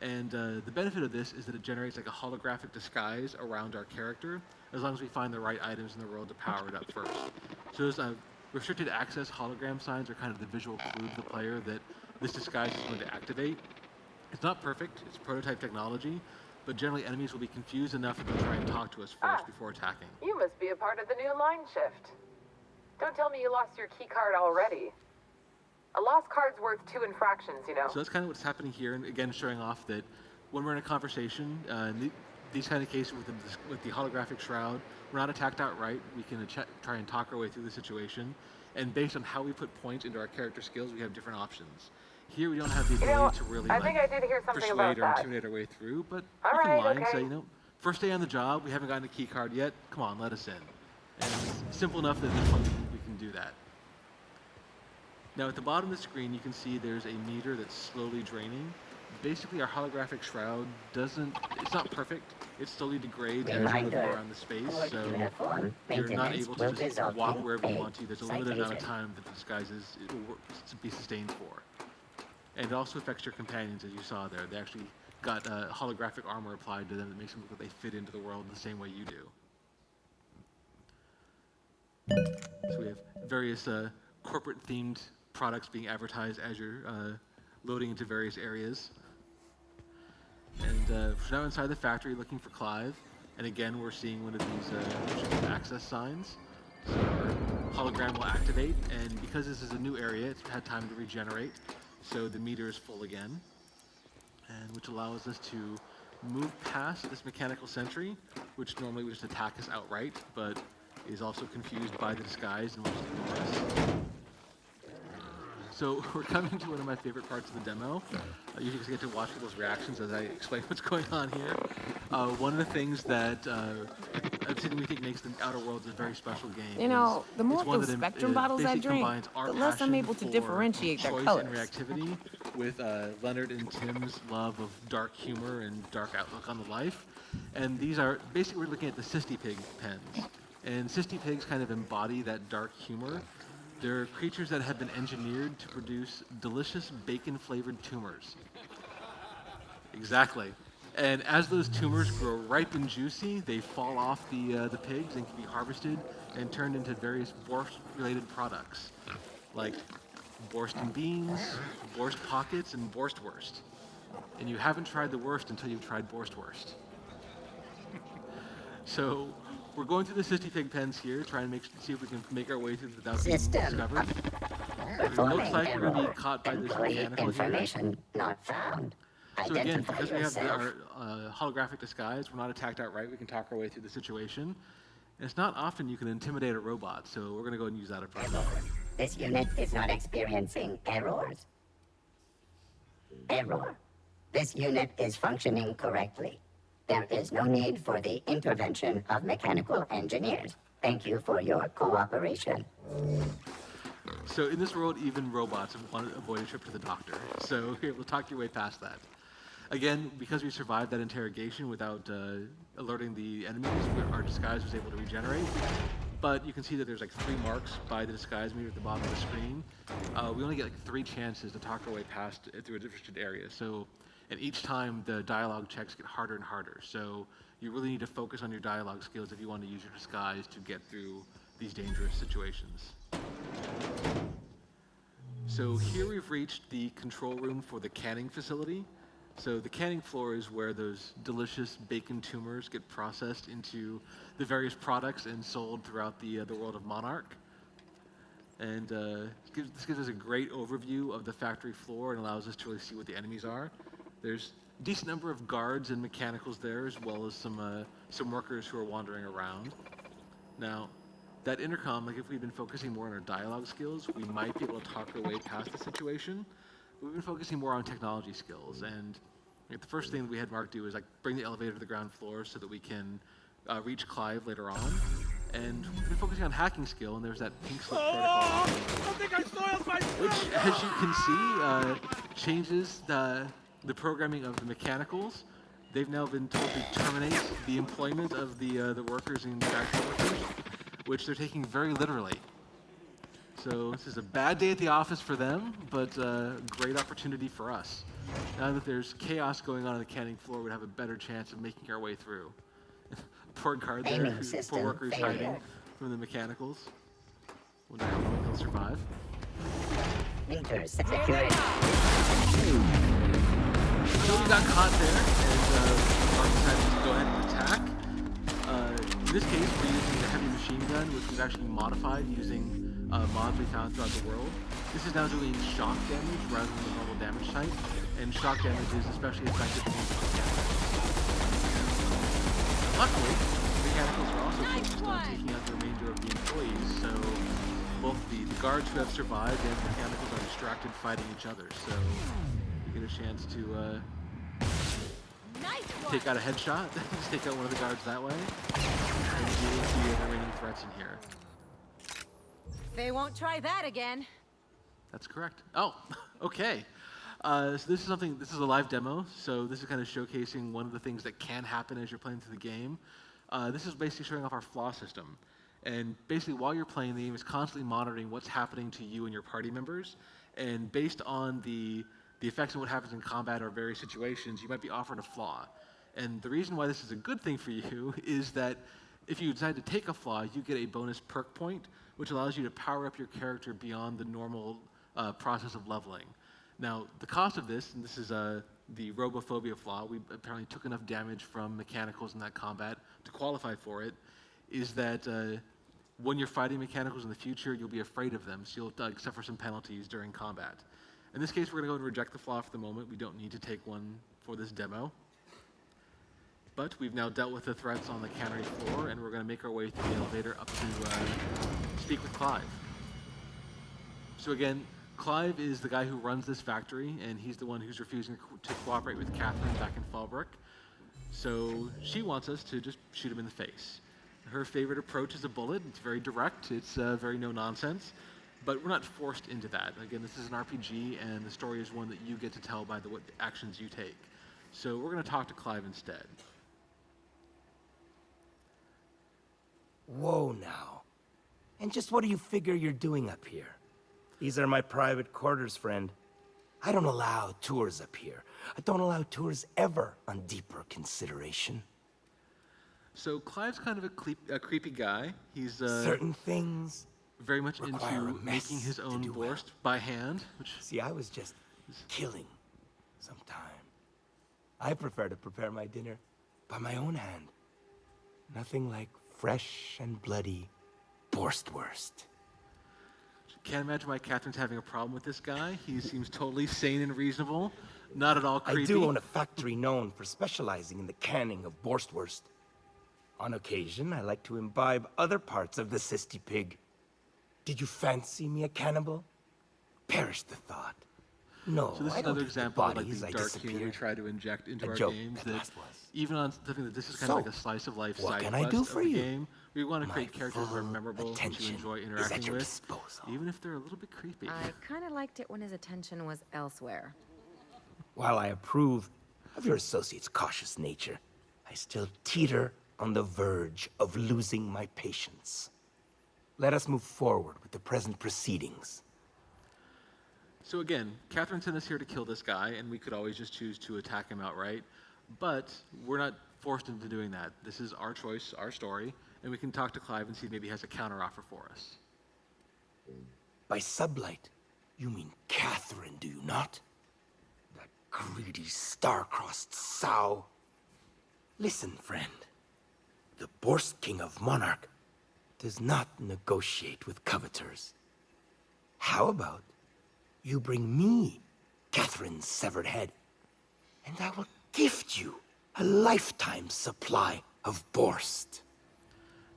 And the benefit of this is that it generates like a holographic disguise around our character, as long as we find the right items in the world to power it up first. So those restricted access hologram signs are kind of the visual clue to the player that this disguise is going to activate. It's not perfect, it's prototype technology, but generally enemies will be confused enough that they'll try and talk to us first before attacking. You must be a part of the new line shift. Don't tell me you lost your key card already. A lost card's worth 2 infractions, you know. So that's kind of what's happening here, and again, showing off that when we're in a conversation, these kind of cases with the holographic shroud, we're not attacked outright. We can try and talk our way through the situation, and based on how we put points into our character skills, we have different options. Here, we don't have the ability to really I think I did hear something about persuade or that. intimidate our way through, but All we can right, lie and okay. say, you know, first day on the job, we haven't gotten a key card yet. Come on, let us in. And it's simple enough that this one we can do that. Now at the bottom of the screen, you can see there's a meter that's slowly draining. Basically, our holographic shroud it's not perfect. It slowly degrades as you move around the space, so you're not able to just walk wherever you want to. There's a limited amount of time that the disguise will be sustained for. And it also affects your companions, as you saw there. They actually got holographic armor applied to them that makes them look like they fit into the world the same way you do. So we have various corporate-themed products being advertised as you're loading into various areas. And we're now inside the factory looking for Clive. And again, we're seeing one of these restricted access signs. So our hologram will activate, and because this is a new area, it's had time to regenerate. So the meter is full again, and which allows us to move past this mechanical sentry, which normally would just attack us outright, but is also confused by the disguise and will just ignore us. So we're coming to one of my favorite parts of the demo. You just get to watch people's reactions as I explain what's going on here. One of the things that we think makes the Outer Worlds a very special game. You know, the more it's one of those that Spectrum bottles I basically drink, combines our the less I'm passion able to for differentiate their choice colors. and reactivity with Leonard and Tim's love of dark humor and dark outlook on the life. And these are, basically we're looking at the Sisty Pig pens. And Sisty Pigs kind of embody that dark humor. They're creatures that have been engineered to produce delicious bacon-flavored tumors. Exactly. And as those tumors grow ripe and juicy, they fall off the pigs and can be harvested and turned into various borscht-related products, like borscht and beans, borscht pockets, and borschtwurst. And you haven't tried the worst until you've tried borschtwurst. So we're going through the Sisty Pig pens here, trying to see if we can make our way through without being discovered. It looks like we're going to be caught by this mechanical information not found. So again, because we have our holographic disguise, we're not attacked outright. We can talk our way through the situation. And it's not often you can intimidate a robot, so we're going to go ahead and use that approach. This unit is not experiencing errors. Error. This unit is functioning correctly. There is no need for the intervention of mechanical engineers. Thank you for your cooperation. So in this world, even robots want to avoid a trip to the doctor. So you're able to talk your way past that. Again, because we survived that interrogation without alerting the enemies, our disguise was able to regenerate. But you can see that there's like 3 marks by the disguise meter at the bottom of the screen. We only get like 3 chances to talk our way past through a different area. So, and each time the dialogue checks get harder and harder. So you really need to focus on your dialogue skills if you want to use your disguise to get through these dangerous situations. So here we've reached the control room for the canning facility. So the canning floor is where those delicious bacon tumors get processed into the various products and sold throughout the world of Monarch. And this gives us a great overview of the factory floor and allows us to really see what the enemies are. There's a decent number of guards and mechanicals there, as well as some workers who are wandering around. Now, that intercom, like if we'd been focusing more on our dialogue skills, we might be able to talk our way past the situation. We've been focusing more on technology skills, and like, the first thing that we had Mark do is like bring the elevator to the ground floor so that we can reach Clive later on. And we've been focusing on hacking skill, and there's that pink slip protocol, which, as you can see, changes the programming of the mechanicals. They've now been told to terminate the employment of the workers and factory workers, which they're taking very literally. So this is a bad day at the office for them, but a great opportunity for us. Now that there's chaos going on the canning floor, we'd have a better chance of making our way through. Poor guard there, poor workers hiding from the mechanicals. Wonder how long he'll survive. Security. So we got caught there, and Mark decided to go ahead and attack. In this case, we're using the heavy machine gun, which was actually modified using mods we found throughout the world. This is now doing shock damage rather than the normal damage type, and shock damage is especially effective against mechanicals. Luckily, mechanicals are also focused on taking out the remainder of the employees, so both the guards who have survived and the mechanicals are distracted fighting each other, so you get a chance to take out a headshot, just take out one of the guards that way, and deal with the remaining threats in here. They won't try that again. That's correct. Oh, okay. So this is a live demo, so this is kind of showcasing one of the things that can happen as you're playing through the game. This is basically showing off our flaw system. And basically, while you're playing, the game is constantly monitoring what's happening to you and your party members. And based on the effects of what happens in combat or various situations, you might be offered a flaw. And the reason why this is a good thing for you is that if you decide to take a flaw, you get a bonus perk point, which allows you to power up your character beyond the normal process of leveling. Now, the cost of this, and this is the Robophobia flaw, we apparently took enough damage from mechanicals in that combat to qualify for it, is that when you're fighting mechanicals in the future, you'll be afraid of them, so you'll suffer some penalties during combat. In this case, we're going to go and reject the flaw for the moment. We don't need to take one for this demo. But we've now dealt with the threats on the cannery floor, and we're going to make our way through the elevator up to speak with Clive. So again, Clive is the guy who runs this factory, and he's the one who's refusing to cooperate with Catherine back in Fallbrook. So she wants us to just shoot him in the face. Her favorite approach is a bullet. It's very direct. It's very no-nonsense. But we're not forced into that. Again, this is an RPG, and the story is one that you get to tell by what actions you take. So we're going to talk to Clive instead. Whoa now. And just what do you figure you're doing up here? These are my private quarters, friend. I don't allow tours up here. I don't allow tours ever on deeper consideration. So Clive's kind of a creepy guy. He's certain things very much into making his own borscht by hand. Which see, I was just killing sometime. I prefer to prepare my dinner by my own hand. Nothing like fresh and bloody Borstwurst. Can't imagine why Catherine's having a problem with this guy. He seems totally sane and reasonable, not at all creepy. I do own a factory known for specializing in the canning of Borstwurst. On occasion, I like to imbibe other parts of the cysty pig. Did you fancy me a cannibal? Perish the thought. No, So this I is don't another eat example of like bodies, the I dark humor we disappear. try to inject into A our joke, games. that That last was. even on something that this is kind So, of like a slice of life what side can I quest do of for the you? game, we want to create My characters that are full memorable, that you attention enjoy is at interacting your with, disposal. even if they're a little bit creepy. I kind of liked it when his attention was elsewhere. While I approve of your associate's cautious nature, I still teeter on the verge of losing my patience. Let us move forward with the present proceedings. So again, Catherine sent us here to kill this guy, and we could always just choose to attack him outright. But we're not forced into doing that. This is our choice, our story, and we can talk to Clive and see if maybe he has a counteroffer for us. By sublight, you mean Catherine, do you not? That greedy, star-crossed sow. Listen, friend. The Borst King of Monarch does not negotiate with coveters. How about you bring me Catherine's severed head, and I will gift you a lifetime supply of Borst.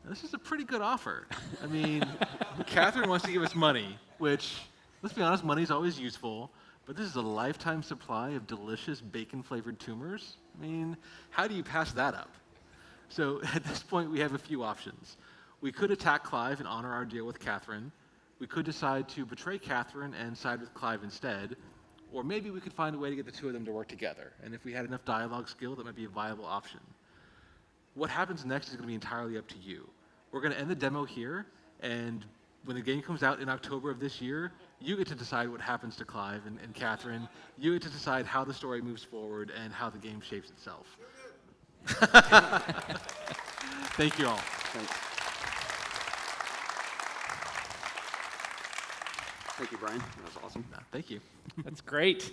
Now, this is a pretty good offer. I mean, Catherine wants to give us money, which, let's be honest, money's always useful, but this is a lifetime supply of delicious bacon-flavored tumors. I mean, how do you pass that up? So at this point, we have a few options. We could attack Clive and honor our deal with Catherine. We could decide to betray Catherine and side with Clive instead, or maybe we could find a way to get the two of them to work together. And if we had enough dialogue skill, that might be a viable option. What happens next is going to be entirely up to you. We're going to end the demo here, and when the game comes out in October of this year, you get to decide what happens to Clive and Catherine. You get to decide how the story moves forward and how the game shapes itself. Thank you all. Thanks. Thank you, Brian. That was awesome. Thank you. That's great.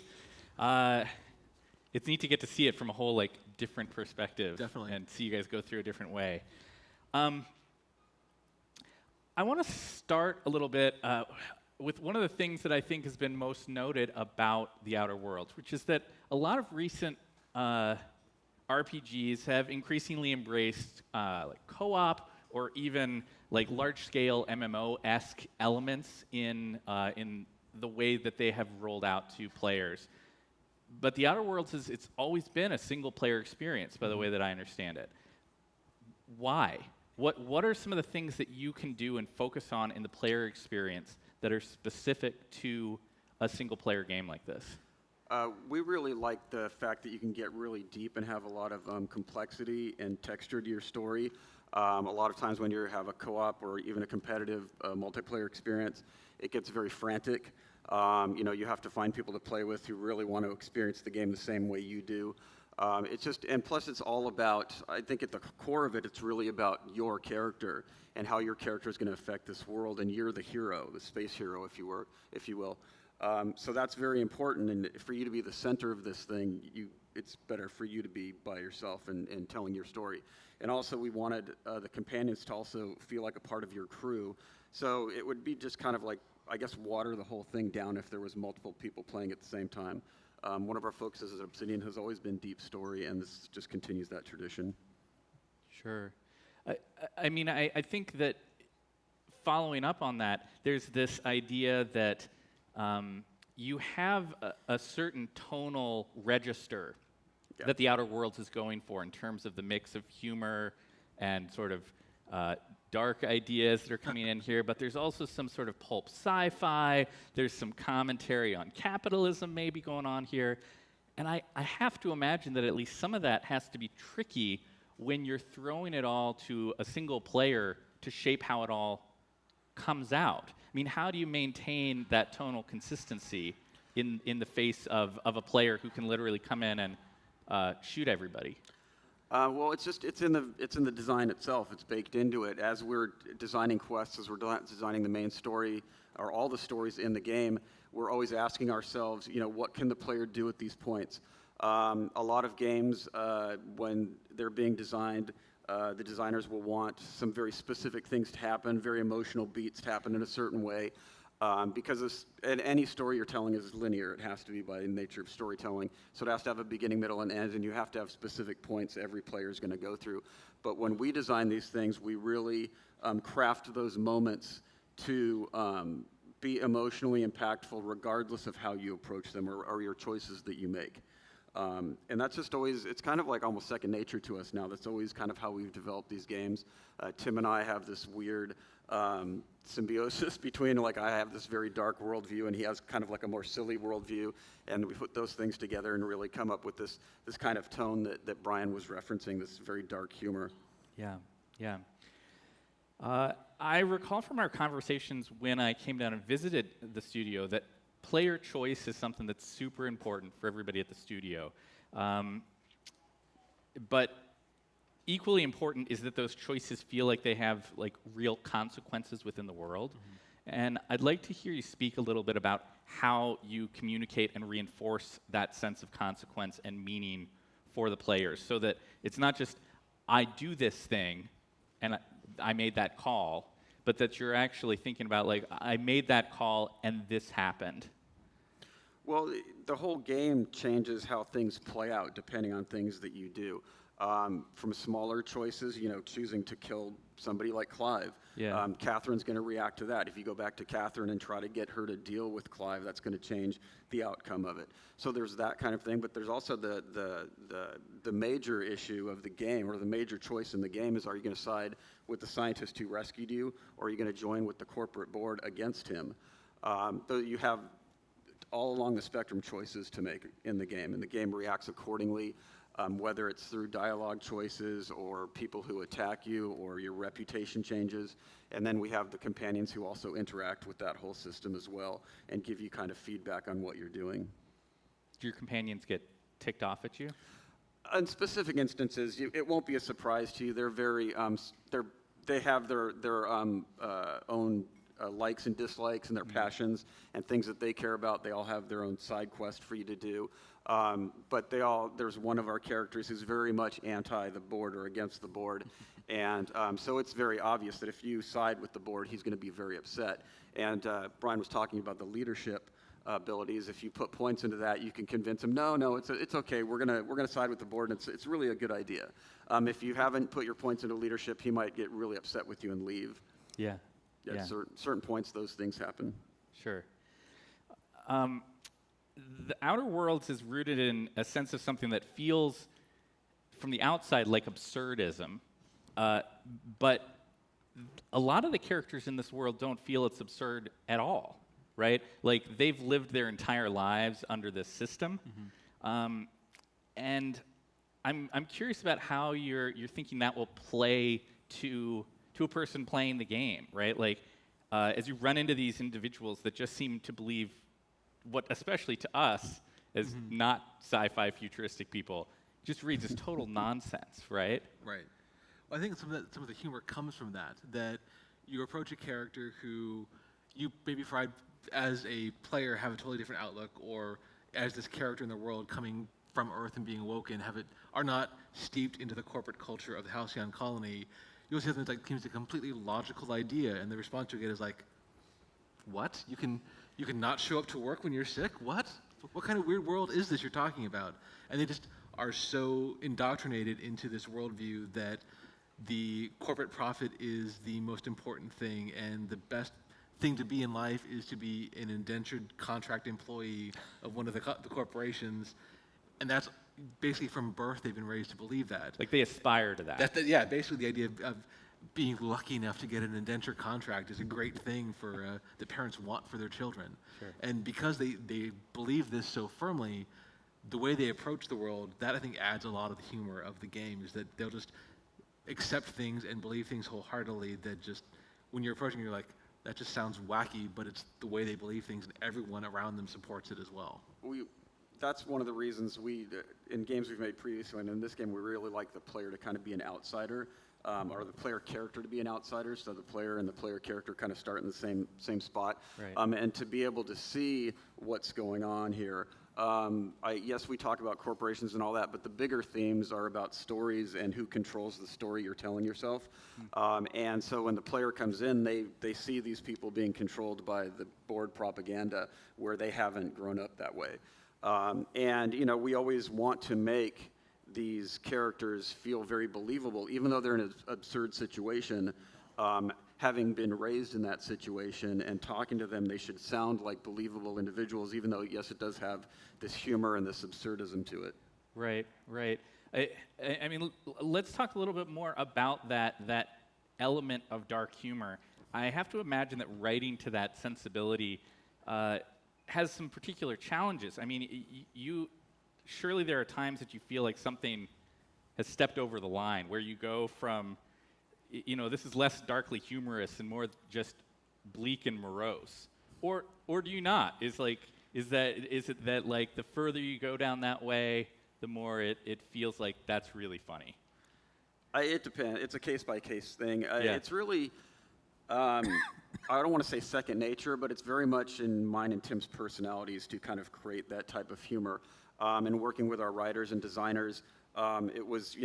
It's neat to get to see it from a whole different perspective. Definitely. And see you guys go through a different way. I want to start a little bit with one of the things that I think has been most noted about The Outer Worlds, which is that a lot of recent RPGs have increasingly embraced co-op or even large-scale MMO-esque elements in the way that they have rolled out to players. But The Outer Worlds it's always been a single-player experience, by the way that I understand it. Why? What are some of the things that you can do and focus on in the player experience that are specific to a single-player game like this? We really like the fact that you can get really deep and have a lot of complexity and texture to your story. A lot of times when you have a co-op or even a competitive multiplayer experience, it gets very frantic. You have to find people to play with who really want to experience the game the same way you do. And plus it's all about, I think at the core of it, it's really about your character and how your character is going to affect this world, and you're the hero, the space hero, if you will. So that's very important, and for you to be the center of this thing, it's better for you to be by yourself and telling your story. And also we wanted the companions to also feel like a part of your crew. So it would be just kind of water the whole thing down if there was multiple people playing at the same time. One of our focuses at Obsidian has always been deep story, and this just continues that tradition. Sure. I think that following up on that, there's this idea that you have a certain tonal register that The Outer Worlds is going for in terms of the mix of humor and sort of dark ideas that are coming in here, but there's also some sort of pulp sci-fi, there's some commentary on capitalism maybe going on here, and I have to imagine that at least some of that has to be tricky when you're throwing it all to a single player to shape how it all comes out. I mean, how do you maintain that tonal consistency in the face of a player who can literally come in and shoot everybody? Well, it's in the design itself. It's baked into it. As we're designing quests, as we're designing the main story, or all the stories in the game, we're always asking ourselves, what can the player do at these points? A lot of games, when they're being designed, the designers will want some very specific things to happen, very emotional beats to happen in a certain way. because any story you're telling is linear. It has to be by nature of storytelling. So it has to have a beginning, middle, and end, and you have to have specific points every player is going to go through. But when we design these things, we really craft those moments to be emotionally impactful regardless of how you approach them or your choices that you make. And that's just always, it's kind of like almost second nature to us now. That's always kind of how we've developed these games. Tim and I have this weird symbiosis between, like, I have this very dark worldview and he has kind of like a more silly worldview, and we put those things together and really come up with this kind of tone that Brian was referencing, this very dark humor. Yeah, yeah. I recall from our conversations when I came down and visited the studio that player choice is something that's super important for everybody at the studio. But equally important is that those choices feel like they have like real consequences within the world. And I'd like to hear you speak a little bit about how you communicate and reinforce that sense of consequence and meaning for the players, so that it's not just, I do this thing and I made that call, but that you're actually thinking about, like, I made that call and this happened. Well, the whole game changes how things play out depending on things that you do. From smaller choices, choosing to kill somebody like Clive. Yeah. Catherine's going to react to that. If you go back to Catherine and try to get her to deal with Clive, that's going to change the outcome of it. So there's that kind of thing, but there's also the major issue of the game, or the major choice in the game is, are you going to side with the scientist who rescued you, or are you going to join with the corporate board against him? So you have all along the spectrum choices to make in the game, and the game reacts accordingly. Whether it's through dialogue choices or people who attack you or your reputation changes. And then we have the companions who also interact with that whole system as well and give you kind of feedback on what you're doing. Do your companions get ticked off at you? In specific instances, it won't be a surprise to you. They're very, they have their own likes and dislikes and their passions and things that they care about. They all have their own side quest for you to do. But there's one of our characters who's very much anti the board or against the board. And so it's very obvious that if you side with the board, he's going to be very upset. And Brian was talking about the leadership abilities. If you put points into that, you can convince him, no, it's okay. We're gonna side with the board, and it's really a good idea. If you haven't put your points into leadership, he might get really upset with you and leave. Yeah. At certain points, those things happen. Sure. The Outer Worlds is rooted in a sense of something that feels, from the outside, like absurdism. But a lot of the characters in this world don't feel it's absurd at all, right? Like, they've lived their entire lives under this system. And I'm curious about how you're thinking that will play to a person playing the game, right? Like, as you run into these individuals that just seem to believe what, especially to us, as not sci-fi futuristic people, just reads as total nonsense, right? Right. Well, I think some of the humor comes from that you approach a character who you maybe as a player have a totally different outlook, or as this character in the world coming from Earth and being awoken are not steeped into the corporate culture of the Halcyon colony. You'll see something that seems a completely logical idea, and the response you get is like, what? You can not show up to work when you're sick? What? What kind of weird world is this you're talking about? And they just are so indoctrinated into this worldview that the corporate profit is the most important thing, and the best thing to be in life is to be an indentured contract employee of one of the corporations. And that's basically from birth they've been raised to believe that. Like, they aspire to that. Basically the idea of being lucky enough to get an indenture contract is a great thing for that parents want for their children. Sure. And because they believe this so firmly, the way they approach the world, that I think adds a lot of the humor of the game, is that they'll just accept things and believe things wholeheartedly that just, when you're approaching, you're like, that just sounds wacky, but it's the way they believe things, and everyone around them supports it as well. That's one of the reasons in games we've made previously, and in this game, we really like the player to kind of be an outsider, or the player character to be an outsider, so the player and the player character kind of start in the same spot. Right. And to be able to see what's going on here, Yes, we talk about corporations and all that, but the bigger themes are about stories and who controls the story you're telling yourself. And so when the player comes in, they see these people being controlled by the board propaganda where they haven't grown up that way. And we always want to make these characters feel very believable, even though they're in an absurd situation. Having been raised in that situation and talking to them, they should sound like believable individuals, even though, yes, it does have this humor and this absurdism to it. Right, right. I mean, let's talk a little bit more about that element of dark humor. I have to imagine that writing to that sensibility has some particular challenges. I mean, surely there are times that you feel like something has stepped over the line, where you go from, this is less darkly humorous and more just bleak and morose, or do you not? Is it that like the further you go down that way, the more it feels like that's really funny? It depends. It's a case-by-case thing. Yeah. It's really, I don't want to say second nature, but it's very much in mine and Tim's personalities to kind of create that type of humor. And working with our writers and designers, it was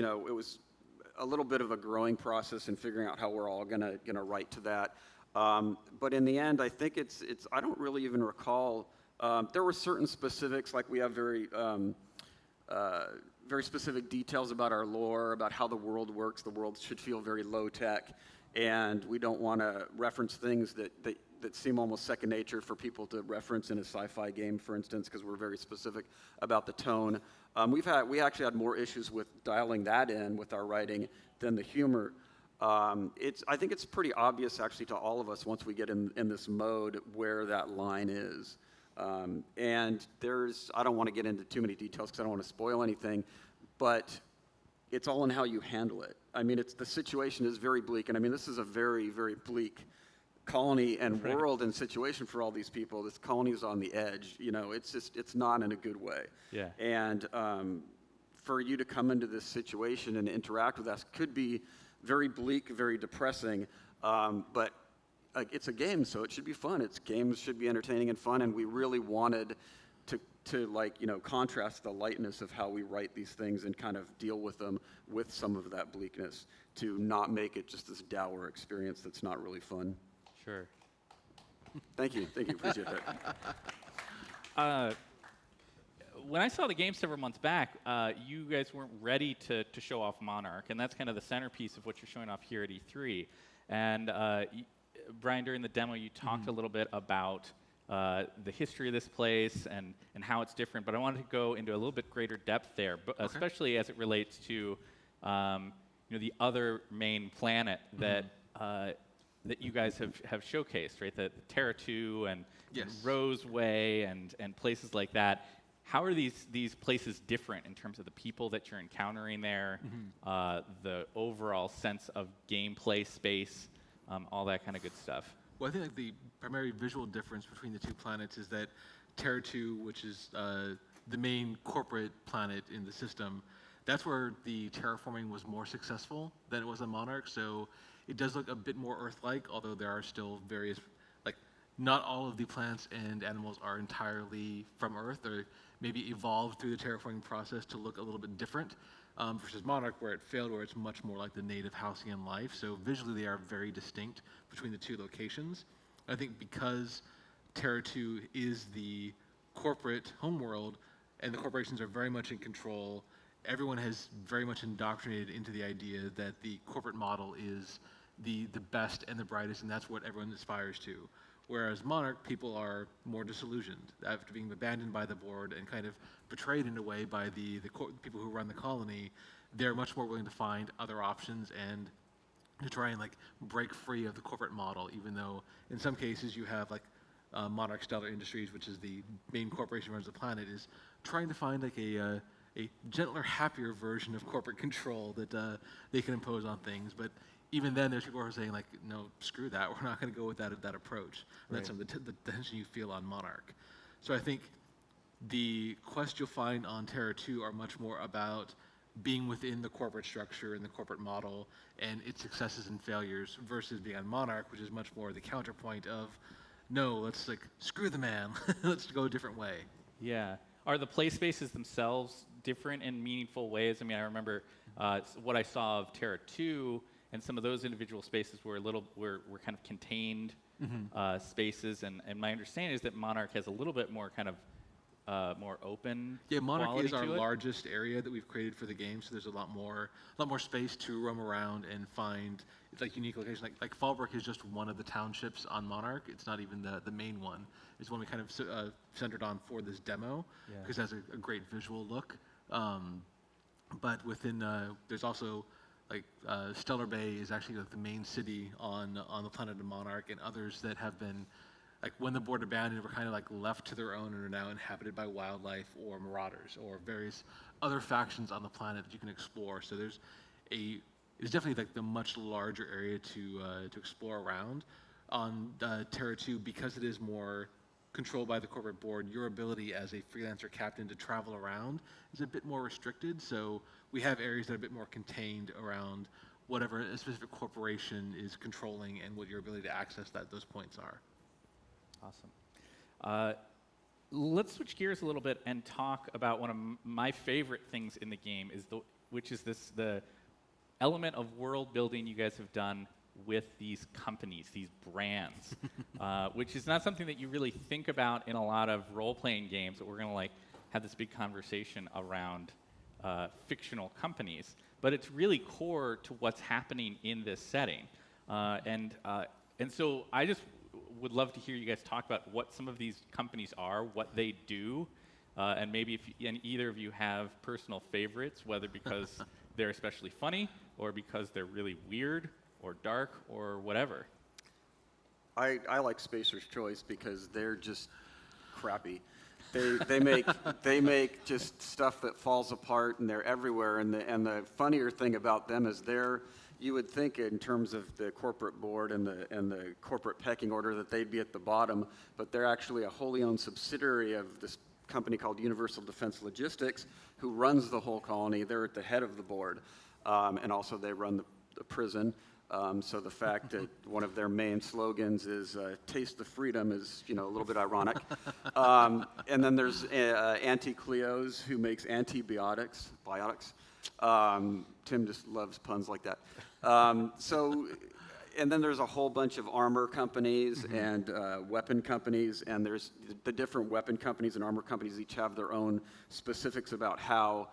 a little bit of a growing process in figuring out how we're all gonna write to that. But in the end, I think it's I don't really even recall. There were certain specifics, like we have very specific details about our lore, about how the world works. The world should feel very low tech, and we don't want to reference things that seem almost second nature for people to reference in a sci-fi game, for instance, because we're very specific about the tone. We actually had more issues with dialing that in with our writing than the humor. I think it's pretty obvious actually to all of us once we get in this mode where that line is. And I don't want to get into too many details because I don't want to spoil anything, but it's all in how you handle it. I mean, the situation is very bleak, and I mean, this is a very, very bleak colony and world and situation for all these people. This colony is on the edge. It's not in a good way. Yeah. And for you to come into this situation and interact with us could be very bleak, very depressing, but it's a game, so it should be fun. Games should be entertaining and fun, and we really wanted to contrast the lightness of how we write these things and kind of deal with them with some of that bleakness to not make it just this dour experience that's not really fun. Sure. Thank you. Appreciate that. When I saw the game several months back, you guys weren't ready to show off Monarch, and that's kind of the centerpiece of what you're showing off here at E3. And Brian, during the demo, you talked a little bit about the history of this place and how it's different, but I wanted to go into a little bit greater depth there, especially as it relates to the other main planet that you guys have showcased, right? The Terra 2 and Roseway and places like that. How are these places different in terms of the people that you're encountering there, the overall sense of gameplay space, all that kind of good stuff? Well, I think the primary visual difference between the two planets is that Terra 2, which is the main corporate planet in the system, that's where the terraforming was more successful than it was on Monarch. So it does look a bit more Earth-like, although there are still various, not all of the plants and animals are entirely from Earth. They're maybe evolved through the terraforming process to look a little bit different, versus Monarch, where it failed, where it's much more like the native Halcyon life. So visually, they are very distinct between the two locations. I think because Terra 2 is the corporate homeworld, and the corporations are very much in control, everyone has very much indoctrinated into the idea that the corporate model is the best and the brightest, and that's what everyone aspires to. Whereas Monarch, people are more disillusioned after being abandoned by the board and kind of betrayed in a way by the people who run the colony. They're much more willing to find other options and to try and break free of the corporate model, even though in some cases you have Monarch Stellar Industries, which is the main corporation that runs the planet, is trying to find a gentler, happier version of corporate control that they can impose on things. But even then, there's people who are saying, no, screw that. We're not going to go with that approach. And that's some of the tension you feel on Monarch. So I think the quests you'll find on Terra 2 are much more about being within the corporate structure and the corporate model and its successes and failures versus being on Monarch, which is much more the counterpoint of, no, let's screw the man. Let's go a different way. Yeah. are the play spaces themselves different in meaningful ways? I mean, I remember what I saw of Terra 2, and some of those individual spaces were were kind of contained spaces, and my understanding is that Monarch has a little bit more kind of more open. Yeah, Monarch is our to it. largest area that we've created for the game, so there's a lot more space to roam around and find. It's like unique locations. Like Fallbrook is just one of the townships on Monarch. It's not even the main one. It's one we kind of centered on for this demo because it has a great visual look. But within there's also like Stellar Bay is actually like the main city on the planet of Monarch, and others that have been. Like when the board abandoned, were kind of like left to their own and are now inhabited by wildlife or marauders or various other factions on the planet that you can explore. So it's definitely like the much larger area to explore around. On Terra 2, because it is more controlled by the corporate board, your ability as a freelancer captain to travel around is a bit more restricted. So we have areas that are a bit more contained around whatever a specific corporation is controlling and what your ability to access those points are. Awesome. Let's switch gears a little bit and talk about one of my favorite things in the game, which is the element of world building you guys have done with these companies, these brands, which is not something that you really think about in a lot of role-playing games. But we're going to like have this big conversation around fictional companies, but it's really core to what's happening in this setting, and so I just would love to hear you guys talk about what some of these companies are, what they do, and maybe if either of you have personal favorites, whether because they're especially funny or because they're really weird or dark or whatever. I like Spacer's Choice because they're just crappy. They make just stuff that falls apart, and they're everywhere. And the funnier thing about them is you would think in terms of the corporate board and the corporate pecking order that they'd be at the bottom, but they're actually a wholly owned subsidiary of this company called Universal Defense Logistics, who runs the whole colony. They're at the head of the board, and also they run the prison. So the fact that one of their main slogans is "Taste the Freedom" is a little bit ironic. And then there's Auntie Cleo's, who makes antibiotics. Tim just loves puns like that. And then there's a whole bunch of armor companies and weapon companies, and there's the different weapon companies and armor companies each have their own specifics about how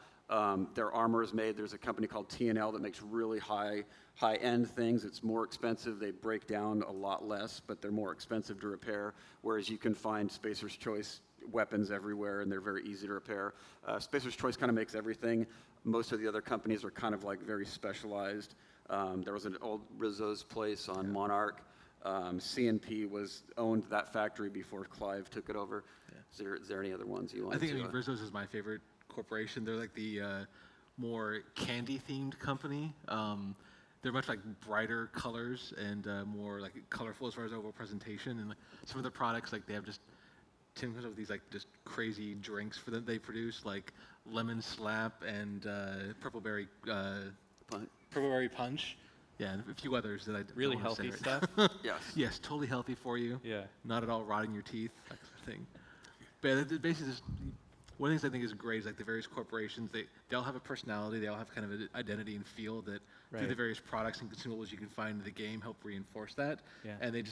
their armor is made. There's a company called T&L that makes really high-end things. It's more expensive. They break down a lot less, but they're more expensive to repair, whereas you can find Spacer's Choice weapons everywhere, and they're very easy to repair. Spacer's Choice kind of makes everything. Most of the other companies are kind of like very specialized. There was an old Rizzo's place on Monarch. CNP owned that factory before Clive took it over. Yeah. Is there any other ones you want I think Rizzo's is my favorite corporation. They're like the more candy-themed company. They're much like brighter colors and more like colorful as far as overall presentation. And like, some of the products, like they have Tim comes up with these like just crazy drinks for them they produce, like lemon slap and purple berry punch. Yeah, and a few others that I really don't healthy say stuff. Yes. Yes, totally healthy for you. Yeah. Not at all rotting your teeth, that kind of thing. But basically, one of the things I think is great is like the various corporations. They all have a personality. They all have kind of an identity and feel that through the various products and consumables you can find in the game help reinforce that. Yeah. And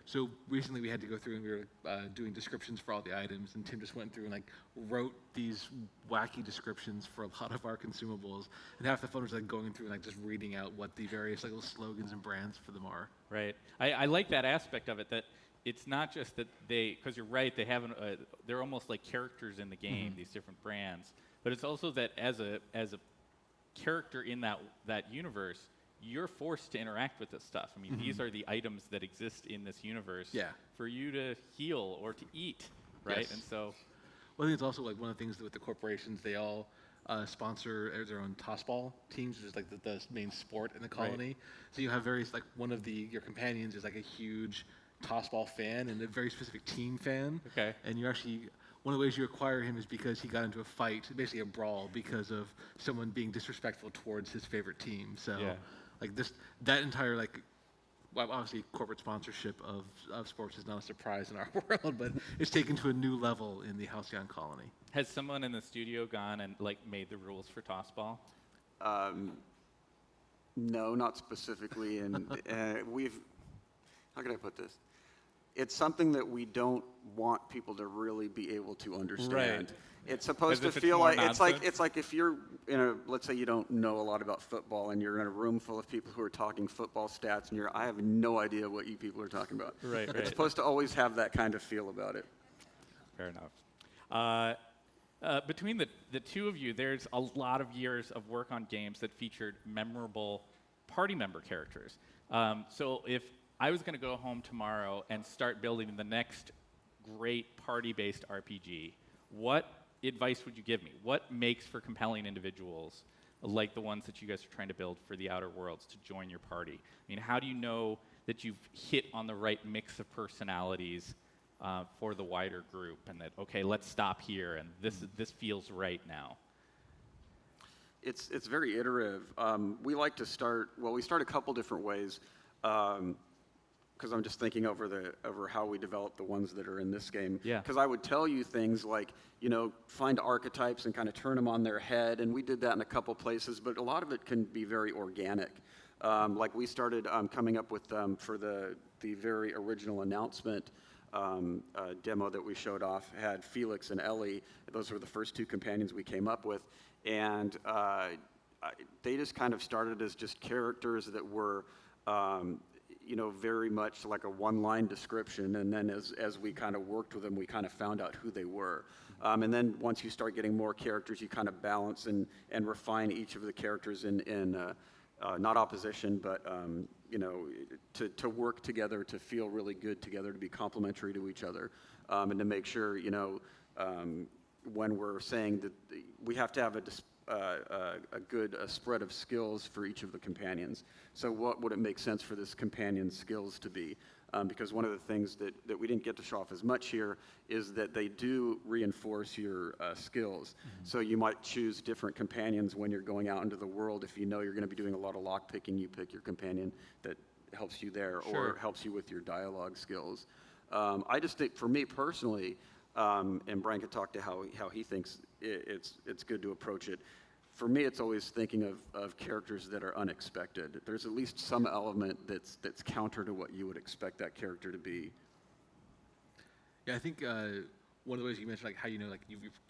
so recently we had to go through and we were doing descriptions for all the items, and Tim just went through and like wrote these wacky descriptions for a lot of our consumables. And half the fun was like going through and like just reading out what the various like little slogans and brands for them are. Right. I like that aspect of it, that it's not just that because you're right, they're almost like characters in the game, these different brands. But it's also that as a character in that universe, you're forced to interact with this stuff. I mean, these are the items that exist in this universe for you to heal or to eat, right? Yes. And so, well, I think it's also like one of the things that with the corporations, they all sponsor their own tossball teams, which is like the main sport in the colony. Right. So you have various, like one of your companions is like a huge tossball fan and a very specific team fan. Okay. And you actually, one of the ways you acquire him is because he got into a fight, basically a brawl, because of someone being disrespectful towards his favorite team. So. Yeah. Like that entire like well, obviously corporate sponsorship of sports is not a surprise in our world, but it's taken to a new level in the Halcyon colony. Has someone in the studio gone and like made the rules for tossball? No, not specifically, and how can I put this? It's something that we don't want people to really be able to understand. Right. It's supposed to feel like it's like if you're in a, let's say you don't know a lot about football and you're in a room full of people who are talking football stats and I have no idea what you people are talking about. Right. It's supposed to always have that kind of feel about it. Fair enough. Between the two of you, there's a lot of years of work on games that featured memorable party member characters. So if I was going to go home tomorrow and start building the next great party-based RPG, what advice would you give me? What makes for compelling individuals like the ones that you guys are trying to build for the Outer Worlds to join your party? I mean, how do you know that you've hit on the right mix of personalities for the wider group, and that, okay, let's stop here, and this feels right now? It's very iterative. We like to start, well, we start a couple different ways, because I'm just thinking over how we develop the ones that are in this game. Yeah. Because I would tell you things like, find archetypes and kind of turn them on their head, and we did that in a couple places, but a lot of it can be very organic. Like we started coming up with, for the very original announcement, demo that we showed off had Felix and Ellie. Those were the first two companions we came up with, and they just kind of started as just characters that were very much like a one-line description, and then as we kind of worked with them, we kind of found out who they were. And then once you start getting more characters, you kind of balance and refine each of the characters in not opposition, but to work together, to feel really good together, to be complementary to each other, and to make sure, when we're saying that we have to have a good spread of skills for each of the companions. So what would it make sense for this companion's skills to be? Because one of the things that we didn't get to show off as much here is that they do reinforce your skills. Mm-hmm. So you might choose different companions when you're going out into the world. If you know you're going to be doing a lot of lockpicking, you pick your companion that helps you there, Sure. or helps you with your dialogue skills. I just think, for me personally, and Brian could talk to how he thinks it's good to approach it. For me, it's always thinking of characters that are unexpected. There's at least some element that's counter to what you would expect that character to be. Yeah, I think one of the ways you mentioned, like how you're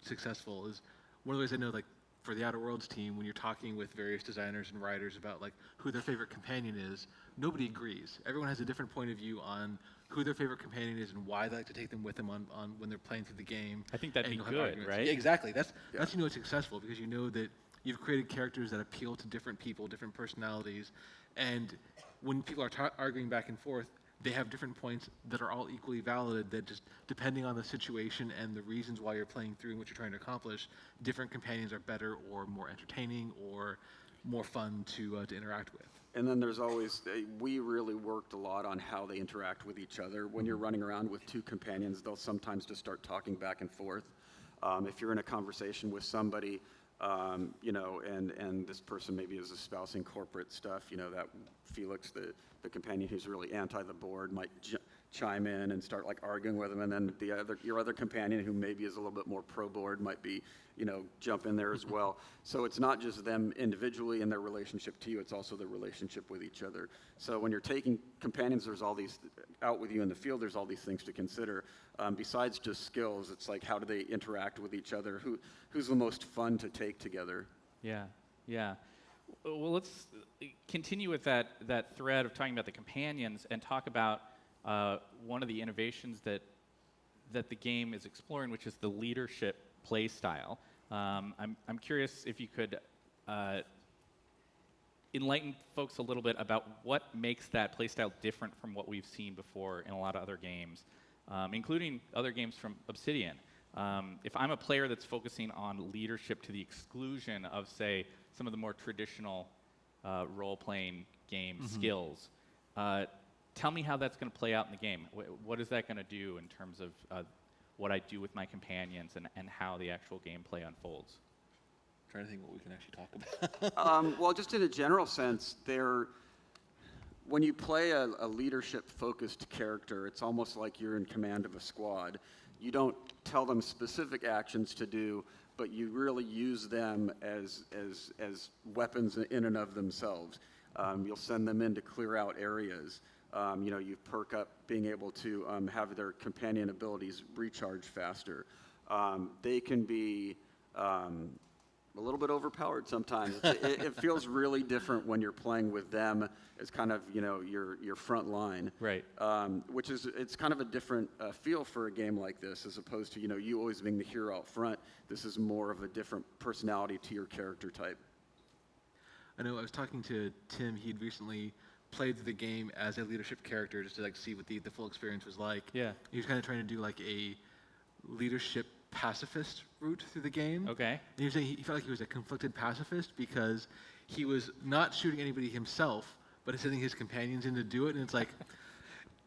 successful, is one of the ways I know, like for the Outer Worlds team, when you're talking with various designers and writers about like who their favorite companion is, nobody agrees. Everyone has a different point of view on who their favorite companion is and why they like to take them with them on when they're playing through the game. I think that'd be you'll have good, arguments. right? Yeah, exactly. That's it's successful, because you know that you've created characters that appeal to different people, different personalities, and when people are arguing back and forth, they have different points that are all equally valid, that just depending on the situation and the reasons why you're playing through and what you're trying to accomplish, different companions are better or more entertaining or more fun to interact with. And then there's always, we really worked a lot on how they interact with each other. When you're running around with two companions, they'll sometimes just start talking back and forth. If you're in a conversation with somebody, and this person maybe is espousing corporate stuff, that Felix, the companion who's really anti the board, might chime in and start like arguing with them, and then your other companion, who maybe is a little bit more pro board, might be jump in there as well. So it's not just them individually and their relationship to you, it's also their relationship with each other. So when you're taking companions, there's all these out with you in the field, there's all these things to consider. Besides just skills, it's like, how do they interact with each other? Who's the most fun to take together? Yeah. Well, let's continue with that thread of talking about the companions and talk about one of the innovations that the game is exploring, which is the leadership play style. I'm curious if you could enlighten folks a little bit about what makes that play style different from what we've seen before in a lot of other games, including other games from Obsidian. If I'm a player that's focusing on leadership to the exclusion of, say, some of the more traditional role-playing game skills, tell me how that's going to play out in the game. What is that going to do in terms of what I do with my companions and how the actual gameplay unfolds? I'm trying to think what we can actually talk about. Well, just in a general sense, when you play a leadership-focused character, it's almost like you're in command of a squad. You don't tell them specific actions to do, but you really use them as weapons in and of themselves. You'll send them in to clear out areas. You perk up being able to have their companion abilities recharge faster. They can be a little bit overpowered sometimes. It feels really different when you're playing with them as kind of your front line. Right. Which is it's kind of a different feel for a game like this as opposed to you always being the hero out front. This is more of a different personality to your character type. I know I was talking to Tim. He'd recently played the game as a leadership character just to see what the full experience was like. Yeah. He was kind of trying to do like a leadership pacifist route through the game. Okay. And he was saying he felt like he was a conflicted pacifist because he was not shooting anybody himself, but sending his companions in to do it. And it's like,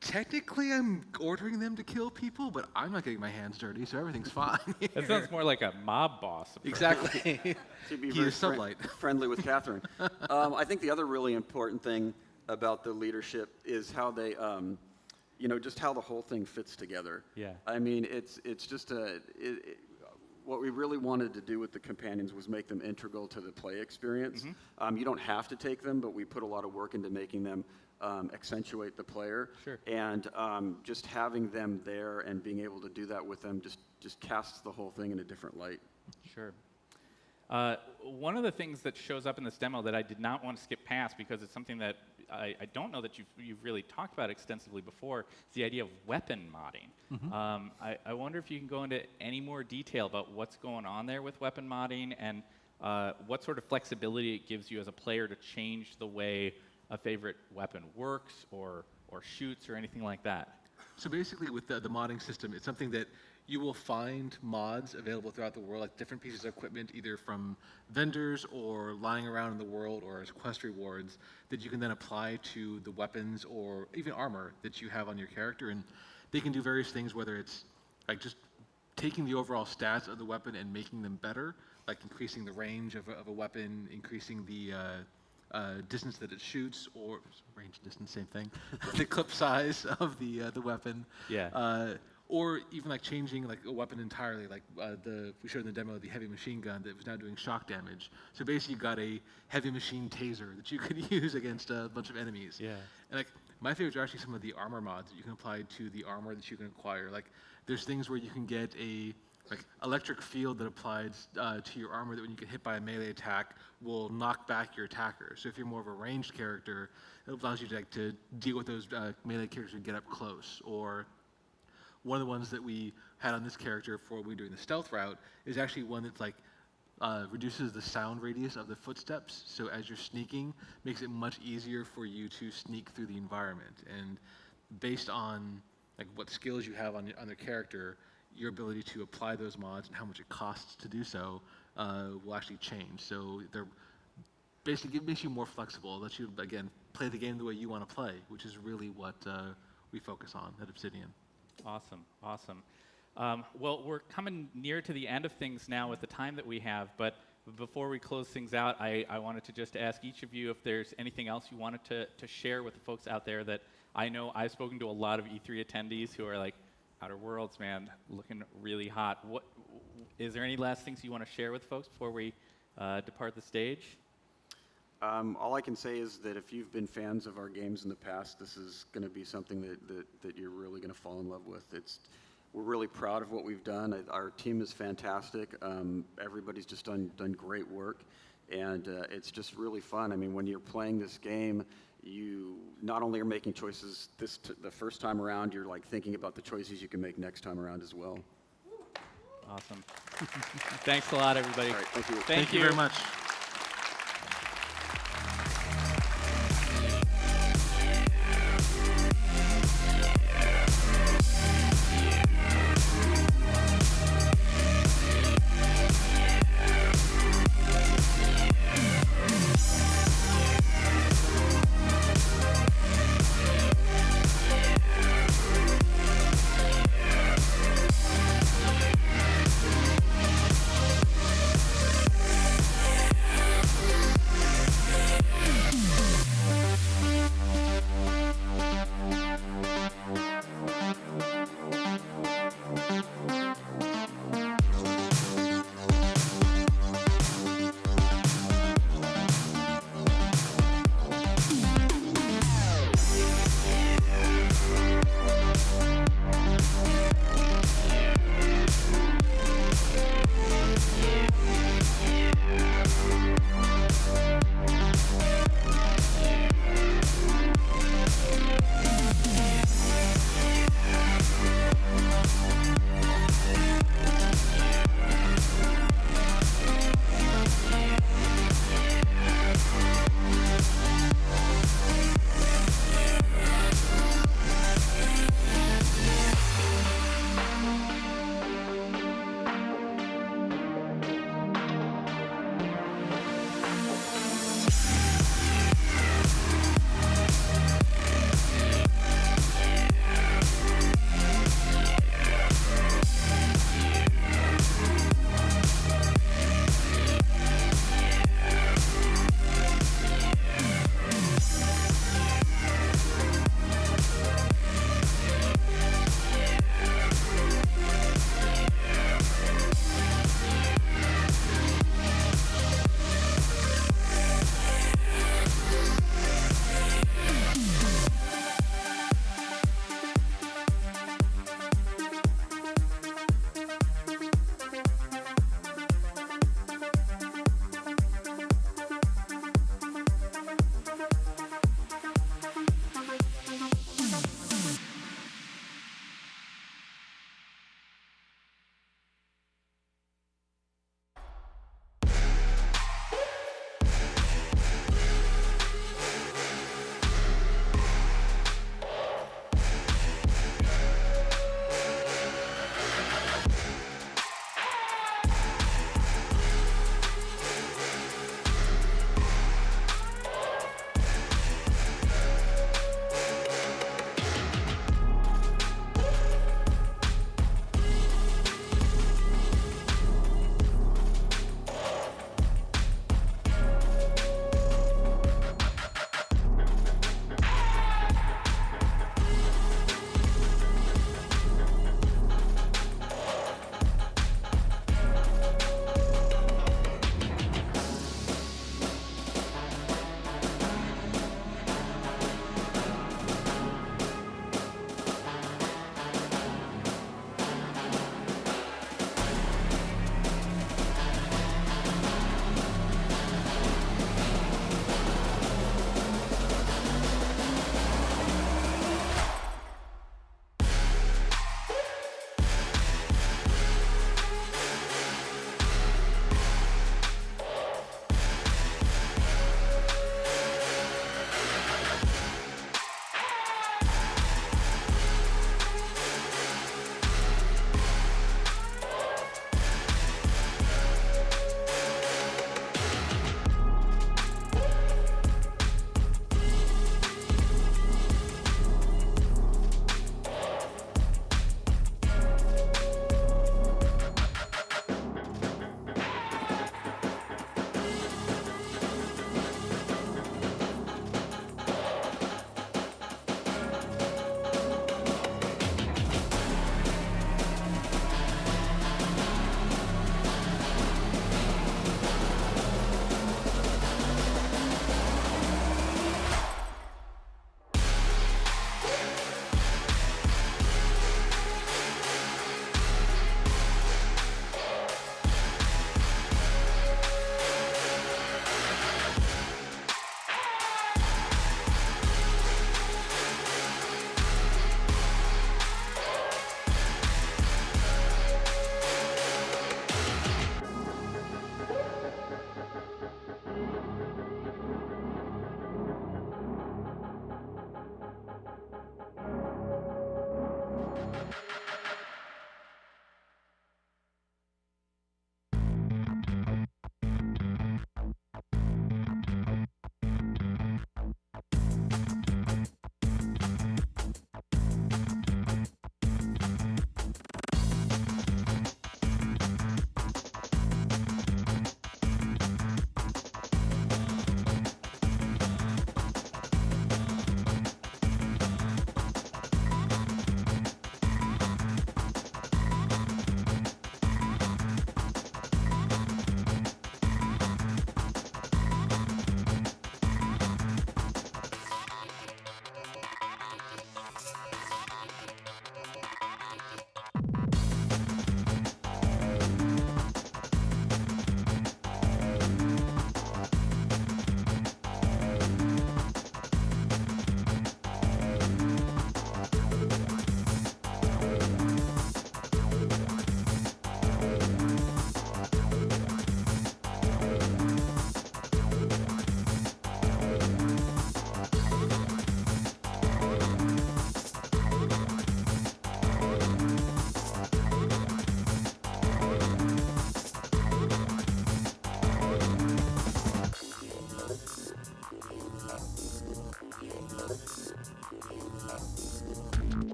technically I'm ordering them to kill people, but I'm not getting my hands dirty, so everything's fine. That sounds more like a mob boss approach. Exactly. Be He is sublight. friendly with Catherine. I think the other really important thing about the leadership is how they, just how the whole thing fits together. Yeah. I mean, it's just what we really wanted to do with the companions was make them integral to the play experience. You don't have to take them, but we put a lot of work into making them accentuate the player. Sure. And just having them there and being able to do that with them just casts the whole thing in a different light. Sure. One of the things that shows up in this demo that I did not want to skip past because it's something that I don't know that you've really talked about extensively before is the idea of weapon modding. I wonder if you can go into any more detail about what's going on there with weapon modding and what sort of flexibility it gives you as a player to change the way a favorite weapon works or shoots or anything like that. So basically with the modding system, it's something that you will find mods available throughout the world, like different pieces of equipment, either from vendors or lying around in the world or as quest rewards that you can then apply to the weapons or even armor that you have on your character. And they can do various things, whether it's like just taking the overall stats of the weapon and making them better, like increasing the range of a weapon, increasing the distance that it shoots, or range, distance, same thing, the clip size of the weapon. Yeah. Or even like changing like a weapon entirely, like we showed in the demo the heavy machine gun that was now doing shock damage. So basically you got a heavy machine taser that you could use against a bunch of enemies. Yeah. And like my favorites are actually some of the armor mods that you can apply to the armor that you can acquire. Like there's things where you can get a like electric field that applies to your armor that when you get hit by a melee attack will knock back your attacker. So if you're more of a ranged character, it allows you to deal with those melee characters who get up close. Or one of the ones that we had on this character for when we were doing the stealth route is actually one that's like reduces the sound radius of the footsteps. So as you're sneaking, makes it much easier for you to sneak through the environment. And based on like what skills you have on the character, your ability to apply those mods and how much it costs to do so will actually change. So they're basically, it makes you more flexible. It lets you, again, play the game the way you want to play, which is really what we focus on at Obsidian. Awesome, awesome. Well, we're coming near to the end of things now with the time that we have, but before we close things out, I wanted to just ask each of you if there's anything else you wanted to share with the folks out there that I know I've spoken to a lot of E3 attendees who are like, Outer Worlds, man, looking really hot. What is there any last things you want to share with folks before we depart the stage? All I can say is that if you've been fans of our games in the past, this is going to be something that you're really going to fall in love with. We're really proud of what we've done. Our team is fantastic. Everybody's just done great work, and it's just really fun. I mean, when you're playing this game, you not only are making choices the first time around, you're like thinking about the choices you can make next time around as well. Awesome. Thanks a lot, everybody. All right, thank you. Thank you very much.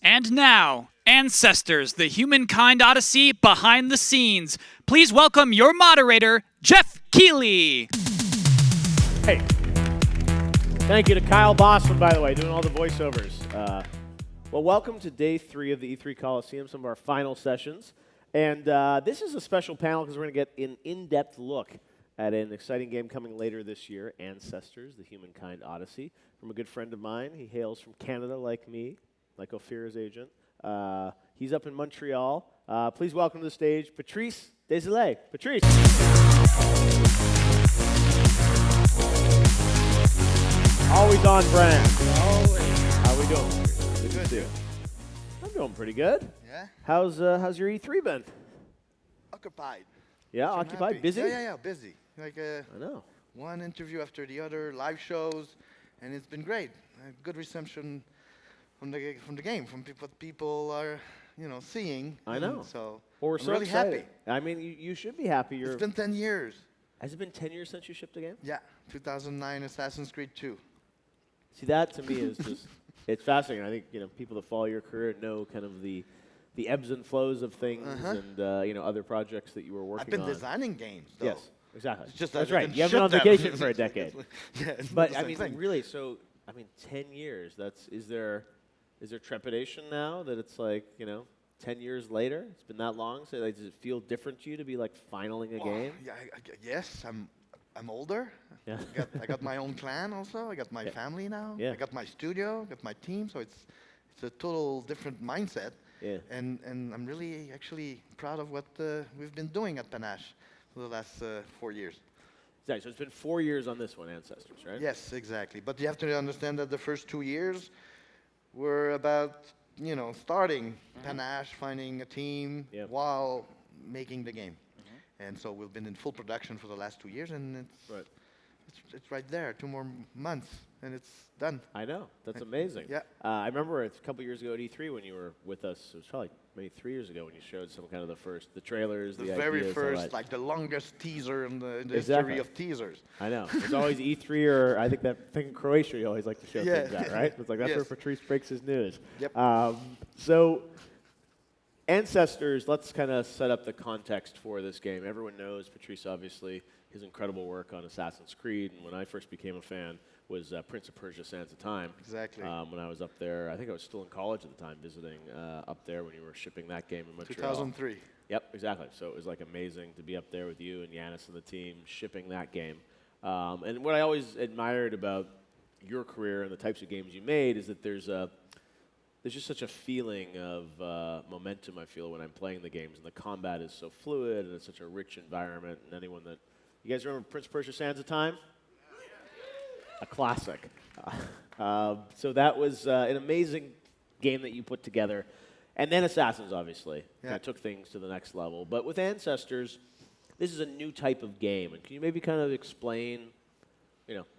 And now, Ancestors, the Humankind Odyssey behind the scenes. Please welcome your moderator, Jeff Keighley. Hey. Thank you to Kyle Bosman, by the way, doing all the voiceovers. Well, welcome to day 3 of the E3 Coliseum, some of our final sessions. And this is a special panel because we're going to get an in-depth look at an exciting game coming later this year, Ancestors, the Humankind Odyssey, from a good friend of mine. He hails from Canada like me, like Ophira's agent. He's up in Montreal. Please welcome to the stage Patrice Désilets. Patrice. Always on brand. Always. How we doing? Good to see you. I'm doing pretty good. Yeah? How's your E3 been? Occupied. Yeah, I'm occupied? happy. Busy? Yeah, busy. Like I know. One interview after the other, live shows, and it's been great. Good reception from the game, from what people are, seeing. I know. So We're I'm so really excited. happy. I mean, you should be happy. It's been 10 years. Has it been 10 years since you shipped a game? Yeah, 2009 Assassin's Creed 2. See, that to me is just, it's fascinating. I think, people that follow your career know kind of the ebbs and flows of things and, other projects that you were working on. I've been designing games, though. Yes, exactly. It's just That's that I right. didn't You haven't been on ship vacation them. for a decade. Yeah, it's not But, the I same mean, thing. really, 10 years, is there trepidation now that it's like, 10 years later? It's been that long? So does it feel different to you to be like finaling a game? Yeah, yes, I'm older. Yeah. I got my own clan also. I got my family now. Yeah. I got my studio, got my team. So it's a total different mindset. Yeah. And I'm really actually proud of what we've been doing at Panache for the last 4 years. Exactly. So it's been 4 years on this one, Ancestors, right? Yes, exactly. But you have to understand that the first 2 years were about, starting Panache, finding a team while making the game. And so we've been in full production for the last 2 years, and it's right there. 2 more months, and it's done. I know. That's amazing. Yeah. I remember a couple years ago at E3 when you were with us. It was probably maybe 3 years ago when you showed some kind of the trailers, The the very ideas, first, like the longest teaser in the Exactly. history of teasers. I know. It's always E3 or I think that thing in Croatia you always like to show things at, right? It's like that's where Yes. Patrice breaks his news. Yep. So Ancestors, let's kind of set up the context for this game. Everyone knows Patrice, obviously, his incredible work on Assassin's Creed. And when I first became a fan was Prince of Persia Sands of Time. Exactly. When I was up there, I think I was still in college at the time, visiting up there when you were shipping that game in Montreal. 2003. Yep, exactly. So it was like amazing to be up there with you and Yanis and the team shipping that game. And what I always admired about your career and the types of games you made is that there's just such a feeling of momentum, I feel, when I'm playing the games. And the combat is so fluid, and it's such a rich environment. And anyone that... You guys remember Prince of Persia Sands of Time? A classic. So that was an amazing game that you put together. And then Assassins, obviously, kind of took things to the next level. But with Ancestors, this is a new type of game. And can you maybe kind of explain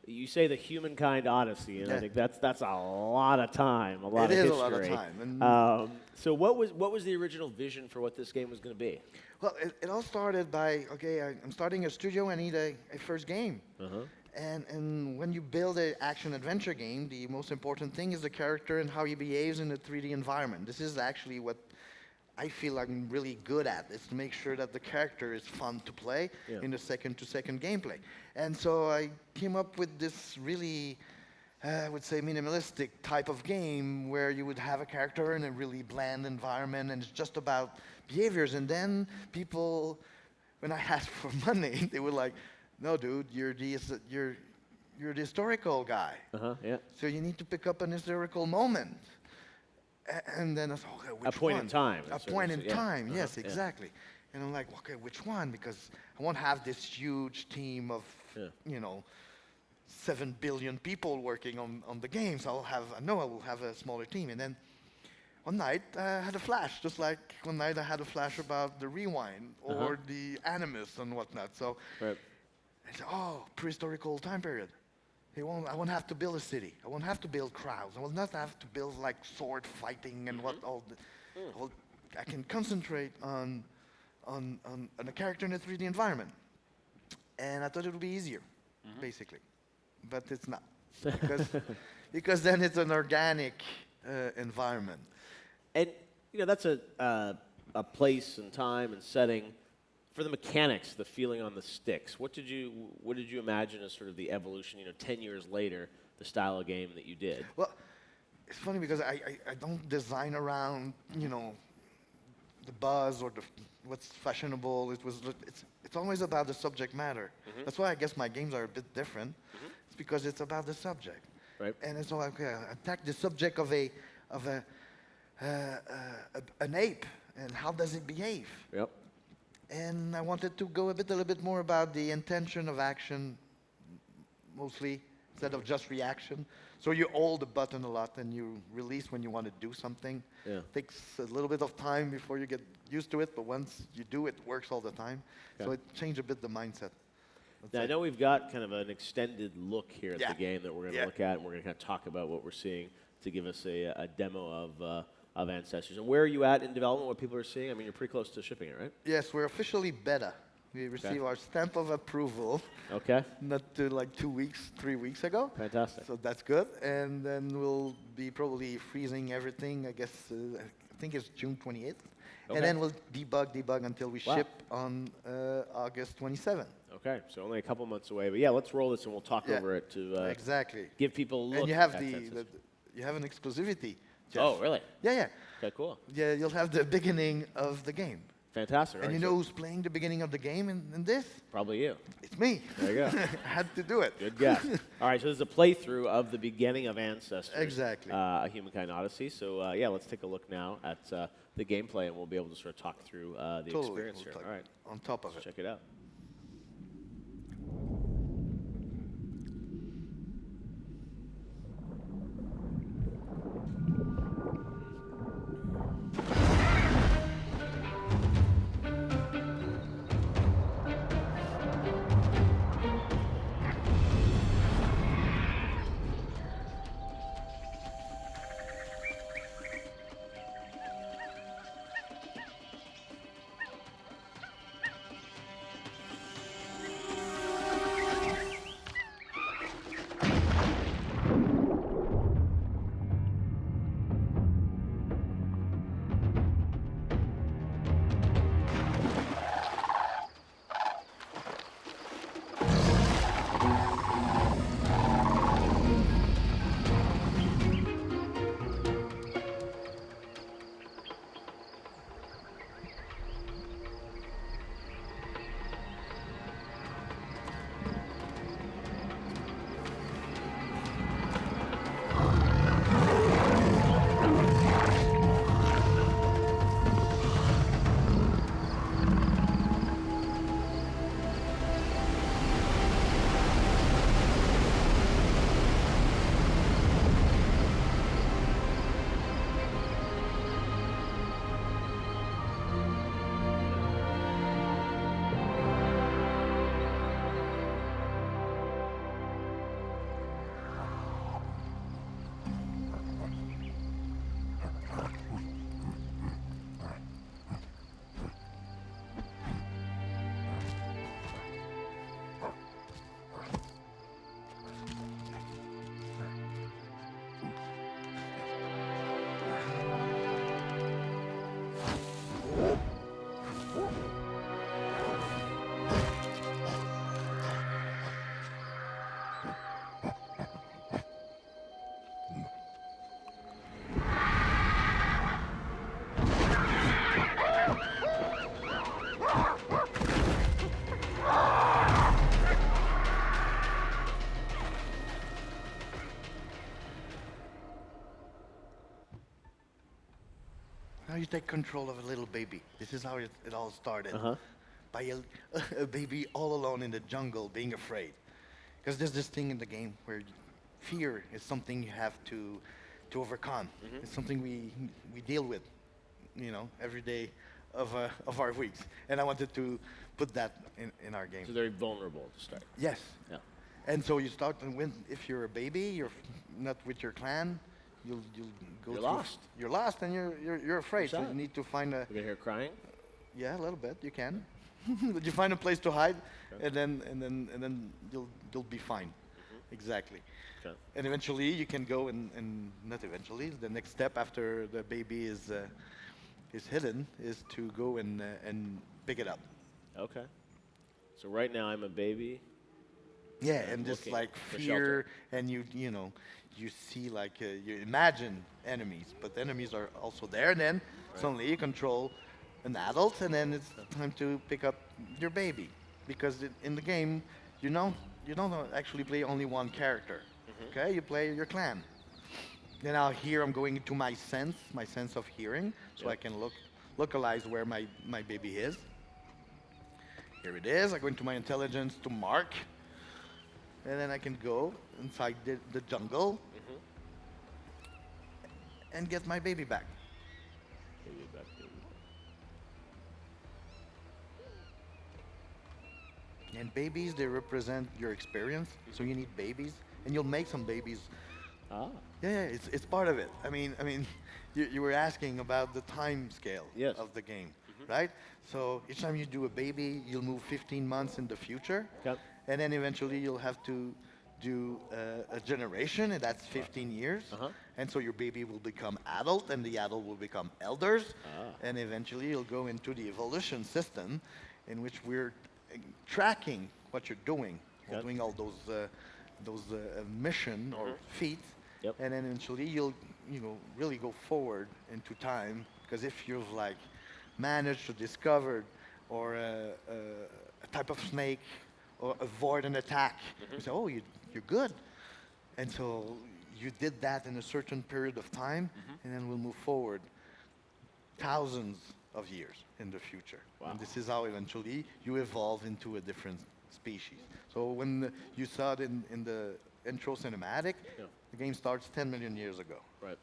you say the Humankind Odyssey, and I think that's a lot of time, a lot It of is history. a lot of time, and- So what was the original vision for what this game was going to be? Well, it all started by, okay, I'm starting a studio, I need a first game. And when you build an action-adventure game, the most important thing is the character and how he behaves in a 3D environment. This is actually what I feel I'm really good at, is to make sure that the character is fun to play in the second-to-second gameplay. And so I came up with this really, I would say, minimalistic type of game where you would have a character in a really bland environment, and it's just about behaviors. And then people, when I asked for money, they were like, no, dude, you're the historical guy. So you need to pick up an historical moment. And then I thought, okay, which one? A point in time. A point in time, yes, exactly. And I'm like, okay, which one? Because I won't have this huge team of, 7 billion people working on the games. I will have a smaller team. And then one night I had a flash, just like one night I had a flash about the Rewind or the Animus and whatnot. So I said, prehistorical time period. I won't have to build a city. I won't have to build crowds. I will not have to build like sword fighting and I can concentrate on a character in a 3D environment. And I thought it would be easier, basically. But it's not. Because then it's an organic environment. And that's a place and time and setting. For the mechanics, the feeling on the sticks, what did you imagine as sort of the evolution, 10 years later, the style of game that you did? Well, it's funny because I don't design around, the buzz or what's fashionable. It's always about the subject matter. That's why I guess my games are a bit different. It's because it's about the subject. Right. And it's like, okay, I attack the subject of an ape, and how does it behave? Yep. And I wanted to go a little bit more about the intention of action, mostly, instead of just reaction. So you hold the button a lot and you release when you want to do something. Takes a little bit of time before you get used to it, but once you do it, it works all the time. So it changed a bit the mindset. Now, I know we've got kind of an extended look here at the game that we're going to look at, and we're going to kind of talk about what we're seeing to give us a demo of Ancestors. And where are you at in development, what people are seeing? I mean, you're pretty close to shipping it, right? Yes, we're officially beta. We received our stamp of approval. Okay. Not like 3 weeks ago. Fantastic. So that's good. And then we'll be probably freezing everything, I guess, I think it's June 28th. And then we'll debug until we ship on August 27th. Okay, so only a couple months away. But yeah, let's roll this and we'll talk over it to exactly give people a look. And you have at you have an exclusivity, Jeff. Oh, really? Yeah. Okay, cool. Yeah, you'll have the beginning of the game. Fantastic. And you know who's playing the beginning of the game in this? Probably you. It's me. There you go. I had to do it. Good guess. All right, so there's a playthrough of the beginning of Ancestors. Exactly. A Humankind Odyssey. So yeah, let's take a look now at the gameplay, and we'll be able to sort of talk through the experience here. All right. On top of Let's check it out. you take control of a little baby. This is how it all started. By a baby all alone in the jungle being afraid. Because there's this thing in the game where fear is something you have to overcome. It's something we deal with, every day of our weeks. And I wanted to put that in our game. So very vulnerable to start. Yes. Yeah. And so you start, and if you're a baby, you're not with your clan, you'll go. You're lost. You're lost, and you're afraid. So you need to find a. You can hear crying. Yeah, a little bit. You can. But you find a place to hide, and then you'll be fine. Exactly. Okay. And eventually you can go and not eventually. The next step after the baby is hidden is to go and pick it up. Okay. So right now I'm a baby. Yeah, and just like fear, and you see like you imagine enemies, but the enemies are also there. And then suddenly you control an adult, and then it's time to pick up your baby, because in the game you don't actually play only one character. Okay, you play your clan. And now here I'm going into my sense of hearing, so I can localize where my baby is. Here it is. I go into my intelligence to mark. And then I can go inside the jungle and get my baby back. And babies, they represent your experience. So you need babies, and you'll make some babies. Yeah, it's part of it. I mean, you were asking about the time scale of the game, right? So each time you do a baby, you'll move 15 months in the future. And then eventually you'll have to do a generation, and that's 15 years. And so your baby will become adult, and the adult will become elders. And eventually you'll go into the evolution system, in which we're tracking what you're doing. You're doing all those mission or feats. And then eventually you'll really go forward into time, because if you've like managed to discover or a type of snake or avoid an attack, you say, oh, you're good. And so you did that in a certain period of time, and then we'll move forward thousands of years in the future. And this is how eventually you evolve into a different species. So when you saw it in the intro cinematic, the game starts 10 million years ago. Right.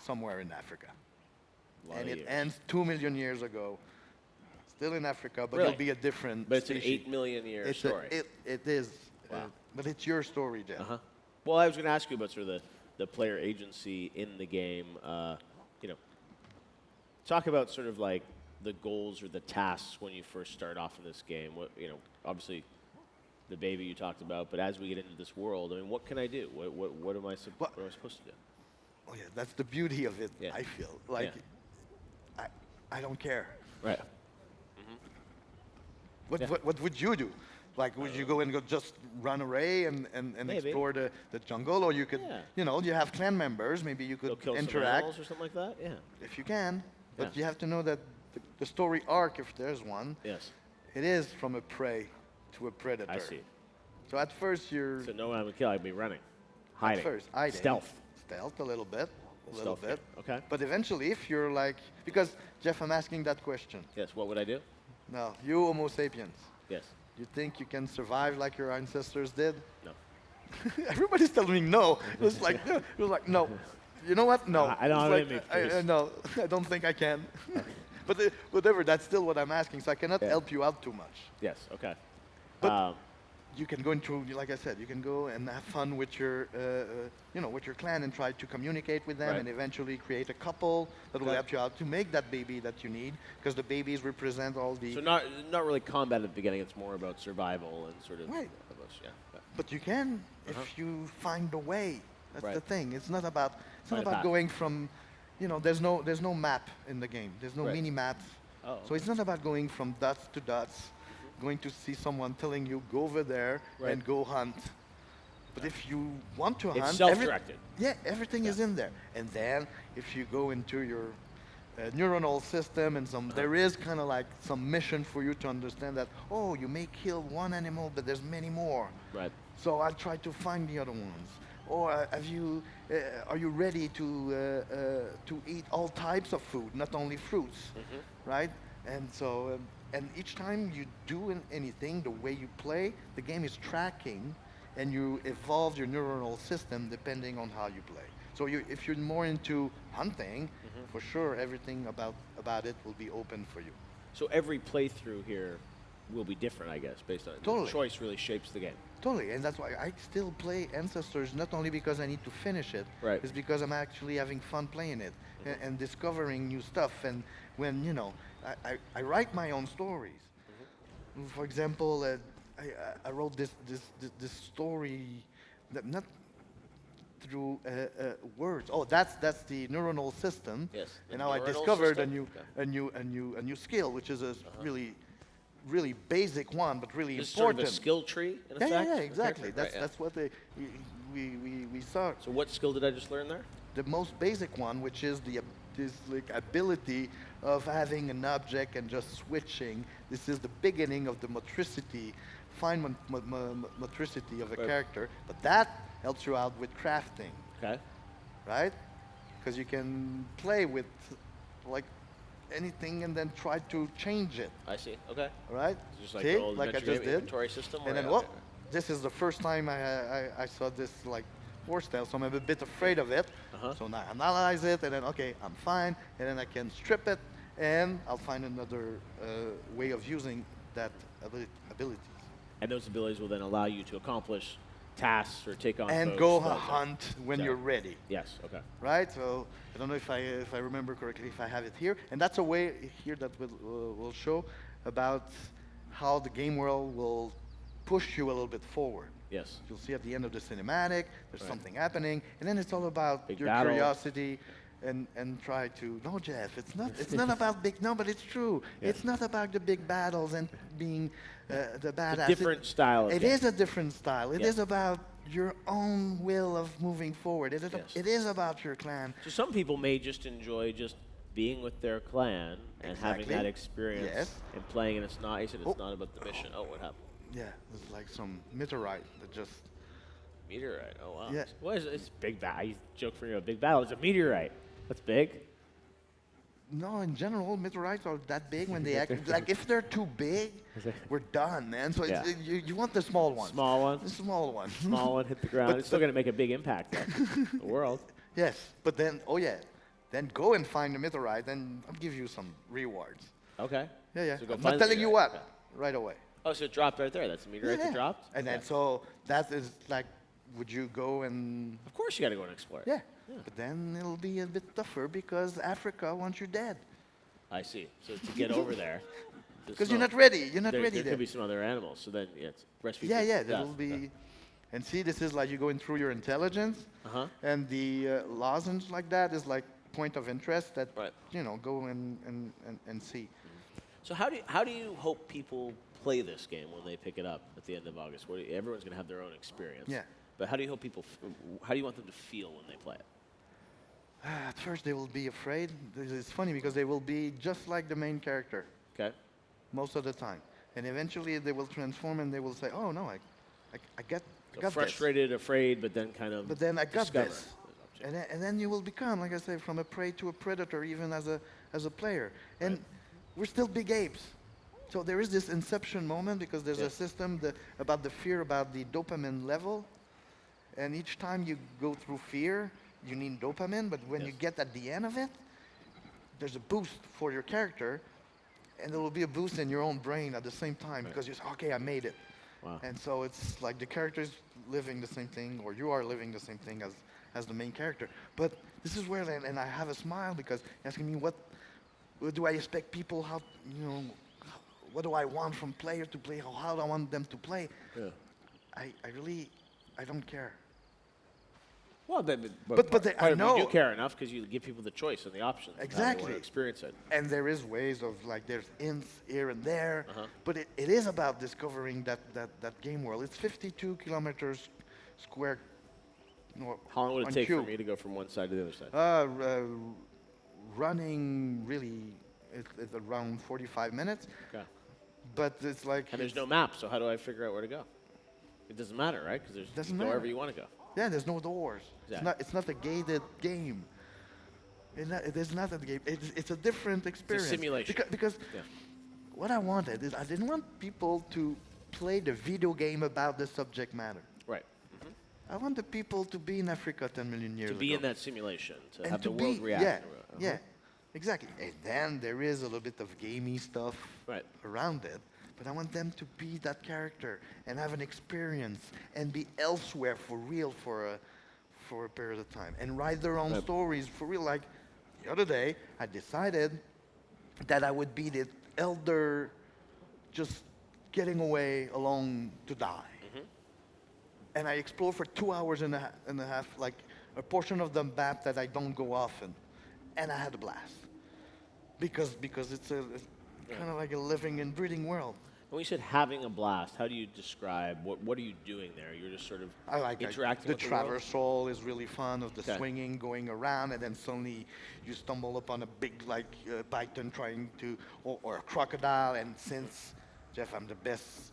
Somewhere in Africa. And it ends 2 million years ago. Still in Africa, but it'll be a different But it's species. an 8 million year story. It is. But it's your story, Jeff. Well, I was going to ask you about sort of the player agency in the game. Talk about sort of like the goals or the tasks when you first start off in this game. What, obviously the baby you talked about, but as we get into this world, I mean, what can I do? What am I supposed to do? Oh yeah, that's the beauty of it. I feel like I don't care. Right. What would you do? Like, would you go and just run away and explore the jungle, or you could, you have clan members. Maybe you could kill some interact animals or something like that. Yeah. if you can. But you have to know that the story arc, if there's one, it is from a prey to a predator. I see. So at first you're. So no one would kill. I'd be running, hiding. At first, hiding. Stealth. Stealth a little bit. A little Stealth, bit. okay. But eventually, if you're like, because Jeff, I'm asking that question. Yes. What would I do? No, you Homo sapiens. Yes. You think you can survive like your ancestors did? No. Everybody's telling me no. It was like no. You know what? No. I don't It's have like, any no, I don't think I can. But whatever, that's still what I'm asking. So I cannot help you out too much. Yes. Okay. But you can go into, like I said, you can go and have fun with your, with your clan and try to communicate with them, and eventually create a couple that will help you out to make that baby that you need, because the babies represent all the. So not really combat at the beginning. It's more about survival and sort of. Right. Yeah. But you can if you find a way. That's the thing. It's not about Find a path. going from, there's no map in the game. There's no mini maps. Oh. So it's not about going from dots to dots, going to see someone telling you go over there and go hunt. But if you want to hunt, It's self-directed. Everything is in there. And then if you go into your neuronal system and there is kind of like some mission for you to understand that, you may kill one animal, but there's many more. Right. So I'll try to find the other ones. or are you ready to eat all types of food, not only fruits, right? And so, and each time you do anything, the way you play, the game is tracking, and you evolve your neuronal system depending on how you play. So if you're more into hunting, for sure, everything about it will be open for you. So every playthrough here will be different, I guess, based on Totally. the choice really shapes the game. Totally, and that's why I still play Ancestors, not only because I need to finish it, Right. it's because I'm actually having fun playing it and discovering new stuff. And when, you know, I write my own stories. For example, I wrote this story that not through words. Oh, that's the neuronal system. Yes. And now I Neuronal discovered system. a new skill, which is a really basic one, but really This is sort important. of a skill tree, in Yeah, effect? yeah, exactly. Right, yeah. That's what we saw. So what skill did I just learn there? The most basic one, which is this like ability of having an object and just switching. This is the beginning of the motricity, fine motricity of a Right. character. But that helps you out with crafting. Okay. Right? Because you can play with like anything and then try to change it. I see. Okay. All right? Just like See? the old Like I adventure just game did. inventory system. And where- then, okay. this is the first time I saw this like horse tail, so I'm a bit afraid of it. So now I analyze it, and then, okay, I'm fine, and then I can strip it, and I'll find another way of using that ability. And those abilities will then allow you to accomplish tasks or take on And folks go that- hunt when you're ready. Yes. Okay. Right? So I don't know if I remember correctly, if I have it here. And that's a way here that will show about how the game world will push you a little bit forward. Yes. You'll see at the end of the cinematic, there's Right. something happening, and then it's all about Big your battle. curiosity and try to, no, Jeff, it's not about big, no, but it's true. Yeah. It's not about the big battles and being the badass. different style of It game. is a different style. It Yeah. is about your own will of moving forward. It is about your clan. So some people may just enjoy just being with their clan and having Exactly. that experience Yes. and playing, and it's not. You said it's not about the mission. Oh, what happened? Yeah, it's like some meteorite that just. Meteorite. Oh wow. Yeah. What is it? It's big battle. You joke for a big battle. It's a meteorite. That's big. No, in general, meteorites are that big when they act. Like if they're too big, we're done, man. So Yeah. you want the small one. Small one. The small one. Small one hit the ground. But- It's still going to make a big impact though. The world. Yes, but then then go and find the meteorite, and I'll give you some rewards. Okay. Yeah, yeah. So go I'm find not the telling you meteorite. what right away. Oh, so it dropped right there. That's a meteorite that dropped. And then Okay. so that is like, would you go and? Of course, you got to go and explore it. Yeah. But then it'll be a bit tougher because Africa wants you dead. I see. So to get over there. there's Because you're no- not ready. You're not there, ready There there. could be some other animals. So then, yeah, it's breastfeed. Yeah, to yeah, death. there will be. And see, this is like you're going through your intelligence, and the lozenge like that is like point of interest that you know go and see. So how do you hope people play this game when they pick it up at the end of August? Everyone's going to have their own experience. Yeah. But how do you hope people? How do you want them to feel when they play it? At first, they will be afraid. It's funny because they will be just like the main character. Okay. Most of the time, and eventually they will transform and they will say, "Oh no, I got So this." frustrated, afraid, but then kind of. But then I got discover. this. And then you will become, like I say, from a prey to a predator, even as a player. And we're still big apes. So there is this inception moment because there's a system about the fear, about the dopamine level. And each time you go through fear, you need dopamine. But when you get at the end of it, there's a boost for your character. And there will be a boost in your own brain at the same time because you say, okay, I made it. Wow. And so it's like the character's living the same thing, or you are living the same thing as the main character. But this is where, and I have a smile because you're asking me what do I expect people, how, you know, what do I want from player to play, how do I want them to play? Yeah. I don't care. Well, then, But they, I know. You do care enough because you give people the choice and the options. of how they Exactly. want to experience it. And there is ways of like there's hints here and there, but it is about discovering that game world. It's 52 kilometers square. No, How long would it on take cube. for me to go from one side to the other side? Running really, it's around 45 minutes. Okay. But it's like. And there's no map, so how do I figure out where to go? It doesn't matter, right? Because there's Doesn't you go matter. wherever you want to go. Yeah, there's no doors. Exactly. It's not a gated game. It is not a game. It's a different experience. simulation. Because Yeah. what I wanted is I didn't want people to play the video game about the subject matter. Right. I want the people to be in Africa 10 million years To ago. be in that simulation, to And have to the world be, react. yeah, yeah, exactly. And then there is a little bit of gamey stuff around it, but I want them to be that character and have an experience and be elsewhere for real for a period of time and write their own stories for real. Like the other day, I decided that I would be the elder, just getting away alone to die. And I explored for 2 hours and a half, like a portion of the map that I don't go often, and I had a blast. Because it's kind of like a living and breathing world. When you said having a blast, how do you describe what are you doing there? You're just sort of I like interacting the with the world? traversal is really fun, of the Okay. swinging, going around, and then suddenly you stumble upon a big python trying to, or a crocodile. And since Jeff, I'm the best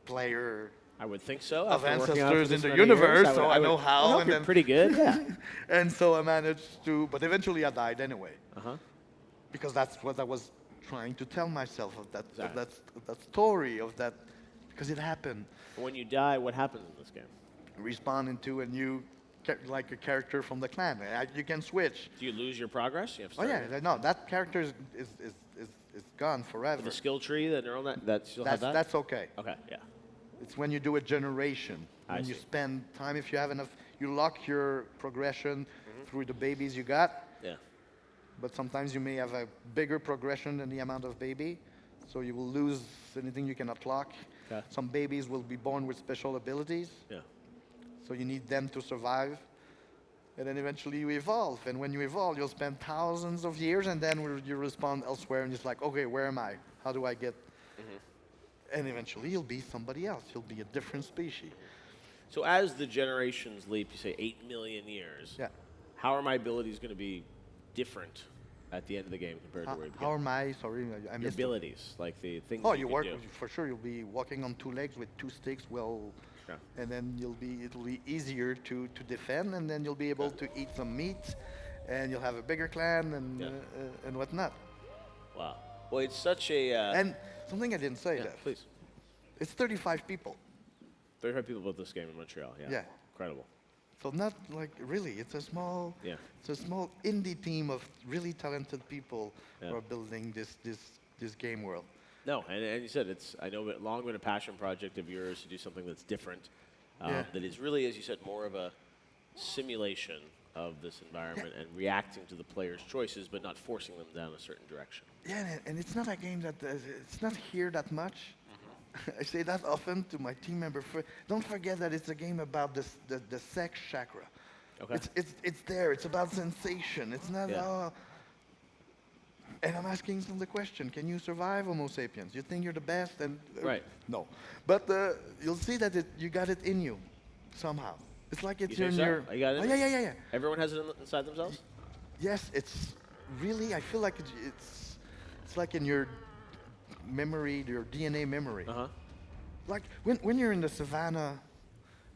player. I would think so. Of after working on it for ancestors in this the many years, universe, so I would- know how. I hope and you're then pretty good. Yeah. And so I managed to, but eventually I died anyway. Uh-huh. Because that's what I was trying to tell myself of that story of that, because it happened. When you die, what happens in this game? Respawn into a new, like a character from the clan. You can switch. Do you lose your progress? You have to Oh start yeah, no, that character is gone forever. the skill tree, the neural net, that still have that? That's okay. Okay, yeah. It's when you do a generation, when you spend time, if you have enough, you lock your progression through the babies you got. Yeah. But sometimes you may have a bigger progression than the amount of baby, so you will lose anything you cannot lock. Okay. Some babies will be born with special abilities. Yeah. So you need them to survive. And then eventually you evolve. And when you evolve, you'll spend thousands of years, and then you respawn elsewhere, and it's like, okay, where am I? How do I get? And eventually you'll be somebody else. You'll be a different species. So as the generations leap, you say 8 million years. Yeah. How are my abilities going to be different at the end of the game compared to where you began? How am I? Sorry, I Your missed it. abilities, like the things Oh, you you can work do. for sure. You'll be walking on 2 legs with 2 sticks. And then it'll be easier to defend, and then you'll be able to eat some meat, and you'll have a bigger clan and whatnot. Wow. Well, it's such a. And something I didn't say, yeah, Jeff. please. It's 35 people. 35 people built this game in Montreal. Yeah. Yeah. Incredible. So not like really. It's a small. Yeah. It's a small indie team of really talented people Yeah. who are building this game world. No, and you said I know it long been a passion project of yours to do something that's different, Yeah. that is really, as you said, more of a simulation of this environment and reacting to the player's choices, but not forcing them down a certain direction. Yeah, and it's not a game that it's not here that much. I say that often to my team member. Don't forget that it's a game about the sex chakra. Okay. It's there. It's about sensation. It's not. Yeah. And I'm asking them the question: can you survive Homo sapiens? You think you're the best, and Right. No, but you'll see that you got it in you, somehow. It's like it's You in think so? your. You got it in Oh, there? yeah. Everyone has it inside themselves? Yes, it's really. I feel like it's like in your memory, your DNA memory. Like when you're in the savannah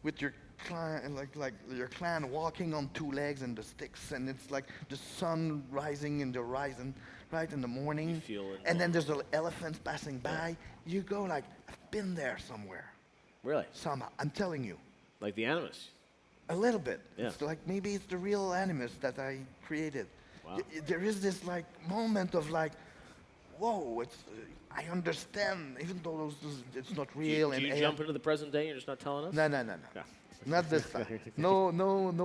with your clan, and like your clan walking on 2 legs and the sticks, and it's like the sun rising in the horizon, right in the morning. You feel it. And then there's the elephants passing by. You go like, I've been there somewhere. Really? Somehow, I'm telling you. Like the Animus? A little bit. Yeah. It's like maybe it's the real Animus that I created. Wow. There is this like moment of like, whoa! It's I understand, even though it's not real. Do you and jump into the present day and you're just not telling us? No. Yeah. Not this time. No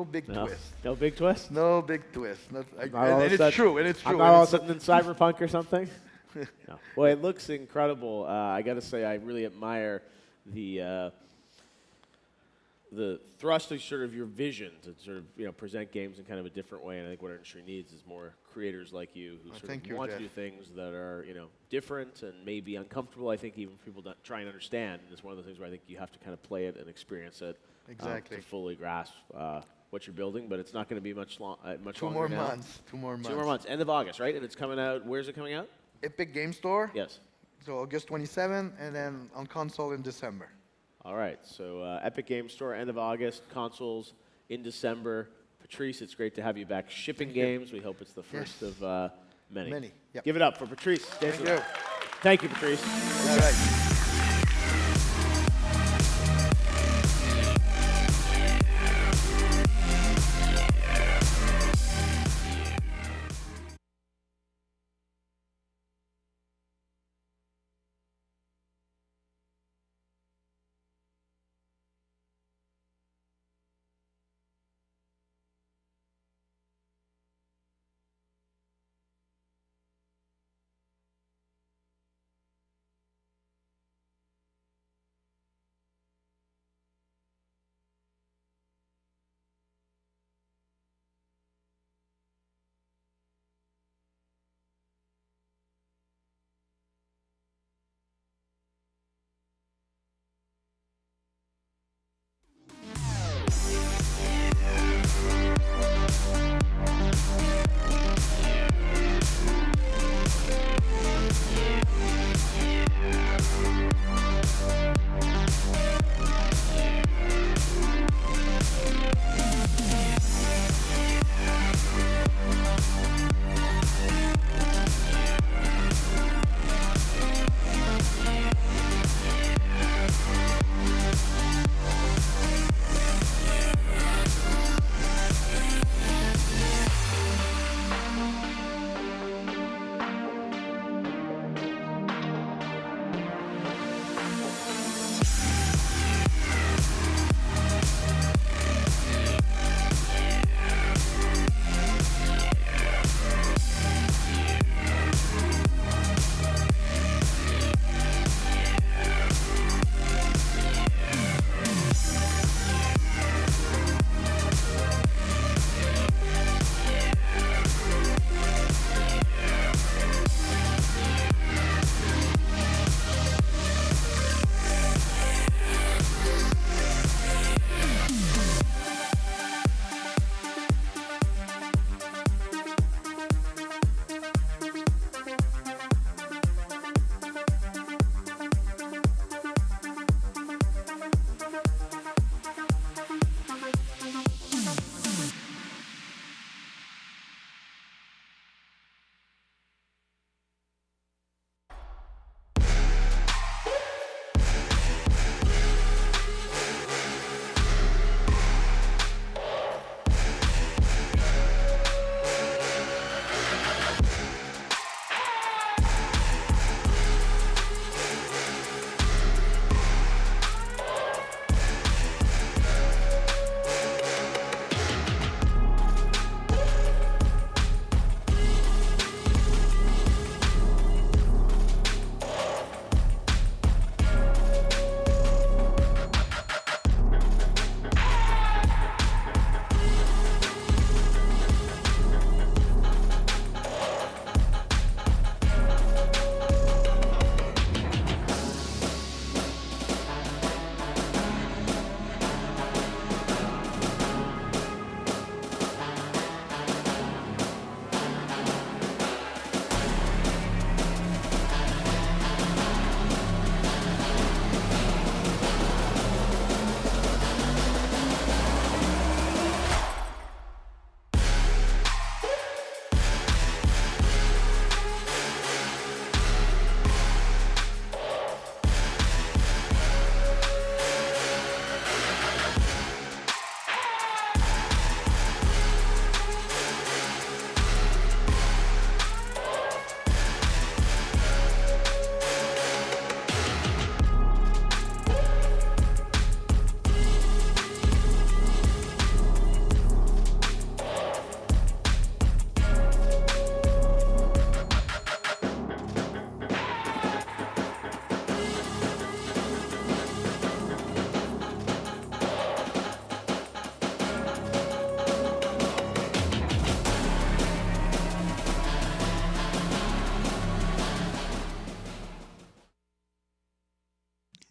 big No? twist. No big twist? No big twist. Not all of And a it's sudden- true. And it's true. I'm not all and of a it's- sudden in Cyberpunk or something? No. Well, it looks incredible. I got to say, I really admire the thrust of sort of your vision to sort of present games in kind of a different way. And I think what our industry needs is more creators like you who sort thank of you, want to Jeff. do things that are different and maybe uncomfortable. I think even for people that try and understand. And it's one of the things where I think you have to kind of play it and experience it Exactly. to fully grasp what you're building. But it's not going to be much longer 2 more now. months. 2 more months. 2 more months. End of August, right? And it's coming out. Where's it coming out? Epic Game Store. Yes. So August 27, and then on console in December. All right, so Epic Games Store, end of August, consoles in December. Patrice, it's great to have you back shipping games. We hope it's the first of many. Many, yep. Give it up for Patrice. Thank you. Thank you, Patrice. All right.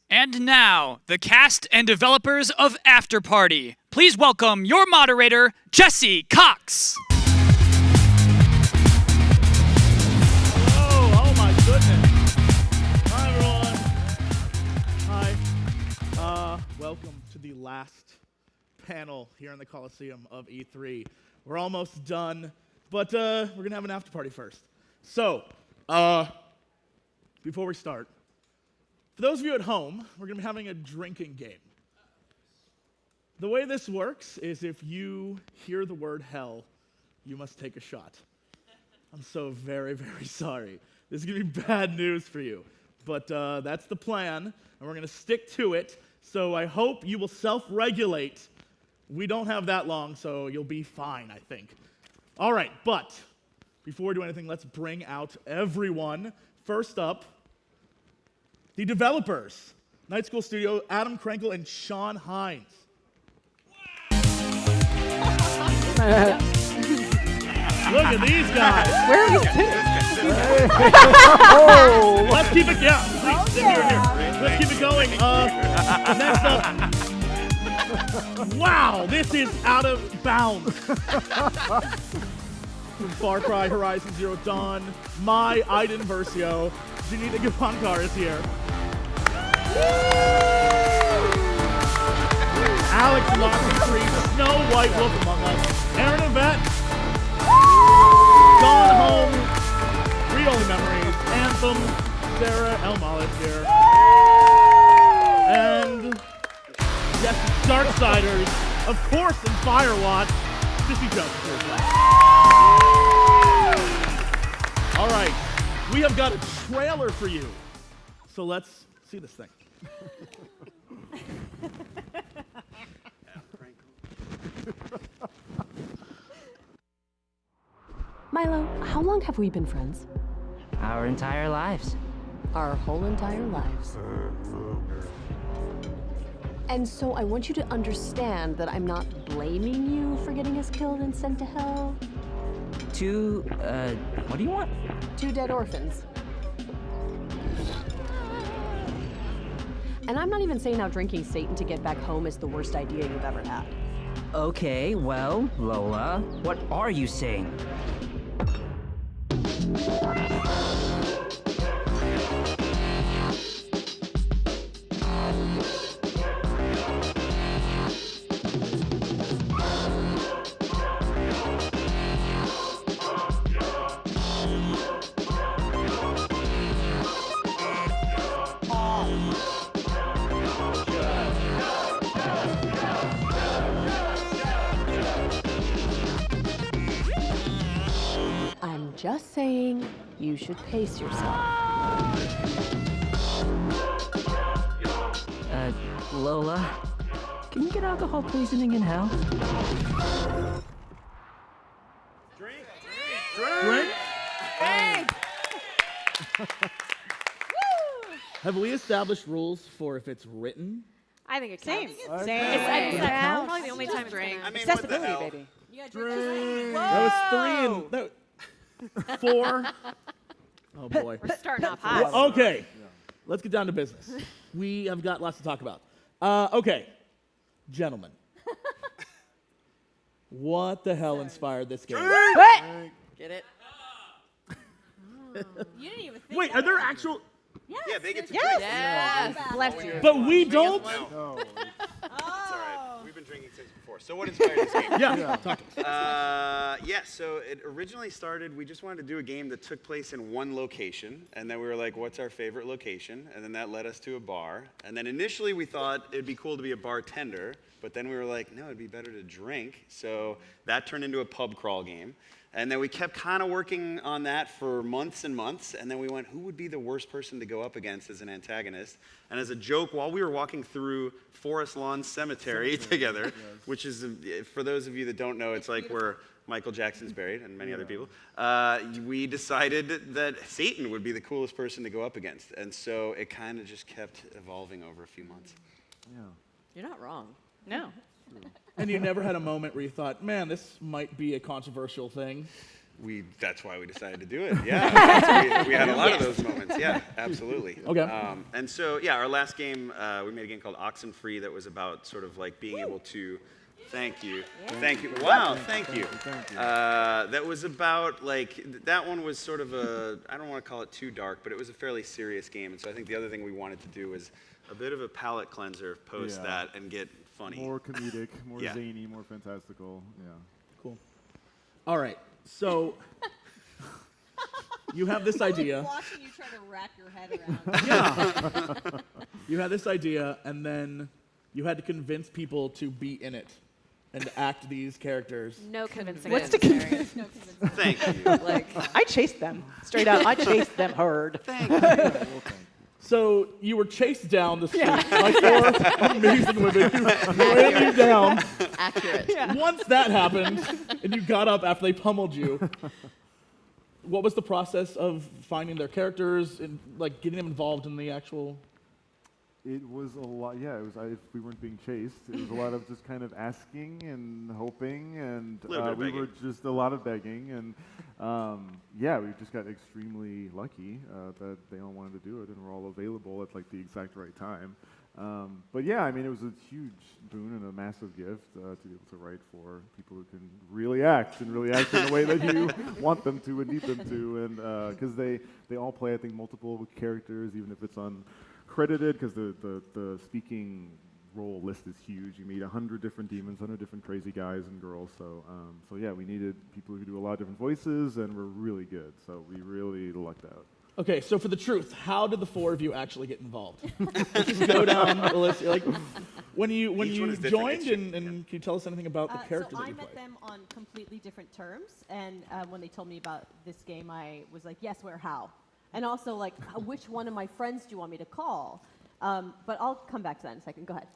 And now, the cast and developers of After Party. Please welcome your moderator, Jesse Cox. Oh my goodness. Hi, everyone. Hi. last panel here in the Coliseum of E3. We're almost done, but we're going to have an after party first. So, before we start, for those of you at home, we're going to be having a drinking game. The way this works is if you hear the word hell, you must take a shot. I'm so very, very sorry. This is going to be bad news for you. But that's the plan, and we're going to stick to it. So I hope you will self-regulate. We don't have that long, so you'll be fine, I think. All right, but before we do anything, let's bring out everyone. First up, the developers. Night School Studio, Adam Krenkel and Sean Hines. Look at these guys. Where are we sitting? Oh, let's keep it going. Here. Let's keep it going. Next up. Wow, this is out of bounds. From Far Cry, Horizon Zero Dawn, my Aiden Versio, Janita Gapankar is here. Alex Lockentree, Snow White Wolf Among Us, Aaron Yvette, Gone Home, Read Only Memories, Anthem, Sarah Elmal is here. And yes, Darksiders, of course, in Firewatch, Sissy Jones is here as well. All right, we have got a trailer for you. So let's see this thing. Milo, how long have we been friends? Our entire lives. Our whole entire lives. And so I want you to understand that I'm not blaming you for getting us killed and sent to hell. What do you want? 2 dead orphans. And I'm not even saying how drinking Satan to get back home is the worst idea you've ever had. Okay, well, Lola, what are you saying? I'm just saying you should pace yourself. Lola, can you get alcohol poisoning in hell? Drink? Hey! Have we established rules for if it's written? I think it counts. Same. Probably the only time it's gonna. Accessibility, baby. That was 3 and 4. Oh boy. We're starting off hot. Well, okay, let's get down to business. We have got lots to talk about. Okay, gentlemen. What the hell inspired this game? Get it? You didn't even think. Wait, are there actual? Yeah, they get to Yes. drink. Yes. Bless you. But we don't. No. It's all right. We've been drinking since before. So what inspired this game? Yeah, talk to us. Yeah, so it originally started, we just wanted to do a game that took place in one location, and then we were like, what's our favorite location? And then that led us to a bar. And then initially we thought it'd be cool to be a bartender, but then we were like, no, it'd be better to drink. So that turned into a pub crawl game. And then we kept kind of working on that for months and months, and then we went, who would be the worst person to go up against as an antagonist? And as a joke, while we were walking through Forest Lawn Cemetery together, which is, for those of you that don't know, it's like where Michael Jackson's buried and many other people, we decided that Satan would be the coolest person to go up against. And so it kind of just kept evolving over a few months. Yeah. You're not wrong. No. And you never had a moment where you thought, man, this might be a controversial thing? That's why we decided to do it. Yeah, we had a lot of those moments. Yeah, absolutely. Okay. And so, yeah, our last game, we made a game called Oxenfree that was about sort of like being able to. Thank you. Thank you. Wow, thank you. That was about, like, that one was sort of a, I don't want to call it too dark, but it was a fairly serious game. And so I think the other thing we wanted to do was a bit of a palate cleanser post that and get funny. More comedic, more Yeah. zany, more fantastical. Yeah. Cool. All right. So you have this idea. Watching you try to wrap your head around. Yeah. You had this idea, and then you had to convince people to be in it and act these characters. No convincing. What's to convince? Thank you. Like, I chased them. Straight up, I chased them hard. Thank you. So you were chased down the street by 4 amazing women who ran you down. Accurate. Once that happened, and you got up after they pummeled you, what was the process of finding their characters and like getting them involved in the actual? It was a lot. Yeah, it was. If we weren't being chased, it was a lot of just kind of asking and hoping, and Little bit of we were begging. just a lot of begging, and yeah, we just got extremely lucky that they all wanted to do it, and we're all available at like the exact right time. But yeah, I mean, it was a huge boon and a massive gift to be able to write for people who can really act and really act in the way that you want them to and need them to, and because they all play, I think, multiple characters, even if it's uncredited, because the speaking role list is huge. You meet 100 different demons, 100 different crazy guys and girls. So yeah, we needed people who could do a lot of different voices, and we're really good. So we really lucked out. Okay, so for the truth, how did the 4 of you actually get involved? Let's just go down the list. Like, when Each you one is different. joined, It's- and can you tell us anything about the character So that I you met played? them on completely different terms, and when they told me about this game, I was like, yes, where, how? And also, like, which one of my friends do you want me to call? But I'll come back to that in a second. Go ahead.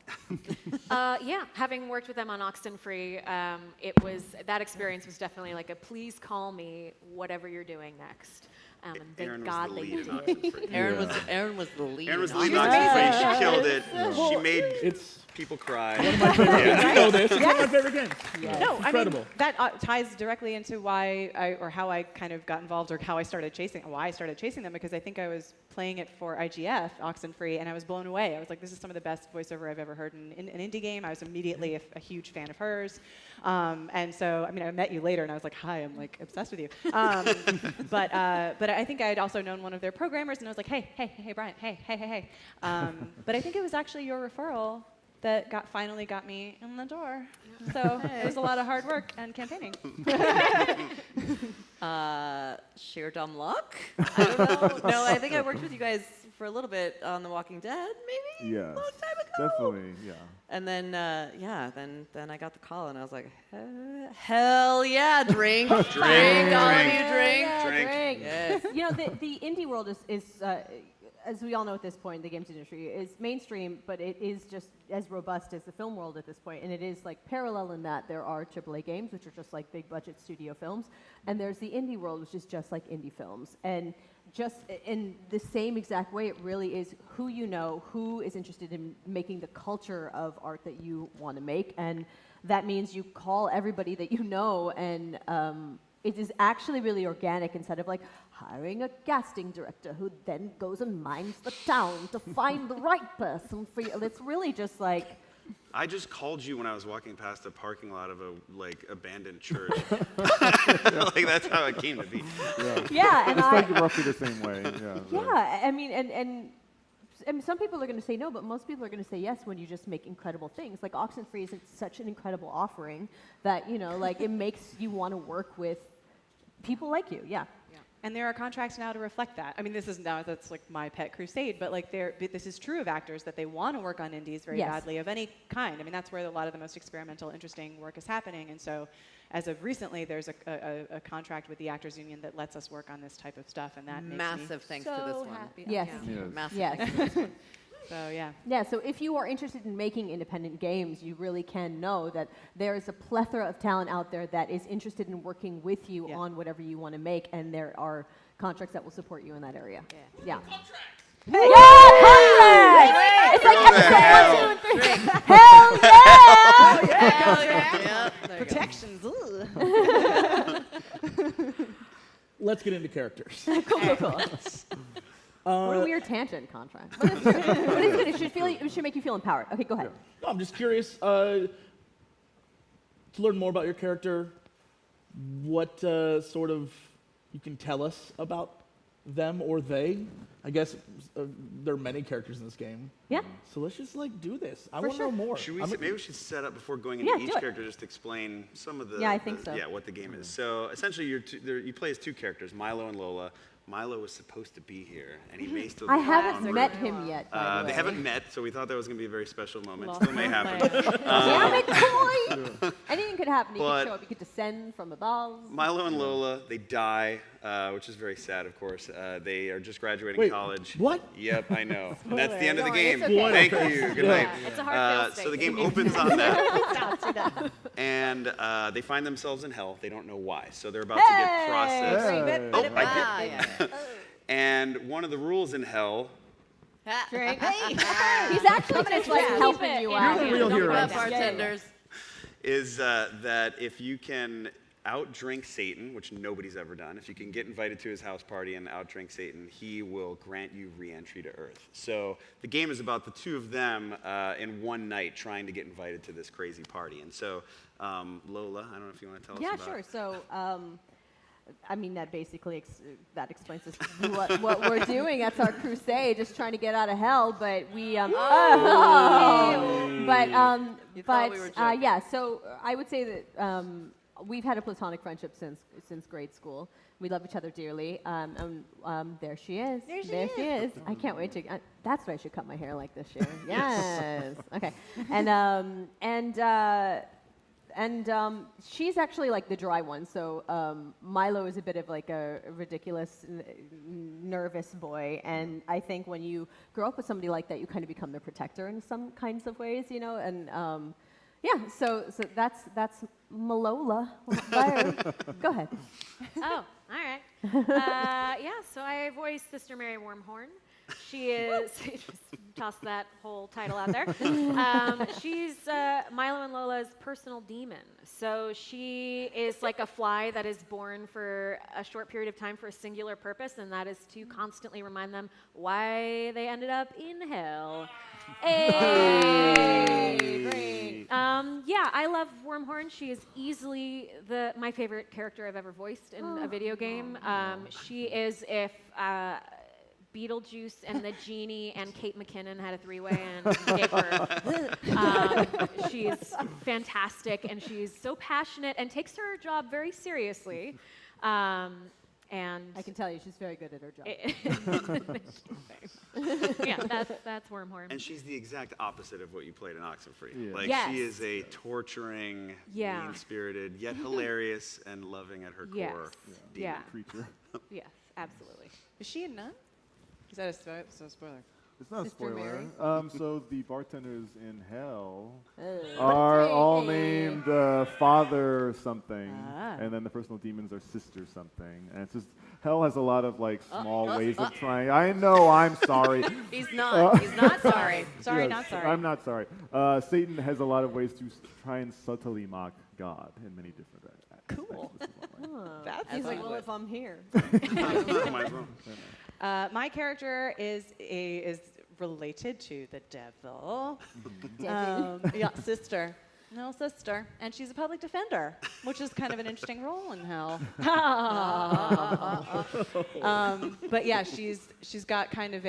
Yeah, having worked with them on Oxenfree, that experience was definitely like a please call me whatever you're doing next. And thank Aaron was God the they lead in did. Oxenfree. Aaron was the lead. Aaron was the in lead in Oxenfree. Oxenfree. She killed it. Yeah. She made It's people cry. one of my favorite games. You know this. It's one of my favorite games. No, Incredible. I mean, that ties directly into how I kind of got involved, or why I started chasing them, because I think I was playing it for IGF, Oxenfree, and I was blown away. I was like, this is some of the best voiceover I've ever heard in an indie game. I was immediately a huge fan of hers. And so, I mean, I met you later, and I was like, hi, I'm like obsessed with you. But I think I had also known one of their programmers, and I was like, hey, Brian, hey. But I think it was actually your referral that finally got me in the door. So it was a lot of hard work and campaigning. Sheer dumb luck? I don't know. No, I think I worked with you guys for a little bit on The Walking Dead, maybe? Yeah, definitely, yeah. And then, then I got the call, and I was like, hell yeah, drink. All of you drink. Drink. Yes. You know, the indie world is as we all know at this point, the games industry is mainstream, but it is just as robust as the film world at this point. And it is like parallel in that there are AAA games, which are just like big budget studio films, and there's the indie world, which is just like indie films. And just in the same exact way, it really is who you know, who is interested in making the culture of art that you want to make. And that means you call everybody that you know, and it is actually really organic instead of like hiring a casting director who then goes and mines the town to find the right person for you. It's really just like... I just called you when I was walking past a parking lot of a abandoned church. Like that's how it came to be. Yeah, and it's like roughly the same way. Yeah, I mean, and some people are going to say no, but most people are going to say yes when you just make incredible things. Like Oxenfree is such an incredible offering that, you know, like it makes you want to work with people like you. Yeah. And there are contracts now to reflect that. I mean, that's like my pet crusade, but like this is true of actors that they want to work on indies very badly of any kind. I mean, that's where a lot of the most experimental, interesting work is happening. And so, as of recently, there's a contract with the Actors Union that lets us work on this type of stuff, and that Massive makes me thanks so to this one. happy. Yes. Yeah. Massive Yes. thanks to this one. So yeah. Yeah, so if you are interested in making independent games, you really can know that there is a plethora of talent out there that is interested in working with you on whatever you want to make, and there are contracts that will support you in that area. Yeah. Hey. Yeah! It's like episode 1, 2, and 3. Hell yeah! Hell yeah! Protections. Let's get into characters. Cool. What a weird tangent contract. But it's good. It should make you feel empowered. Okay, go ahead. No, I'm just curious to learn more about your character. What sort of you can tell us about them or they. I guess there are many characters in this game. Yeah. So let's just like do this. I For want to know more. Maybe we should set up before going into Yeah, each do it. character, just explain some of the Yeah, I think so. Yeah, what the game is. So essentially, you play as two characters, Milo and Lola. Milo was supposed to be here, and he may still be I on haven't board. met him yet, by the They way. haven't met, so we thought that was going to be a very special moment. Well, Still may happen. Damn it, Coy! Anything could happen. You But- could show up, you could descend from above. Milo and Lola, they die, which is very sad, of course. They are just graduating Wait, college. what? Yep, I know. And that's the end of the Don't worry, game. it's okay. Thank you. Good Yeah. night. It's a hard fail So the state. game opens on that. Stop, do that. And they find themselves in hell. They don't know why. So they're about to get processed. Hey! Oh, I Ah, did. And one of the rules in hell Drink. He's actually just like helping you out. You're the real hero. bartenders. is that if you can outdrink Satan, which nobody's ever done, if you can get invited to his house party and outdrink Satan, he will grant you re-entry to Earth. So the game is about the two of them in one night trying to get invited to this crazy party. And so, Lola, I don't know if you want to tell us Yeah, about sure. So, I mean, that basically that explains this, what we're doing. That's our crusade, just trying to get out of hell. But we, You thought we were joking. yeah. So I would say that we've had a platonic friendship since grade school. We love each other dearly. There she is. There she is. I can't wait to. That's what I should cut my hair like this year. Yes. Okay. And she's actually like the dry one. So Milo is a bit of like a ridiculous, nervous boy. And I think when you grow up with somebody like that, you kind of become their protector in some kinds of ways, you know. And yeah, so that's Malola. Go ahead. Oh, all right. Yeah, so I voice Sister Mary Wormhorn. She is, just toss that whole title out there. She's Milo and Lola's personal demon. So she is like a fly that is born for a short period of time for a singular purpose, and that is to constantly remind them why they ended up in hell. Hey! Yeah, I love Wormhorn. She is easily my favorite character I've ever voiced in a video game. She is if Beetlejuice and the Genie and Kate McKinnon had a three-way and gave her. She's fantastic, and she's so passionate and takes her job very seriously. And I can tell you, she's very good at her job. Yeah, that's Wormhorn. And she's the exact opposite of what you played in Oxenfree. Yeah. Like Yes. she is a torturing, Yeah. mean-spirited, yet hilarious and loving at her Yes. core demon Yeah. creature. Yes, absolutely. Is she a nun? Is that a spoiler? It's not a Sister spoiler. Mary. So the bartenders in hell Oh. are all named Father something, Ah. and then the personal demons are Sister something. And it's just hell has a lot of like small ways of trying. I know. I'm sorry. He's not. He's not sorry. Sorry, Yes, not sorry. I'm not sorry. Satan has a lot of ways to try and subtly mock God in many different aspects. Cool. That's He's like, well, if I'm here. Might as well. My character is related to the devil. Yeah, sister. No, sister. And she's a public defender, which is kind of an interesting role in hell. But yeah, she's got kind of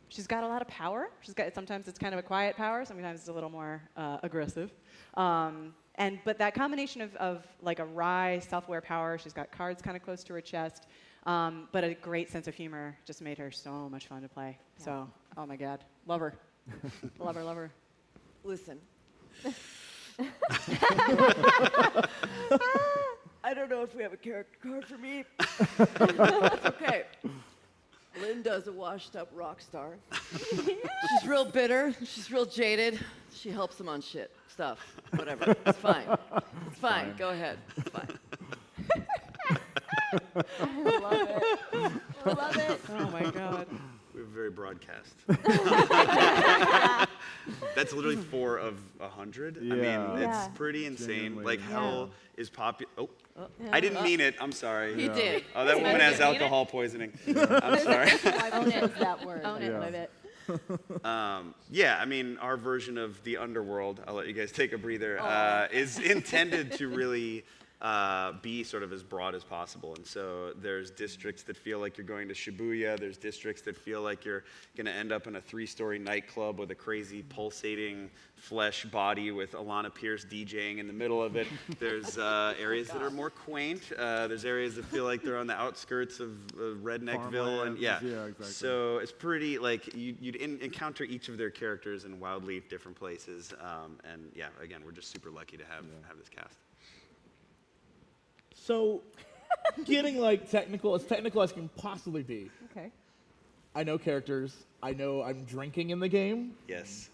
she's got a lot of power. Sometimes it's kind of a quiet power. Sometimes it's a little more aggressive. But that combination of like a wry, self-aware power, she's got cards kind of close to her chest, but a great sense of humor just made her so much fun to play. Yeah. So, oh my God, love her. Love her. Listen. I don't know if we have a character card for me. Okay. Linda's a washed-up rock star. She's real bitter. She's real jaded. She helps him on stuff. Whatever. It's fine. It's fine. Go ahead. It's fine. I love it. I love it. Oh my God. We have a very broadcast. That's literally 4 of 100. I mean, Yeah. it's pretty insane. Genuinely. Like hell is popular. Oh, Yeah. I didn't mean it. I'm sorry. He did. Oh, that woman has alcohol poisoning. I'm sorry. Own it. That word. Own it, Yeah. live it. Yeah, I mean, our version of the underworld, I'll let you guys take a breather, is intended to really be sort of as broad as possible. And so there's districts that feel like you're going to Shibuya. There's districts that feel like you're going to end up in a 3-story nightclub with a crazy pulsating flesh body with Alana Pierce DJing in the middle of it. There's areas that are more quaint. There's areas that feel like they're on the outskirts of Redneckville. And yeah, exactly. So it's pretty, like, you'd encounter each of their characters in wildly different places. And yeah, again, we're just super lucky to have this cast. So, getting like as technical as can possibly be. Okay. I know characters. I know I'm drinking in the game. Yes.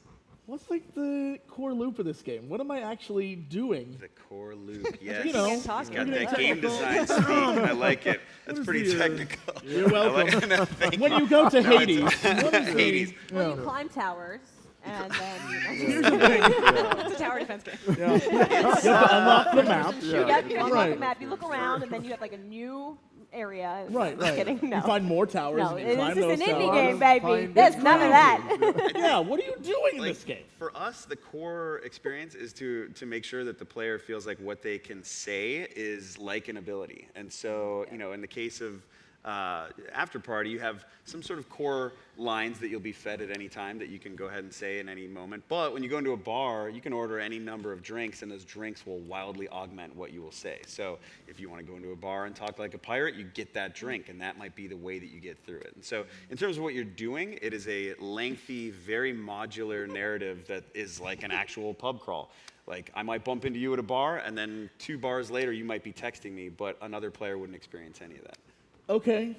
What's like the core loop of this game? What am I actually doing? The core loop, yes. You know, He's got that game design speak. I like it. That's pretty technical. You're welcome. No, thank When you. you go to No, Hades, it's- what is Hades. Well, you climb towers, and then Here's the thing. It's a tower defense game. Yeah. You have to unlock the map. Yep, you unlock Right. the map, you look around, and then you have like a new area. Right, Just right. kidding, no. You find more towers No, and you this climb is those an indie towers. game, baby. There's none of that. Yeah, what are you doing in Like, this game? For us, the core experience is to make sure that the player feels like what they can say is like an ability. And so, you know, in the case of After Party, you have some sort of core lines that you'll be fed at any time that you can go ahead and say in any moment. But when you go into a bar, you can order any number of drinks, and those drinks will wildly augment what you will say. So if you want to go into a bar and talk like a pirate, you get that drink, and that might be the way that you get through it. And so in terms of what you're doing, it is a lengthy, very modular narrative that is like an actual pub crawl. Like, I might bump into you at a bar, and then 2 bars later, you might be texting me, but another player wouldn't experience any of that. Okay.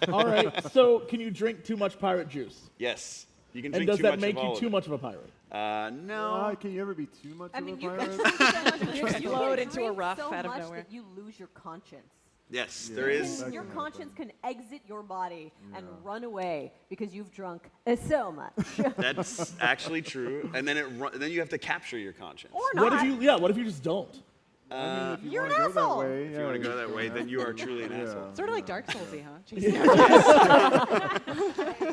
All right. So, can you drink too much pirate juice? Yes. You can And drink does too that much make of all you of too it. much of a pirate? No. Can you ever be too much of a You pirate? Explode into a drink rough so out of much nowhere. that you lose your conscience. Yes, there is. Your conscience can exit your body and run away because you've drunk so much. That's actually true. And then then you have to capture your conscience. Or What if not. what if you just don't? If you You're wanna an go that asshole. way, If you want to go that way, then you are truly an asshole. Sort of like Dark Soulsy, huh?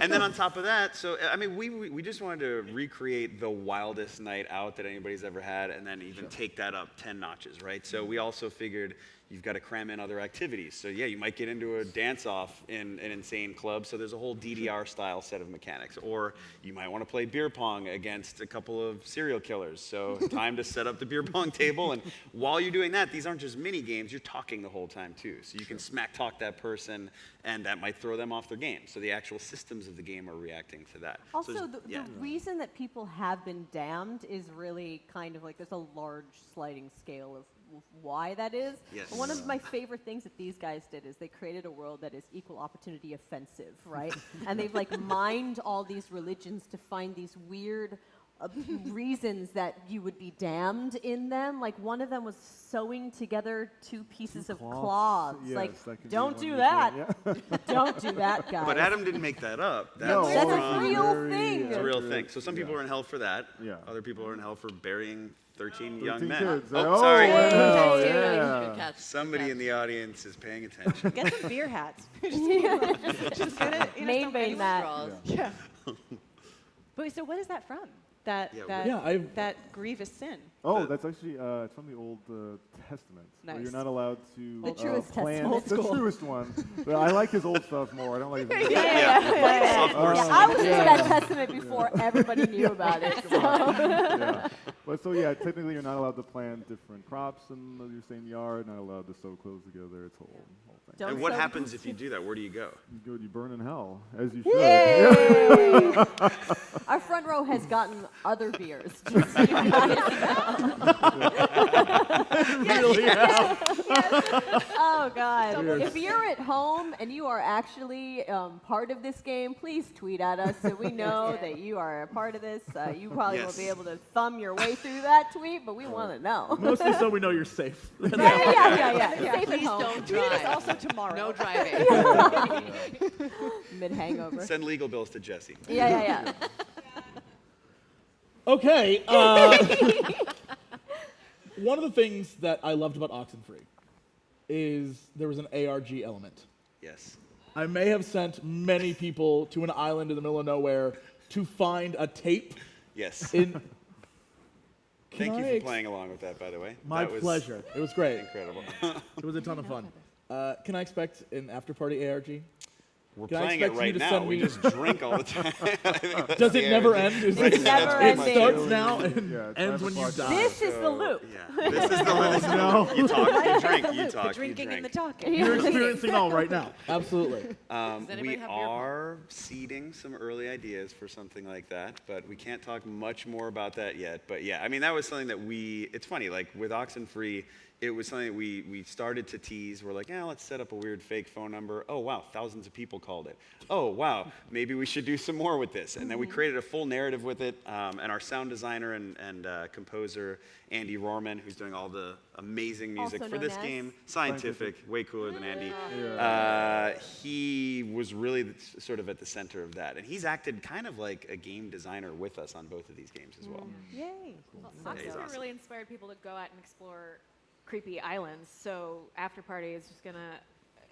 And then on top of that, so I mean, we just wanted to recreate the wildest night out that anybody's ever had, and then even take that up 10 notches, right? So we also figured you've got to cram in other activities. So yeah, you might get into a dance-off in an insane club, so there's a whole DDR-style set of mechanics. Or you might want to play beer pong against a couple of serial killers. So time to set up the beer pong table, and while you're doing that, these aren't just mini games, you're talking the whole time too. So you can smack talk that person, and that might throw them off their game. So the actual systems of the game are reacting to that. Also, So the reason that people have been damned is really kind of like there's a large sliding scale of why that is. Yes. One of my favorite things that these guys did is they created a world that is equal opportunity offensive, right? And they've like mined all these religions to find these weird reasons that you would be damned in them. Like one of them was sewing together 2 pieces of cloths. Yes, like, that could be don't one do reason, that. yeah. Don't do that, guys. But Adam didn't make that up. That's, No, That's a from- real thing. It's a real thing. So some people Yeah. are in hell for that. Yeah. Other people are in hell for burying 13 young 13 men. kids. Oh, sorry. wow, Good yeah. catch. Somebody in the audience is paying attention. Get some beer hats. Just get it. Main vein that. Straws. Yeah. But so what is that from? That Yeah, that Yeah, I've- that grievous sin. Oh, that's actually it's from the Old Testament. Where Nice. you're not allowed to The truest plan Testament. the truest one. But I like his old stuff more. I don't like his new Sophomore Yeah, sin. I was into that testament before everybody knew about it. So. yeah. But so yeah, technically you're not allowed to plant different crops in your same yard. Not allowed to sew clothes together. It's a whole thing. Don't And what sew- happens if you do that? Where do you go? You burn in hell, as you should. Yay! Our front row has gotten other beers. Just so you guys know. Oh God! If you're at home and you are actually part of this game, please tweet at us so we know that you are a part of this. You probably Yes. won't be able to thumb your way through that tweet, but we want to know. Mostly so we know you're safe. Yeah. Safe at Please home. don't Tweet us drive. also tomorrow. No driving. Mid hangover. Send legal bills to Jesse. Yeah. Okay. One of the things that I loved about Oxenfree is there was an ARG element. Yes. I may have sent many people to an island in the middle of nowhere to find a tape Yes. in Thank you for playing along with that, by the way. My That was pleasure. It was great. Incredible. It was a ton of fun. Can I expect an after-party ARG? We're Can I playing it expect you right to now. send We me- just drink all the time. I think that's Does the it never ARG. end? Is Right, it that's never pretty ending? much It starts now and Yeah, it's ends 9 when you o'clock. die. This is the loop. Yeah, this is the loop. No. You talk, you drink, The you loop, talk, the you drinking drink. and the talking. You're experiencing it all right now. Absolutely. anybody We have beer are seeding some early ideas for something like that, but we can't talk much more about that yet. But yeah, I mean, that was something that it's funny, like with Oxenfree, it was something that we started to tease. We're like, let's set up a weird fake phone number. Oh, wow, thousands of people called it. Oh, wow, maybe we should do some more with this. And then we created a full narrative with it. And our sound designer and composer, Andy Rohrman, who's doing all the amazing music Also for this known as? game. Scientific, way cooler than Andy. He was really sort of at the center of that. And he's acted kind of like a game designer with us on both of these games as well. Yay. Well, Yeah, he's Oxenfree awesome. really inspired people to go out and explore creepy islands. So After Party is just gonna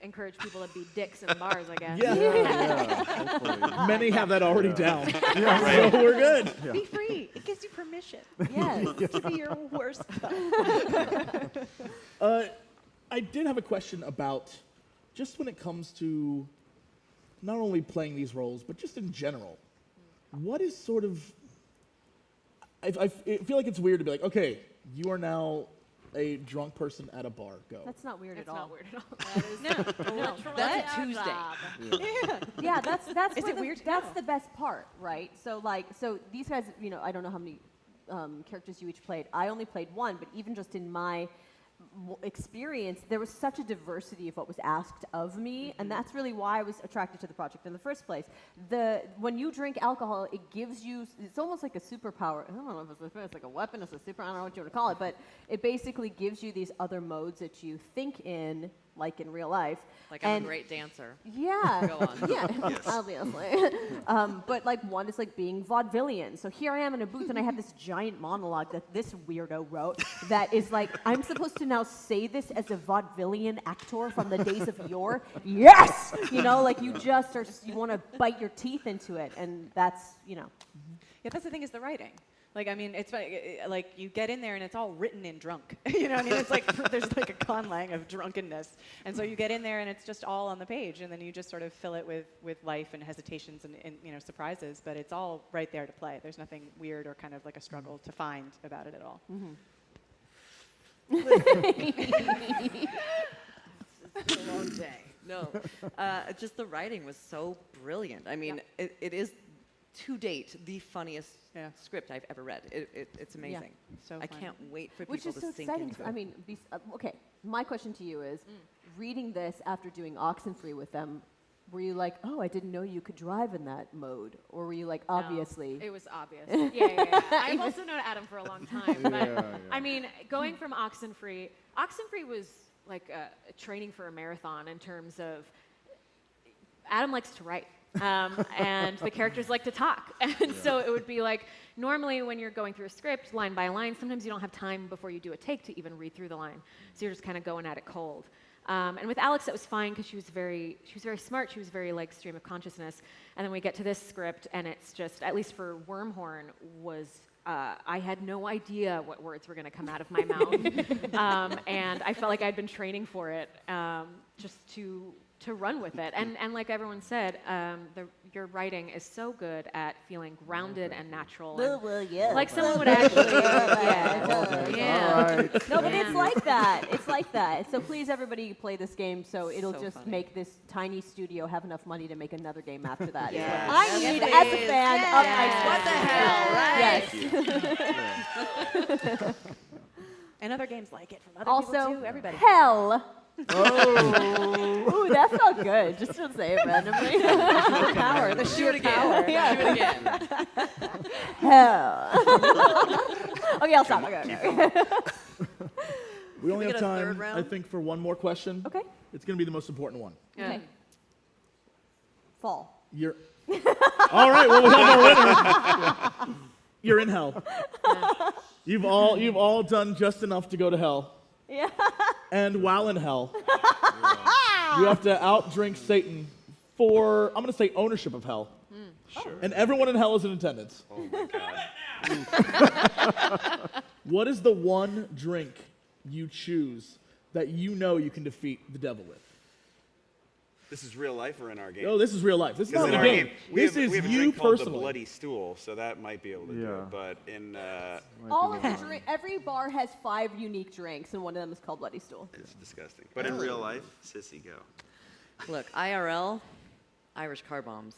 encourage people to be dicks in bars, I guess. Hopefully. Many have that already down. Right. So we're good. Be free. It gives you permission. Yes. To be your worst. I did have a question about just when it comes to not only playing these roles, but just in general. What is sort of... I feel like it's weird to be like, okay, you are now a drunk person at a bar. Go. That's not weird It's at all. not weird at all. That is That's a our Tuesday. job. Yeah, that's Is where it weird? That's No. the best part, right? So these guys, I don't know how many characters you each played. I only played one, but even just in my experience, there was such a diversity of what was asked of me, and that's really why I was attracted to the project in the first place. When you drink alcohol, it gives you, it's almost like a superpower. I don't know if it's like a weapon, it's a super, I don't know what you want to call it, but it basically gives you these other modes that you think in, like in real life. Like I'm And- a great dancer. Yeah. Go on. Yeah, Yes. obviously. But like one is like being vaudevillian. So here I am in a booth and I have this giant monologue that this weirdo wrote that is like, I'm supposed to now say this as a vaudevillian actor from the days of yore. Yes! Like you just are, you want to bite your teeth into it. And that's, Yeah, that's the thing is the writing. Like, I mean, it's funny, like you get in there and it's all written in drunk. I mean, it's like there's like a conlang of drunkenness, and so you get in there and it's just all on the page, and then you just sort of fill it with life and hesitations and surprises. But it's all right there to play. There's nothing weird or kind of like a struggle to find about it at all. It's a long day. No, just the writing was so brilliant. I mean, it is to date the funniest script I've ever read. It's amazing. So I fun. can't wait for Which people is so to sink exciting. into 'Cause, I it. mean, okay, my question to you is, reading this after doing Oxenfree with them, were you like, oh, I didn't know you could drive in that mode? Or were you like, obviously? It was obvious. Yeah. I've also known Adam for a long time. But Yeah. I mean, going from Oxenfree was like a training for a marathon in terms of Adam likes to write. And the characters like to talk. And so it would be like, normally when you're going through a script line by line, sometimes you don't have time before you do a take to even read through the line. So you're just kind of going at it cold. And with Alex, that was fine because she was very smart. She was very like stream of consciousness. And then we get to this script, and it's just, at least for Wormhorn, was I had no idea what words were going to come out of my mouth, and I felt like I'd been training for it, just to run with it. And like everyone said, your writing is so good at feeling grounded and natural. And yeah. like someone would actually, All right. No, but it's like that. It's like that. So please, everybody, play this game so it'll So just funny. make this tiny studio have enough money to make another game after that. Yes. I Yes, need, please. as a fan Yes. of my What the hell, right? Yes. And other games like it from other Also, people too. Everybody. hell. Oh. Ooh, that felt good. Just to say it randomly. The power, the sheer power. Yeah. Do it again. Hell. Okay, I'll stop. Okay. We only we have get a time, third round? I think, for one more question. Okay. It's going to be the most important one. Okay. Fall. You're... All right, well, we have our winner. You're in hell. You've all done just enough to go to hell. Yeah. And while in hell, you have to outdrink Satan for, I'm going to say, ownership of hell. Sure. And everyone in hell is in attendance. Oh my God. What is the one drink you choose that you know you can defeat the devil with? This is real life or in our game? No, this is real life. This is 'Cause not in a our game. we This have, is we have a you drink called personally. the Bloody Stool, so that might be able to do Yeah. it. But in All of the every bar has 5 unique drinks, and one of them is called Bloody Stool. it's disgusting. But in real life, sissy, go. Look, IRL, Irish car bombs.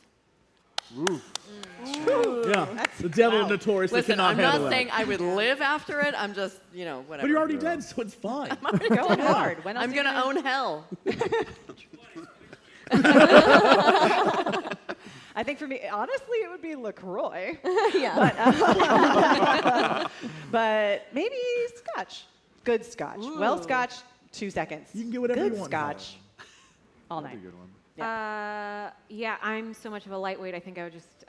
Yeah, the devil notoriously Listen, cannot I'm handle not that. saying I would live after it. I'm just, whatever. But you're already dead, so it's fine. I'm already Going dead. hard. When else I'm are you gonna gonna- own hell. I think for me, honestly, it would be LaCroix. Yeah. But maybe Scotch. Good Scotch. Well, Scotch, 2 seconds. You can get whatever Good you want. Scotch. All night. Yeah, I'm so much of a lightweight. I think I would just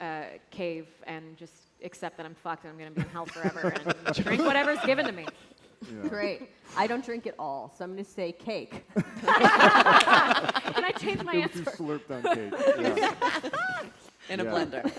cave and just accept that I'm fucked and I'm going to be in hell forever and drink whatever's given to me. Great. I don't drink at all, so I'm going to say cake. Can I change my If you answer? slurped on cake. Yeah. In a Yeah. blender.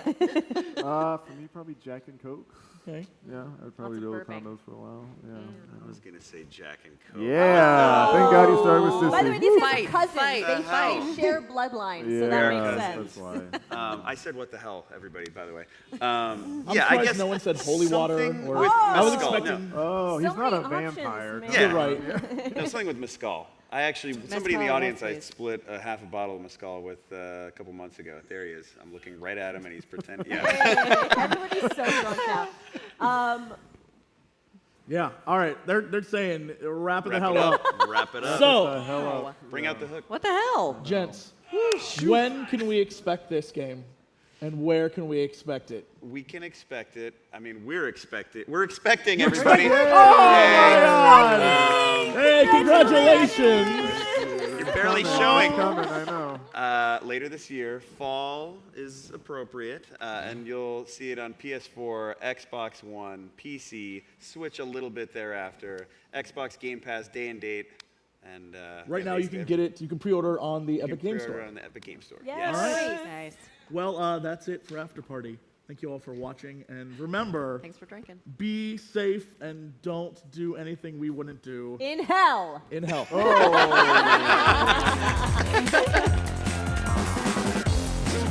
For me, probably Jack and Coke. Okay. Yeah, I'd probably go with those for a while. Yeah. I was gonna say Jack and Coke. Yeah. Thank God you started with Sissy. By the way, these guys Fight, are cousins. fight, They hell. share bloodlines, so Yeah, that makes that's sense. why. I said what the hell, everybody. By the way. I'm Yeah, I surprised guess no one said holy water something or. with I was mescal. expecting. Oh, he's So not a many options, vampire. man. Yeah, You're right. No, something with mescal. I actually, somebody in the Mezcal, audience, yes, I please. split a half a bottle of mescal with a couple months ago. There he is. I'm looking right at him, and he's pretending. Yeah. Everybody's so drunk now. Yeah. All right. They're saying wrap it the Wrap hell it up. up. Wrap it up. So, Bring out the hook. What the hell? gents, when can we expect this game, and where can we expect it? We can expect it. I mean, we're expecting everybody. Hey, congratulations! You're barely showing. Coming, I know. Later this year, fall is appropriate, and you'll see it on PS4, Xbox One, PC, Switch a little bit thereafter, Xbox Game Pass day and date, and Right now, you can get it. You can pre-order on the Epic Game Store. on the Epic Game Store. Yes. All right. Nice. Well, that's it for After Party. Thank you all for watching, and remember, Thanks for drinking. be safe and don't do anything we wouldn't do In hell. in hell.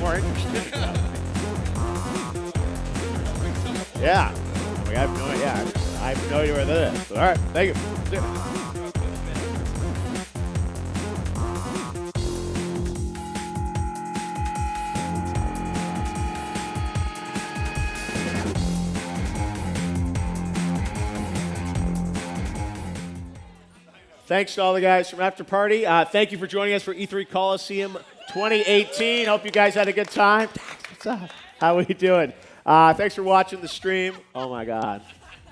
More interesting. Yeah. Like, I have no idea. I have no idea where that is. All right. Thank you. See ya. Thanks to all the guys from After Party. Thank you for joining us for E3 Coliseum 2018. Hope you guys had a good time. What's up? How are we doing? Thanks for watching the stream. Oh my God.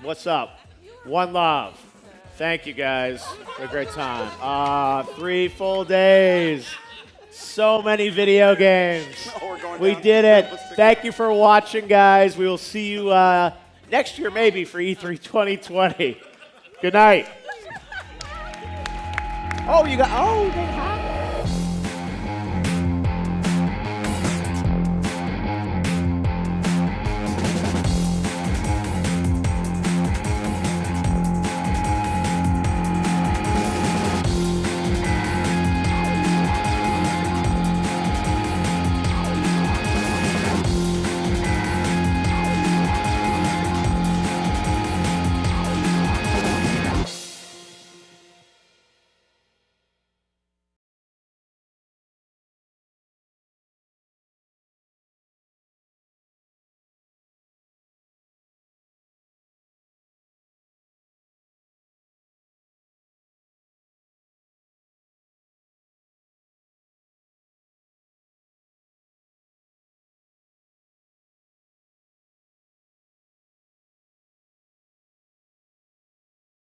What's up? One love. Thank you guys. What a great time. 3 full days. So many video games. We did it. Thank you for watching, guys. We will see you next year maybe for E3 2020. Good night. Oh, they have